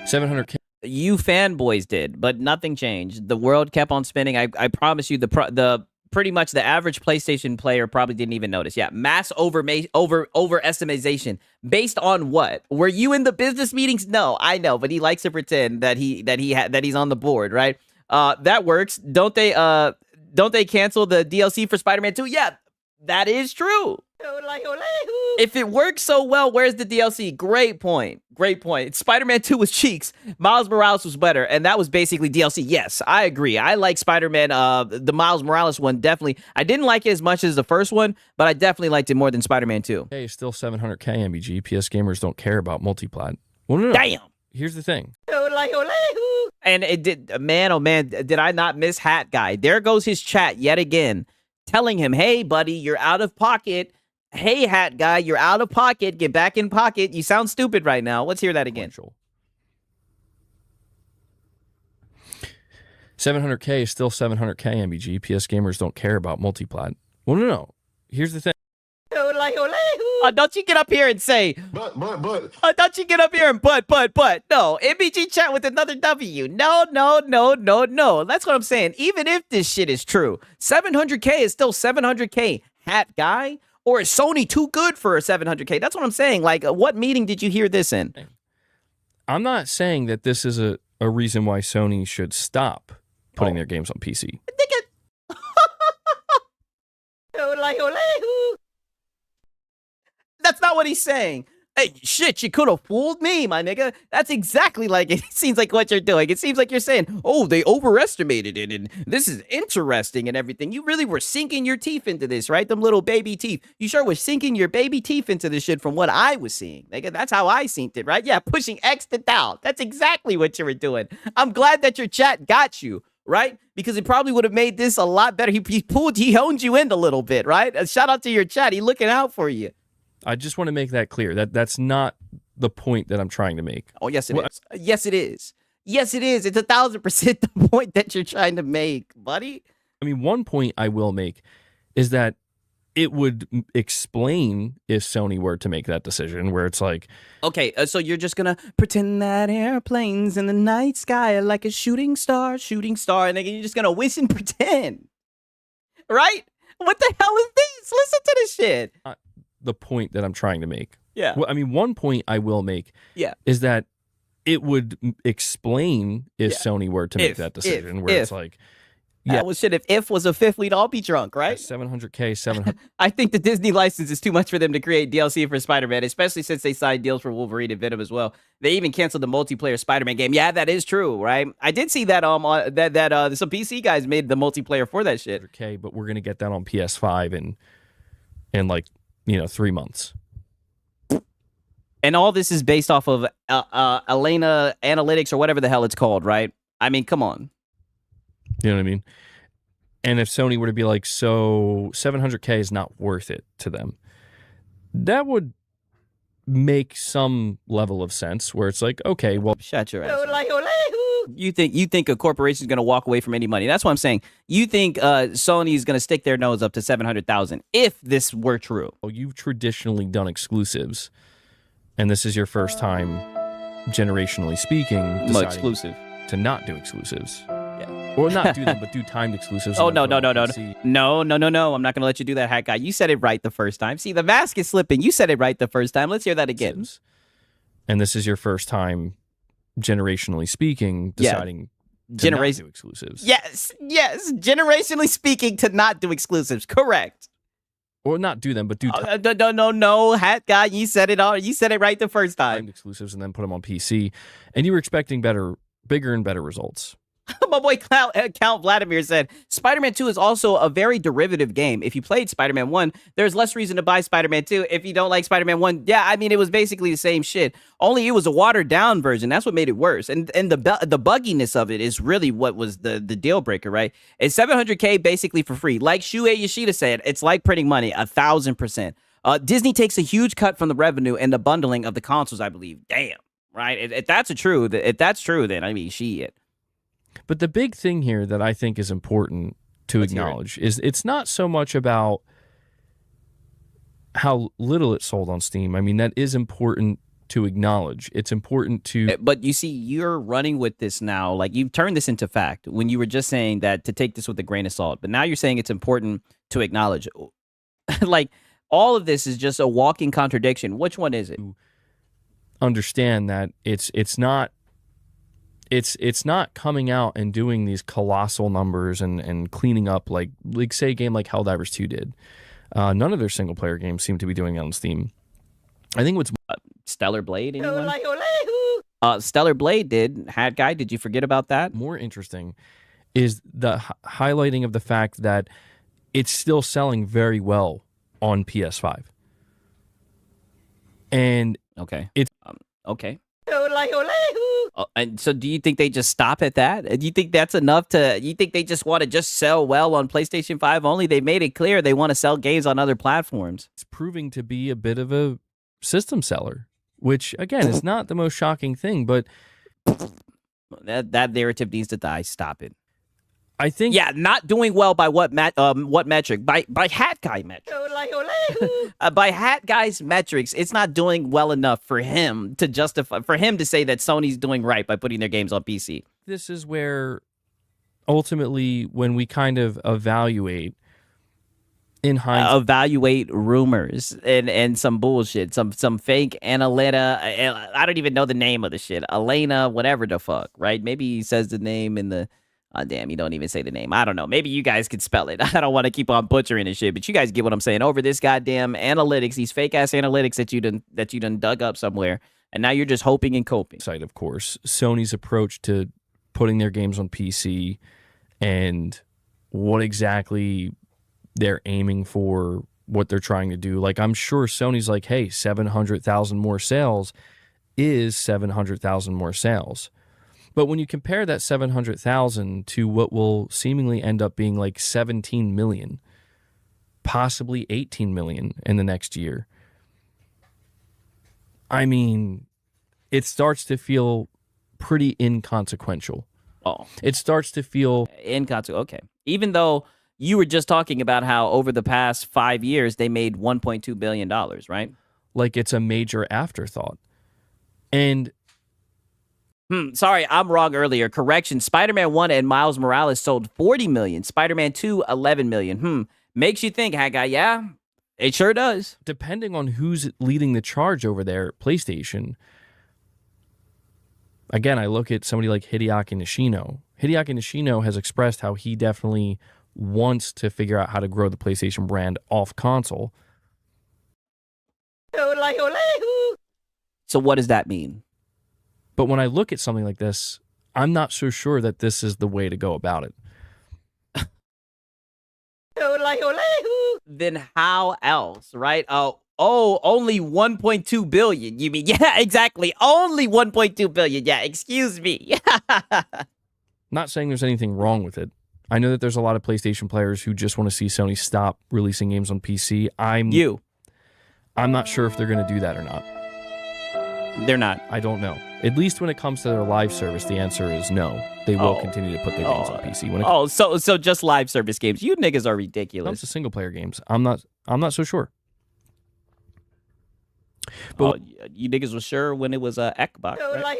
S3: 700K.
S2: You fanboys did, but nothing changed. The world kept on spinning. I promise you, the pretty much the average PlayStation player probably didn't even notice. Yeah, mass overestimation. Based on what? Were you in the business meetings? No, I know, but he likes to pretend that he's on the board, right? That works. Don't they cancel the DLC for Spider-Man 2? Yeah, that is true. If it works so well, where's the DLC? Great point. Great point. Spider-Man 2 was cheeks. Miles Morales was better, and that was basically DLC. Yes, I agree. I like Spider-Man, the Miles Morales one, definitely. I didn't like it as much as the first one, but I definitely liked it more than Spider-Man 2.
S3: Hey, it's still 700K MBG. PS gamers don't care about multiplat. Well, no.
S2: Damn.
S3: Here's the thing.
S2: And it did, man, oh man, did I not miss Hat Guy? There goes his chat yet again, telling him, hey, buddy, you're out of pocket. Hey, Hat Guy, you're out of pocket. Get back in pocket. You sound stupid right now. Let's hear that again.
S3: 700K is still 700K MBG. PS gamers don't care about multiplat. Well, no. Here's the thing.
S2: Don't you get up here and say,
S17: but.
S2: Don't you get up here and but. No, MBG chat with another W. No. That's what I'm saying. Even if this shit is true, 700K is still 700K. Hat Guy? Or is Sony too good for a 700K? That's what I'm saying. Like, what meeting did you hear this in?
S3: I'm not saying that this is a reason why Sony should stop putting their games on PC.
S2: That's not what he's saying. Hey, shit, you could have fooled me, my nigga. That's exactly like it seems like what you're doing. It seems like you're saying, oh, they overestimated it, and this is interesting and everything. You really were sinking your teeth into this, right? Them little baby teeth. You sure was sinking your baby teeth into this shit from what I was seeing. Nigga, that's how I seen it, right? Yeah, pushing X to down. That's exactly what you were doing. I'm glad that your chat got you, right? Because it probably would have made this a lot better. He honed you in a little bit, right? Shout out to your chat. He looking out for you.
S3: I just want to make that clear. That's not the point that I'm trying to make.
S2: Oh, yes, it is. Yes, it is. Yes, it is. It's 1,000% the point that you're trying to make, buddy.
S3: I mean, one point I will make is that it would explain if Sony were to make that decision where it's like...
S2: Okay, so you're just going to pretend that airplanes in the night sky are like a shooting star, and then you're just going to wish and pretend. Right? What the hell is this? Listen to this shit.
S3: The point that I'm trying to make.
S2: Yeah.
S3: Well, I mean, one point I will make is that it would explain if Sony were to make that decision where it's like...
S2: Yeah, well, shit, if was a fifth, we'd all be drunk, right?
S3: 700K, 700.
S2: I think the Disney license is too much for them to create DLC for Spider-Man, especially since they signed deals for Wolverine and Venom as well. They even canceled the multiplayer Spider-Man game. Yeah, that is true, right? I did see that that some PC guys made the multiplayer for that shit.
S3: Okay, but we're gonna get that on PS5 in like 3 months.
S2: And all this is based off of Elena Analytics or whatever the hell it's called, right? I mean, come on.
S3: You know what I mean? And if Sony were to be like, so 700K is not worth it to them, that would make some level of sense where it's like, okay, well,
S2: shut your ass. You think a corporation is going to walk away from any money? That's what I'm saying. You think Sony is going to stick their nose up to 700,000 if this were true?
S3: You've traditionally done exclusives, and this is your first time, generationally speaking,
S2: exclusive
S3: to not do exclusives. Or not do them, but do timed exclusives.
S2: Oh, no. I'm not going to let you do that, Hat Guy. You said it right the first time. See, the mask is slipping. You said it right the first time. Let's hear that again.
S3: And this is your first time, generationally speaking, deciding to not do exclusives.
S2: Yes. Generationally speaking, to not do exclusives. Correct.
S3: Or not do them, but do
S2: no, Hat Guy. You said it all. You said it right the first time.
S3: Timed exclusives and then put them on PC. And you were expecting bigger and better results.
S2: My boy Count Vladimir said, Spider-Man 2 is also a very derivative game. If you played Spider-Man 1, there's less reason to buy Spider-Man 2. If you don't like Spider-Man 1, yeah, I mean, it was basically the same shit. Only it was a watered-down version. That's what made it worse. And the bugginess of it is really what was the deal breaker, right? It's 700K basically for free. Like Shuei Yoshida said, it's like printing money, 1,000%. Disney takes a huge cut from the revenue and the bundling of the consoles, I believe. Damn, right? If that's true, then, I mean, shit.
S3: But the big thing here that I think is important to acknowledge is it's not so much about how little it sold on Steam. I mean, that is important to acknowledge. It's important to...
S2: But you see, you're running with this now. Like, you've turned this into fact when you were just saying that to take this with a grain of salt. But now you're saying it's important to acknowledge. Like, all of this is just a walking contradiction. Which one is it?
S3: Understand that it's not coming out and doing these colossal numbers and cleaning up like say a game like Helldivers 2 did. None of their single player games seem to be doing it on Steam. I think what's
S2: Stellar Blade, anyone? Stellar Blade did. Hat Guy, did you forget about that?
S3: More interesting is the highlighting of the fact that it's still selling very well on PS5. And
S2: okay.
S3: It's
S2: okay. And so do you think they just stop at that? Do you think that's enough you think they just want to just sell well on PlayStation 5 only? They made it clear they want to sell games on other platforms.
S3: It's proving to be a bit of a system seller, which again is not the most shocking thing, but
S2: that narrative needs to die. Stop it.
S3: I think
S2: not doing well by what metric? By Hat Guy metrics. By Hat Guy's metrics, it's not doing well enough for him to justify to say that Sony's doing right by putting their games on PC.
S3: This is where ultimately when we kind of evaluate in hindsight,
S2: evaluate rumors and some bullshit, some fake Analyta. I don't even know the name of the shit. Elena, whatever the fuck, right? Maybe he says the name in the Damn, you don't even say the name. I don't know. Maybe you guys could spell it. I don't want to keep on butchering and shit, but you guys get what I'm saying. Over this goddamn analytics, these fake ass analytics that you done dug up somewhere, and now you're just hoping and coping.
S3: Site, of course, Sony's approach to putting their games on PC and what exactly they're aiming for, what they're trying to do. Like, I'm sure Sony's like, hey, 700,000 more sales is 700,000 more sales. But when you compare that 700,000 to what will seemingly end up being like 17 million, possibly 18 million in the next year, I mean, it starts to feel pretty inconsequential.
S2: Oh,
S3: it starts to feel
S2: inconsequential. Okay. Even though you were just talking about how over the past 5 years, they made $1.2 billion, right?
S3: Like it's a major afterthought. And
S2: sorry, I'm wrong earlier. Correction. Spider-Man 1 and Miles Morales sold 40 million. Spider-Man 2, 11 million. Makes you think, Haggai. Yeah, it sure does.
S3: Depending on who's leading the charge over there, PlayStation. Again, I look at somebody like Hideaki Nishino. Hideaki Nishino has expressed how he definitely wants to figure out how to grow the PlayStation brand off console.
S2: So what does that mean?
S3: But when I look at something like this, I'm not so sure that this is the way to go about it.
S2: Then how else, right? Oh, only 1.2 billion. You mean, yeah, exactly. Only 1.2 billion. Yeah, excuse me.
S3: Not saying there's anything wrong with it. I know that there's a lot of PlayStation players who just want to see Sony stop releasing games on PC. I'm not sure if they're going to do that or not.
S2: They're not.
S3: I don't know. At least when it comes to their live service, the answer is no. They will continue to put their games on PC. When it
S2: so just live service games. You niggas are ridiculous.
S3: When it comes to single player games, I'm not so sure.
S2: But you niggas was sure when it was Xbox, right?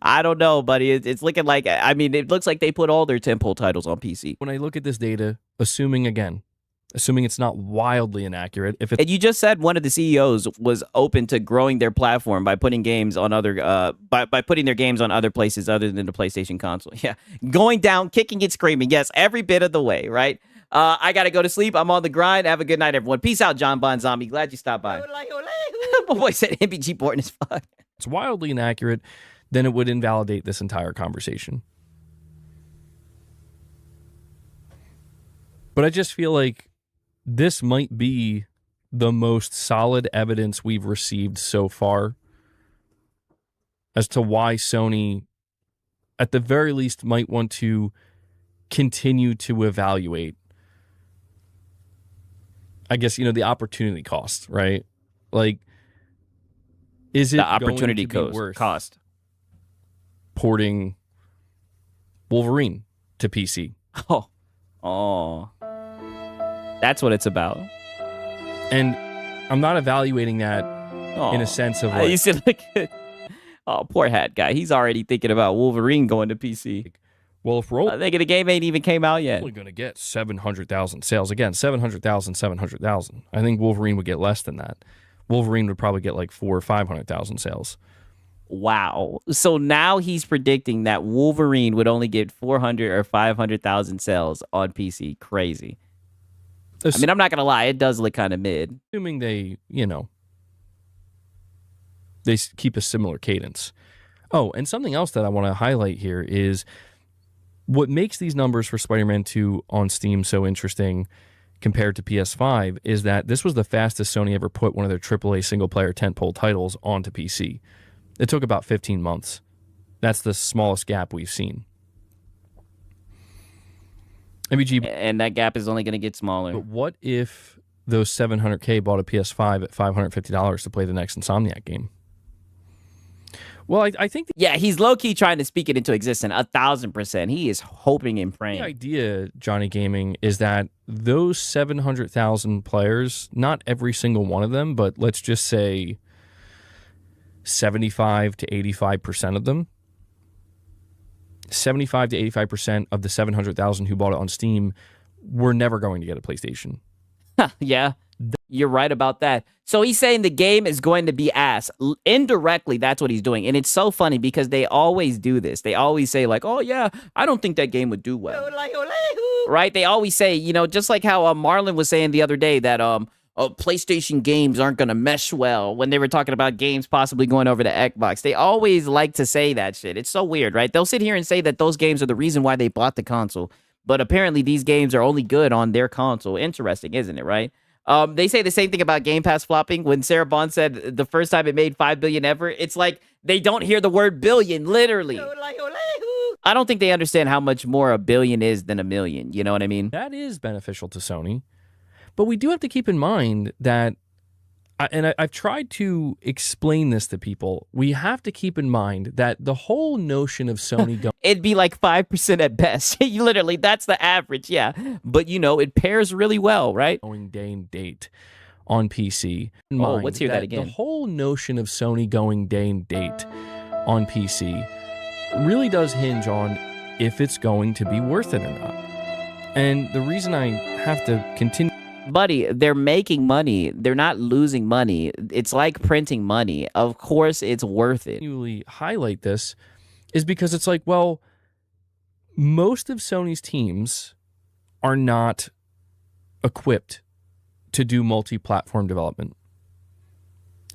S2: I don't know, buddy. It's looking like, I mean, it looks like they put all their tentpole titles on PC.
S3: When I look at this data, assuming it's not wildly inaccurate,
S2: and you just said one of the CEOs was open to growing their platform by putting games on other by putting their games on other places other than the PlayStation console. Yeah, going down, kicking and screaming. Yes, every bit of the way, right? I gotta go to sleep. I'm on the grind. Have a good night, everyone. Peace out, John Bon Zombie. Glad you stopped by. My boy said MPG boring as fuck.
S3: It's wildly inaccurate, then it would invalidate this entire conversation. But I just feel like this might be the most solid evidence we've received so far as to why Sony, at the very least, might want to continue to evaluate, I guess, the opportunity cost, right? Like, is it
S2: the opportunity
S3: going to be worth
S2: cost
S3: porting Wolverine to PC?
S2: Oh. That's what it's about.
S3: And I'm not evaluating that in a sense of like...
S2: You said, poor hat guy. He's already thinking about Wolverine going to PC.
S3: Well, if we're
S2: thinking the game ain't even came out yet.
S3: Only going to get 700,000 sales. Again, 700,000. I think Wolverine would get less than that. Wolverine would probably get like 400,000 or 500,000 sales.
S2: Wow. So now he's predicting that Wolverine would only get 400 or 500,000 sales on PC. Crazy. I mean, I'm not going to lie. It does look kind of mid.
S3: Assuming they, they keep a similar cadence. Oh, and something else that I want to highlight here is what makes these numbers for Spider-Man 2 on Steam so interesting compared to PS5 is that this was the fastest Sony ever put one of their AAA single-player tentpole titles onto PC. It took about 15 months. That's the smallest gap we've seen. MBG,
S2: and that gap is only going to get smaller.
S3: But what if those 700K bought a PS5 at $550 to play the next Insomniac game? Well, I think...
S2: yeah, he's low-key trying to speak it into existence, 1,000%. He is hoping and praying.
S3: The idea, Johnny Gaming, is that those 700,000 players, not every single one of them, but let's just say 75 to 85% of them, 75 to 85% of the 700,000 who bought it on Steam were never going to get a PlayStation.
S2: Yeah. You're right about that. So he's saying the game is going to be ass. Indirectly, that's what he's doing. And it's so funny because they always do this. They always say like, oh yeah, I don't think that game would do well. Right? They always say, you know, just like how Marlon was saying the other day that PlayStation games aren't going to mesh well when they were talking about games possibly going over to Xbox. They always like to say that shit. It's so weird, right? They'll sit here and say that those games are the reason why they bought the console. But apparently these games are only good on their console. Interesting, isn't it, right? They say the same thing about Game Pass flopping. When Sarah Bond said the first time it made 5 billion ever, it's like they don't hear the word billion, literally. I don't think they understand how much more a billion is than a million. You know what I mean?
S3: That is beneficial to Sony. But we do have to keep in mind that, I've tried to explain this to people, we have to keep in mind that the whole notion of Sony going...
S2: It'd be like 5% at best. Literally, that's the average, yeah. But, you know, it pairs really well, right?
S3: Going day and date on PC.
S2: Oh, let's hear that again.
S3: The whole notion of Sony going day and date on PC really does hinge on if it's going to be worth it or not. And the reason I have to continue...
S2: Buddy, they're making money. They're not losing money. It's like printing money. Of course, it's worth it.
S3: Continually highlight this is because it's like, well, most of Sony's teams are not equipped to do multi-platform development.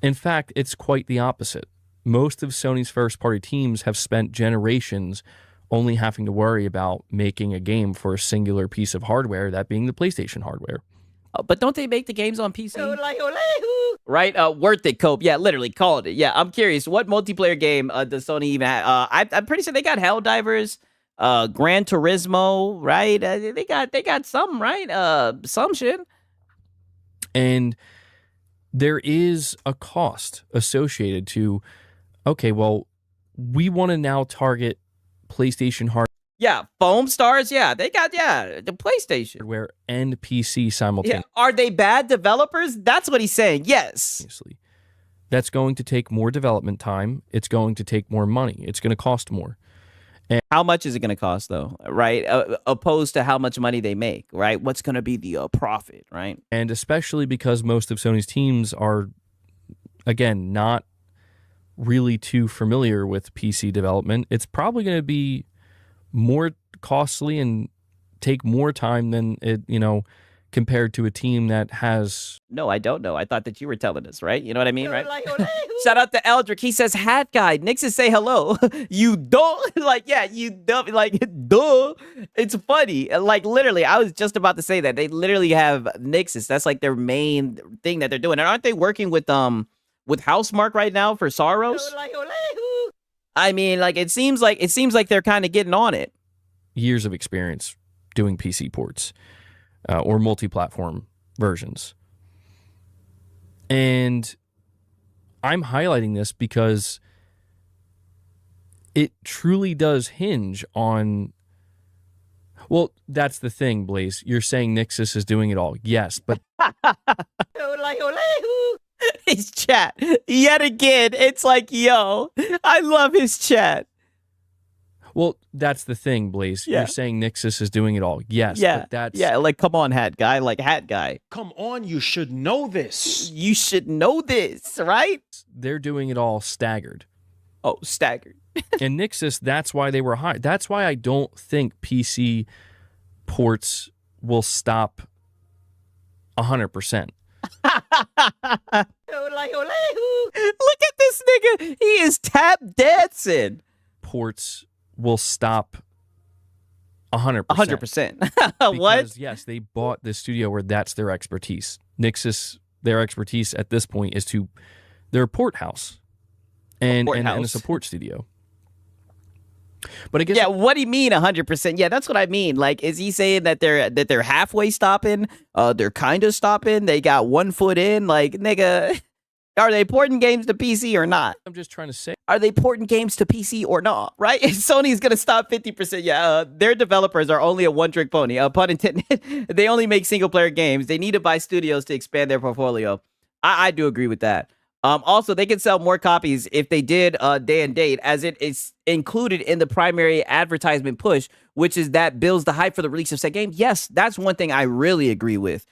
S3: In fact, it's quite the opposite. Most of Sony's first-party teams have spent generations only having to worry about making a game for a singular piece of hardware, that being the PlayStation hardware.
S2: But don't they make the games on PC? Right? Worth it, Cope. Yeah, literally, called it. Yeah, I'm curious. What multiplayer game does Sony even have? I'm pretty sure they got Helldivers, Gran Turismo, right? They got some, right? Some shit.
S3: And there is a cost associated to, okay, well, we want to now target PlayStation hardware.
S2: Yeah, Foam Stars, yeah, they got, the PlayStation.
S3: Hardware and PC simultaneously.
S2: Yeah. Are they bad developers? That's what he's saying, yes.
S3: That's going to take more development time. It's going to take more money. It's going to cost more.
S2: And how much is it going to cost, though, right? Opposed to how much money they make, right? What's going to be the profit, right?
S3: And especially because most of Sony's teams are, again, not really too familiar with PC development, it's probably going to be more costly and take more time than it, compared to a team that has...
S2: No, I don't know. I thought that you were telling us, right? You know what I mean, right? Shout out to Eldrick. He says, hat guy, Nixon say hello. You don't? You don't. Duh. It's funny. Literally, I was just about to say that. They literally have Nixus. That's like their main thing that they're doing. And aren't they working with Housemarque right now for Sorrows? I mean, it seems like they're kind of getting on it.
S3: Years of experience doing PC ports or multi-platform versions. And I'm highlighting this because it truly does hinge on... Well, that's the thing, Blaze. You're saying Nixus is doing it all. Yes, but...
S2: His chat yet again. It's like, yo, I love his chat.
S3: Well, that's the thing, Blaze.
S2: Yeah.
S3: You're saying Nixus is doing it all. Yes,
S2: yeah,
S3: but that's...
S2: Yeah, come on, hat guy. Hat guy.
S14: Come on, you should know this.
S2: You should know this, right?
S3: They're doing it all staggered.
S2: Oh, staggered.
S3: And Nixus, that's why they were high. That's why I don't think PC ports will stop 100%.
S2: Look at this nigga. He is tap dancing.
S3: Ports will stop 100%.
S2: 100%. What?
S3: Yes, they bought the studio where that's their expertise. Nixus, their expertise at this point is they're a port house and a support studio. But I guess...
S2: Yeah, what do you mean 100%? Yeah, that's what I mean. Is he saying that they're halfway stopping? They're kind of stopping. They got 1 foot in. Nigga, are they porting games to PC or not?
S3: I'm just trying to say,
S2: are they porting games to PC or not? Right? Sony's gonna stop 50%. Yeah, their developers are only a one-trick pony. Pun intended. They only make single-player games. They need to buy studios to expand their portfolio. I do agree with that. Also, they can sell more copies if they did day and date, as it is included in the primary advertisement push, which is that builds the hype for the release of said game. Yes, that's one thing I really agree with.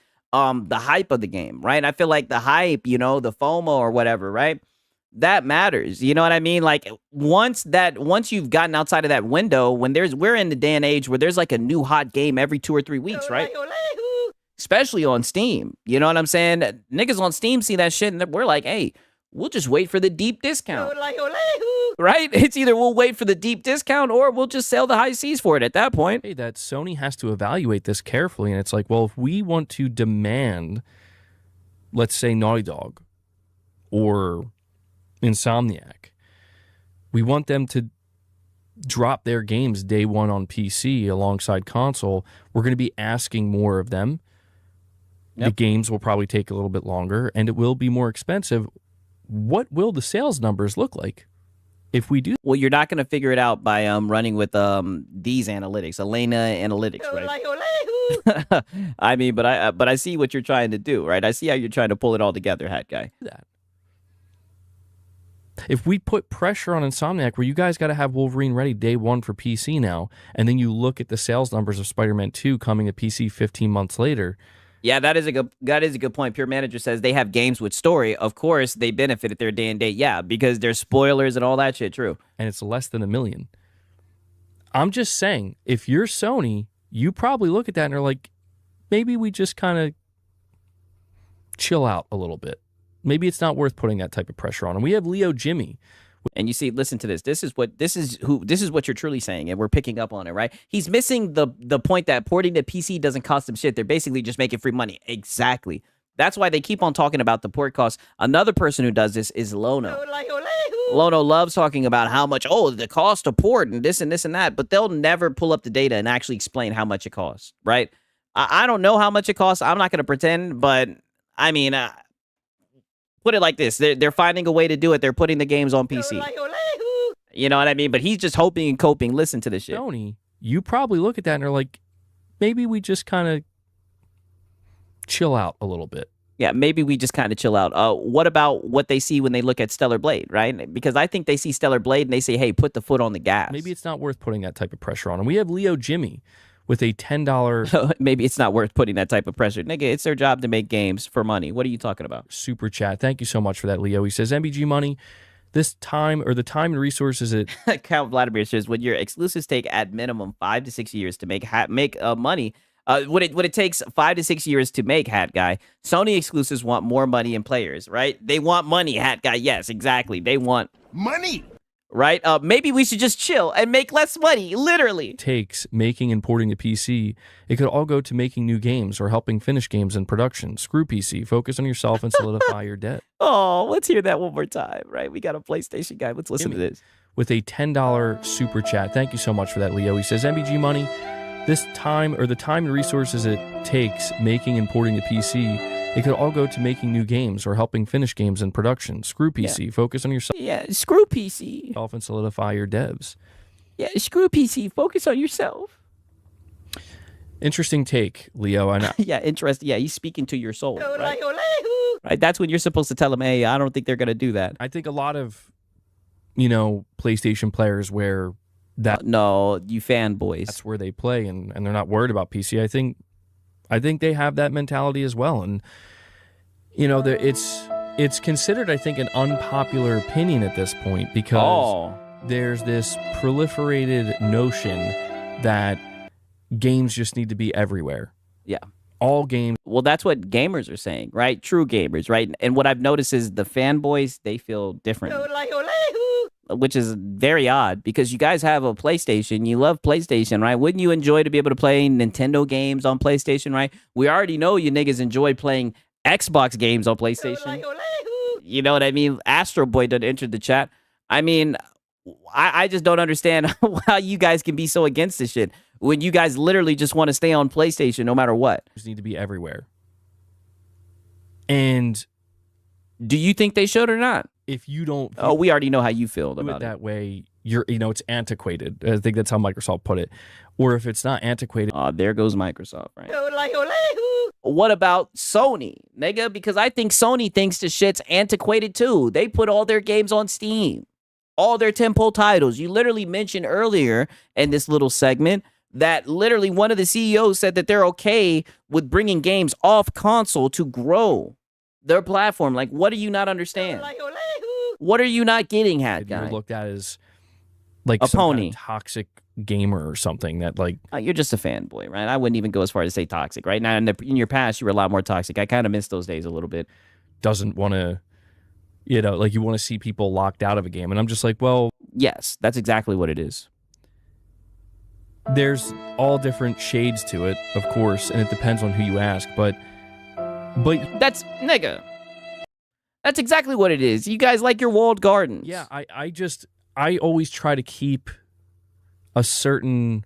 S2: the hype of the game, right? I feel like the hype, you know, the FOMO or whatever, right? That matters. You know what I mean? Like once you've gotten outside of that window, we're in the day and age where there's like a new hot game every 2 or 3 weeks, right? Especially on Steam. You know what I'm saying? Niggas on Steam see that shit and we're like, hey, we'll just wait for the deep discount. Right? It's either we'll wait for the deep discount or we'll just sell the high seas for it at that point.
S3: Hey, that Sony has to evaluate this carefully. And it's like, well, if we want to demand, let's say Naughty Dog or Insomniac, we want them to drop their games day one on PC alongside console, we're going to be asking more of them. Yep. The games will probably take a little bit longer and it will be more expensive. What will the sales numbers look like if we do?
S2: Well, you're not going to figure it out by running with these analytics, Elena analytics, right? I mean, but I see what you're trying to do, right? I see how you're trying to pull it all together, Hat Guy.
S3: If we put pressure on Insomniac, where you guys got to have Wolverine ready day one for PC now, and then you look at the sales numbers of Spider-Man 2 coming to PC 15 months later.
S2: Yeah, that is a good point. Pure Manager says they have games with story. Of course, they benefit at their day and date. Yeah, because there's spoilers and all that shit. True.
S3: And it's less than 1 million. I'm just saying, if you're Sony, you probably look at that and are like, maybe we just kind of chill out a little bit. Maybe it's not worth putting that type of pressure on. And we have Leo Jimmy.
S2: And you see, listen to this. This is what you're truly saying, and we're picking up on it, right? He's missing the point that porting to PC doesn't cost them shit. They're basically just making free money. Exactly. That's why they keep on talking about the port costs. Another person who does this is Lono. Lono loves talking about how much, the cost of port and this and that, but they'll never pull up the data and actually explain how much it costs, right? I don't know how much it costs. I'm not going to pretend, but I mean, put it like this. They're finding a way to do it. They're putting the games on PC. You know what I mean? But he's just hoping and coping. Listen to this shit.
S3: Sony, you probably look at that and are like, maybe we just kind of chill out a little bit.
S2: Yeah, maybe we just kind of chill out. What about what they see when they look at Stellar Blade, right? Because I think they see Stellar Blade and they say, hey, put the foot on the gas.
S3: Maybe it's not worth putting that type of pressure on. And we have Leo Jimmy with a $10...
S2: Maybe it's not worth putting that type of pressure. Nigga, it's their job to make games for money. What are you talking about?
S3: Super chat. Thank you so much for that, Leo. He says, MBG money, this time, or the time and resources it...
S2: Count Vladimir says, when your exclusives take at minimum 5 to 6 years to make money... What it takes 5 to 6 years to make, Hat Guy, Sony exclusives want more money and players, right? They want money, Hat Guy. Yes, exactly. They want...
S4: money!
S2: Right? Maybe we should just chill and make less money, literally.
S3: Takes making and porting to PC. It could all go to making new games or helping finish games in production. Screw PC. Focus on yourself and solidify your debt.
S2: Oh, let's hear that one more time, right? We got a PlayStation guy. Let's listen to this.
S3: With a $10 super chat. Thank you so much for that, Leo. He says, MBG money, this time, or the time and resources it takes making and porting to PC, it could all go to making new games or helping finish games in production. Screw PC. Focus on yourself.
S2: Yeah, screw PC.
S3: And solidify your devs.
S2: Yeah, screw PC. Focus on yourself.
S3: Interesting take, Leo.
S2: Yeah, interesting. Yeah, he's speaking to your soul. Right? Right? That's when you're supposed to tell him, hey, I don't think they're going to do that.
S3: I think a lot of, PlayStation players where that...
S2: no, you fanboys.
S3: That's where they play, and they're not worried about PC. I think they have that mentality as well. And, it's considered, I think, an unpopular opinion at this point because there's this proliferated notion that games just need to be everywhere.
S2: Yeah.
S3: All games.
S2: Well, that's what gamers are saying, right? True gamers, right? And what I've noticed is the fanboys, they feel different. Which is very odd because you guys have a PlayStation. You love PlayStation, right? Wouldn't you enjoy to be able to play Nintendo games on PlayStation, right? We already know you niggas enjoy playing Xbox games on PlayStation. You know what I mean? Astro Boy done entered the chat. I mean, I just don't understand how you guys can be so against this shit when you guys literally just want to stay on PlayStation no matter what.
S3: Just need to be everywhere. And
S2: do you think they should or not?
S3: If you don't...
S2: we already know how you feel about it.
S3: That way, it's antiquated. I think that's how Microsoft put it. Or if it's not antiquated...
S2: there goes Microsoft, right? What about Sony, nigga? Because I think Sony thinks the shit's antiquated too. They put all their games on Steam. All their tentpole titles. You literally mentioned earlier in this little segment that literally one of the CEOs said that they're okay with bringing games off console to grow their platform. Like, what do you not understand? What are you not getting, Hat Guy?
S3: You're looked at as like
S2: a
S3: some
S2: pony,
S3: kind of toxic gamer or something that like
S2: you're just a fanboy, right? I wouldn't even go as far as to say toxic, right? Now in your past you were a lot more toxic. I kind of miss those days a little bit.
S3: Doesn't want to, you know, like you want to see people locked out of a game, and I'm just like, well,
S2: yes, that's exactly what it is.
S3: There's all different shades to it, of course, and it depends on who you ask, but
S2: that's nigga. That's exactly what it is. You guys like your walled gardens.
S3: Yeah, I always try to keep a certain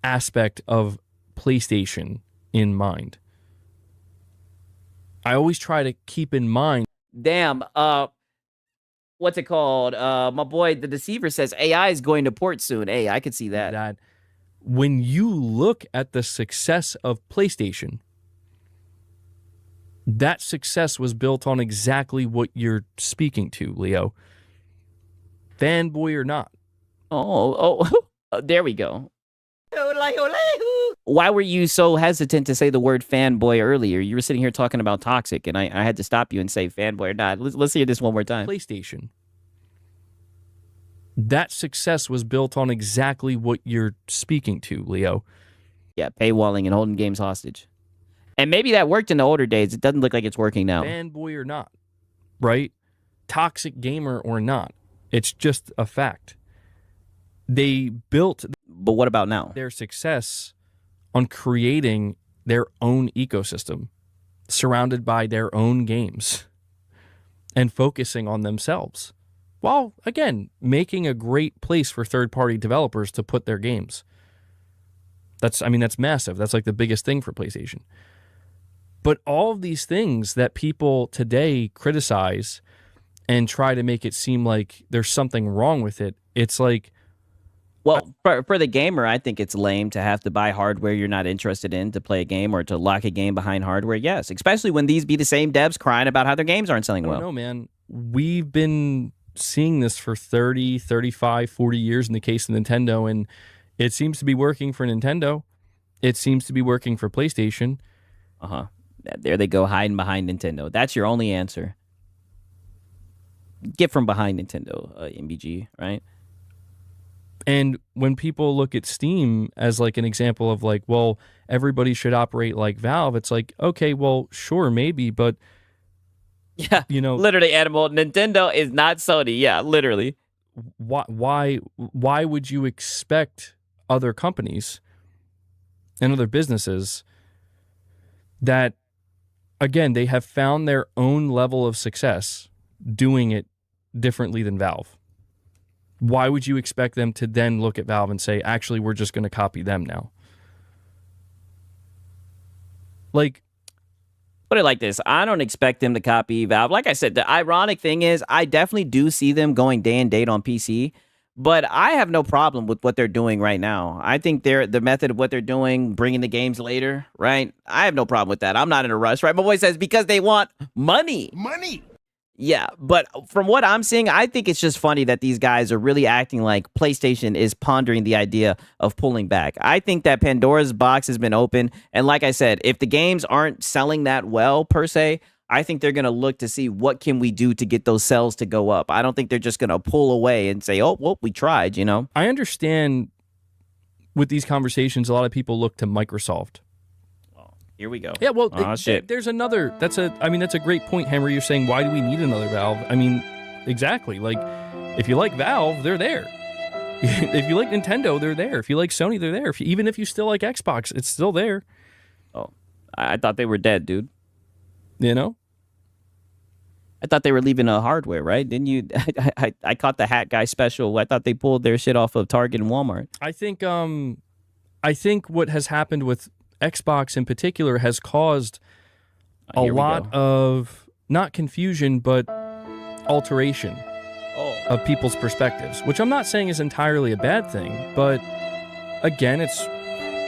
S3: aspect of PlayStation in mind. I always try to keep in mind.
S2: Damn, what's it called? My boy, the Deceiver says AI is going to port soon. Hey, I could see that.
S3: That when you look at the success of PlayStation, that success was built on exactly what you're speaking to, Leo. Fanboy or not.
S2: Oh, there we go. Why were you so hesitant to say the word fanboy earlier? You were sitting here talking about toxic, and I had to stop you and say fanboy or not. Let's hear this one more time.
S3: PlayStation. That success was built on exactly what you're speaking to, Leo.
S2: Yeah, paywalling and holding games hostage. And maybe that worked in the older days. It doesn't look like it's working now.
S3: Fanboy or not, right? Toxic gamer or not. It's just a fact. They built...
S2: But what about now?
S3: Their success on creating their own ecosystem, surrounded by their own games, and focusing on themselves. While, again, making a great place for third-party developers to put their games. That's massive. That's like the biggest thing for PlayStation. But all of these things that people today criticize and try to make it seem like there's something wrong with it, it's like...
S2: Well, for the gamer, I think it's lame to have to buy hardware you're not interested in to play a game or to lock a game behind hardware. Yes, especially when these be the same devs crying about how their games aren't selling well.
S3: No, man. We've been seeing this for 30, 35, 40 years in the case of Nintendo, and it seems to be working for Nintendo. It seems to be working for PlayStation.
S2: Uh-huh. There they go, hiding behind Nintendo. That's your only answer. Get from behind Nintendo, MBG, right?
S3: And when people look at Steam as like an example of like, well, everybody should operate like Valve, it's like, okay, well, sure, maybe, but
S2: yeah,
S3: you know,
S2: literally, Animal, Nintendo is not Sony. Yeah, literally.
S3: Why would you expect other companies and other businesses that, again, they have found their own level of success doing it differently than Valve? Why would you expect them to then look at Valve and say, actually, we're just going to copy them now? Like,
S2: put it like this. I don't expect them to copy Valve. Like I said, the ironic thing is I definitely do see them going day and date on PC, but I have no problem with what they're doing right now. I think the method of what they're doing, bringing the games later, right? I have no problem with that. I'm not in a rush, right? My boy says because they want money.
S4: Money.
S2: Yeah, but from what I'm seeing, I think it's just funny that these guys are really acting like PlayStation is pondering the idea of pulling back. I think that Pandora's box has been open. And like I said, if the games aren't selling that well, per se, I think they're going to look to see what can we do to get those sales to go up. I don't think they're just going to pull away and say, oh, well, we tried, you know?
S3: I understand with these conversations, a lot of people look to Microsoft.
S2: Here we go.
S3: Yeah, well,
S2: shit.
S3: There's another. That's a great point, Henry. You're saying, why do we need another Valve? I mean, exactly. Like, if you like Valve, they're there. If you like Nintendo, they're there. If you like Sony, they're there. Even if you still like Xbox, it's still there.
S2: Oh, I thought they were dead, dude.
S3: You know?
S2: I thought they were leaving hardware, right? Didn't you? I caught the Hat Guy special. I thought they pulled their shit off of Target and Walmart.
S3: I think what has happened with Xbox in particular has caused a lot of not confusion but alteration of people's perspectives, which I'm not saying is entirely a bad thing, but again, it's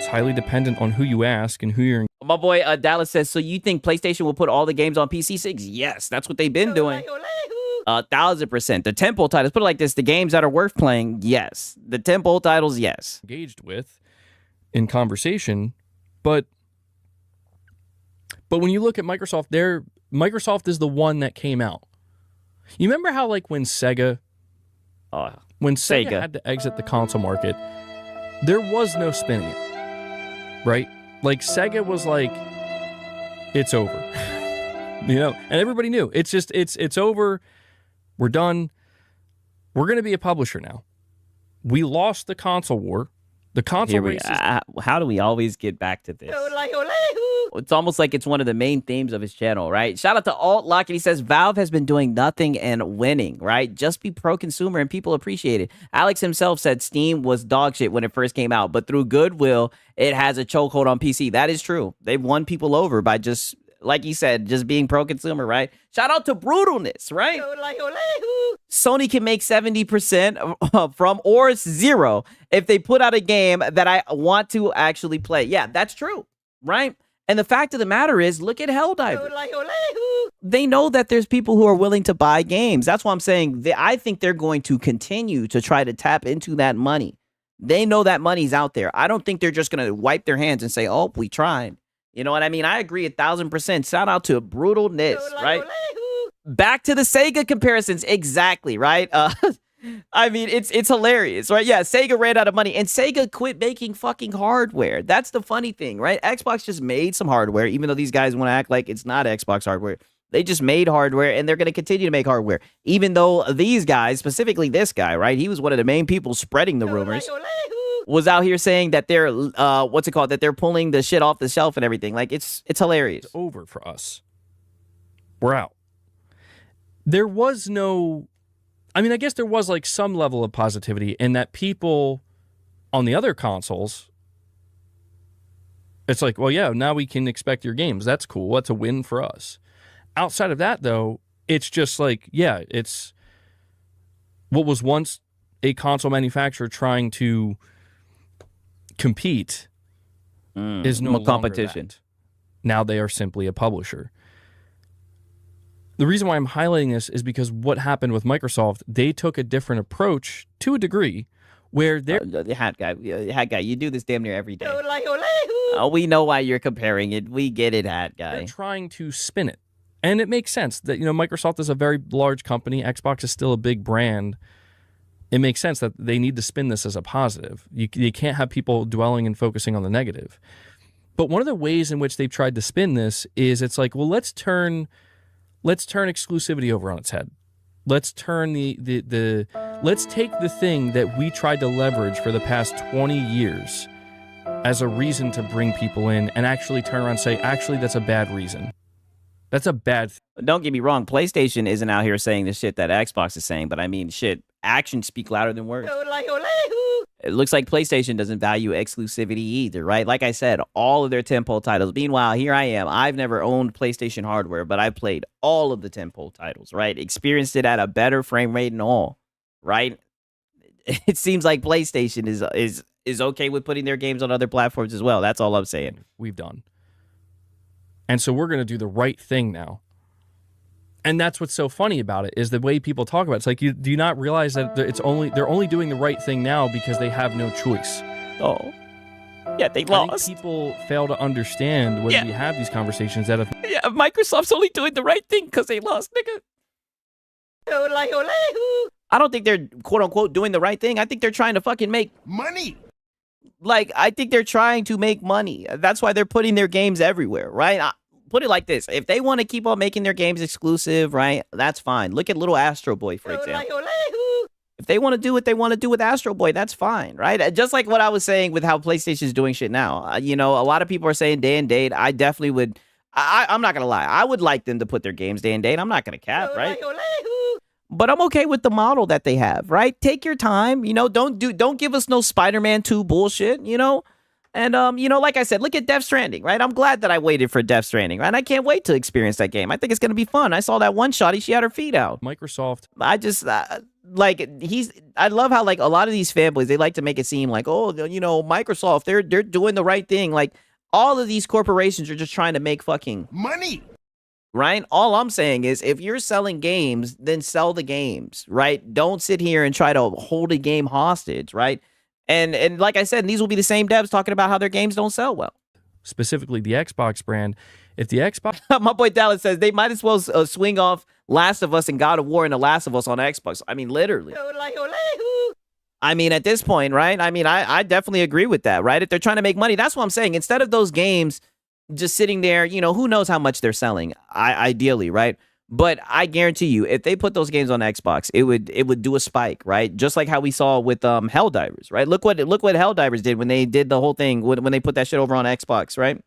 S3: highly dependent on who you ask and who you're.
S2: My boy Dallas says, so you think PlayStation will put all the games on PC6? Yes, that's what they've been doing. 1,000%. The temple titles, put it like this, the games that are worth playing, yes. The temple titles, yes.
S3: Engaged with. in conversation, but when you look at Microsoft, Microsoft is the one that came out. You remember how like when Sega had to exit the console market, there was no spinning it, right? Like Sega was like, it's over, and everybody knew it's over. We're done. We're going to be a publisher now. We lost the console war. The console race.
S2: How do we always get back to this? It's almost like it's one of the main themes of his channel, right? Shout out to Alt Lock, and he says Valve has been doing nothing and winning, right? Just be pro-consumer and people appreciate it. Alex himself said Steam was dog shit when it first came out, but through goodwill, it has a chokehold on PC. That is true. They've won people over by just, like he said, just being pro-consumer, right? Shout out to Brutalness, right? Sony can make 70% from or zero if they put out a game that I want to actually play. Yeah, that's true, right? And the fact of the matter is, look at Helldivers. They know that there's people who are willing to buy games. That's why I'm saying I think they're going to continue to try to tap into that money. They know that money's out there. I don't think they're just going to wipe their hands and say, oh, we tried. You know what I mean? I agree 1,000%. Shout out to Brutalness, right? Back to the Sega comparisons. Exactly, right? I mean, it's hilarious, right? Yeah, Sega ran out of money, and Sega quit making fucking hardware. That's the funny thing, right? Xbox just made some hardware, even though these guys want to act like it's not Xbox hardware. They just made hardware, and they're going to continue to make hardware, even though these guys, specifically this guy, right? He was one of the main people spreading the rumors. Was out here saying that they're that they're pulling the shit off the shelf and everything. Like it's hilarious.
S3: It's over for us. We're out. There was no, I mean, I guess there was like some level of positivity in that people on the other consoles, it's like, well, yeah, now we can expect your games. That's cool. That's a win for us. Outside of that, though, it's just like, yeah, it's what was once a console manufacturer trying to compete is no longer
S2: competition.
S3: That. Now they are simply a publisher. The reason why I'm highlighting this is because what happened with Microsoft, they took a different approach to a degree where they're...
S2: the hat guy, you do this damn near every day. We know why you're comparing it. We get it, hat guy.
S3: They're trying to spin it. And it makes sense that, Microsoft is a very large company. Xbox is still a big brand. It makes sense that they need to spin this as a positive. You can't have people dwelling and focusing on the negative. But one of the ways in which they've tried to spin this is it's like, well, let's turn exclusivity over on its head. Let's turn let's take the thing that we tried to leverage for the past 20 years as a reason to bring people in and actually turn around and say, actually, that's a bad reason. That's a bad thing.
S2: Don't get me wrong. PlayStation isn't out here saying the shit that Xbox is saying, but I mean, shit, actions speak louder than words. It looks like PlayStation doesn't value exclusivity either, right? Like I said, all of their tentpole titles. Meanwhile, here I am. I've never owned PlayStation hardware, but I played all of the tentpole titles, right? Experienced it at a better frame rate and all, right? It seems like PlayStation is okay with putting their games on other platforms as well. That's all I'm saying.
S3: We've done. And so we're going to do the right thing now. And that's what's so funny about it is the way people talk about it. It's like, do you not realize that they're only doing the right thing now because they have no choice?
S2: Oh, yeah, they lost.
S3: I think people fail to understand when we have these conversations that
S2: Microsoft's only doing the right thing because they lost, nigga. I don't think they're quote unquote doing the right thing. I think they're trying to fucking make
S4: money.
S2: Like, I think they're trying to make money. That's why they're putting their games everywhere, right? Put it like this. If they want to keep on making their games exclusive, right, that's fine. Look at little Astro Boy, for example. If they want to do what they want to do with Astro Boy, that's fine, right? Just like what I was saying with how PlayStation's doing shit now. A lot of people are saying day and date. I definitely would. I'm not going to lie. I would like them to put their games day and date. I'm not going to cap, right? But I'm okay with the model that they have, right? Take your time, don't give us no Spider-Man 2 bullshit, And, like I said, look at Death Stranding, right? I'm glad that I waited for Death Stranding, right? And I can't wait to experience that game. I think it's going to be fun. I saw that one shotty. She had her feet out.
S3: Microsoft.
S2: I just, I love how, like, a lot of these fanboys, they like to make it seem like, oh, Microsoft, they're doing the right thing. Like, all of these corporations are just trying to make fucking
S4: money.
S2: Right? All I'm saying is if you're selling games, then sell the games, right? Don't sit here and try to hold a game hostage, right? And like I said, these will be the same devs talking about how their games don't sell well.
S3: Specifically the Xbox brand. If the Xbox...
S2: My boy Dallas says they might as well swing off Last of Us and God of War and The Last of Us on Xbox. I mean, literally. I mean, at this point, right? I mean, I definitely agree with that, right? If they're trying to make money, that's what I'm saying. Instead of those games just sitting there, you know, who knows how much they're selling, ideally, right? But I guarantee you, if they put those games on Xbox, it would do a spike, right? Just like how we saw with Helldivers, right? Look what Helldivers did when they did the whole thing when they put that shit over on Xbox, right?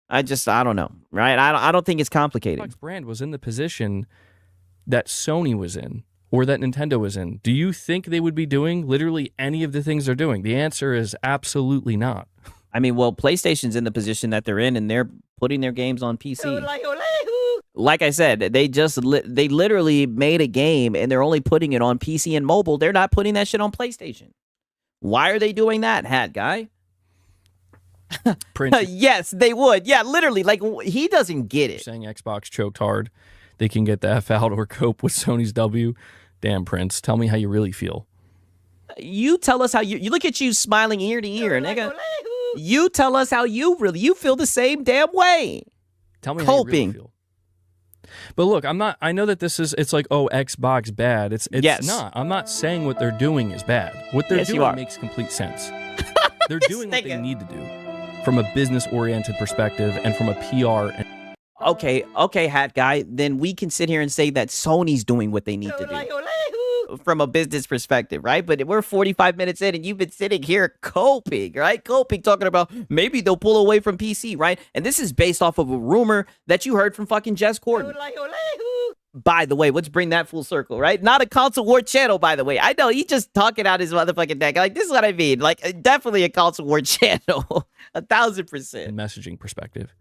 S2: I don't know, right? I don't think it's complicated.
S3: Xbox brand was in the position that Sony was in or that Nintendo was in. Do you think they would be doing literally any of the things they're doing? The answer is absolutely not.
S2: I mean, well, PlayStation's in the position that they're in, and they're putting their games on PC. Like I said, they literally made a game, and they're only putting it on PC and mobile. They're not putting that shit on PlayStation. Why are they doing that, Hat Guy?
S3: Prince,
S2: yes, they would. Yeah, literally. Like, he doesn't get it.
S3: Saying Xbox choked hard. They can get the F out or cope with Sony's W. Damn, Prince. Tell me how you really feel.
S2: You tell us how you look at you smiling ear to ear, nigga. You tell us how you feel the same damn way.
S3: Tell me
S2: Coping.
S3: how you really feel. But look, I know that it's like, oh, Xbox bad. It's
S2: yes.
S3: not. I'm not saying what they're doing is bad. What they're doing makes complete sense. They're doing what they need to do from a business-oriented perspective and from a PR.
S2: Okay, Hat Guy. Then we can sit here and say that Sony's doing what they need to do from a business perspective, right? But we're 45 minutes in, and you've been sitting here coping, right? Coping, talking about maybe they'll pull away from PC, right? And this is based off of a rumor that you heard from fucking Jess Corden. By the way, let's bring that full circle, right? Not a console war channel, by the way. I know he just talking out his motherfucking neck. Like, this is what I mean. Like, definitely a console war channel. 1,000%.
S3: Messaging perspective.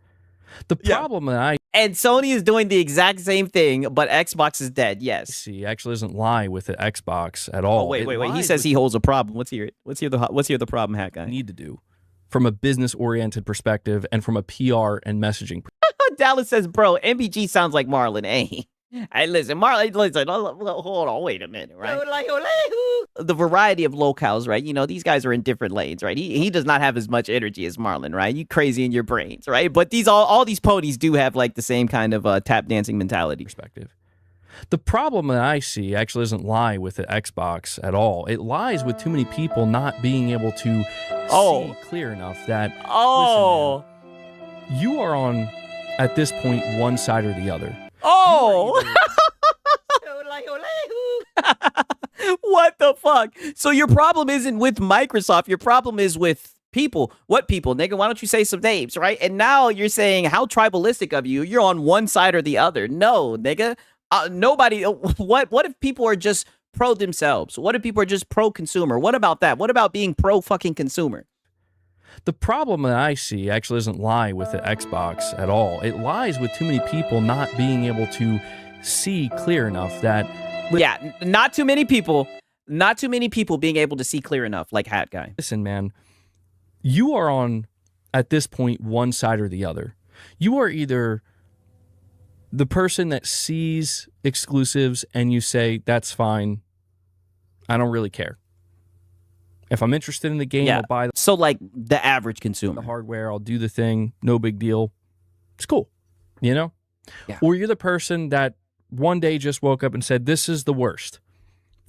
S3: The problem that
S2: and Sony is doing the exact same thing, but Xbox is dead. Yes.
S3: See, actually doesn't lie with the Xbox at all.
S2: Oh, wait. He says he holds a problem. Let's hear it. Let's hear the problem, Hat Guy.
S3: Need to do from a business-oriented perspective and from a PR and messaging.
S2: Dallas says, bro, MBG sounds like Marlon. Hey. Hey, listen, Marlon, listen, hold on, wait a minute, right? The variety of locales, right? You know, these guys are in different lanes, right? He does not have as much energy as Marlon, right? You crazy in your brains, right? But all these ponies do have like the same kind of tap dancing mentality.
S3: Perspective. The problem that I see actually doesn't lie with the Xbox at all. It lies with too many people not being able to see clear enough that, listen, man, you are on, at this point, one side or the other.
S2: Oh! What the fuck? So your problem isn't with Microsoft. Your problem is with people. What people, nigga? Why don't you say some names, right? And now you're saying how tribalistic of you. You're on one side or the other. No, nigga. Nobody. What if people are just pro themselves? What if people are just pro consumer? What about that? What about being pro fucking consumer?
S3: The problem that I see actually doesn't lie with the Xbox at all. It lies with too many people not being able to see clear enough that...
S2: Yeah, not too many people being able to see clear enough, like Hat Guy.
S3: Listen, man, you are on, at this point, one side or the other. You are either the person that sees exclusives and you say, that's fine, I don't really care. If I'm interested in the game, I'll buy
S2: so like the average consumer.
S3: The hardware, I'll do the thing, no big deal. It's cool, you know?
S2: Yeah.
S3: Or you're the person that one day just woke up and said, this is the worst,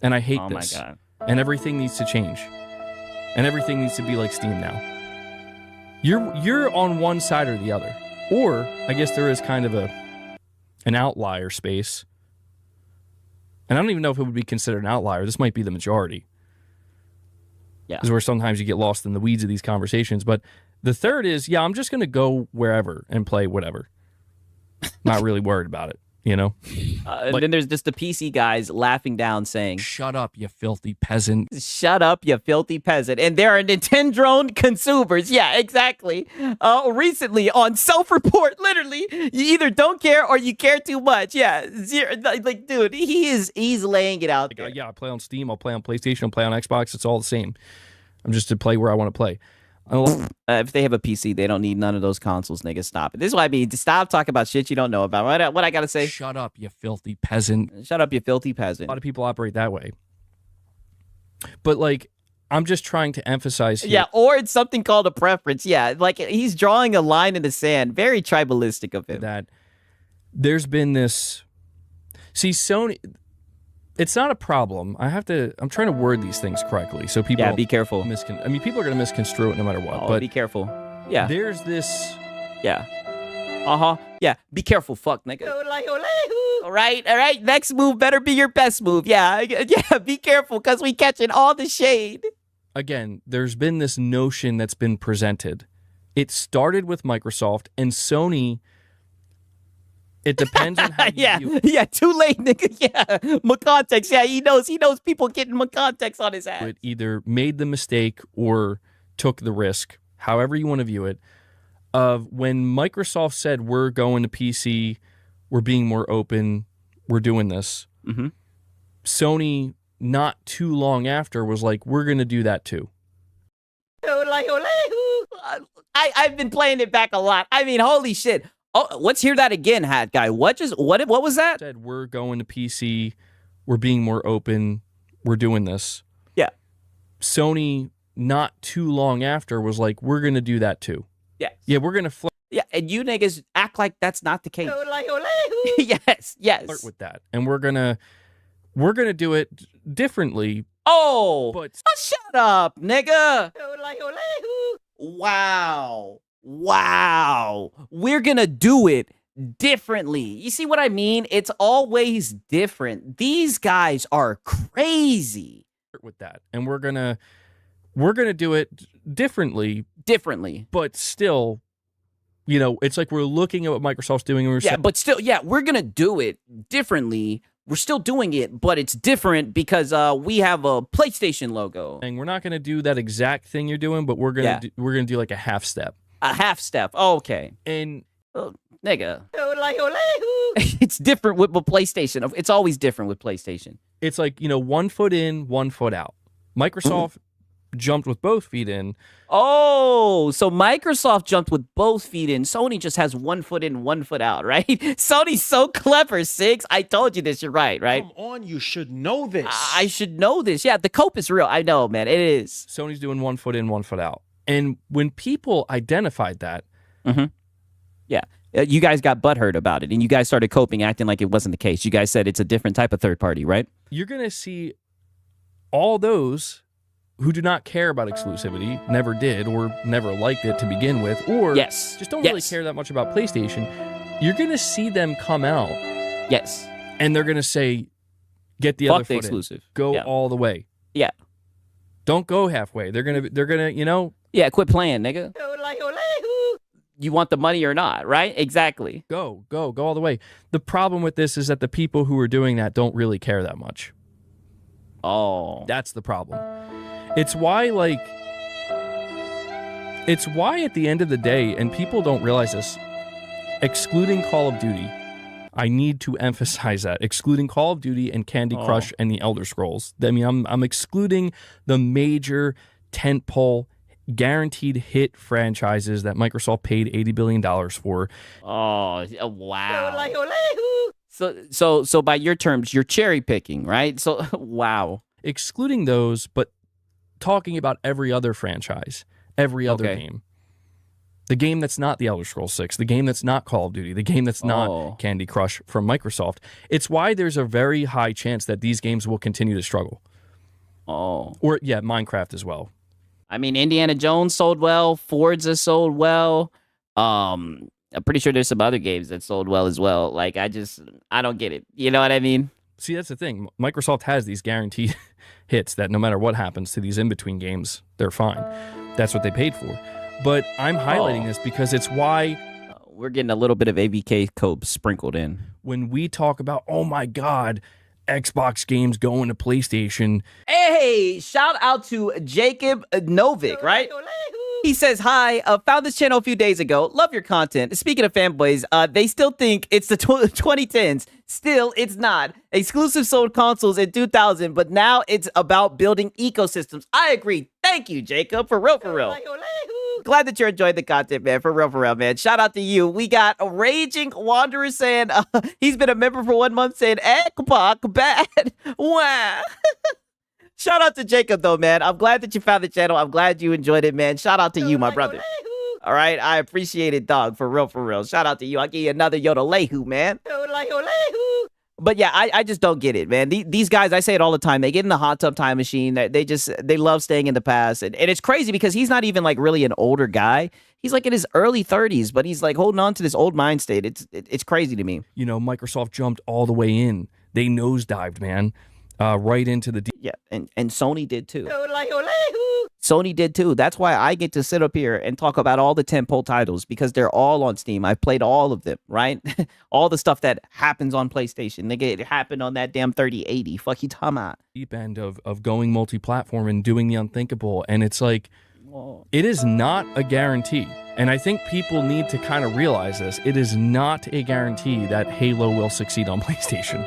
S3: and I hate this.
S2: Oh my God.
S3: And everything needs to change. And everything needs to be like Steam now. You're on one side or the other. Or, I guess there is kind of an outlier space. And I don't even know if it would be considered an outlier. This might be the majority.
S2: Yeah.
S3: This is where sometimes you get lost in the weeds of these conversations. But the third is, I'm just going to go wherever and play whatever. Not really worried about it, you know?
S2: And then there's just the PC guys laughing down saying,
S3: shut up, you filthy peasant.
S2: Shut up, you filthy peasant. And there are Nintendo consumers. Yeah, exactly. Recently on self-report, literally, you either don't care or you care too much. Yeah, like, dude, he's laying it out there.
S3: Yeah, I play on Steam, I'll play on PlayStation, I'll play on Xbox. It's all the same. I'm just to play where I want to play.
S2: If they have a PC, they don't need none of those consoles, nigga. Stop it. This is what I mean. Stop talking about shit you don't know about. What I gotta say?
S3: Shut up, you filthy peasant.
S2: Shut up, you filthy peasant.
S3: A lot of people operate that way. But, like, I'm just trying to emphasize here.
S2: Yeah, or it's something called a preference. Yeah, like he's drawing a line in the sand. Very tribalistic of him.
S3: That there's been this. See, Sony. It's not a problem. I'm trying to word these things correctly so people.
S2: Yeah, be careful.
S3: People are going to misconstrue it no matter what.
S2: Oh,
S3: but
S2: be careful. Yeah.
S3: There's this.
S2: Yeah. Yeah. Be careful, fuck, nigga. All right. Next move better be your best move. Yeah. Be careful, because we catching all the shade.
S3: Again, there's been this notion that's been presented. It started with Microsoft and Sony. It depends on how you view it.
S2: Yeah, too late, nigga. Yeah, McContext. Yeah, he knows people getting McContext on his ass.
S3: It either made the mistake or took the risk, however you want to view it, of when Microsoft said, we're going to PC, we're being more open, we're doing this.
S2: Mm-hmm.
S3: Sony, not too long after, was like, we're going to do that too.
S2: I've been playing it back a lot. I mean, holy shit. Oh, let's hear that again, hat guy. What was that?
S3: Said we're going to PC, we're being more open, we're doing this.
S2: Yeah.
S3: Sony, not too long after, was like, we're going to do that too.
S2: Yeah.
S3: Yeah, we're going to
S2: Yeah, and you niggas act like that's not the case. Yes.
S3: flirt with that. And we're going to do it differently.
S2: Oh,
S3: but
S2: shut up, nigga. Wow. We're going to do it differently. You see what I mean? It's always different. These guys are crazy.
S3: With that. And we're going to do it differently. But still, it's like we're looking at what Microsoft's doing. And we're saying,
S2: but still, we're going to do it differently. We're still doing it, but it's different because we have a PlayStation logo.
S3: And we're not going to do that exact thing you're doing, but we're going to do like a half step.
S2: A half step. Oh, okay.
S3: And
S2: nigga, it's different with PlayStation. It's always different with PlayStation.
S3: It's like, 1 foot in, 1 foot out. Microsoft jumped with both feet in.
S2: Oh, so Microsoft jumped with both feet in. Sony just has 1 foot in, 1 foot out, right? Sony's so clever, Six. I told you this. You're right?
S14: Come on, you should know this.
S2: I should know this. Yeah, the cope is real. I know, man. It is.
S3: Sony's doing 1 foot in, 1 foot out. And when people identified that,
S2: yeah, you guys got butthurt about it, and you guys started coping, acting like it wasn't the case. You guys said it's a different type of third party, right?
S3: You're going to see all those who do not care about exclusivity, never did, or never liked it to begin with, or just don't really care that much about PlayStation. You're going to see them come out.
S2: Yes.
S3: And they're going to say, get the
S2: Fuck
S3: other
S2: the
S3: foot
S2: exclusive.
S3: in. Go all the way.
S2: Yeah.
S3: Don't go halfway. They're going to,
S2: Yeah, quit playing, nigga. You want the money or not, right? Exactly.
S3: Go all the way. The problem with this is that the people who are doing that don't really care that much.
S2: Oh.
S3: That's the problem. It's why at the end of the day, and people don't realize this, excluding Call of Duty, I need to emphasize that, excluding Call of Duty and Candy Crush and the Elder Scrolls. I mean, I'm excluding the major tentpole guaranteed hit franchises that Microsoft paid $80 billion for.
S2: Oh, wow. So by your terms, you're cherry picking, right? So, wow.
S3: Excluding those, but talking about every other franchise, every other game. The game that's not the Elder Scrolls 6, the game that's not Call of Duty, the game that's not Candy Crush from Microsoft. It's why there's a very high chance that these games will continue to struggle.
S2: Oh.
S3: Or, Minecraft as well.
S2: I mean, Indiana Jones sold well. Forza sold well. I'm pretty sure there's some other games that sold well as well. Like, I don't get it. You know what I mean?
S3: See, that's the thing. Microsoft has these guaranteed hits that no matter what happens to these in-between games, they're fine. That's what they paid for. But I'm highlighting this because it's why...
S2: we're getting a little bit of ABK cope sprinkled in.
S3: When we talk about, oh my God, Xbox games going to PlayStation.
S2: Hey, shout out to Jacob Novik, right? He says, hi, found this channel a few days ago. Love your content. Speaking of fanboys, they still think it's the 2010s. Still, it's not. Exclusive sold consoles in 2000, but now it's about building ecosystems. I agree. Thank you, Jacob. For real, for real. Glad that you're enjoying the content, man. For real, man. Shout out to you. We got a Raging Wanderer saying, he's been a member for 1 month saying, Xbox bad. Wow. Shout out to Jacob, though, man. I'm glad that you found the channel. I'm glad you enjoyed it, man. Shout out to you, my brother. All right, I appreciate it, dog. For real, for real. Shout out to you. I'll give you another Yodelehu, man. But yeah, I just don't get it, man. These guys, I say it all the time. They get in the hot tub time machine. They love staying in the past. And it's crazy because he's not even like really an older guy. He's like in his early 30s, but he's like holding on to this old mind state. It's crazy to me.
S3: You know, Microsoft jumped all the way in. They nosedived, man, right into the...
S2: Yeah, and Sony did too. Sony did too. That's why I get to sit up here and talk about all the tentpole titles because they're all on Steam. I've played all of them, right? All the stuff that happens on PlayStation. Nigga, it happened on that damn 3080. Fuck you talking about.
S3: Deep end of going multi-platform and doing the unthinkable. And it's like, it is not a guarantee. And I think people need to kind of realize this. It is not a guarantee that Halo will succeed on PlayStation.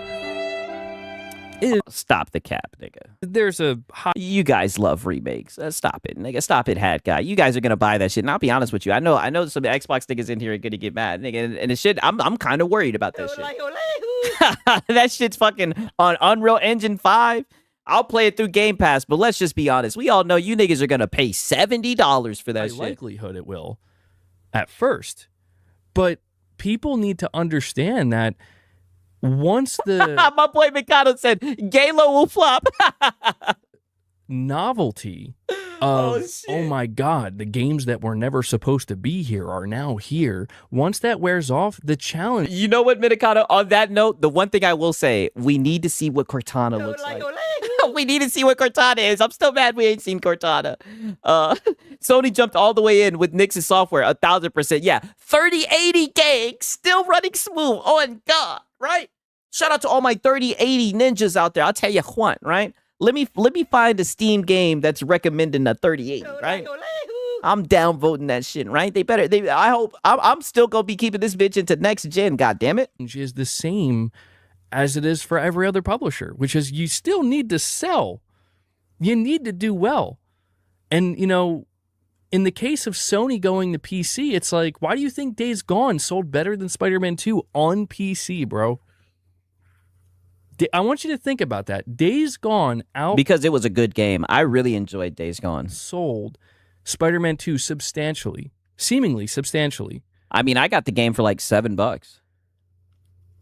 S2: Stop the cap, nigga.
S3: There's a
S2: you guys love remakes. Stop it, nigga. Stop it, hat guy. You guys are gonna buy that shit. And I'll be honest with you. I know some Xbox niggas in here are gonna get mad, nigga. And the shit, I'm kind of worried about that shit. That shit's fucking on Unreal Engine 5. I'll play it through Game Pass, but let's just be honest. We all know you niggas are gonna pay $70 for that shit.
S3: Likelihood it will, at first, but people need to understand that. Once the
S2: my boy Mikado said Galo will flop.
S3: Novelty of oh my god, the games that were never supposed to be here are now here. Once that wears off, the challenge.
S2: You know what, Mikado? On that note, the one thing I will say, we need to see what Cortana looks like. We need to see what Cortana is. I'm still mad we ain't seen Cortana. Sony jumped all the way in with Nix's software, 1,000%. Yeah, 3080 gang still running smooth. On God. Right? Shout out to all my 3080 ninjas out there. I'll tell you what, right? Let me find a Steam game that's recommending a 3080, right? I'm downvoting that shit, right? I hope I'm still gonna be keeping this bitch into next gen, god damn it.
S3: Is the same as it is for every other publisher, which is you still need to sell. You need to do well. And you know, in the case of Sony going to PC, it's like, why do you think Days Gone sold better than Spider-Man 2 on PC, bro? I want you to think about that. Days Gone out...
S2: Because it was a good game. I really enjoyed Days Gone.
S3: Sold Spider-Man 2 substantially. Seemingly substantially.
S2: I mean, I got the game for like $7.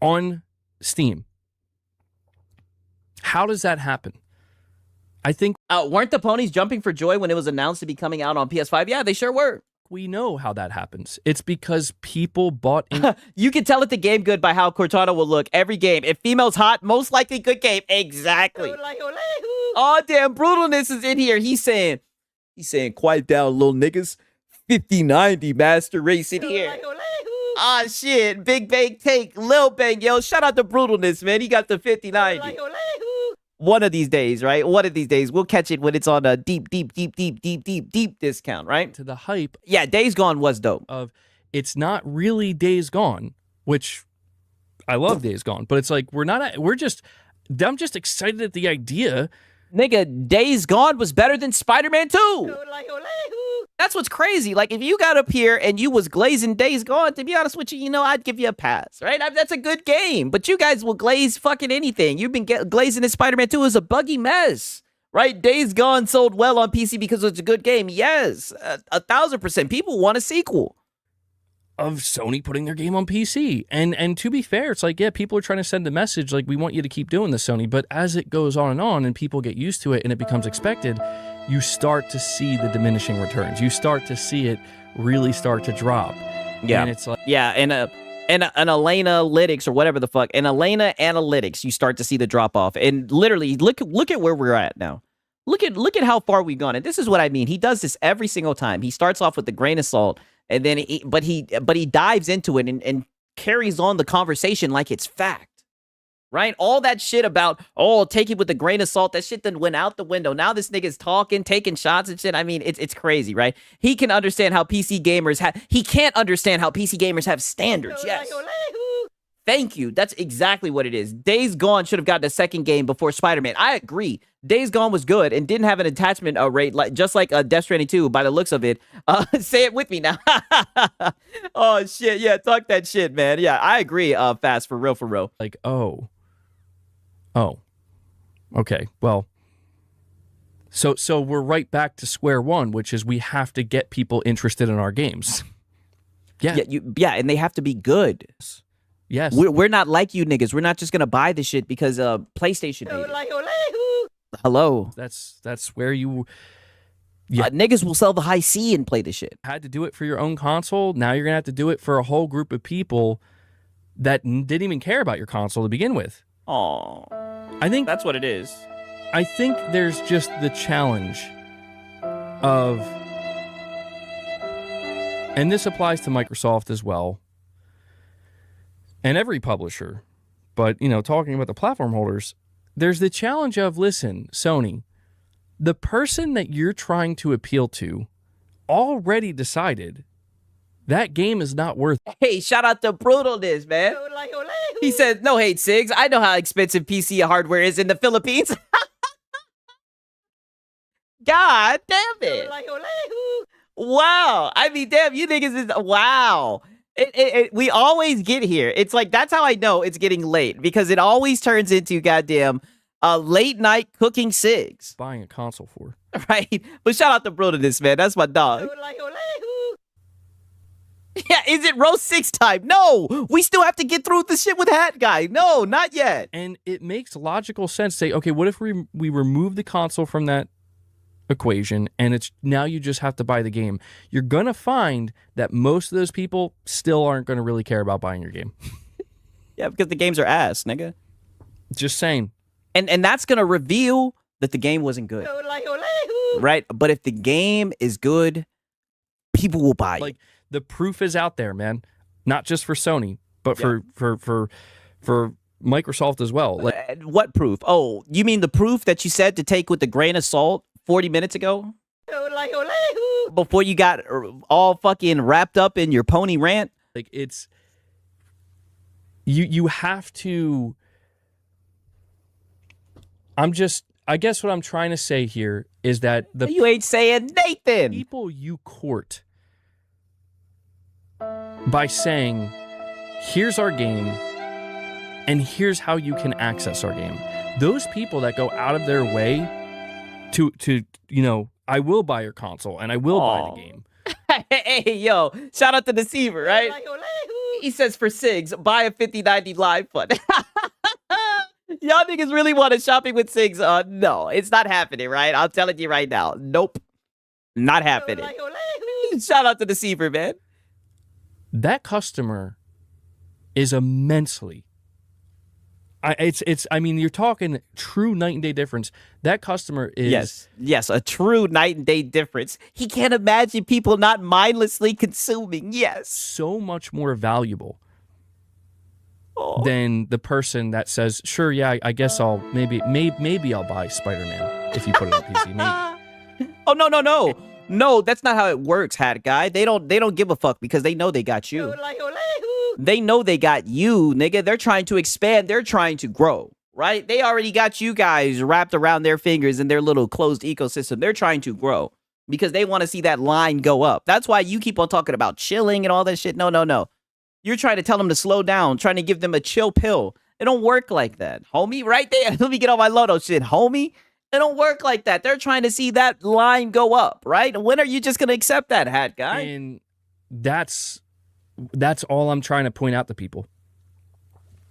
S3: On Steam. How does that happen? I think...
S2: weren't the ponies jumping for joy when it was announced to be coming out on PS5? Yeah, they sure were.
S3: We know how that happens. It's because people bought
S2: You can tell it the game good by how Cortana will look every game. If female's hot, most likely good game. Exactly. Oh, damn, Brutalness is in here. He's saying, quiet down, little niggas. 5090 Master Race in here. Ah, shit. Big Bang Take. Lil Bang, yo. Shout out to Brutalness, man. He got the 5090. One of these days, right? One of these days. We'll catch it when it's on a deep discount, right?
S3: To the hype.
S2: Yeah, Days Gone was dope.
S3: It's not really Days Gone, which I love Days Gone, but it's like I'm just excited at the idea.
S2: Nigga, Days Gone was better than Spider-Man 2. That's what's crazy. Like, if you got up here and you was glazing Days Gone, to be honest with you, you know, I'd give you a pass, right? That's a good game. But you guys will glaze fucking anything. You've been glazing in Spider-Man 2 is a buggy mess, right? Days Gone sold well on PC because it's a good game. Yes, 1,000%. People want a sequel.
S3: Of Sony putting their game on PC. And to be fair, it's like, yeah, people are trying to send a message like, we want you to keep doing this, Sony. But as it goes on and people get used to it and it becomes expected, you start to see the diminishing returns. You start to see it really start to drop.
S2: Yeah.
S3: And it's like...
S2: Yeah, and Elena Analytics or whatever the fuck. And Elena Analytics, you start to see the drop off. And literally, look at where we're at now. Look at how far we've gone. And this is what I mean. He does this every single time. He starts off with a grain of salt. And then, but he dives into it and carries on the conversation like it's fact, right? All that shit about, take it with a grain of salt. That shit then went out the window. Now this nigga's talking, taking shots and shit. I mean, it's crazy, right? He can understand how PC gamers he can't understand how PC gamers have standards. Yes. Thank you. That's exactly what it is. Days Gone should have gotten a second game before Spider-Man. I agree. Days Gone was good and didn't have an attachment rate just like Death Stranding 2 by the looks of it. Say it with me now. Oh, shit. Yeah, talk that shit, man. Yeah, I agree, Fast, for real.
S3: Like, oh. Okay, well, So we're right back to square one, which is we have to get people interested in our games.
S2: Yeah, and they have to be good.
S3: Yes.
S2: We're not like you niggas. We're not just gonna buy the shit because PlayStation made it. Hello.
S3: That's where you
S2: niggas will sell the high C and play the shit.
S3: Had to do it for your own console. Now you're gonna have to do it for a whole group of people that didn't even care about your console to begin with.
S2: Oh,
S3: I think
S2: that's what it is.
S3: I think there's just the challenge of, and this applies to Microsoft as well, and every publisher, but, you know, talking about the platform holders, there's the challenge of, listen, Sony, the person that you're trying to appeal to already decided that game is not worth it.
S2: Hey, shout out to Brutalness, man. He says, no hate, Sigs. I know how expensive PC hardware is in the Philippines. God damn it. Wow. I mean, damn, you niggas is, wow. We always get here. It's like, that's how I know it's getting late, because it always turns into goddamn late night cooking Sigs.
S3: Buying a console for.
S2: Right? But shout out to Brutalness, man. That's my dog. Yeah, is it roast 6 time? No, we still have to get through the shit with Hat Guy. No, not yet.
S3: And it makes logical sense to say, okay, what if we remove the console from that equation and it's now you just have to buy the game? You're going to find that most of those people still aren't going to really care about buying your game.
S2: Yeah, because the games are ass, nigga.
S3: Just saying.
S2: And that's going to reveal that the game wasn't good. Right? But if the game is good, people will buy it.
S3: The proof is out there, man. Not just for Sony, but for Microsoft as well. Like,
S2: what proof? Oh, you mean the proof that you said to take with a grain of salt 40 minutes ago? Before you got all fucking wrapped up in your pony rant?
S3: Like, it's... You have to... I guess what I'm trying to say here is that
S2: you ain't saying Nathan.
S3: People you court by saying, here's our game, and here's how you can access our game. Those people that go out of their way to you know, I will buy your console and I will buy the game.
S2: Hey, yo, shout out to Deceiver, right? He says for Sigs, buy a 5090 live fund. Y'all niggas really want to shopping with Sigs? No, it's not happening, right? I'm telling you right now. Nope. Not happening. Shout out to Deceiver, man.
S3: That customer is immensely. I mean, you're talking true night and day difference. That customer is
S2: yes, a true night and day difference. He can't imagine people not mindlessly consuming. Yes,
S3: so much more valuable than the person that says, "Sure, yeah, I guess I'll maybe I'll buy Spider-Man if you put it on PC." Maybe.
S2: Oh no, that's not how it works, Hat Guy. They don't give a fuck because they know they got you. They know they got you, nigga. They're trying to expand. They're trying to grow, right? They already got you guys wrapped around their fingers in their little closed ecosystem. They're trying to grow because they want to see that line go up. That's why you keep on talking about chilling and all that shit. No. You're trying to tell them to slow down, trying to give them a chill pill. It don't work like that, homie. Right there. Let me get on my Loto shit, homie. It don't work like that. They're trying to see that line go up, right? When are you just going to accept that, Hat Guy?
S3: And that's all I'm trying to point out to people.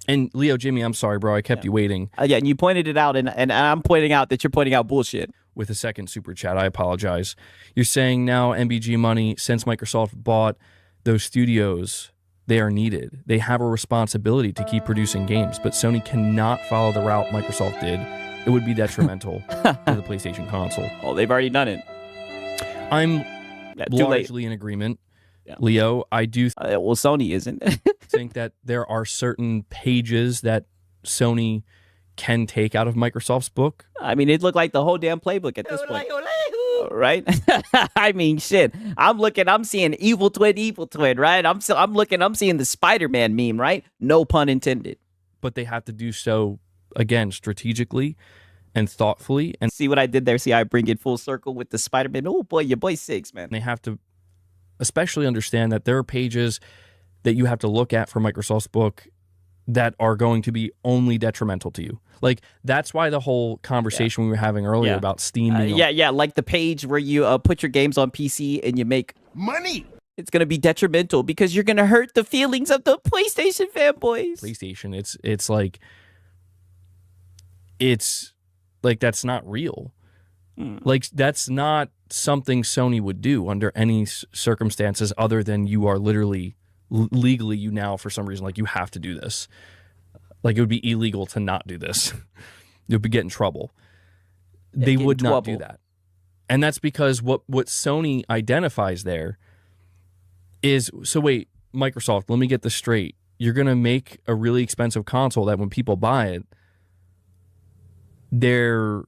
S3: And Leo, Jimmy, I'm sorry, bro. I kept you waiting.
S2: Yeah, and you pointed it out, and I'm pointing out that you're pointing out bullshit.
S3: With a second super chat, I apologize. You're saying now MBG money, since Microsoft bought those studios, they are needed. They have a responsibility to keep producing games, but Sony cannot follow the route Microsoft did. It would be detrimental to the PlayStation console.
S2: Oh, they've already done it.
S3: I'm largely in agreement. Yeah. Leo, I do
S2: well, Sony isn't.
S3: think that there are certain pages that Sony can take out of Microsoft's book.
S2: I mean, it looked like the whole damn playbook at this point. Right? I mean, shit. I'm seeing evil twin, right? I'm seeing the Spider-Man meme, right? No pun intended.
S3: But they have to do so, again, strategically and thoughtfully. And
S2: see what I did there? See, I bring it full circle with the Spider-Man. Oh boy, your boy Sigs, man.
S3: They have to especially understand that there are pages that you have to look at for Microsoft's book that are going to be only detrimental to you. Like, that's why the whole conversation we were having earlier about Steam.
S2: Yeah, like the page where you put your games on PC and you make
S4: money.
S2: It's going to be detrimental because you're going to hurt the feelings of the PlayStation fanboys.
S3: PlayStation, it's like that's not real. Like, that's not something Sony would do under any circumstances other than you are literally legally, you now for some reason, like, you have to do this. Like, it would be illegal to not do this. You'd be getting in trouble. They would not do that. And that's because what Sony identifies there is, so wait, Microsoft, let me get this straight. You're going to make a really expensive console that when people buy it, they're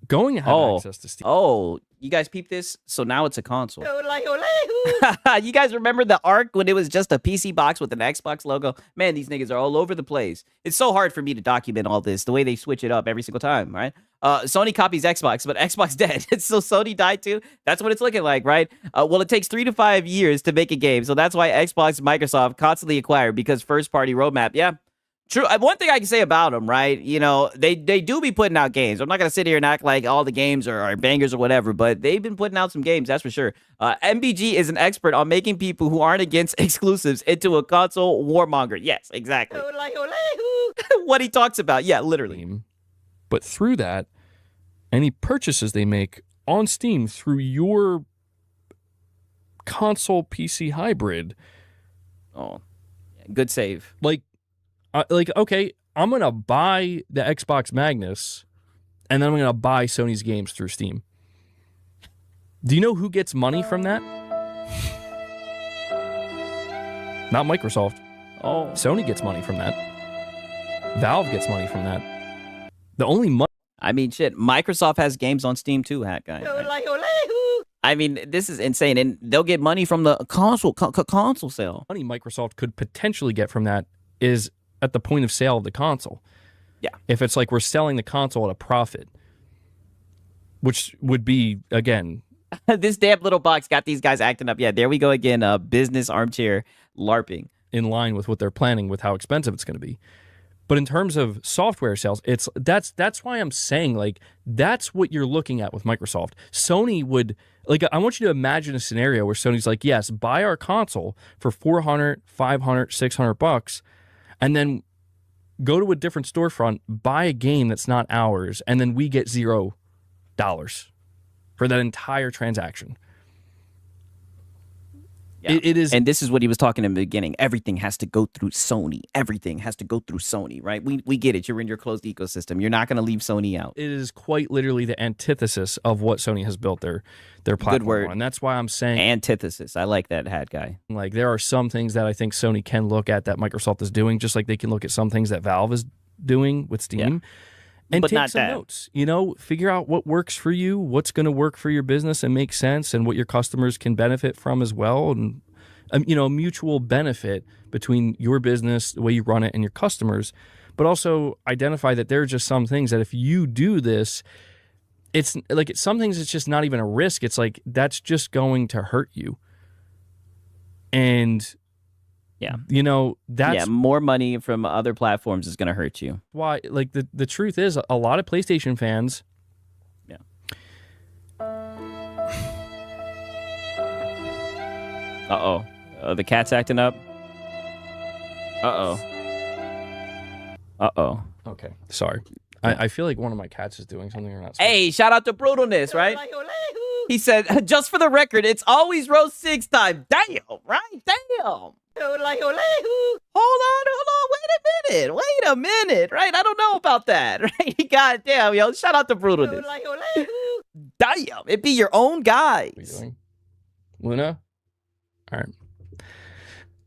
S3: going to have access to Steam.
S2: Oh, you guys peep this? So now it's a console. You guys remember the ARC when it was just a PC box with an Xbox logo? Man, these niggas are all over the place. It's so hard for me to document all this, the way they switch it up every single time, right? Sony copies Xbox, but Xbox dead. So Sony died too. That's what it's looking like, right? Well, it takes 3 to 5 years to make a game. So that's why Xbox and Microsoft constantly acquire, because first-party roadmap, yeah. True. One thing I can say about them, right? You know, they do be putting out games. I'm not going to sit here and act like all the games are bangers or whatever, but they've been putting out some games, that's for sure. MBG is an expert on making people who aren't against exclusives into a console warmonger. Yes, exactly. What he talks about. Yeah, literally.
S3: But through that, any purchases they make on Steam through your console PC hybrid.
S2: Oh, good save.
S3: Like, okay, I'm going to buy the Xbox Magnus, and then I'm going to buy Sony's games through Steam. Do you know who gets money from that? Not Microsoft.
S2: Oh.
S3: Sony gets money from that. Valve gets money from that. The only money...
S2: I mean, shit, Microsoft has games on Steam too, Hat Guy. I mean, this is insane, and they'll get money from the console sale.
S3: Money Microsoft could potentially get from that is at the point of sale of the console.
S2: Yeah.
S3: If it's like we're selling the console at a profit, which would be, again...
S2: This damn little box got these guys acting up. Yeah, there we go again. Business armchair LARPing.
S3: In line with what they're planning with how expensive it's going to be. But in terms of software sales, that's why I'm saying, like, that's what you're looking at with Microsoft. Sony would... Like, I want you to imagine a scenario where Sony's like, yes, buy our console for $400, $500, $600, and then go to a different storefront, buy a game that's not ours, and then we get $0 for that entire transaction.
S2: Yeah. It is, and this is what he was talking in the beginning. Everything has to go through Sony. Everything has to go through Sony, right? We get it. You're in your closed ecosystem. You're not going to leave Sony out.
S3: It is quite literally the antithesis of what Sony has built their platform
S2: Good word.
S3: on. And that's why I'm saying
S2: antithesis. I like that, Hat Guy.
S3: Like, there are some things that I think Sony can look at that Microsoft is doing, just like they can look at some things that Valve is doing with Steam.
S2: Yeah.
S3: And
S2: but
S3: take
S2: not
S3: some
S2: that.
S3: notes, you know, figure out what works for you, what's going to work for your business and make sense, and what your customers can benefit from as well. And, you know, mutual benefit between your business, the way you run it, and your customers. But also identify that there are just some things that if you do this, it's like some things it's just not even a risk. It's like that's just going to hurt you. And
S2: yeah,
S3: you know, that's
S2: more money from other platforms is going to hurt you.
S3: Why? Like the truth is, a lot of PlayStation fans.
S2: Yeah. The cat's acting up.
S3: Okay, sorry. I feel like one of my cats is doing something or not.
S2: Hey, shout out to Brutalness, right? He said, just for the record, it's always row 6 time. Damn, right? Damn. Hold on. Wait a minute, right? I don't know about that, right? God damn, yo. Shout out to Brutalness. Damn, it be your own guys.
S3: What are you doing? Luna? All right.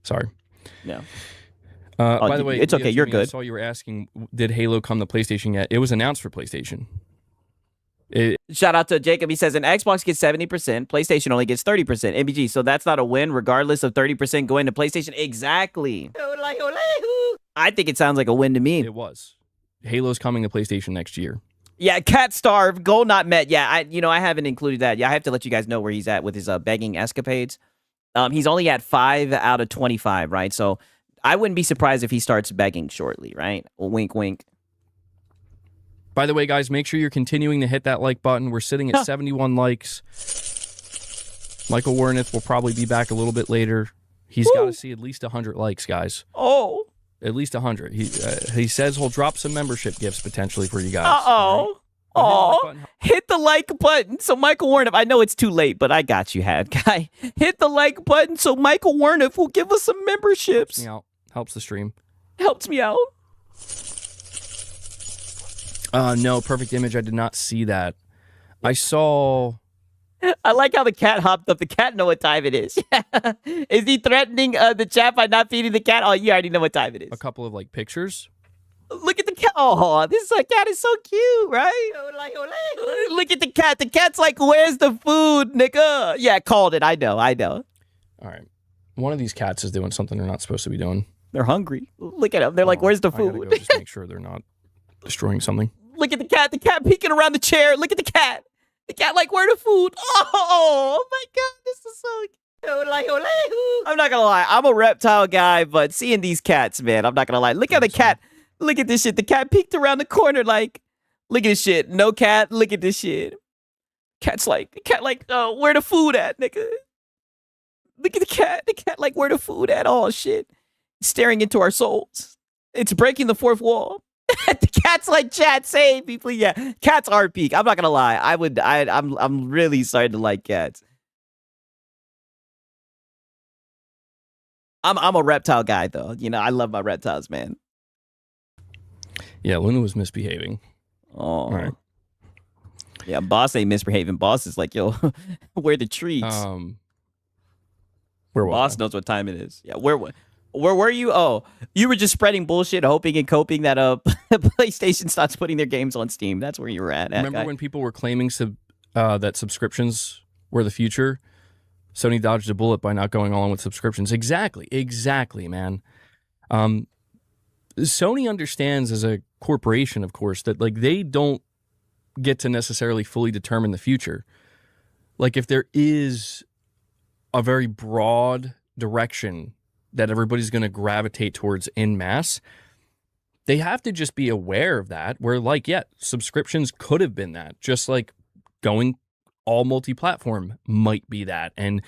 S3: Sorry.
S2: Yeah.
S3: By the way,
S2: it's okay. You're
S3: Jimmy,
S2: good.
S3: I saw you were asking, did Halo come to PlayStation yet? It was announced for PlayStation.
S2: Shout out to Jacob. He says, an Xbox gets 70%, PlayStation only gets 30%. MBG, so that's not a win, regardless of 30% going to PlayStation. Exactly. I think it sounds like a win to me.
S3: It was. Halo's coming to PlayStation next year.
S2: Yeah, Cat Starve, goal not met. Yeah, I haven't included that. Yeah, I have to let you guys know where he's at with his begging escapades. He's only at 5 out of 25, right? So I wouldn't be surprised if he starts begging shortly, right? Wink, wink.
S3: By the way, guys, make sure you're continuing to hit that like button. We're sitting at 71 likes. Michael Wernick will probably be back a little bit later. He's got to see at least 100 likes, guys.
S2: Oh.
S3: At least 100. He says he'll drop some membership gifts potentially for you guys.
S2: Uh-oh. Oh, hit the like button so Michael Wernick. I know it's too late, but I got you, Hat Guy. Hit the like button so Michael Wernick will give us some memberships.
S3: Helps me out. Helps the stream.
S2: Helps me out.
S3: No, perfect image. I did not see that. I saw.
S2: I like how the cat hopped up. The cat know what time it is. Is he threatening the chat by not feeding the cat? Oh, you already know what time it is.
S3: A couple of like pictures.
S2: Look at the cat. Oh, this cat is so cute, right? Look at the cat. The cat's like, where's the food, nigga? Yeah, called it. I know.
S3: All right. One of these cats is doing something they're not supposed to be doing.
S2: They're hungry. Look at them. They're like, where's the food?
S3: I gotta go just make sure they're not destroying something.
S2: Look at the cat. The cat peeking around the chair. Look at the cat. The cat like, where the food? Oh, my God. This is so cute. I'm not going to lie. I'm a reptile guy, but seeing these cats, man, I'm not going to lie. Look at the cat. Look at this shit. The cat peeked around the corner like, look at this shit. No cat. Look at this shit. Cat like, where the food at, nigga? Look at the cat. The cat like, where the food at? Oh, shit. Staring into our souls. It's breaking the fourth wall. The cat's like, chat, save me, please. Yeah, cats are peak. I'm not gonna lie. I'm really starting to like cats. I'm a reptile guy though. You know, I love my reptiles, man.
S3: Yeah, Luna was misbehaving.
S2: Oh,
S3: all right.
S2: Yeah, boss ain't misbehaving. Boss is like, yo, where the treats?
S3: Where was
S2: boss knows what time it is. Yeah, where were you? Oh, you were just spreading bullshit, hoping and coping that PlayStation starts putting their games on Steam. That's where you were at.
S3: Remember when people were claiming that subscriptions were the future? Sony dodged a bullet by not going all in with subscriptions. Exactly, man. Sony understands as a corporation, of course, that like they don't get to necessarily fully determine the future. Like if there is a very broad direction that everybody's going to gravitate towards en masse, they have to just be aware of that, where like, yeah, subscriptions could have been that, just like going all multi-platform might be that, and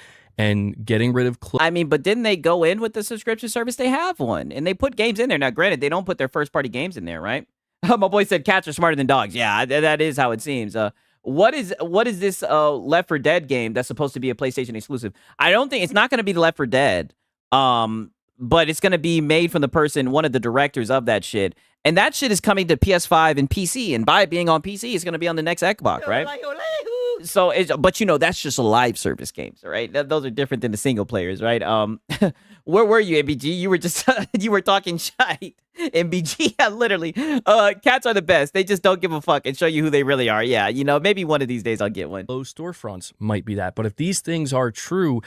S3: getting rid of
S2: I mean, but didn't they go in with the subscription service? They have one, and they put games in there. Now, granted, they don't put their first-party games in there, right? My boy said cats are smarter than dogs. Yeah, that is how it seems. What is this Left 4 Dead game that's supposed to be a PlayStation exclusive? I don't think it's not going to be the Left 4 Dead. But it's going to be made from the person, one of the directors of that shit. And that shit is coming to PS5 and PC. And by it being on PC, it's going to be on the next Xbox, right? So, but you know, that's just a live service games, right? Those are different than the single players, right? Where were you, MBG? You were just, you were talking shite. MBG, yeah, literally. Cats are the best. They just don't give a fuck and show you who they really are. Yeah, you know, maybe one of these days I'll get one.
S3: Low storefronts might be that. But if these things are true,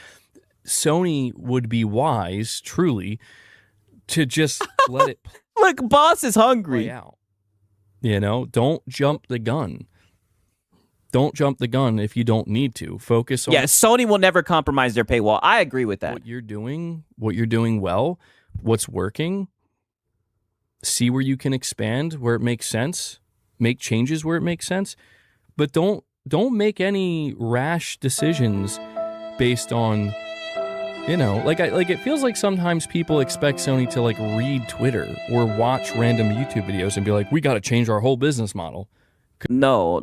S3: Sony would be wise, truly, to just let it
S2: look, boss is hungry.
S3: Play out. You know, don't jump the gun. Don't jump the gun if you don't need to. Focus on
S2: Sony will never compromise their paywall. I agree with that.
S3: What you're doing well, what's working. See where you can expand where it makes sense. Make changes where it makes sense. But don't make any rash decisions based on, you know, like it feels like sometimes people expect Sony to like read Twitter or watch random YouTube videos and be like, we got to change our whole business model.
S2: No,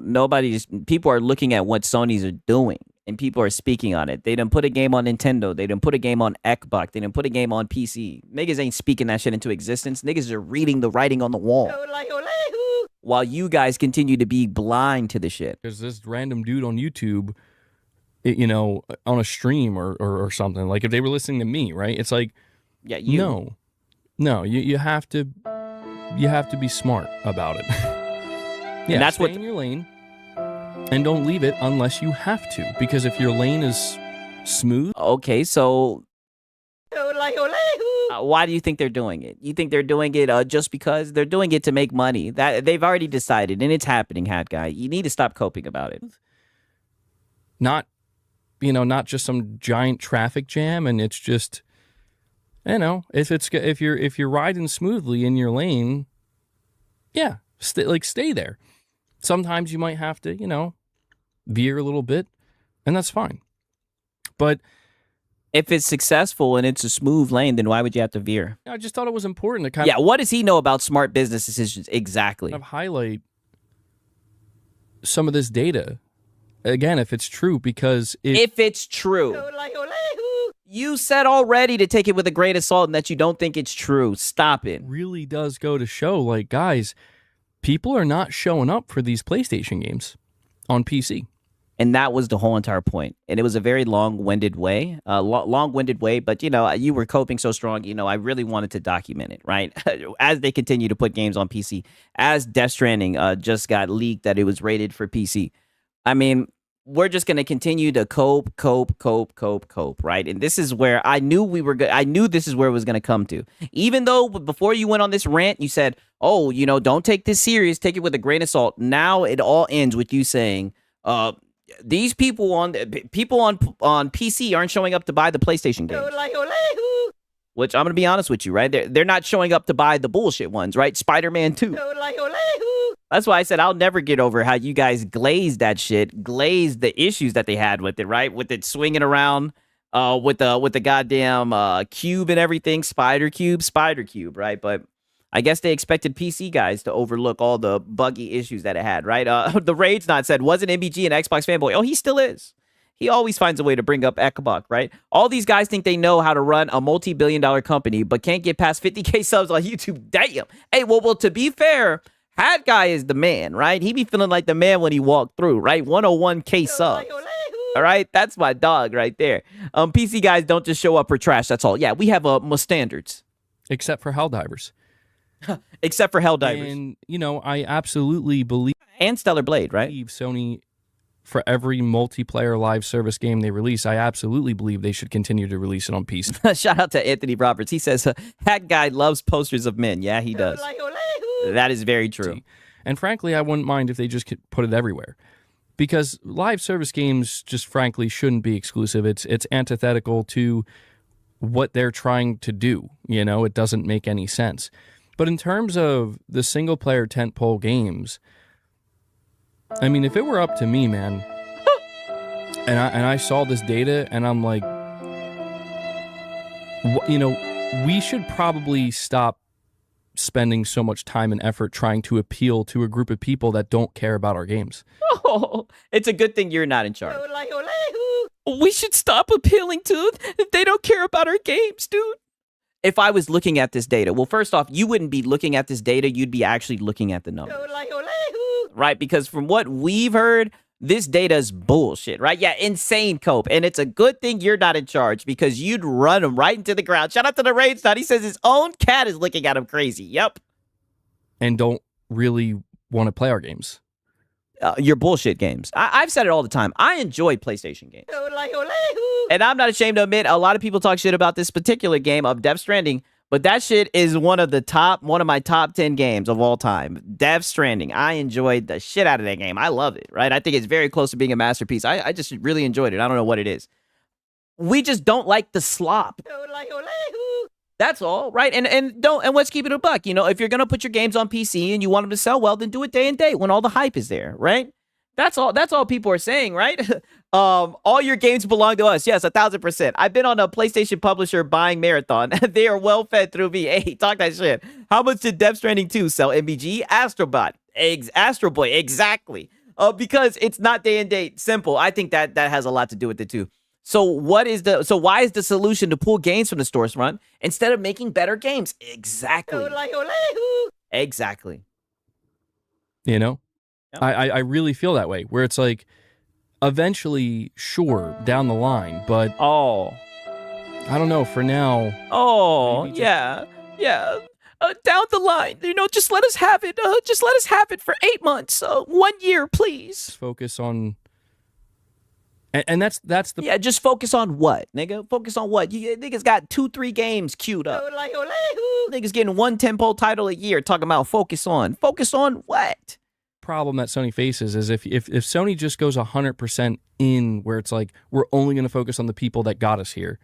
S2: people are looking at what Sony's are doing and people are speaking on it. They didn't put a game on Nintendo. They didn't put a game on Xbox. They didn't put a game on PC. Niggas ain't speaking that shit into existence. Niggas are reading the writing on the wall. While you guys continue to be blind to the shit.
S3: There's this random dude on YouTube, you know, on a stream or something. Like if they were listening to me, right? It's like,
S2: yeah,
S3: no, you have to be smart about it. Yeah,
S2: and that's
S3: stay in your lane and don't leave it unless you have to. Because if your lane is smooth.
S2: Okay, so why do you think they're doing it? You think they're doing it just because they're doing it to make money? That they've already decided, and it's happening, Hat Guy. You need to stop coping about it.
S3: Not just some giant traffic jam, and it's just You know, if you're riding smoothly in your lane, yeah, stay there. Sometimes you might have to, you know, veer a little bit, and that's fine. But
S2: if it's successful and it's a smooth lane, then why would you have to veer?
S3: I just thought it was important to kind
S2: of... Yeah, what does he know about smart business decisions? Exactly.
S3: Kind of highlight some of this data. Again, if it's true, because...
S2: If it's true. You said already to take it with a grain of salt and that you don't think it's true. Stop it.
S3: Really does go to show, like, guys, people are not showing up for these PlayStation games on PC.
S2: And that was the whole entire point. And it was a very long-winded way, but, you know, you were coping so strong, you know, I really wanted to document it, right? As they continue to put games on PC, as Death Stranding just got leaked that it was rated for PC. I mean, we're just going to continue to cope, right? And this is where I knew I knew this is where it was going to come to. Even though before you went on this rant, you said, oh, you know, don't take this serious, take it with a grain of salt. Now it all ends with you saying, these people on PC aren't showing up to buy the PlayStation games. Which I'm going to be honest with you, right? They're not showing up to buy the bullshit ones, right? Spider-Man 2. That's why I said I'll never get over how you guys glazed that shit, glazed the issues that they had with it, right? With it swinging around with the goddamn cube and everything, spider cube, right? But I guess they expected PC guys to overlook all the buggy issues that it had, right? The Rage Not said, wasn't MBG an Xbox fanboy? Oh, he still is. He always finds a way to bring up Ekabok, right? All these guys think they know how to run a multi-billion-dollar company, but can't get past 50K subs on YouTube. Damn. Hey, well, to be fair, Hat Guy is the man, right? He be feeling like the man when he walked through, right? 101K subs. All right? That's my dog right there. PC guys don't just show up for trash. That's all. Yeah, we have more standards.
S3: Except for Helldivers.
S2: Except for Helldivers.
S3: And, you know, I absolutely believe...
S2: And Stellar Blade, right?
S3: Sony, for every multiplayer live service game they release, I absolutely believe they should continue to release it on PC.
S2: Shout out to Anthony Roberts. He says, Hat Guy loves posters of men. Yeah, he does. That is very true.
S3: And frankly, I wouldn't mind if they just could put it everywhere. Because live service games just frankly shouldn't be exclusive. It's antithetical to what they're trying to do. You know, it doesn't make any sense. But in terms of the single-player tentpole games, I mean, if it were up to me, man, and I saw this data, and I'm like, you know, we should probably stop spending so much time and effort trying to appeal to a group of people that don't care about our games.
S2: Oh, it's a good thing you're not in charge. We should stop appealing to them. They don't care about our games, dude. If I was looking at this data, well, first off, you wouldn't be looking at this data. You'd be actually looking at the numbers. Right? Because from what we've heard, this data is bullshit, right? Yeah, insane cope. And it's a good thing you're not in charge because you'd run him right into the ground. Shout out to the Rage Stud. He says his own cat is looking at him crazy. Yep.
S3: And don't really want to play our games.
S2: Your bullshit games. I've said it all the time. I enjoy PlayStation games. And I'm not ashamed to admit, a lot of people talk shit about this particular game of Death Stranding, but that shit is one of my top 10 games of all time. Death Stranding. I enjoyed the shit out of that game. I love it, right? I think it's very close to being a masterpiece. I just really enjoyed it. I don't know what it is. We just don't like the slop. That's all, right? And let's keep it a buck. You know, if you're gonna put your games on PC and you want them to sell well, then do it day and date when all the hype is there, right? That's all people are saying, right? All your games belong to us. Yes, 1,000%. I've been on a PlayStation publisher buying marathon. They are well fed through me. Hey, talk that shit. How much did Death Stranding 2 sell? MBG, Astrobot, Astro Boy, exactly. Because it's not day and date. Simple. I think that has a lot to do with it too. So why is the solution to pull games from the storefront instead of making better games? Exactly. Exactly.
S3: You know, I really feel that way, where it's like, eventually, sure, down the line, but I don't know. For now,
S2: yeah. Down the line, you know, just let us have it. Just let us have it for 8 months, 1 year, please.
S3: Focus on. And that's the...
S2: Yeah, just focus on what, nigga? Focus on what? You niggas got 2-3 games queued up. Niggas getting 1 tentpole title a year talking about focus on. Focus on what?
S3: Problem that Sony faces is if Sony just goes 100% in, where it's like, we're only going to focus on the people that got us here,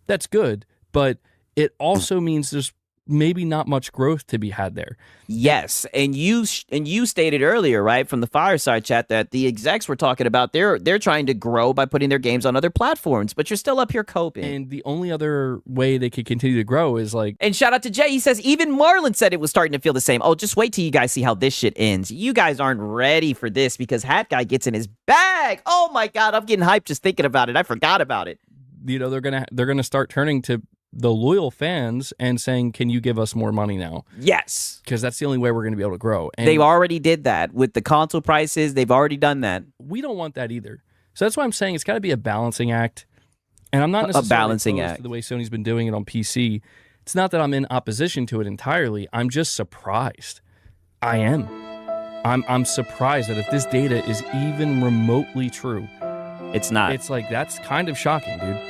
S3: that's good. But it also means there's maybe not much growth to be had there.
S2: Yes, and you stated earlier, right, from the fireside chat that the execs were talking about they're trying to grow by putting their games on other platforms, but you're still up here coping.
S3: And the only other way they could continue to grow is like.
S2: And shout out to Jay. He says even Marlon said it was starting to feel the same. Oh, just wait till you guys see how this shit ends. You guys aren't ready for this because Hat Guy gets in his bag. Oh my God, I'm getting hyped just thinking about it. I forgot about it.
S3: You know, they're gonna start turning to the loyal fans and saying, can you give us more money now?
S2: Yes.
S3: Because that's the only way we're going to be able to grow. And
S2: they've already did that with the console prices. They've already done that.
S3: We don't want that either. So that's why I'm saying it's got to be a balancing act. And I'm not necessarily
S2: a balancing
S3: opposed
S2: act
S3: to the way Sony's been doing it on PC. It's not that I'm in opposition to it entirely. I'm just surprised. I am. I'm surprised that if this data is even remotely true,
S2: it's not.
S3: It's like, that's kind of shocking, dude.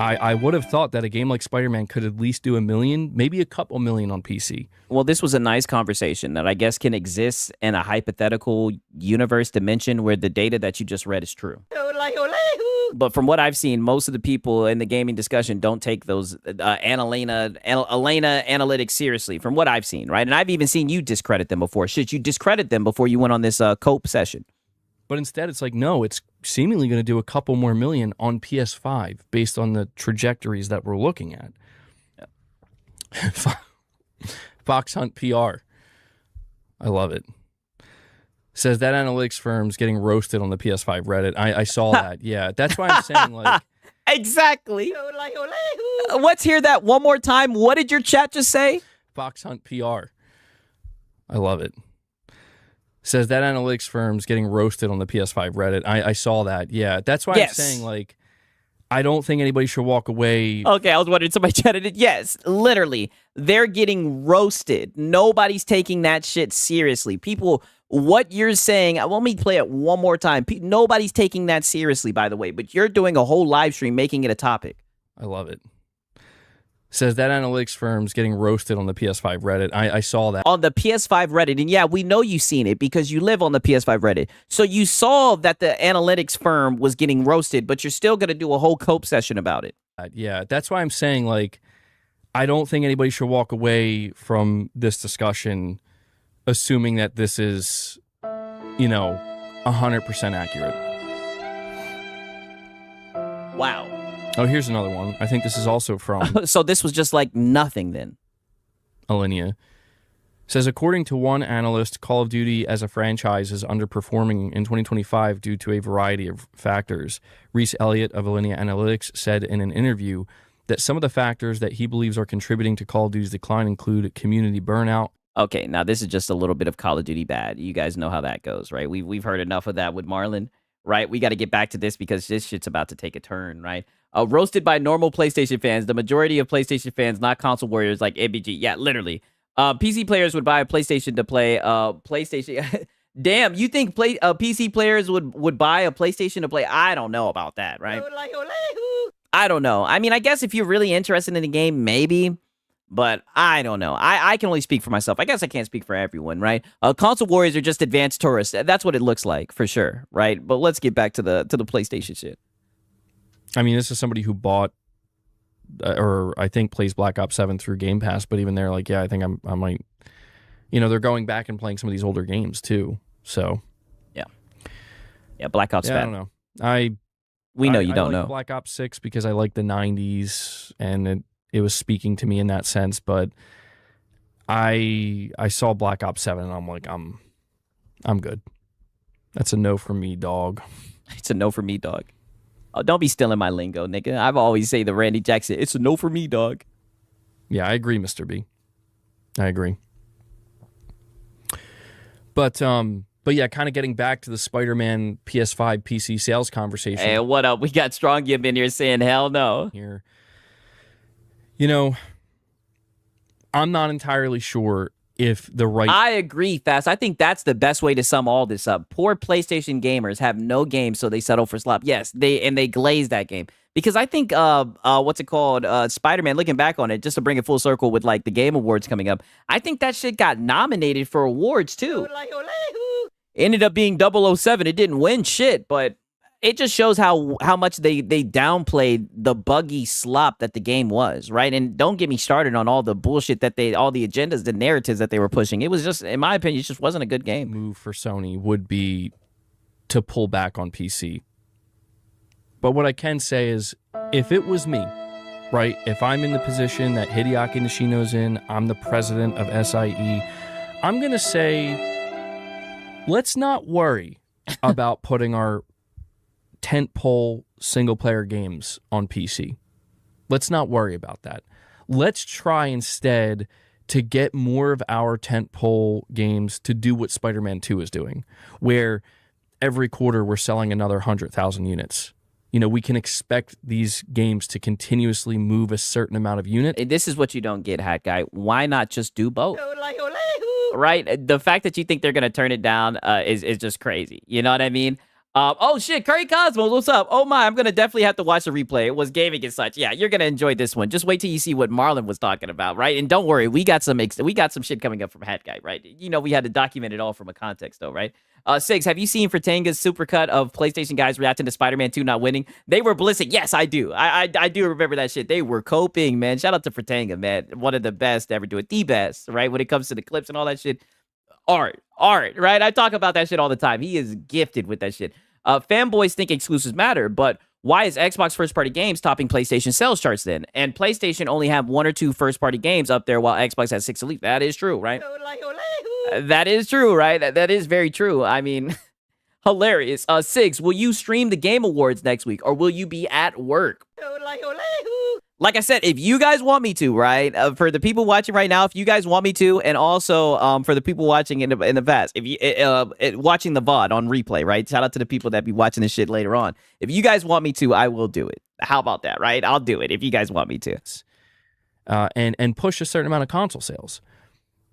S3: I would have thought that a game like Spider-Man could at least do 1 million, maybe a couple million on PC.
S2: Well, this was a nice conversation that I guess can exist in a hypothetical universe dimension where the data that you just read is true. But from what I've seen, most of the people in the gaming discussion don't take those Elena analytics seriously, from what I've seen, right? And I've even seen you discredit them before. Should you discredit them before you went on this cope session?
S3: But instead, it's like, no, it's seemingly going to do a couple more million on PS5 based on the trajectories that we're looking at. Fox Hunt PR. I love it. Says that analytics firm's getting roasted on the PS5 Reddit. I saw that. Yeah, that's why I'm saying, like...
S2: Exactly. Let's hear that one more time. What did your chat just say?
S3: Fox Hunt PR. I love it. Says that analytics firm's getting roasted on the PS5 Reddit. I saw that. Yeah, that's why I'm saying, like, I don't think anybody should walk away.
S2: Okay, I was wondering, somebody chatted it. Yes, literally, they're getting roasted. Nobody's taking that shit seriously. People, what you're saying, let me play it one more time. Nobody's taking that seriously, by the way, but you're doing a whole live stream making it a topic.
S3: I love it. Says that analytics firm's getting roasted on the PS5 Reddit. I saw that.
S2: On the PS5 Reddit. And yeah, we know you've seen it because you live on the PS5 Reddit. So you saw that the analytics firm was getting roasted, but you're still going to do a whole cope session about it.
S3: Yeah, that's why I'm saying, like, I don't think anybody should walk away from this discussion assuming that this is, 100% accurate.
S2: Wow.
S3: Oh, here's another one. I think this is also from...
S2: So this was just like nothing then.
S3: Alinea. Says, according to one analyst, Call of Duty as a franchise is underperforming in 2025 due to a variety of factors. Reese Elliott of Alinea Analytics said in an interview that some of the factors that he believes are contributing to Call of Duty's decline include community burnout.
S2: Okay, now this is just a little bit of Call of Duty bad. You guys know how that goes, right? We've heard enough of that with Marlon, right? We got to get back to this because this shit's about to take a turn, right? Roasted by normal PlayStation fans. The majority of PlayStation fans, not console warriors like ABG. Yeah, literally. PC players would buy a PlayStation to play PlayStation. Damn, you think PC players would buy a PlayStation to play? I don't know about that, right? I don't know. I mean, I guess if you're really interested in the game, maybe. But I don't know. I can only speak for myself. I guess I can't speak for everyone, right? Console warriors are just advanced tourists. That's what it looks like, for sure, right? But let's get back to the PlayStation shit.
S3: I mean, this is somebody who bought, or I think plays Black Ops 7 through Game Pass, but even there, like, yeah, I think I might, they're going back and playing some of these older games too. So,
S2: yeah, Black Ops.
S3: I don't know.
S2: We know you don't
S3: like
S2: know
S3: Black Ops 6 because I like the 90s and it was speaking to me in that sense. But I saw Black Ops 7 and I'm like, I'm good. That's a no for me, dog.
S2: It's a no for me, dog. Oh, don't be stealing my lingo, nigga. I've always say the Randy Jackson. It's a no for me, dog.
S3: Yeah, I agree, Mr. B. I agree. But yeah, kind of getting back to the Spider-Man PS5 PC sales conversation.
S2: Hey, what up? We got Strong Gib in here saying hell no.
S3: Here. I'm not entirely sure if the right...
S2: I agree, Fast. I think that's the best way to sum all this up. Poor PlayStation gamers have no game, so they settle for slop. Yes, they glaze that game. Because I think, what's it called? Spider-Man, looking back on it, just to bring it full circle with, like, the Game Awards coming up, I think that shit got nominated for awards, too. Ended up being 007. It didn't win shit, but it just shows how much they downplayed the buggy slop that the game was, right? And don't get me started on all the bullshit that all the agendas, the narratives that they were pushing. It was just, in my opinion, it just wasn't a good game.
S3: Move for Sony would be to pull back on PC. But what I can say is, if it was me, right, if I'm in the position that Hideaki Nishino's in, I'm the president of SIE, I'm going to say, let's not worry about putting our tentpole single-player games on PC. Let's not worry about that. Let's try instead to get more of our tentpole games to do what Spider-Man 2 is doing, where every quarter we're selling another 100,000 units. You know, we can expect these games to continuously move a certain amount of units.
S2: This is what you don't get, Hat Guy. Why not just do both? Right? The fact that you think they're going to turn it down is just crazy. You know what I mean? Oh, shit. Curry Cosmos, what's up? Oh, my. I'm going to definitely have to watch the replay. It was gaming and such. Yeah, you're going to enjoy this one. Just wait till you see what Marlon was talking about, right? And don't worry. We got some shit coming up from Hat Guy, right? You know, we had to document it all from a context, though, right? Sigs, have you seen Fratanga's supercut of PlayStation guys reacting to Spider-Man 2 not winning? They were blissing. Yes, I do. I do remember that shit. They were coping, man. Shout out to Fratanga, man. One of the best to ever do it. The best, right? When it comes to the clips and all that shit. Art, right? I talk about that shit all the time. He is gifted with that shit. Fanboys think exclusives matter, but why is Xbox first-party games topping PlayStation sales charts then? And PlayStation only have 1 or 2 first-party games up there while Xbox has 6 elite. That is true, right? That is true, right? That is very true. I mean, hilarious. Sigs, will you stream the Game Awards next week, or will you be at work? Like I said, if you guys want me to, right? For the people watching right now, if you guys want me to, and also for the people watching in the past, if you watching the VOD on replay, right? Shout out to the people that be watching this shit later on. If you guys want me to, I will do it. How about that, right? I'll do it if you guys want me to.
S3: And push a certain amount of console sales.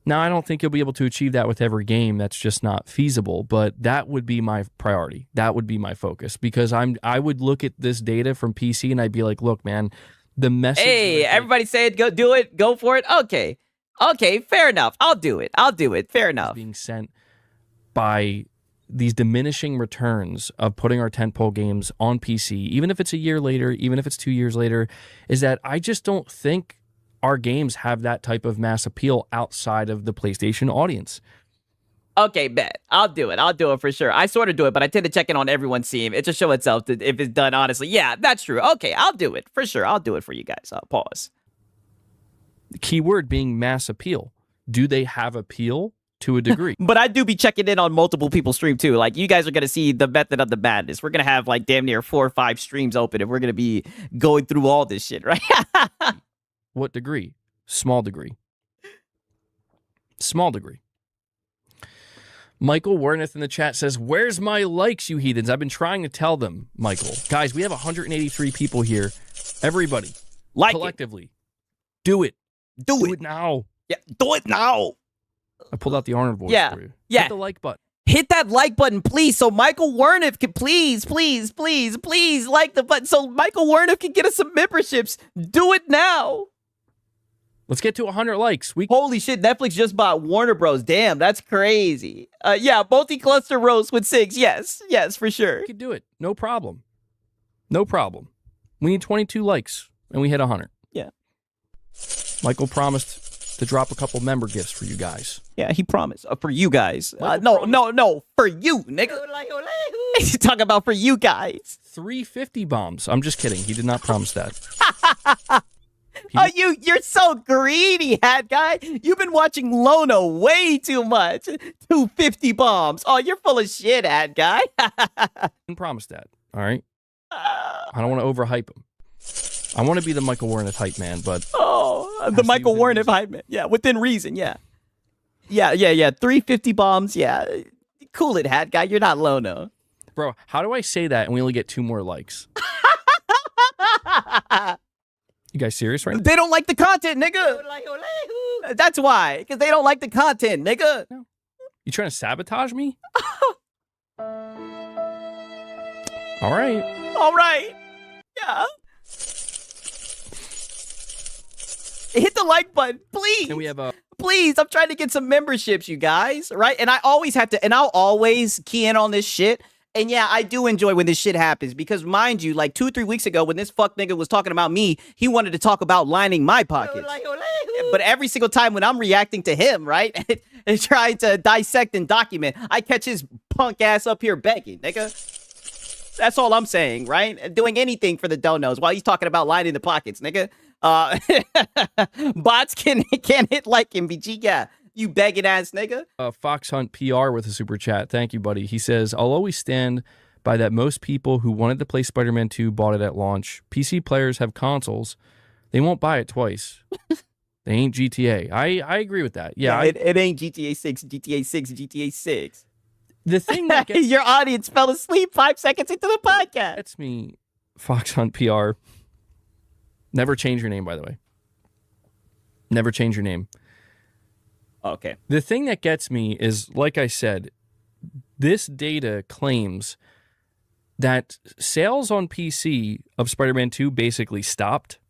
S3: Now, I don't think you'll be able to achieve that with every game. That's just not feasible, but that would be my priority. That would be my focus, because I would look at this data from PC and I'd be like, look, man, the message.
S2: Hey, everybody say it, go do it, go for it. Okay, fair enough. I'll do it. Fair enough.
S3: Being sent by these diminishing returns of putting our tentpole games on PC, even if it's a year later, even if it's 2 years later, is that I just don't think our games have that type of mass appeal outside of the PlayStation audience.
S2: Okay, bet. I'll do it for sure. I sort of do it, but I tend to check in on everyone's team. It just show itself if it's done honestly. Yeah, that's true. Okay, I'll do it for sure. I'll do it for you guys. I'll pause.
S3: The key word being mass appeal. Do they have appeal to a degree?
S2: But I do be checking in on multiple people's stream too. Like, you guys are going to see the method of the madness. We're going to have like damn near 4 or 5 streams open, and we're going to be going through all this shit, right?
S3: What degree? Small degree. Small degree. Michael Warneth in the chat says, where's my likes, you heathens? I've been trying to tell them, Michael. Guys, we have 183 people here. Everybody,
S2: like
S3: collectively,
S2: it.
S3: Do it.
S2: Do
S3: it now.
S2: Yeah, do it now.
S3: I pulled out the Arnold voice for you.
S2: Yeah.
S3: Hit the like button.
S2: Hit that like button, please, so Michael Warneth can please like the button so Michael Warneth can get us some memberships. Do it now.
S3: Let's get to 100 likes.
S2: Holy shit, Netflix just bought Warner Bros. Damn, that's crazy. Yeah, multi-cluster roast with Sigs. Yes, for sure.
S3: We could do it. No problem. We need 22 likes, and we hit 100.
S2: Yeah.
S3: Michael promised to drop a couple member gifts for you guys.
S2: Yeah, he promised. For you guys. No, for you, nigga. He's talking about for you guys.
S3: 350 bombs. I'm just kidding. He did not promise that.
S2: You're so greedy, Hat Guy. You've been watching Lono way too much. 250 bombs. Oh, you're full of shit, Hat Guy.
S3: I didn't promise that, all right? I don't want to overhype him. I want to be the Michael Warneth hype man, but...
S2: Oh, the Michael Warneth hype man. Yeah, within reason, yeah. Yeah. 350 bombs, yeah. Cool it, Hat Guy. You're not Lono.
S3: Bro, how do I say that and we only get 2 more likes? You guys serious right now?
S2: They don't like the content, nigga. That's why. Because they don't like the content, nigga.
S3: No. You trying to sabotage me? All right.
S2: Yeah. Hit the like button, please.
S3: And we have
S2: Please, I'm trying to get some memberships, you guys, right? And I always have to, and I'll always key in on this shit. And yeah, I do enjoy when this shit happens because, mind you, like 2 or 3 weeks ago when this fuck nigga was talking about me, he wanted to talk about lining my pockets. But every single time when I'm reacting to him, right, and trying to dissect and document, I catch his punk ass up here begging, nigga. That's all I'm saying, right? Doing anything for the donos while he's talking about lining the pockets, nigga. Bots can hit like MVG, yeah. You begging ass nigga.
S3: Fox Hunt PR with a super chat. Thank you, buddy. He says, I'll always stand by that most people who wanted to play Spider-Man 2 bought it at launch. PC players have consoles. They won't buy it twice. They ain't GTA. I agree with that. Yeah,
S2: it ain't GTA 6, GTA 6, GTA 6.
S3: The thing that gets...
S2: Your audience fell asleep 5 seconds into the podcast.
S3: That's me, Fox Hunt PR. Never change your name, by the way. Never change your name.
S2: Okay.
S3: The thing that gets me is, like I said, this data claims that sales on PC of Spider-Man 2 basically stopped.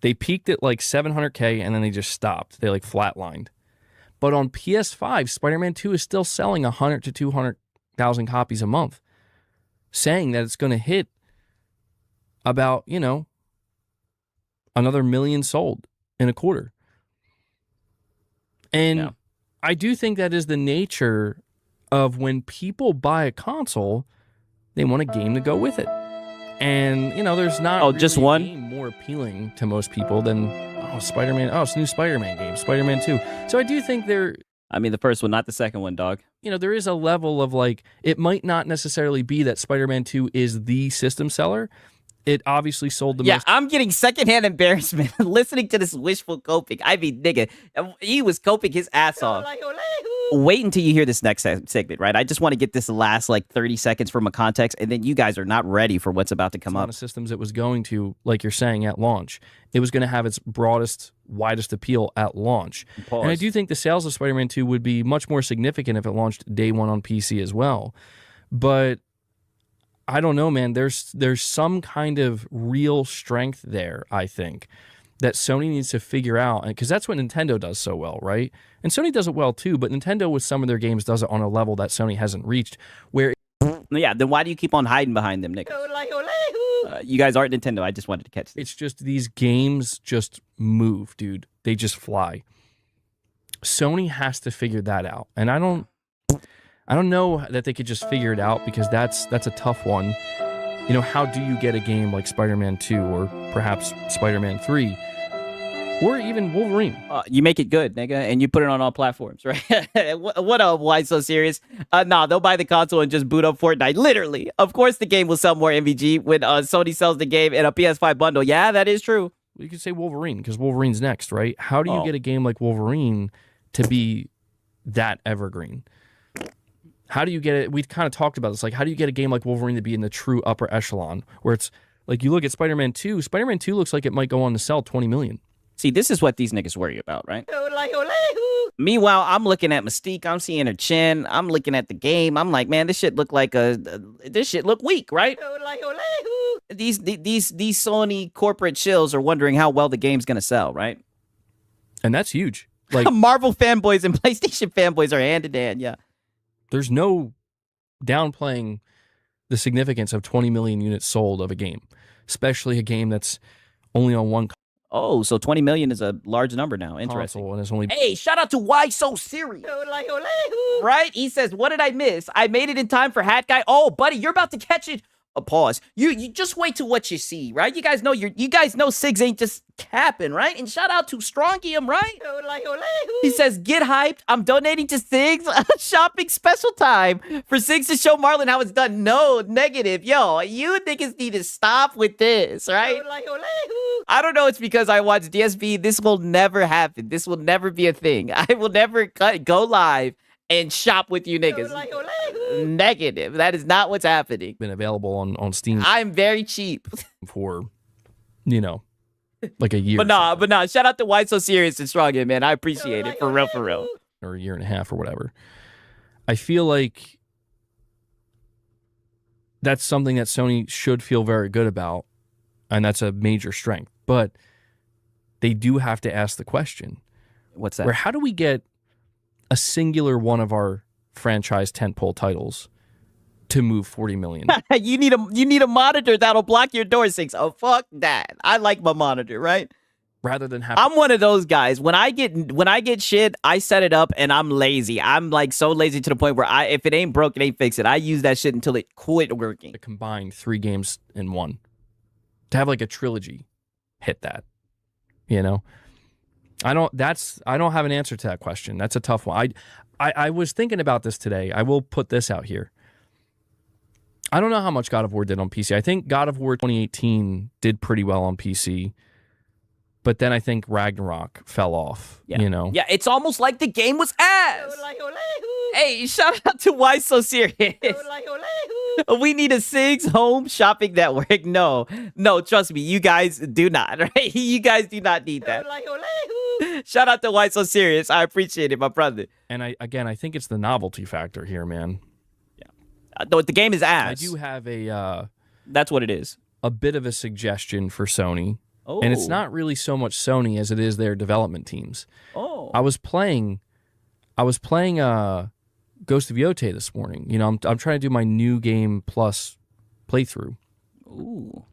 S3: They peaked at like 700K and then they just stopped. They like flatlined. But on PS5, Spider-Man 2 is still selling 100 to 200,000 copies a month, saying that it's going to hit about, another million sold in a quarter. And I do think that is the nature of when people buy a console, they want a game to go with it. And, there's not really
S2: just one
S3: game more appealing to most people than, Spider-Man. Oh, it's a new Spider-Man game, Spider-Man 2. So I do think
S2: the first one, not the second one, dog.
S3: There is a level of it might not necessarily be that Spider-Man 2 is the system seller. It obviously sold the most.
S2: Yeah, I'm getting secondhand embarrassment listening to this wishful coping. I mean, nigga, he was coping his ass off. Wait until you hear this next segment, right? I just want to get this last 30 seconds from a context, and then you guys are not ready for what's about to come up.
S3: Of systems it was going to, like you're saying, at launch. It was going to have its broadest, widest appeal at launch.
S2: Pause.
S3: And I do think the sales of Spider-Man 2 would be much more significant if it launched day one on PC as well. But I don't know, man. There's some kind of real strength there, I think, that Sony needs to figure out, because that's what Nintendo does so well, right? And Sony does it well too, but Nintendo with some of their games does it on a level that Sony hasn't reached. Where,
S2: yeah, then why do you keep on hiding behind them, nigga? You guys aren't Nintendo. I just wanted to catch this.
S3: It's just these games just move, dude. They just fly. Sony has to figure that out, and I don't know that they could just figure it out, because that's a tough one. How do you get a game like Spider-Man 2 or perhaps Spider-Man 3 or even Wolverine?
S2: You make it good, nigga, and you put it on all platforms, right? What up, why so serious? Nah, they'll buy the console and just boot up Fortnite. Literally. Of course the game will sell more MVG when Sony sells the game in a PS5 bundle. Yeah, that is true.
S3: You could say Wolverine, because Wolverine's next, right? How do you get a game like Wolverine to be that evergreen? How do you get it? We've kind of talked about this. How do you get a game like Wolverine to be in the true upper echelon, where it's you look at Spider-Man 2. Spider-Man 2 looks like it might go on to sell 20 million.
S2: See, this is what these niggas worry about, right? Meanwhile, I'm looking at Mystique. I'm seeing her chin. I'm looking at the game. I'm like, man, this shit look this shit look weak, right? These Sony corporate shills are wondering how well the game's gonna sell, right?
S3: And that's huge.
S2: Marvel fanboys and PlayStation fanboys are hand in hand, yeah.
S3: There's no downplaying the significance of 20 million units sold of a game, especially a game that's only on one.
S2: Oh, so 20 million is a large number now. Interesting.
S3: And it's only.
S2: Hey, shout out to Why So Serious. Right? He says, what did I miss? I made it in time for Hat Guy. Oh, buddy, you're about to catch it. Pause. You just wait to what you see, right? You guys know Sigs ain't just capping, right? And shout out to Strongium, right? He says, get hyped. I'm donating to Sigs. Shopping special time for Sigs to show Marlon how it's done. No, negative. Yo, you niggas need to stop with this, right? I don't know. It's because I watch DSB. This will never happen. This will never be a thing. I will never go live and shop with you niggas. Negative. That is not what's happening.
S3: Been available on Steam.
S2: I'm very cheap.
S3: For, like a year.
S2: But nah. Shout out to Why So Serious and Strong, man. I appreciate it. For real.
S3: Or a year and a half or whatever. I feel like that's something that Sony should feel very good about. And that's a major strength. But they do have to ask the question.
S2: What's that?
S3: How do we get a singular one of our franchise tentpole titles to move 40 million.
S2: you need a monitor that'll block your door sinks. Oh, fuck that. I like my monitor, right?
S3: Rather than have
S2: I'm one of those guys. When I get shit, I set it up and I'm lazy. I'm like so lazy to the point where if it ain't broke, it ain't fix it. I use that shit until it quit working.
S3: to combine 3 games in one. To have like a trilogy hit that. You know? I don't have an answer to that question. That's a tough one. I was thinking about this today. I will put this out here. I don't know how much God of War did on PC. I think God of War 2018 did pretty well on PC. But then I think Ragnarok fell off, you know?
S2: Yeah, it's almost like the game was ass. Hey, shout out to Why So Serious. We need a Sigs home shopping network. No, trust me, you guys do not, right? You guys do not need that. Shout out to Why So Serious. I appreciate it, my brother.
S3: And I think it's the novelty factor here, man.
S2: Yeah. Though the game is ass.
S3: I do have a...
S2: That's what it is.
S3: A bit of a suggestion for Sony.
S2: Oh.
S3: And it's not really so much Sony as it is their development teams.
S2: Oh.
S3: I was playing Ghost of Yotei this morning. You know, I'm trying to do my new game plus playthrough.
S2: Ooh.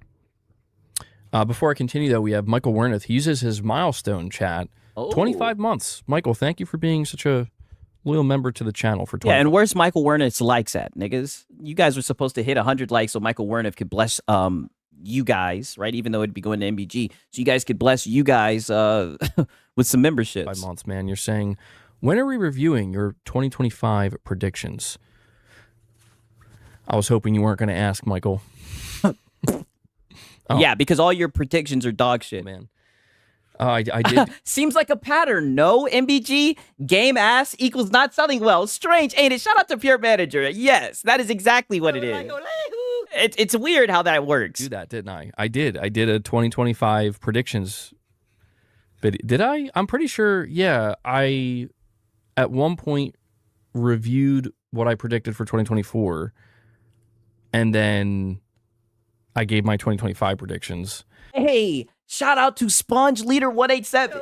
S3: Before I continue, though, we have Michael Werneth. He uses his milestone chat. 25 months. Michael, thank you for being such a loyal member to the channel for 20.
S2: Yeah, and where's Michael Werneth's likes at, niggas? You guys were supposed to hit 100 likes so Michael Werneth could bless you guys, right? Even though it'd be going to MBG. So you guys could bless you guys with some memberships.
S3: 5 months, man. You're saying, when are we reviewing your 2025 predictions? I was hoping you weren't going to ask, Michael.
S2: Yeah, because all your predictions are dog shit.
S3: Man. I did.
S2: Seems like a pattern. No, MBG, game ass equals not selling well. Strange, ain't it? Shout out to Pure Manager. Yes, that is exactly what it is. It's weird how that works.
S3: Do that, didn't I? I did a 2025 predictions. But did I? I'm pretty sure, yeah. I, at one point, reviewed what I predicted for 2024. And then I gave my 2025 predictions.
S2: Hey, shout out to Sponge Leader 187.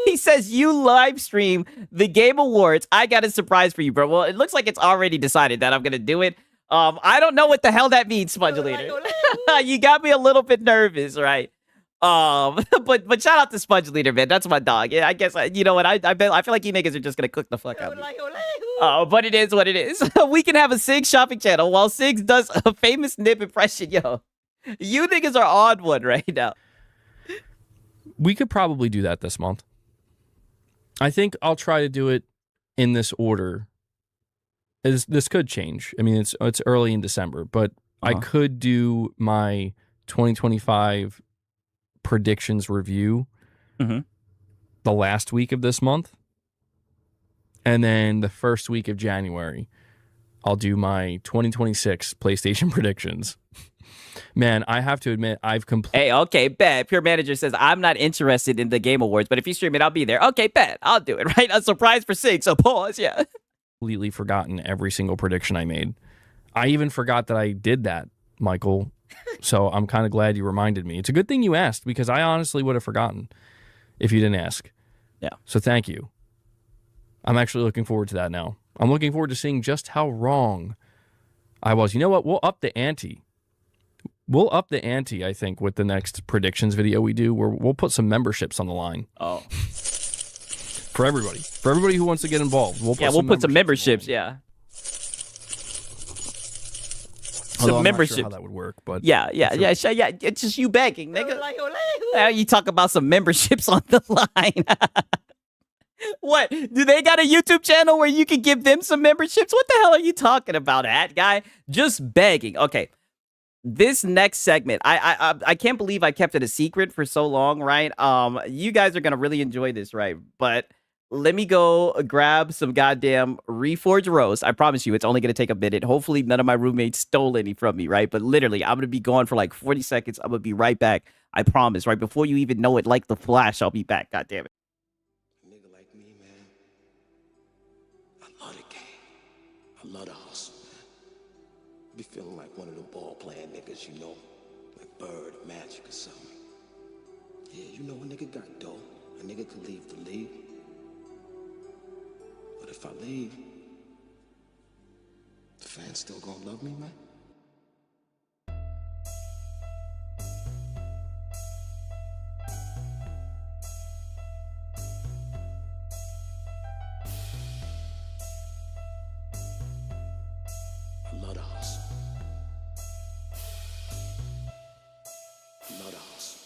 S2: He says, you live stream the Game Awards. I got a surprise for you, bro. Well, it looks like it's already decided that I'm going to do it. I don't know what the hell that means, Sponge Leader. You got me a little bit nervous, right? But shout out to Sponge Leader, man. That's my dog. Yeah, I guess, you know what? I feel like you niggas are just going to cook the fuck out of me. But it is what it is. We can have a Sigs shopping channel while Sigs does a famous Nip impression. Yo, you niggas are on one right now.
S3: We could probably do that this month. I think I'll try to do it in this order. This could change. I mean, it's early in December, but I could do my 2025 predictions review the last week of this month. And then the first week of January, I'll do my 2026 PlayStation predictions. Man, I have to admit, I've completely...
S2: Hey, okay, bet. Pure Manager says, I'm not interested in the Game Awards, but if you stream it, I'll be there. Okay, bet. I'll do it, right? A surprise for Sig, so pause, yeah.
S3: Completely forgotten every single prediction I made. I even forgot that I did that, Michael. So I'm kind of glad you reminded me. It's a good thing you asked, because I honestly would have forgotten if you didn't ask.
S2: Yeah.
S3: So thank you. I'm actually looking forward to that now. I'm looking forward to seeing just how wrong I was. You know what? We'll up the ante. I think, with the next predictions video we do, where we'll put some memberships on the line.
S2: Oh.
S3: For everybody. For everybody who wants to get involved. We'll put
S2: some memberships, yeah.
S3: Some membership. Not sure how that would work, but
S2: yeah. It's just you begging, nigga. You talk about some memberships on the line. What? Do they got a YouTube channel where you can give them some memberships? What the hell are you talking about, hat guy? Just begging. Okay. This next segment, I can't believe I kept it a secret for so long, right? You guys are gonna really enjoy this, right? But let me go grab some goddamn Reforged roast. I promise you, it's only gonna take a minute. Hopefully, none of my roommates stole any from me, right? But literally, I'm gonna be gone for like 40 seconds. I'm gonna be right back. I promise, right? Before you even know it, like the Flash, I'll be back. God damn it.
S16: A nigga like me, man. I love the game. I love the hustle, man. Be feeling like one of them ball-playing niggas, you know? Like Bird, Magic, or something. Yeah, you know a nigga got dough. A nigga could leave the league. But if I leave, the fans still gonna love me, man? I love the hustle. I love the hustle.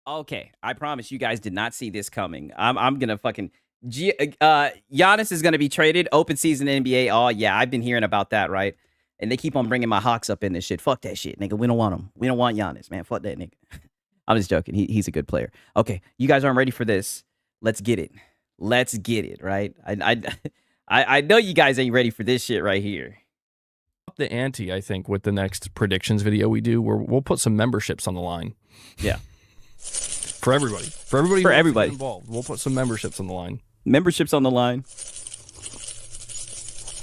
S2: Okay, I promise you guys did not see this coming. I'm gonna fucking Giannis is gonna be traded. Open season NBA. Oh yeah, I've been hearing about that, right? And they keep on bringing my Hawks up in this shit. Fuck that shit, nigga. We don't want him. We don't want Giannis, man. Fuck that nigga. I'm just joking. He's a good player. Okay, you guys aren't ready for this. Let's get it. Let's get it. Right? I know you guys ain't ready for this shit right here.
S3: Up the ante, I think, with the next predictions video we do, where we'll put some memberships on the line.
S2: Yeah.
S3: For everybody. For everybody.
S2: For everybody
S3: involved. We'll put some memberships on the line.
S2: Memberships on the line.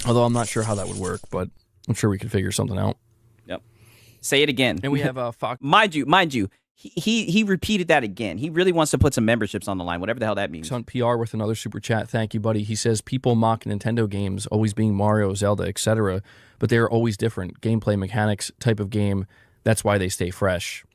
S3: Although I'm not sure how that would work, but I'm sure we could figure something out.
S2: Yep. Say it again.
S3: And we have Fox.
S2: Mind you. He repeated that again. He really wants to put some memberships on the line, whatever the hell that means.
S3: On PR with another super chat. Thank you, buddy. He says people mock Nintendo games always being Mario, Zelda, etc., but they are always different. Gameplay mechanics, type of game. That's why they stay fresh.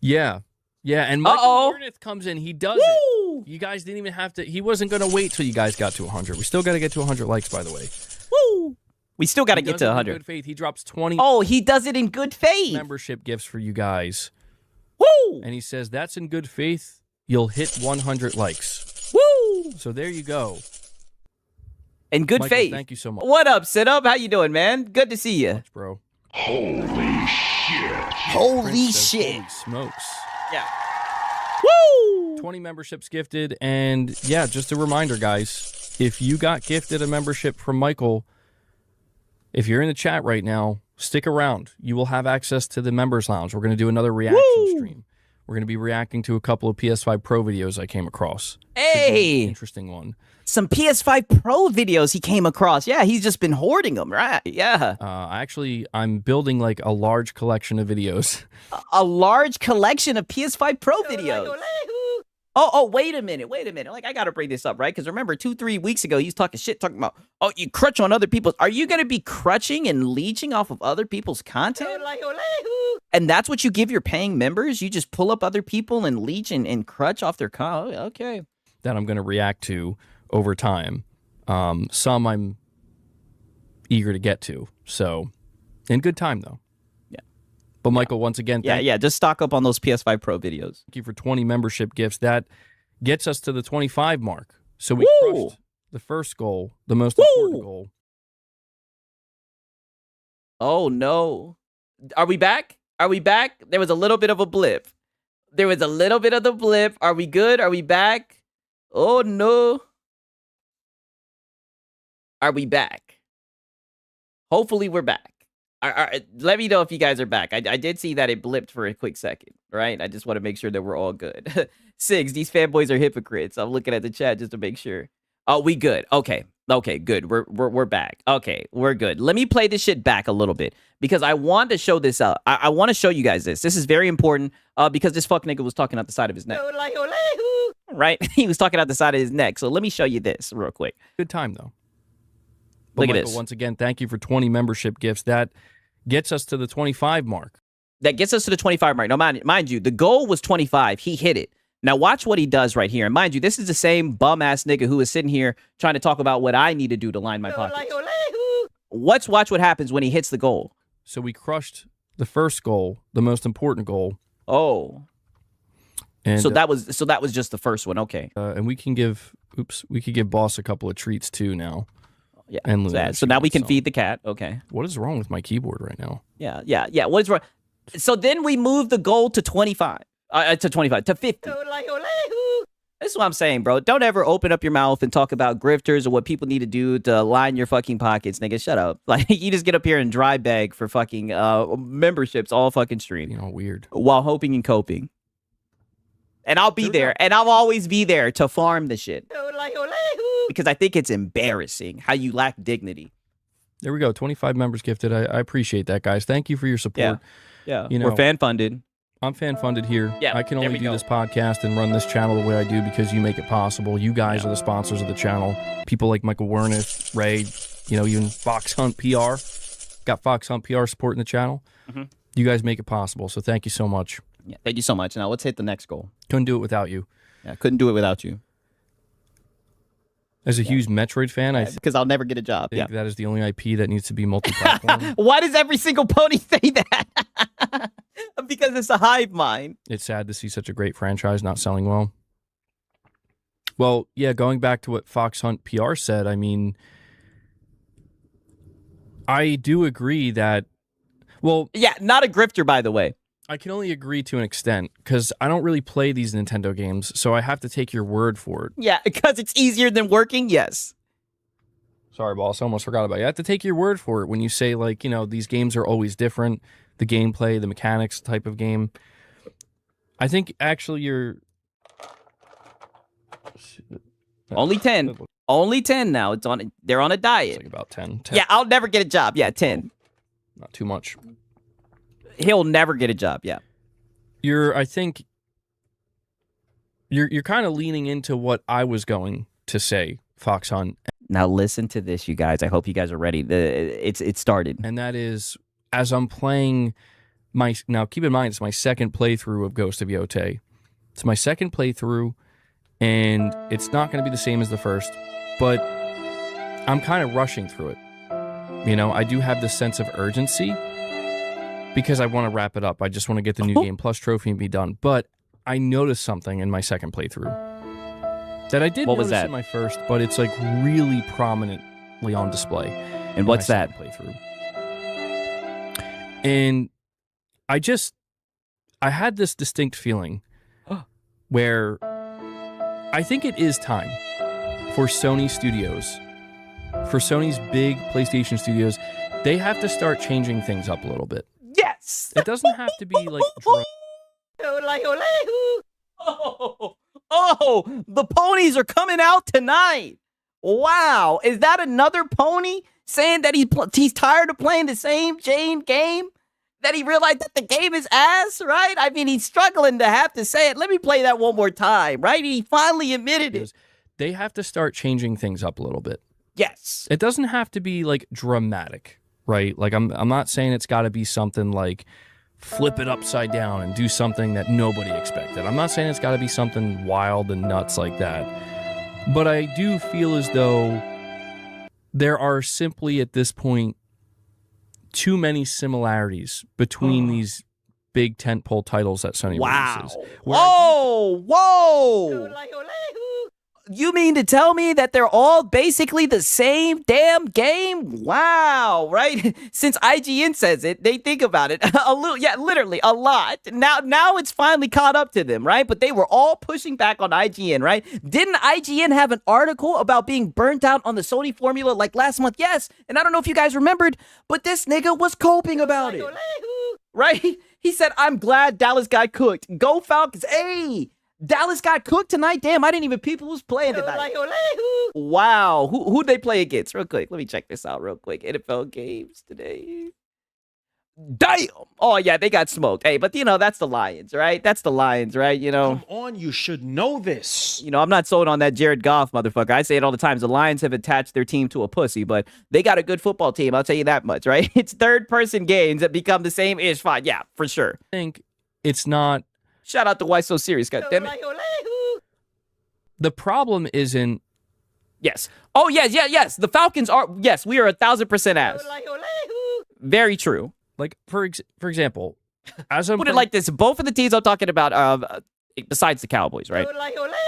S3: Yeah. Yeah, and Michael Burnett comes in. He does it. You guys didn't even have to. He wasn't going to wait till you guys got to 100. We still got to get to 100 likes, by the way.
S2: Woo! We still got to get to 100.
S3: Good faith. He drops 20.
S2: Oh, he does it in good faith.
S3: Membership gifts for you guys.
S2: Woo!
S3: And he says that's in good faith. You'll hit 100 likes.
S2: Woo!
S3: So there you go.
S2: In good
S3: Michael,
S2: faith.
S3: Thank you so much.
S2: What up, Sit Up? How you doing, man? Good to see you.
S3: Much, bro.
S4: Holy shit.
S2: Holy shit.
S3: Holy smokes.
S2: Yeah. Woo!
S3: 20 memberships gifted. And yeah, just a reminder, guys, if you got gifted a membership from Michael, if you're in the chat right now, stick around. You will have access to the members lounge. We're going to do another reaction stream. We're going to be reacting to a couple of PS5 Pro videos I came across.
S2: Hey!
S3: Interesting one.
S2: Some PS5 Pro videos he came across. Yeah, he's just been hoarding them, right? Yeah.
S3: I'm building like a large collection of videos.
S2: A large collection of PS5 Pro videos. Oh, wait a minute. Like, I got to bring this up, right? Because remember, 2-3 weeks ago, he's talking about, oh, you crutch on other people's. Are you going to be crutching and leeching off of other people's content? And that's what you give your paying members? You just pull up other people and leech and crutch off their content? Okay.
S3: That I'm going to react to over time. Some I'm eager to get to. So, in good time, though.
S2: Yeah.
S3: But Michael, once again,
S2: just stock up on those PS5 Pro videos.
S3: Thank you for 20 membership gifts. That gets us to the 25 mark. So we crushed the first goal, the most important goal.
S2: Oh, no. Are we back? There was a little bit of a blip. Are we good? Are we back? Oh, no. Are we back? Hopefully we're back. Let me know if you guys are back. I did see that it blipped for a quick second, right? I just want to make sure that we're all good. Sigs, these fanboys are hypocrites. I'm looking at the chat just to make sure. Oh, we good. Okay, good. We're back. Okay, we're good. Let me play this shit back a little bit because I want to show this out. I want to show you guys this. This is very important because this fuck nigga was talking out the side of his neck. Right? He was talking out the side of his neck. So let me show you this real quick.
S3: Good time, though.
S2: Look at
S3: Michael,
S2: this.
S3: Once again, thank you for 20 membership gifts. That gets us to the 25 mark.
S2: That gets us to the 25 mark. Now, mind you, the goal was 25. He hit it. Now, watch what he does right here. And mind you, this is the same bum-ass nigga who is sitting here trying to talk about what I need to do to line my pockets. Watch what happens when he hits the goal.
S3: So we crushed the first goal, the most important goal.
S2: Oh.
S3: And
S2: So that was just the first one. Okay.
S3: and we can give Boss a couple of treats too now.
S2: Yeah.
S3: And Luna,
S2: Sad.
S3: if
S2: So
S3: she
S2: now we
S3: wants
S2: can
S3: some.
S2: feed the cat. Okay.
S3: What is wrong with my keyboard right now?
S2: Yeah. What is wrong? So then we move the goal to 25. To 50. This is what I'm saying, bro. Don't ever open up your mouth and talk about grifters or what people need to do to line your fucking pockets, nigga. Shut up. Like, you just get up here and dry bag for fucking memberships all fucking stream.
S3: You know, weird.
S2: While hoping and coping. And I'll be there. And I'll always be there to farm the shit. Because I think it's embarrassing how you lack dignity.
S3: There we go. 25 members gifted. I appreciate that, guys. Thank you for your support.
S2: Yeah.
S3: You know,
S2: we're fan funded.
S3: I'm fan funded here.
S2: Yeah,
S3: I can
S2: there
S3: only
S2: we
S3: do
S2: go.
S3: this podcast and run this channel the way I do because you make it possible. You guys are the sponsors of the channel. People like Michael Wernick, Ray, even Fox Hunt PR. Got Fox Hunt PR supporting the channel.
S2: Mm-hmm.
S3: You guys make it possible. So thank you so much.
S2: Yeah, thank you so much. Now let's hit the next goal.
S3: Couldn't do it without you.
S2: Yeah, couldn't do it without you.
S3: As a huge Metroid fan, I
S2: because I'll never get a job.
S3: think that is the only IP that needs to be multi-platform.
S2: Why does every single pony say that? Because it's a hive mind.
S3: It's sad to see such a great franchise not selling well. Well, yeah, going back to what Fox Hunt PR said, I mean, I do agree that, well...
S2: Yeah, not a grifter, by the way.
S3: I can only agree to an extent, because I don't really play these Nintendo games, so I have to take your word for it.
S2: Yeah, because it's easier than working, yes.
S3: Sorry, boss, I almost forgot about it. You have to take your word for it when you say, like, these games are always different, the gameplay, the mechanics type of game. I think, actually, you're...
S2: Only 10. Only 10 now. They're on a diet.
S3: It's like about 10.
S2: Yeah, I'll never get a job. Yeah, 10.
S3: Not too much.
S2: He'll never get a job. Yeah.
S3: I think you're kind of leaning into what I was going to say, Fox Hunt.
S2: Now listen to this, you guys. I hope you guys are ready. It started.
S3: And that is, as I'm playing now keep in mind, it's my second playthrough of Ghost of Yotei. It's my second playthrough, and it's not going to be the same as the first, but I'm kind of rushing through it. I do have this sense of urgency because I want to wrap it up. I just want to get the New Game Plus trophy and be done. But I noticed something in my second playthrough that I did notice in my first, but it's like really prominently on display.
S2: And what's that?
S3: Playthrough. And I had this distinct feeling where I think it is time for Sony Studios, for Sony's big PlayStation studios, they have to start changing things up a little bit.
S2: Yes!
S3: It doesn't have to be like...
S2: Oh, the ponies are coming out tonight. Wow. Is that another pony saying that he's tired of playing the same Jane game? That he realized that the game is ass, right? I mean, he's struggling to have to say it. Let me play that one more time, right? He finally admitted it.
S3: They have to start changing things up a little bit.
S2: Yes.
S3: It doesn't have to be like dramatic, right? Like I'm not saying it's got to be something like flip it upside down and do something that nobody expected. I'm not saying it's got to be something wild and nuts like that. But I do feel as though there are simply at this point too many similarities between these big tentpole titles that Sony releases.
S2: Whoa! You mean to tell me that they're all basically the same damn game? Wow, right? Since IGN says it, they think about it a little, yeah, literally a lot. Now it's finally caught up to them, right? But they were all pushing back on IGN, right? Didn't IGN have an article about being burnt out on the Sony formula like last month? Yes, and I don't know if you guys remembered, but this nigga was coping about it, right? He said, "I'm glad Dallas got cooked. Go Falcons, hey!" Dallas got cooked tonight. Damn, I didn't even peep who was playing tonight. Wow. Who'd they play against? Real quick. Let me check this out real quick. NFL games today. Damn. Oh, yeah, they got smoked. Hey, but, that's the Lions, right? That's the Lions, right?
S14: Come on, you should know this.
S2: I'm not sold on that Jared Goff motherfucker. I say it all the time. The Lions have attached their team to a pussy, but they got a good football team. I'll tell you that much, right? It's third-person games that become the same-ish fight. Yeah, for sure.
S3: I think it's not...
S2: Shout out to Why So Serious, goddammit.
S3: The problem isn't...
S2: Yes. Oh, yes. The Falcons are... Yes, we are 1,000% ass. Very true.
S3: Like, for example, as I'm...
S2: Put it like this. Both of the teams I'm talking about, besides the Cowboys, right?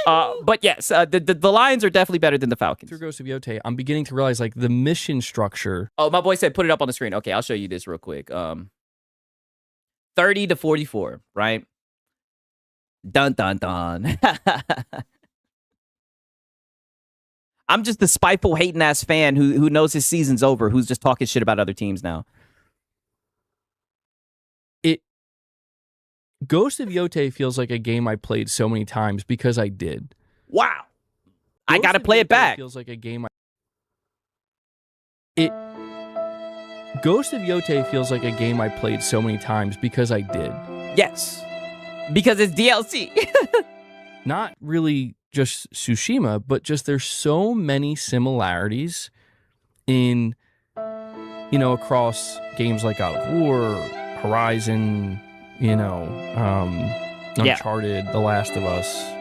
S2: But yes, the Lions are definitely better than the Falcons.
S3: Through Ghost of Yote, I'm beginning to realize like the mission structure.
S2: Oh, my boy said put it up on the screen. Okay, I'll show you this real quick. 30-44, right? Dun dun dun. I'm just the spiteful, hating ass fan who knows his season's over, who's just talking shit about other teams now.
S3: Ghost of Yote feels like a game I played so many times because I did.
S2: Wow. I got to play it back.
S3: Feels like a game Ghost of Yote feels like a game I played so many times because I did.
S2: Yes. Because it's DLC.
S3: Not really just Tsushima, but just there's so many similarities in, across games like God of War, Horizon, Uncharted, The Last of Us.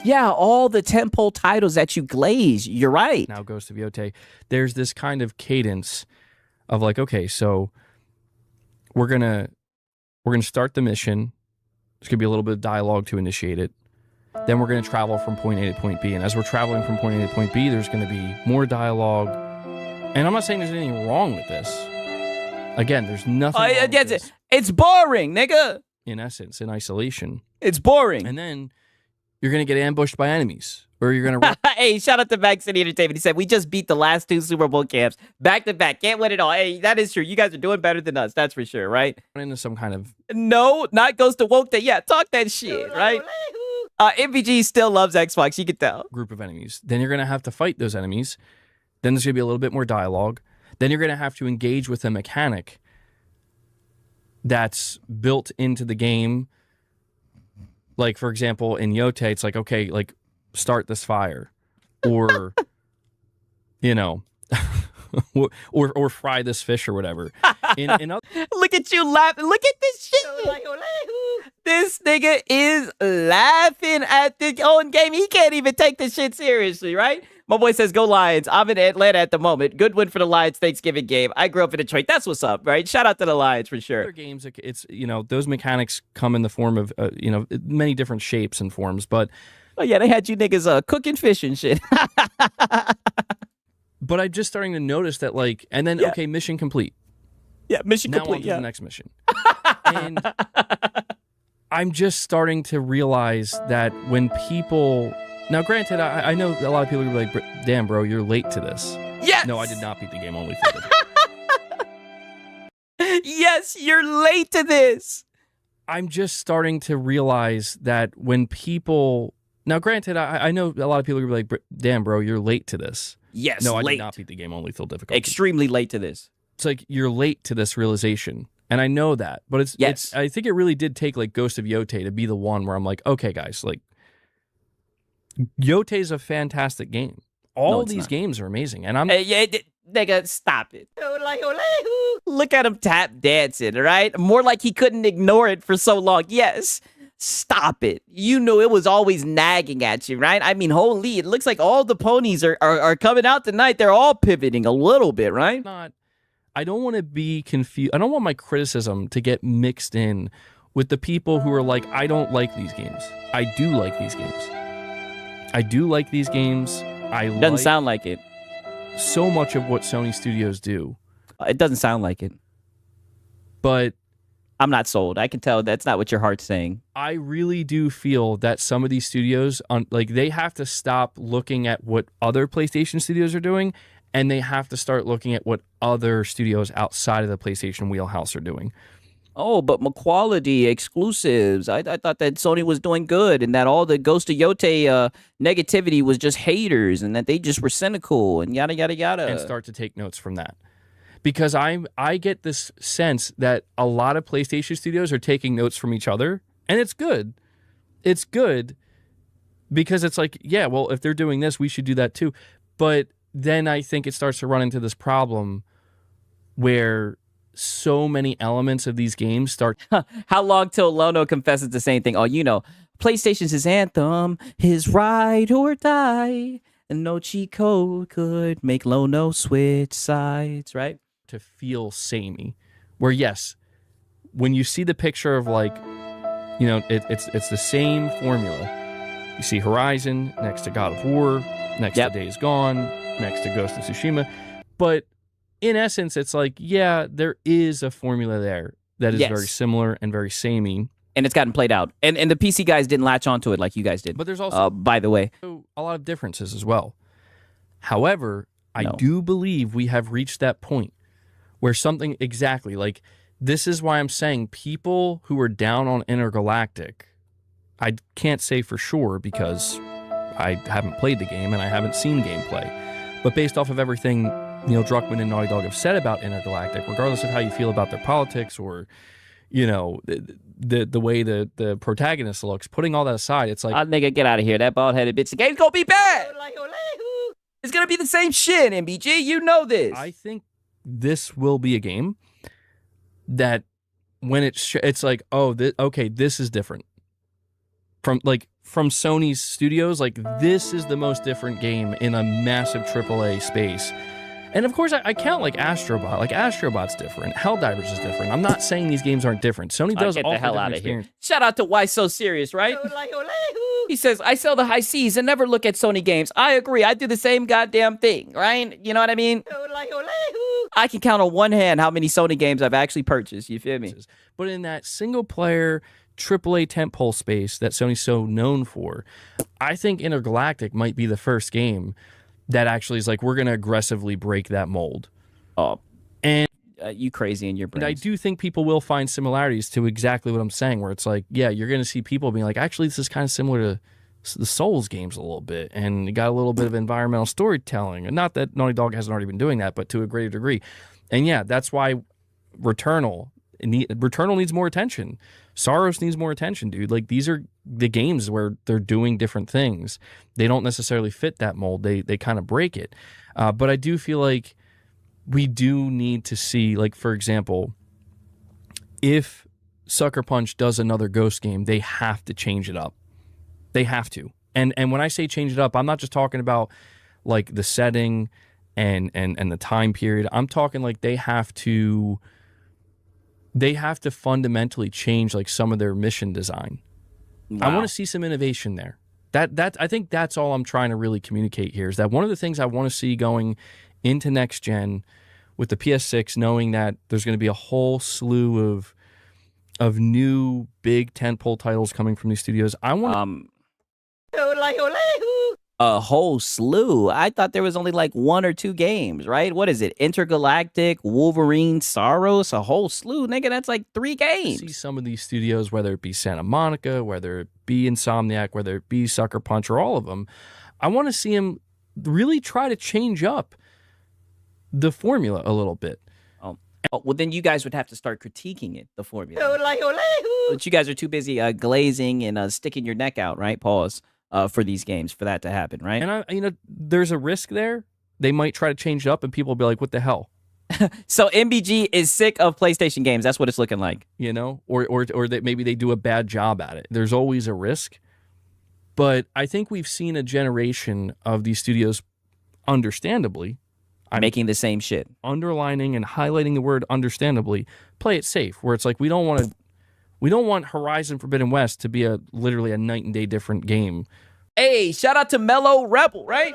S2: Yeah, all the tentpole titles that you glaze. You're right.
S3: Now Ghost of Yote. There's this kind of cadence of like, okay, so we're gonna start the mission. There's gonna be a little bit of dialogue to initiate it. Then we're gonna travel from point A to point B. And as we're traveling from point A to point B, there's gonna be more dialogue. And I'm not saying there's anything wrong with this. Again, there's nothing wrong with this.
S2: It's boring, nigga.
S3: In essence, in isolation.
S2: It's boring.
S3: And then you're going to get ambushed by enemies. Or you're going to...
S2: Hey, shout out to Back City Entertainment. He said, we just beat the last 2 Super Bowl camps. Back to back. Can't win it all. Hey, that is true. You guys are doing better than us. That's for sure, right?
S3: Into some kind of...
S2: No, not Ghost of Woke Day. Yeah, talk that shit, right? MPG still loves Xbox. You can tell.
S3: Group of enemies. Then you're going to have to fight those enemies. Then there's going to be a little bit more dialogue. Then you're going to have to engage with a mechanic that's built into the game. Like, for example, in Yote, it's like, okay, like, start this fire. Or, or fry this fish or whatever.
S2: Look at you laughing. Look at this shit. This nigga is laughing at the own game. He can't even take this shit seriously, right? My boy says, go Lions. I'm in Atlanta at the moment. Good win for the Lions Thanksgiving game. I grew up in Detroit. That's what's up, right? Shout out to the Lions for sure.
S3: Other games, it's, those mechanics come in the form of, many different shapes and forms, but...
S2: Oh, yeah, they had you niggas cooking fish and shit.
S3: But I'm just starting to notice that, like, and then, okay, mission complete.
S2: Yeah, mission
S3: complete,
S2: complete,
S3: to the next mission. And I'm just starting to realize that when people... Now, granted, I know a lot of people are like, damn, bro, you're late to this.
S2: Yes!
S3: No, I did not beat the game only for
S2: Yes, you're late to this.
S3: I'm just starting to realize that when people... Now, granted, I know a lot of people are like, damn, bro, you're late to this.
S2: Yes,
S3: no, I
S2: late.
S3: did not beat the game on lethal difficulty.
S2: Extremely late to this.
S3: It's like you're late to this realization, and I know that, but it's I think it really did take like Ghost of Yote to be the one where I'm like, okay, guys, like Yote is a fantastic game. All these games are amazing, and I'm
S2: nigga, stop it. Look at him tap dancing, right? More like he couldn't ignore it for so long. Yes. Stop it. You knew it was always nagging at you, right? I mean, holy, it looks like all the ponies are coming out tonight. They're all pivoting a little bit, right?
S3: I don't want to be confused. I don't want my criticism to get mixed in with the people who are like, I don't like these games. I do like these games. I do like these games.
S2: Doesn't sound like it.
S3: So much of what Sony Studios do.
S2: It doesn't sound like it.
S3: But
S2: I'm not sold. I can tell that's not what your heart's saying.
S3: I really do feel that some of these studios, they have to stop looking at what other PlayStation studios are doing, and they have to start looking at what other studios outside of the PlayStation wheelhouse are doing.
S2: Oh, but quality exclusives. I thought that Sony was doing good, and that all the Ghost of Yote negativity was just haters, and that they just were cynical, and yada, yada, yada.
S3: And start to take notes from that. Because I get this sense that a lot of PlayStation studios are taking notes from each other, and it's good. It's good because it's like, yeah, well, if they're doing this, we should do that too. But then I think it starts to run into this problem where so many elements of these games start...
S2: How long till Lono confesses the same thing? Oh, PlayStation's his anthem, his ride or die, and no cheat code could make Lono switch sides, right?
S3: To feel samey, where yes, when you see the picture of like You know, it's the same formula. You see Horizon next to God of War, next to Days Gone, next to Ghost of Tsushima. But in essence, it's like, yeah, there is a formula there that is very similar and very samey.
S2: And it's gotten played out. And the PC guys didn't latch onto it like you guys did.
S3: But there's also,
S2: by the way,
S3: a lot of differences as well. However, I do believe we have reached that point where something exactly like this is why I'm saying people who are down on Intergalactic, I can't say for sure because I haven't played the game and I haven't seen gameplay. But based off of everything Neil Druckmann and Naughty Dog have said about Intergalactic, regardless of how you feel about their politics or, you know, the way the protagonist looks, putting all that aside, it's like,
S2: nigga, get out of here. That bald-headed bitch. The game's gonna be bad. It's gonna be the same shit, MBG. You know this.
S3: I think this will be a game that when it's like, oh, okay, this is different. From Sony's studios, like this is the most different game in a massive AAA space. And of course, I count like Astrobot. Like Astrobot's different. Helldivers is different. I'm not saying these games aren't different. Sony does
S2: get
S3: offer
S2: the hell
S3: different
S2: out of
S3: experience.
S2: here. Shout out to Why So Serious, right? He says, I sell the high seas and never look at Sony games. I agree. I do the same goddamn thing, right? You know what I mean? I can count on one hand how many Sony games I've actually purchased. You feel me?
S3: But in that single player AAA tentpole space that Sony's so known for, I think Intergalactic might be the first game that actually is like, we're going to aggressively break that mold.
S2: Oh,
S3: and
S2: you crazy in your brain.
S3: And I do think people will find similarities to exactly what I'm saying, where it's like, yeah, you're going to see people being like, actually, this is kind of similar to the Souls games a little bit, and you got a little bit of environmental storytelling. And not that Naughty Dog hasn't already been doing that, but to a greater degree. And yeah, that's why Returnal needs more attention. Saros needs more attention, dude. Like, these are the games where they're doing different things. They don't necessarily fit that mold. They kind of break it. But I do feel like we do need to see, like, for example, if Sucker Punch does another Ghost game, they have to change it up. They have to. And when I say change it up, I'm not just talking about like the setting and the time period. I'm talking like they have to fundamentally change like some of their mission design. Wow. I want to see some innovation there. That I think that's all I'm trying to really communicate here, is that one of the things I want to see going into next gen with the PS6, knowing that there's going to be a whole slew of new big tentpole titles coming from these studios. I want
S2: a whole slew. I thought there was only like one or two games, right? What is it? Intergalactic, Wolverine, Saros, a whole slew. Nigga, that's like 3 games.
S3: See some of these studios, whether it be Santa Monica, whether it be Insomniac, whether it be Sucker Punch, or all of them, I want to see them really try to change up the formula a little bit.
S2: Oh, well, then you guys would have to start critiquing it, the formula. But you guys are too busy glazing and sticking your neck out, right? Pause. For these games, for that to happen, right?
S3: And there's a risk there. They might try to change it up, and people will be like, "What the hell?"
S2: So MBG is sick of PlayStation games. That's what it's looking like,
S3: or that maybe they do a bad job at it. There's always a risk, but I think we've seen a generation of these studios, understandably,
S2: making the same shit,
S3: underlining and highlighting the word "understandably." Play it safe, where it's like we don't want Horizon Forbidden West to be literally a night and day different game.
S2: Hey, shout out to Mellow Rebel, right?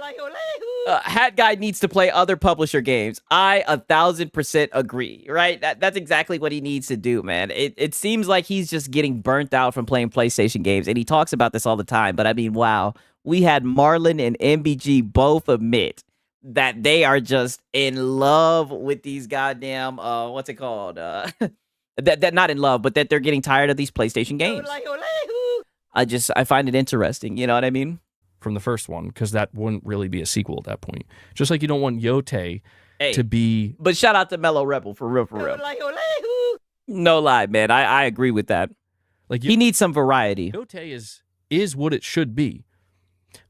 S2: Hat Guy needs to play other publisher games. I 1000% agree, right? That's exactly what he needs to do, man. It seems like he's just getting burnt out from playing PlayStation games, and he talks about this all the time. But I mean, wow, we had Marlon and MBG both admit that they are just in love with these goddamn what's it called? That not in love, but that they're getting tired of these PlayStation games. I find it interesting. You know what I mean?
S3: From the first one, because that wouldn't really be a sequel at that point. Just like you don't want Yote to be.
S2: But shout out to Mellow Rebel for real. No lie, man. I agree with that. Like he needs some variety.
S3: Yote is what it should be.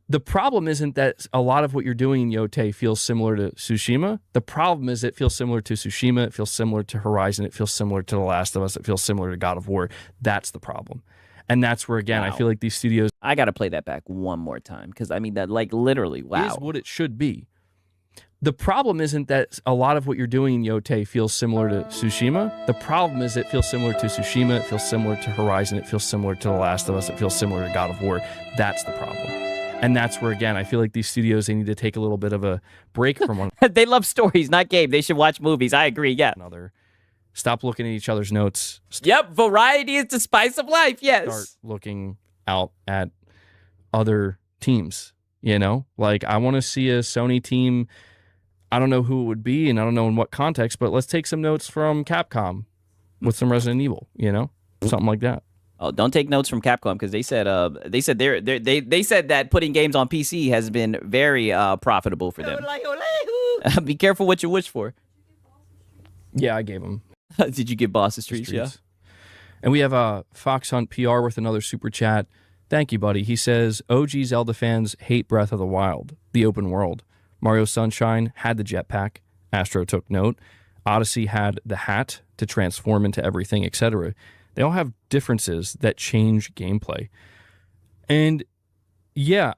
S3: The problem isn't that a lot of what you're doing in Yote feels similar to Tsushima. The problem is it feels similar to Tsushima. It feels similar to Horizon. It feels similar to The Last of Us. It feels similar to God of War. That's the problem. And that's where, again, I feel like these studios...
S2: I got to play that back one more time, because, I mean, that, like, literally, wow.
S3: Is what it should be. the problem isn't that a lot of what you're doing in Yote feels similar to Tsushima. The problem is it feels similar to Tsushima. It feels similar to Horizon. It feels similar to The Last of Us. It feels similar to God of War. That's the problem. And that's where, again, I feel like these studios, they need to take a little bit of a break from one
S2: They love stories, not game. They should watch movies. I agree, yeah.
S3: another. Stop looking at each other's notes.
S2: Yep, variety is the spice of life, yes.
S3: Start looking out at other teams, you know? Like, I want to see a Sony team. I don't know who it would be, and I don't know in what context, but let's take some notes from Capcom with some Resident Evil, you know? Something like that.
S2: Oh, don't take notes from Capcom because they said they said that putting games on PC has been very profitable for them. Be careful what you wish for.
S3: Yeah, I gave them.
S2: Did you get Boss the Streets? Yeah.
S3: And we have Fox Hunt PR with another super chat. Thank you, buddy. He says, OG Zelda fans hate Breath of the Wild, the open world. Mario Sunshine had the jetpack. Astro took note. Odyssey had the hat to transform into everything, etc. They all have differences that change gameplay. And yeah,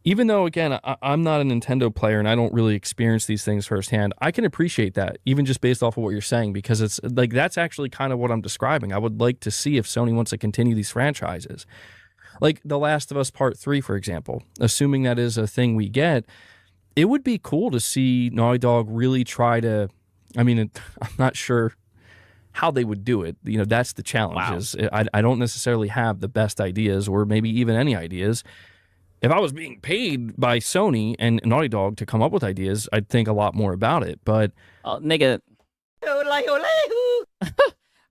S3: even though, again, I'm not a Nintendo player and I don't really experience these things firsthand, I can appreciate that, even just based off of what you're saying, because it's like that's actually kind of what I'm describing. I would like to see if Sony wants to continue these franchises. Like The Last of Us Part 3, for example, assuming that is a thing we get, it would be cool to see Naughty Dog really try to, I'm not sure how they would do it. You know, that's the challenge. Wow. I don't necessarily have the best ideas or maybe even any ideas. If I was being paid by Sony and Naughty Dog to come up with ideas, I'd think a lot more about it. But
S2: nigga.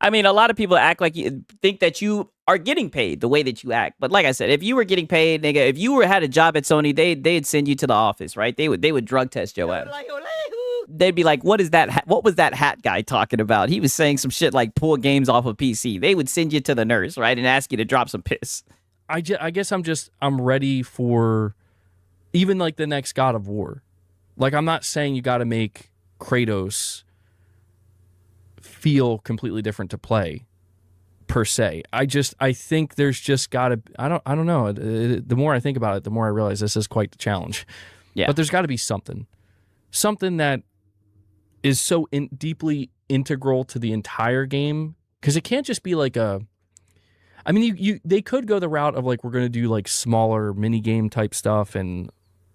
S2: I mean, a lot of people act like you think that you are getting paid the way that you act. But like I said, if you were getting paid, nigga, if you had a job at Sony, they'd send you to the office, right? They would drug test your ass. They'd be like, what is that? What was that hat guy talking about? He was saying some shit like pull games off of PC. They would send you to the nurse, right? And ask you to drop some piss.
S3: I guess I'm ready for even like the next God of War. Like, I'm not saying you got to make Kratos feel completely different to play per se. I think there's just got to, I don't know. The more I think about it, the more I realize this is quite the challenge. Yeah. But there's got to be something that is so deeply integral to the entire game, because it can't just be like they could go the route of like, we're going to do like smaller mini game type stuff and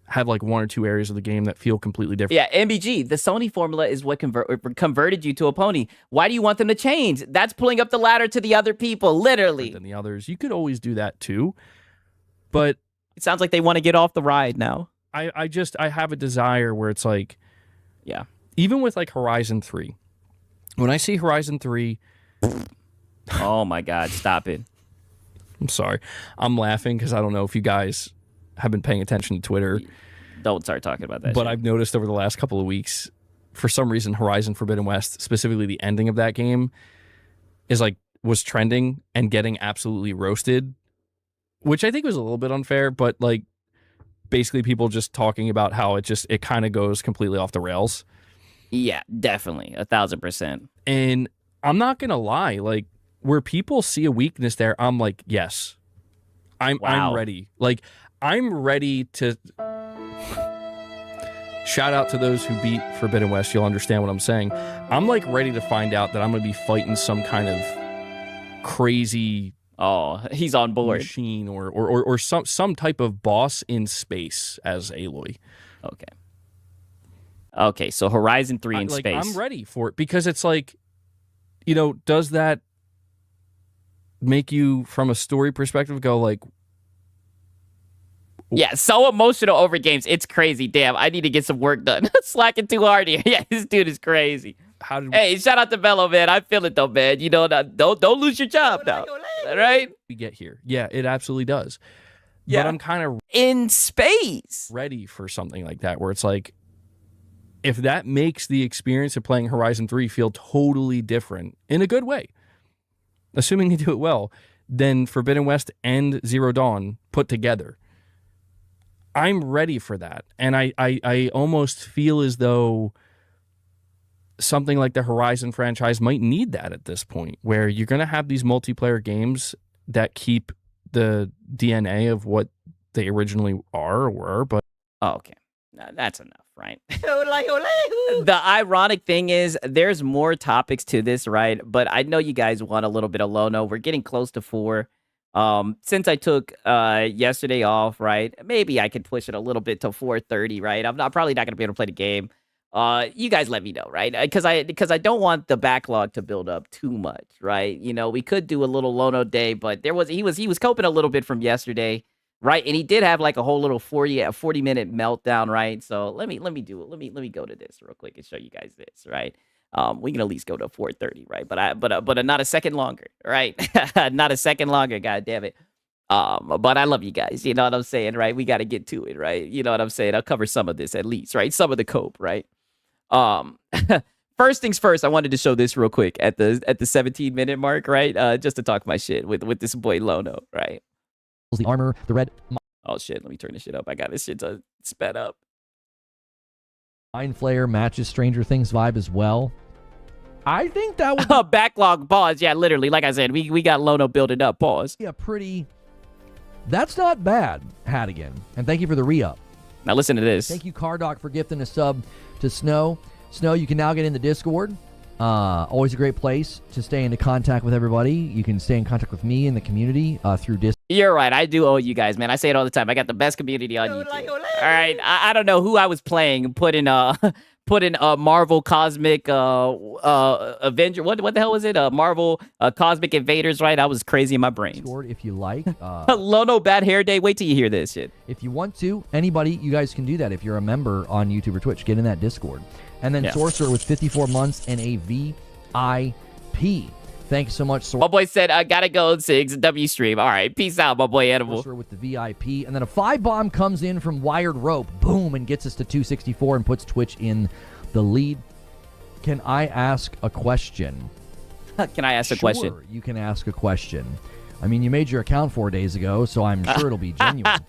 S3: have like one or two areas of the game that feel completely different.
S2: Yeah, MBG, the Sony formula is what converted you to a pony. Why do you want them to change? That's pulling up the ladder to the other people, literally.
S3: Than the others. You could always do that too, but
S2: it sounds like they want to get off the ride now.
S3: I have a desire where it's like,
S2: yeah,
S3: even with like Horizon 3, when I see Horizon 3,
S2: oh my God, stop it.
S3: I'm sorry. I'm laughing because I don't know if you guys have been paying attention to Twitter.
S2: Don't start talking about that
S3: But
S2: shit.
S3: I've noticed over the last couple of weeks, for some reason, Horizon Forbidden West, specifically the ending of that game, was trending and getting absolutely roasted, which I think was a little bit unfair, but like basically people just talking about how it kind of goes completely off the rails.
S2: Yeah, definitely. 1,000%.
S3: And I'm not going to lie, like, where people see a weakness there, I'm like, yes, I'm ready. Like, I'm ready to shout out to those who beat Forbidden West. You'll understand what I'm saying. I'm like ready to find out that I'm going to be fighting some kind of crazy
S2: he's on board
S3: machine or some type of boss in space as Aloy.
S2: Okay, so Horizon 3 in space.
S3: I'm ready for it because it's like, you know, does that make you, from a story perspective, go like,
S2: yeah, so emotional over games. It's crazy. Damn, I need to get some work done. Slacking too hard here. Yeah, this dude is crazy. Hey, shout out to Bello, man. I feel it though, man. You know, don't lose your job now. All right?
S3: We get here. Yeah, it absolutely does.
S2: Yeah.
S3: But I'm kind of
S2: in space
S3: ready for something like that, where it's like, if that makes the experience of playing Horizon 3 feel totally different in a good way, assuming they do it well, than Forbidden West and Zero Dawn put together, I'm ready for that. And I almost feel as though something like the Horizon franchise might need that at this point, where you're going to have these multiplayer games that keep the DNA of what they originally are or were. But
S2: okay. That's enough, right? The ironic thing is there's more topics to this, right? But I know you guys want a little bit of Lono. We're getting close to 4. Since I took yesterday off, right? Maybe I could push it a little bit to 4:30, right? I'm probably not gonna be able to play the game. You guys let me know, right? Because I don't want the backlog to build up too much, right? You know, we could do a little Lono day, but he was coping a little bit from yesterday, right? And he did have like a whole little 40-minute meltdown, right? So let me do it. Let me go to this real quick and show you guys this, right? We can at least go to 4:30, right? But not a second longer, right? Not a second longer, god damn it. But I love you guys, you know what I'm saying, right? We got to get to it, right? You know what I'm saying? I'll cover some of this at least, right? Some of the cope, right? First things first, I wanted to show this real quick at the 17-minute mark, right? Just to talk my shit with this boy Lono, right?
S18: The armor, the red.
S2: Oh shit, let me turn this shit up. I got this shit sped up.
S18: Mind Flayer matches Stranger Things vibe as well. I think that would
S2: backlog pause. Yeah, literally, like I said, we got Lono building up. Pause.
S18: Yeah, pretty. That's not bad, Hadigan. And thank you for the re-up.
S2: Now listen to this.
S18: Thank you, Cardoc, for gifting a sub to Snow. Snow, you can now get in the Discord. Always a great place to stay into contact with everybody. You can stay in contact with me and the community through Discord.
S2: You're right. I do owe you guys, man. I say it all the time. I got the best community on YouTube. All right. I don't know who I was playing. Put in Marvel Cosmic Avenger. What the hell was it? Marvel Cosmic Invaders, right? I was crazy in my brain.
S18: Discord, if you like.
S2: Lono Bad Hair Day. Wait till you hear this shit.
S18: If you want to, anybody, you guys can do that. If you're a member on YouTube or Twitch, get in that Discord. And then Sorcerer with 54 months and a VIP. Thanks so much, Sorcerer.
S2: My boy said, I gotta go, Sigs. W stream. All right. Peace out, my boy Animal.
S18: Sorcerer with the VIP. And then a 5-bomb comes in from Wired Rope. Boom. And gets us to 264 and puts Twitch in the lead. Can I ask a question?
S2: Can I ask a question?
S18: Sure, you can ask a question. I mean, you made your account 4 days ago, so I'm sure it'll be genuine.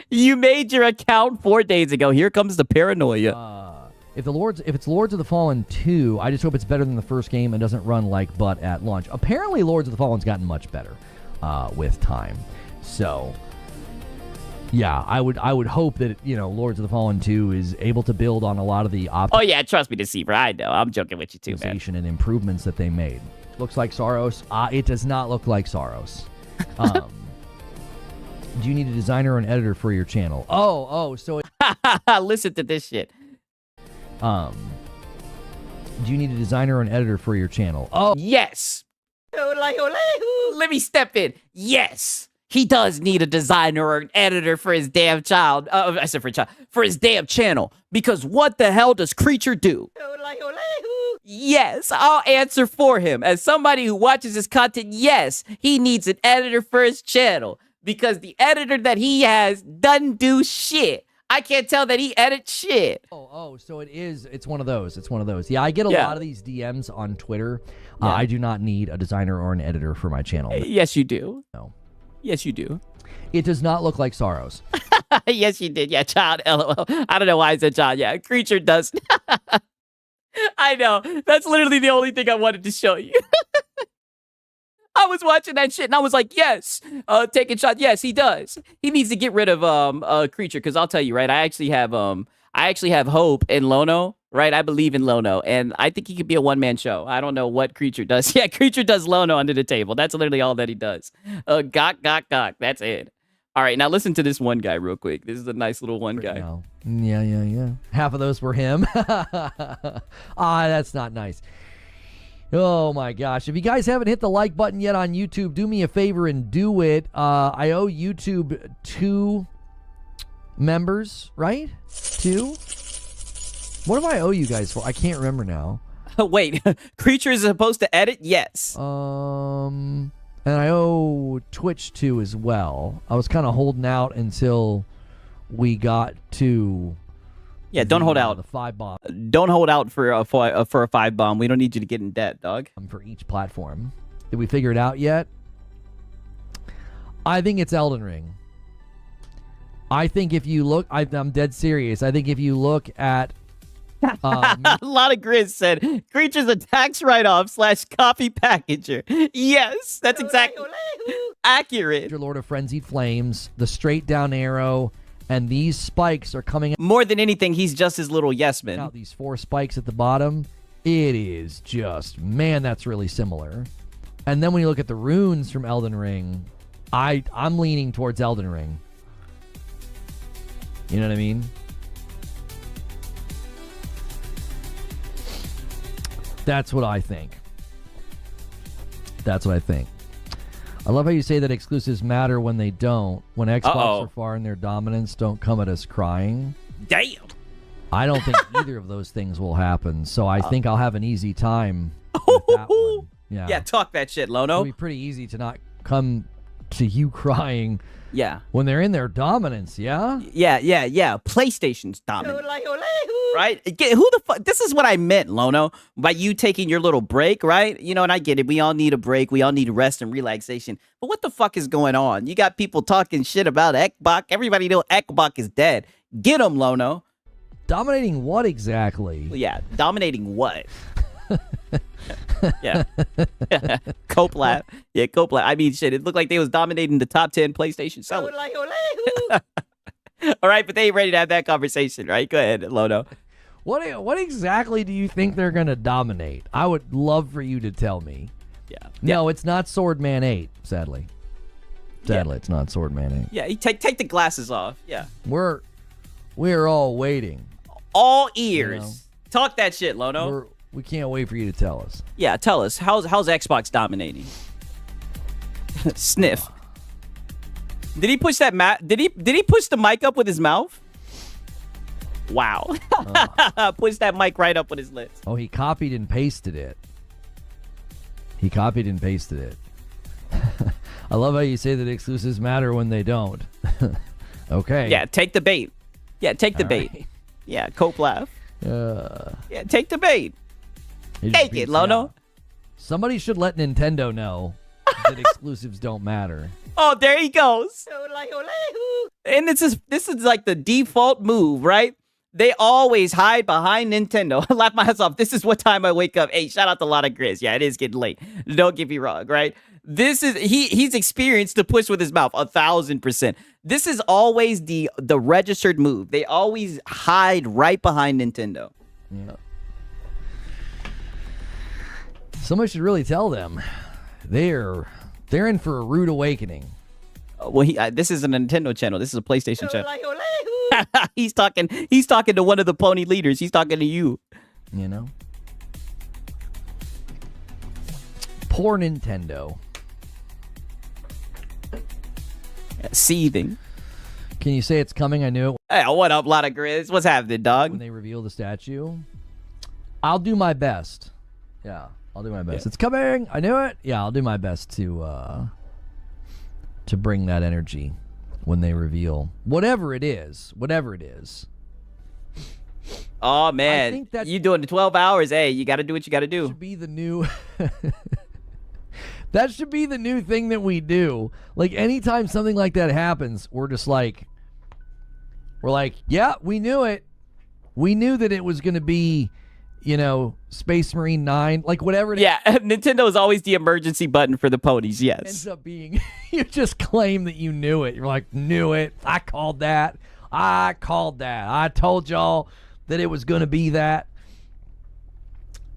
S2: You made your account 4 days ago. Here comes the paranoia.
S18: If it's Lords of the Fallen 2, I just hope it's better than the first game and doesn't run like butt at launch. Apparently, Lords of the Fallen's gotten much better with time. So, yeah, I would hope that Lords of the Fallen 2 is able to build on a lot of the
S2: Oh yeah, trust me, Deceiver. I know. I'm joking with you too, man.
S18: And improvements that they made. Looks like Saros. It does not look like Saros. Do you need a designer or an editor for your channel? So
S2: listen to this shit.
S18: Do you need a designer or an editor for your channel?
S2: Yes. Let me step in. Yes. He does need a designer or an editor for his damn child. I said for his damn channel. Because what the hell does Creature do? Yes, I'll answer for him. As somebody who watches his content, yes, he needs an editor for his channel. Because the editor that he has doesn't do shit. I can't tell that he edits shit.
S18: So it's one of those. It's one of those. Yeah, I get a lot of these DMs on Twitter. I do not need a designer or an editor for my channel.
S2: Yes, you do.
S18: No.
S2: Yes, you do.
S18: It does not look like Saros.
S2: Yes, you did. Yeah, child, LOL. I don't know why I said child. Yeah, Creature does. I know. That's literally the only thing I wanted to show you. I was watching that shit and I was like, yes, taking shots. Yes, he does. He needs to get rid of Creature because I'll tell you, right? I actually have hope in Lono, right? I believe in Lono and I think he could be a one-man show. I don't know what Creature does. Yeah, Creature does Lono under the table. That's literally all that he does. Gawk. That's it. All right, now listen to this one guy real quick. This is a nice little one guy.
S18: Yeah. Half of those were him. That's not nice. Oh my gosh. If you guys haven't hit the like button yet on YouTube, do me a favor and do it. I owe YouTube 2 members, right? 2? What do I owe you guys for? I can't remember now.
S2: Wait, Creature is supposed to edit? Yes.
S18: And I owe Twitch 2 as well. I was kind of holding out until we got to...
S2: Yeah, don't hold out.
S18: The 5-bomb.
S2: Don't hold out for a 5-bomb. We don't need you to get in debt, dog.
S18: For each platform. Did we figure it out yet? I think it's Elden Ring. I think if you look... I'm dead serious. I think if you look at...
S2: a lot of Grizz said, Creature's a tax write-off / copy packager. Yes, that's exactly accurate.
S18: Your Lord of Frenzied Flames, the straight down arrow, And these spikes are coming
S2: More than anything, he's just his little yes man.
S18: out. These 4 spikes at the bottom. It is just, man, that's really similar. And then when you look at the runes from Elden Ring, I'm leaning towards Elden Ring. You know what I mean? That's what I think. That's what I think. I love how you say that exclusives matter when they don't. When Xbox are far in their dominance, don't come at us crying.
S2: Damn.
S18: I don't think either of those things will happen. So I think I'll have an easy time with that one. Yeah.
S2: Yeah, talk that shit,
S18: It'll
S2: Lono.
S18: be pretty easy to not come to you crying.
S2: Yeah.
S18: When they're in their dominance, yeah?
S2: Yeah. PlayStation's dominant. Right? Who the fuck? This is what I meant, Lono, by you taking your little break, right? You know, and I get it. We all need a break. We all need rest and relaxation. But what the fuck is going on? You got people talking shit about Ekbok. Everybody know Ekbok is dead. Get him, Lono.
S18: Dominating what exactly?
S2: Yeah, dominating what? Yeah. Coplap. Yeah, Coplap. I mean, shit, it looked like they was dominating the top 10 PlayStation sellers. All right, but they ain't ready to have that conversation, right? Go ahead, Lono.
S18: What exactly do you think they're going to dominate? I would love for you to tell me.
S2: Yeah.
S18: No, it's not Swordman 8, sadly. Sadly, it's not Swordman 8.
S2: Yeah, you take the glasses off. Yeah.
S18: We're all waiting.
S2: All ears. Talk that shit, Lono.
S18: We can't wait for you to tell us.
S2: Yeah, tell us. How's Xbox dominating? Sniff. Did he push that did he push the mic up with his mouth? Wow. Push that mic right up with his lips.
S18: Oh, he copied and pasted it. I love how you say that exclusives matter when they don't. Okay.
S2: Yeah, take the bait. Yeah, take the bait.
S18: Right.
S2: Yeah, cope laugh. Yeah, take the bait. Take it, Lono.
S18: Somebody should let Nintendo know that exclusives don't matter.
S2: Oh, there he goes. And this is like the default move, right? They always hide behind Nintendo. I laugh my ass off. This is what time I wake up. Hey, shout out to Lotta Grizz. Yeah, it is getting late. Don't get me wrong, right? This is he's experienced to push with his mouth 1,000%. This is always the registered move. They always hide right behind Nintendo.
S18: Yeah. Somebody should really tell them. They're in for a rude awakening.
S2: Well, this is a Nintendo channel. This is a PlayStation channel. He's talking to one of the pony leaders. He's talking to you.
S18: You know? Poor Nintendo.
S2: Seething.
S18: Can you say it's coming? I knew it.
S2: Hey, what up, Lotta Grizz? What's happening, dog?
S18: When they reveal the statue. I'll do my best. Yeah, I'll do my best.
S2: Yeah.
S18: It's coming. I knew it. Yeah, I'll do my best to bring that energy when they reveal whatever it is.
S2: Oh man,
S18: I think that
S2: you doing the 12 hours? Hey, you got to do what you got to do.
S18: Should be the new. That should be the new thing that we do. Like anytime something like that happens, we're like, yeah, we knew it. We knew that it was going to be, Space Marine 9, like whatever it is.
S2: Yeah, Nintendo is always the emergency button for the ponies, yes.
S18: Ends up being, you just claim that you knew it. You're like, knew it. I called that. I told y'all that it was going to be that.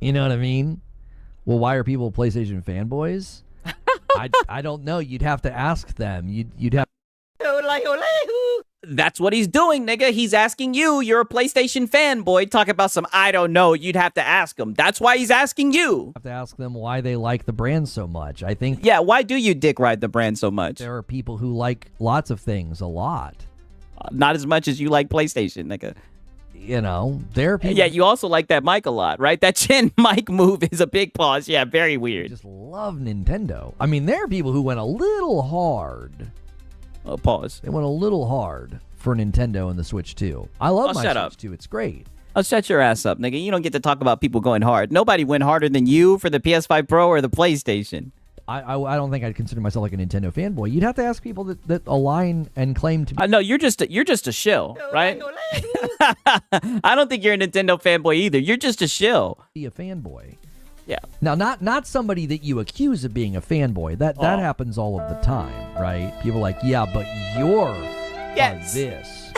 S18: You know what I mean? Well, why are people PlayStation fanboys? I don't know. You'd have to ask them. You'd have.
S2: That's what he's doing, nigga. He's asking you. You're a PlayStation fanboy. Talk about some I don't know. You'd have to ask him. That's why he's asking you.
S18: Have to ask them why they like the brand so much. I think.
S2: Yeah, why do you dick ride the brand so much?
S18: There are people who like lots of things a lot.
S2: Not as much as you like PlayStation, nigga.
S18: There are people.
S2: Yeah, you also like that mic a lot, right? That chin mic move is a big pause. Yeah, very weird.
S18: Just love Nintendo. I mean, there are people who went a little hard.
S2: Oh, pause.
S18: They went a little hard for Nintendo and the Switch 2. I love my Switch 2. It's great.
S2: Oh, shut your ass up, nigga. You don't get to talk about people going hard. Nobody went harder than you for the PS5 Pro or the PlayStation.
S18: I don't think I'd consider myself like a Nintendo fanboy. You'd have to ask people that align and claim to be.
S2: No, you're just a shill, right? I don't think you're a Nintendo fanboy either. You're just a shill.
S18: Be a fanboy.
S2: Yeah.
S18: Now, not somebody that you accuse of being a fanboy. That happens all of the time, right? People are like, yeah, but you're this.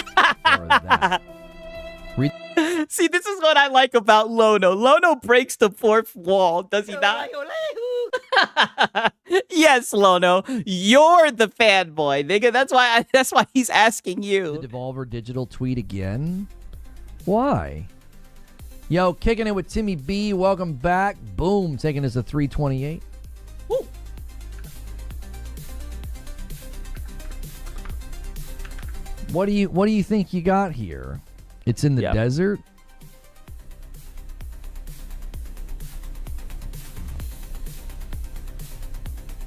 S18: more of that.
S2: See, this is what I like about Lono. Lono breaks the fourth wall, does he not? Yes, Lono, you're the fanboy, nigga. That's why he's asking you.
S18: The Devolver Digital tweet again. Why? Yo, kicking it with Timmy B. Welcome back. Boom, taking us to 328.
S2: Woo.
S18: What do you think you got here? It's in the desert.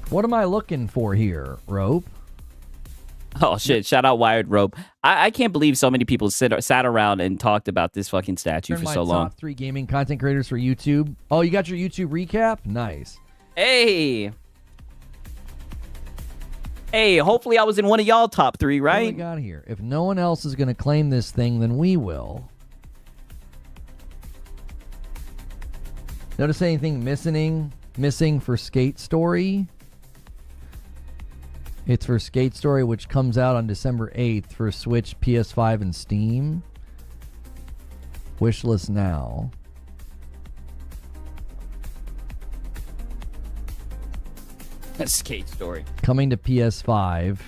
S18: What am I looking for here, Rope?
S2: Oh shit! Shout out Wired Rope. I can't believe so many people sat around and talked about this fucking statue for so long.
S18: Top 3 gaming content creators for YouTube. Oh, you got your YouTube recap? Nice.
S2: Hey, hopefully I was in one of y'all top 3, right?
S18: What do we got here? If no one else is going to claim this thing, then we will. Notice anything missing for Skate Story? It's for Skate Story, which comes out on December 8th for Switch, PS5, and Steam. Wishlist now.
S2: Skate Story.
S18: Coming to PS5.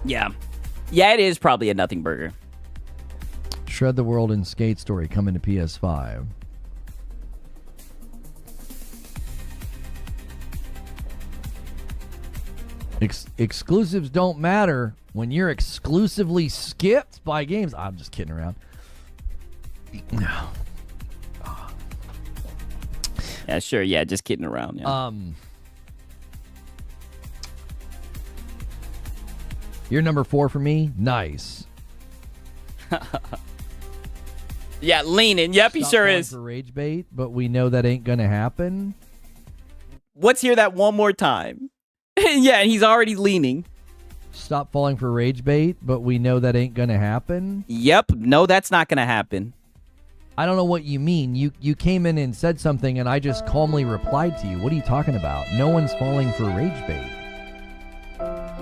S2: Yeah. Yeah, it is probably a nothing burger.
S18: Shred the World and Skate Story coming to PS5. Exclusives don't matter when you're exclusively skipped by games. I'm just kidding around. No.
S2: Yeah, sure. Yeah, just kidding around. Yeah.
S18: You're number 4 for me. Nice.
S2: Yeah, leaning. Yep, he sure is.
S18: For rage bait, but we know that ain't gonna happen.
S2: Let's hear that one more time. Yeah, and he's already leaning.
S18: Stop falling for rage bait, but we know that ain't gonna happen.
S2: Yep, no, that's not gonna happen.
S18: I don't know what you mean. You came in and said something, and I just calmly replied to you. What are you talking about? No one's falling for rage bait.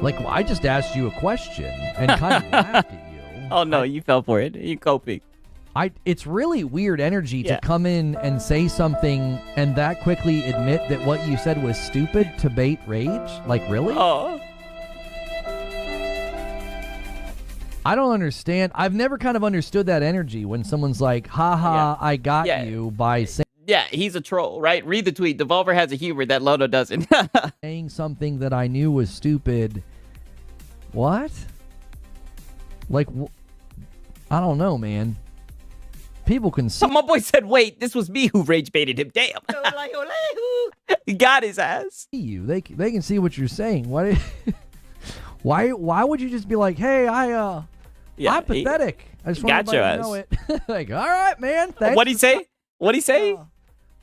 S18: Like, I just asked you a question and kind of laughed at you.
S2: Oh no, you fell for it. You're coping.
S18: It's really weird energy to come in and say something and that quickly admit that what you said was stupid to bait rage. Like, really?
S2: Oh.
S18: I don't understand. I've never kind of understood that energy when someone's like, haha, I got you by saying.
S2: Yeah, he's a troll, right? Read the tweet. Devolver has a humor that Lono doesn't.
S18: Saying something that I knew was stupid. What? Like, I don't know, man. People can see.
S2: My boy said, wait, this was me who rage baited him. Damn. He got his ass.
S18: They can see what you're saying. Why would you just be like, hey, I'm pathetic. I just want
S2: got your
S18: to know it. Like, all right, man. Thanks.
S2: What'd he say? What'd he say?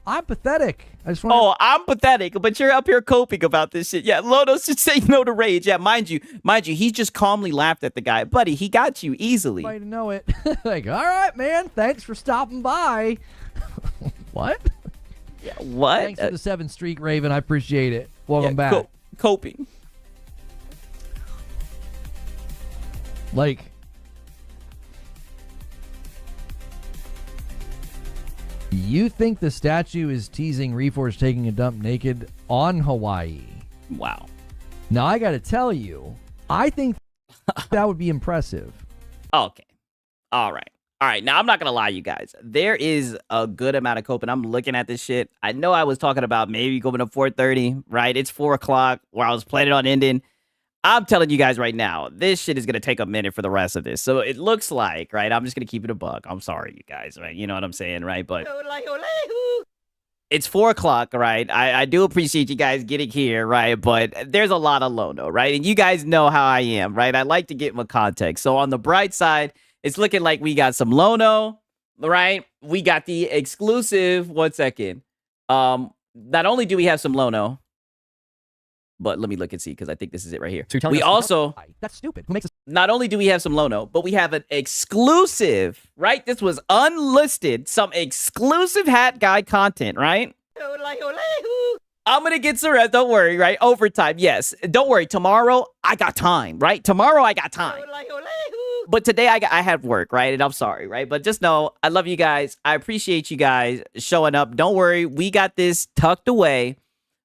S18: I'm pathetic. I just want
S2: I'm pathetic, but you're up here coping about this shit. Yeah, Lono should say no to rage. Yeah, mind you, he just calmly laughed at the guy. Buddy, he got you easily.
S18: to know it. Like, all right, man. Thanks for stopping by. What?
S2: Yeah, what?
S18: Thanks for the 7th streak, Raven. I appreciate it. Welcome back.
S2: Coping.
S18: Like, you think the statue is teasing Reforge taking a dump naked on Hawaii?
S2: Wow.
S18: Now, I got to tell you, I think that would be impressive.
S2: Okay. All right. Now, I'm not going to lie, you guys. There is a good amount of coping. I'm looking at this shit. I know I was talking about maybe going to 4:30, right? It's 4 o'clock where I was planning on ending. I'm telling you guys right now, this shit is going to take a minute for the rest of this. So it looks like, right? I'm just going to keep it a buck. I'm sorry, you guys, right? You know what I'm saying, right? But it's 4 o'clock, right? I do appreciate you guys getting here, right? But there's a lot of Lono, right? And you guys know how I am, right? I like to get my context. So on the bright side, it's looking like we got some Lono, right? We got the exclusive. 1 second. Not only do we have some Lono, but let me look and see, because I think this is it right here.
S18: So
S2: we also,
S18: that's stupid. Who makes
S2: not only do we have some Lono, but we have an exclusive, right? This was unlisted, some exclusive hat guy content, right? I'm going to get some rest. Don't worry, right? Overtime, yes. Don't worry. Tomorrow, I got time, right? Tomorrow, I got time. But today, I had work, right? And I'm sorry, right? But just know, I love you guys. I appreciate you guys showing up. Don't worry. We got this tucked away.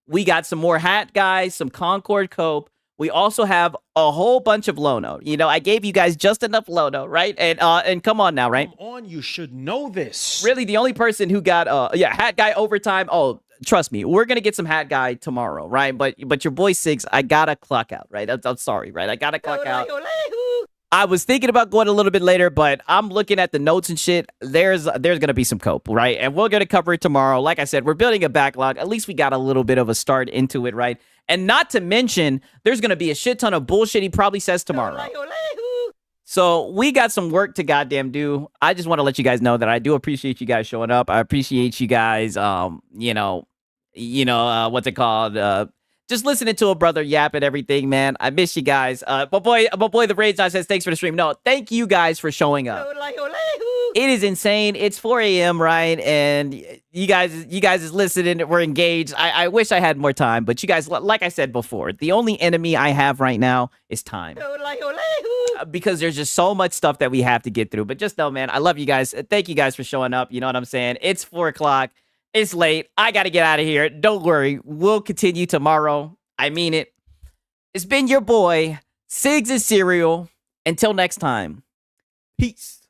S2: We got some more hat guys, some Concord Cope. We also have a whole bunch of Lono. You know, I gave you guys just enough Lono, right? And come on now, right?
S14: Come on, you should know this.
S2: Really, the only person who got hat guy overtime. Oh, trust me, we're gonna get some hat guy tomorrow, right? But your boy Sigs, I gotta clock out, right? I'm sorry, right? I gotta clock out. I was thinking about going a little bit later, but I'm looking at the notes and shit. There's gonna be some cope, right? And we're gonna cover it tomorrow. Like I said, we're building a backlog. At least we got a little bit of a start into it, right? And not to mention, there's gonna be a shit ton of bullshit he probably says tomorrow. So we got some work to goddamn do. I just want to let you guys know that I do appreciate you guys showing up. I appreciate you guys, what's it called? Just listening to a brother yap and everything, man. I miss you guys. My boy, the Rage Knight says thanks for the stream. No, thank you guys for showing up. It is insane. It's 4 a.m., right? And you guys is listening. We're engaged. I wish I had more time, but you guys, like I said before, the only enemy I have right now is time. Because there's just so much stuff that we have to get through. But just know, man, I love you guys. Thank you guys for showing up. You know what I'm saying? It's 4 o'clock. It's late. I got to get out of here. Don't worry. We'll continue tomorrow. I mean it. It's been your boy, Sigs and Cereal. Until next time. Peace.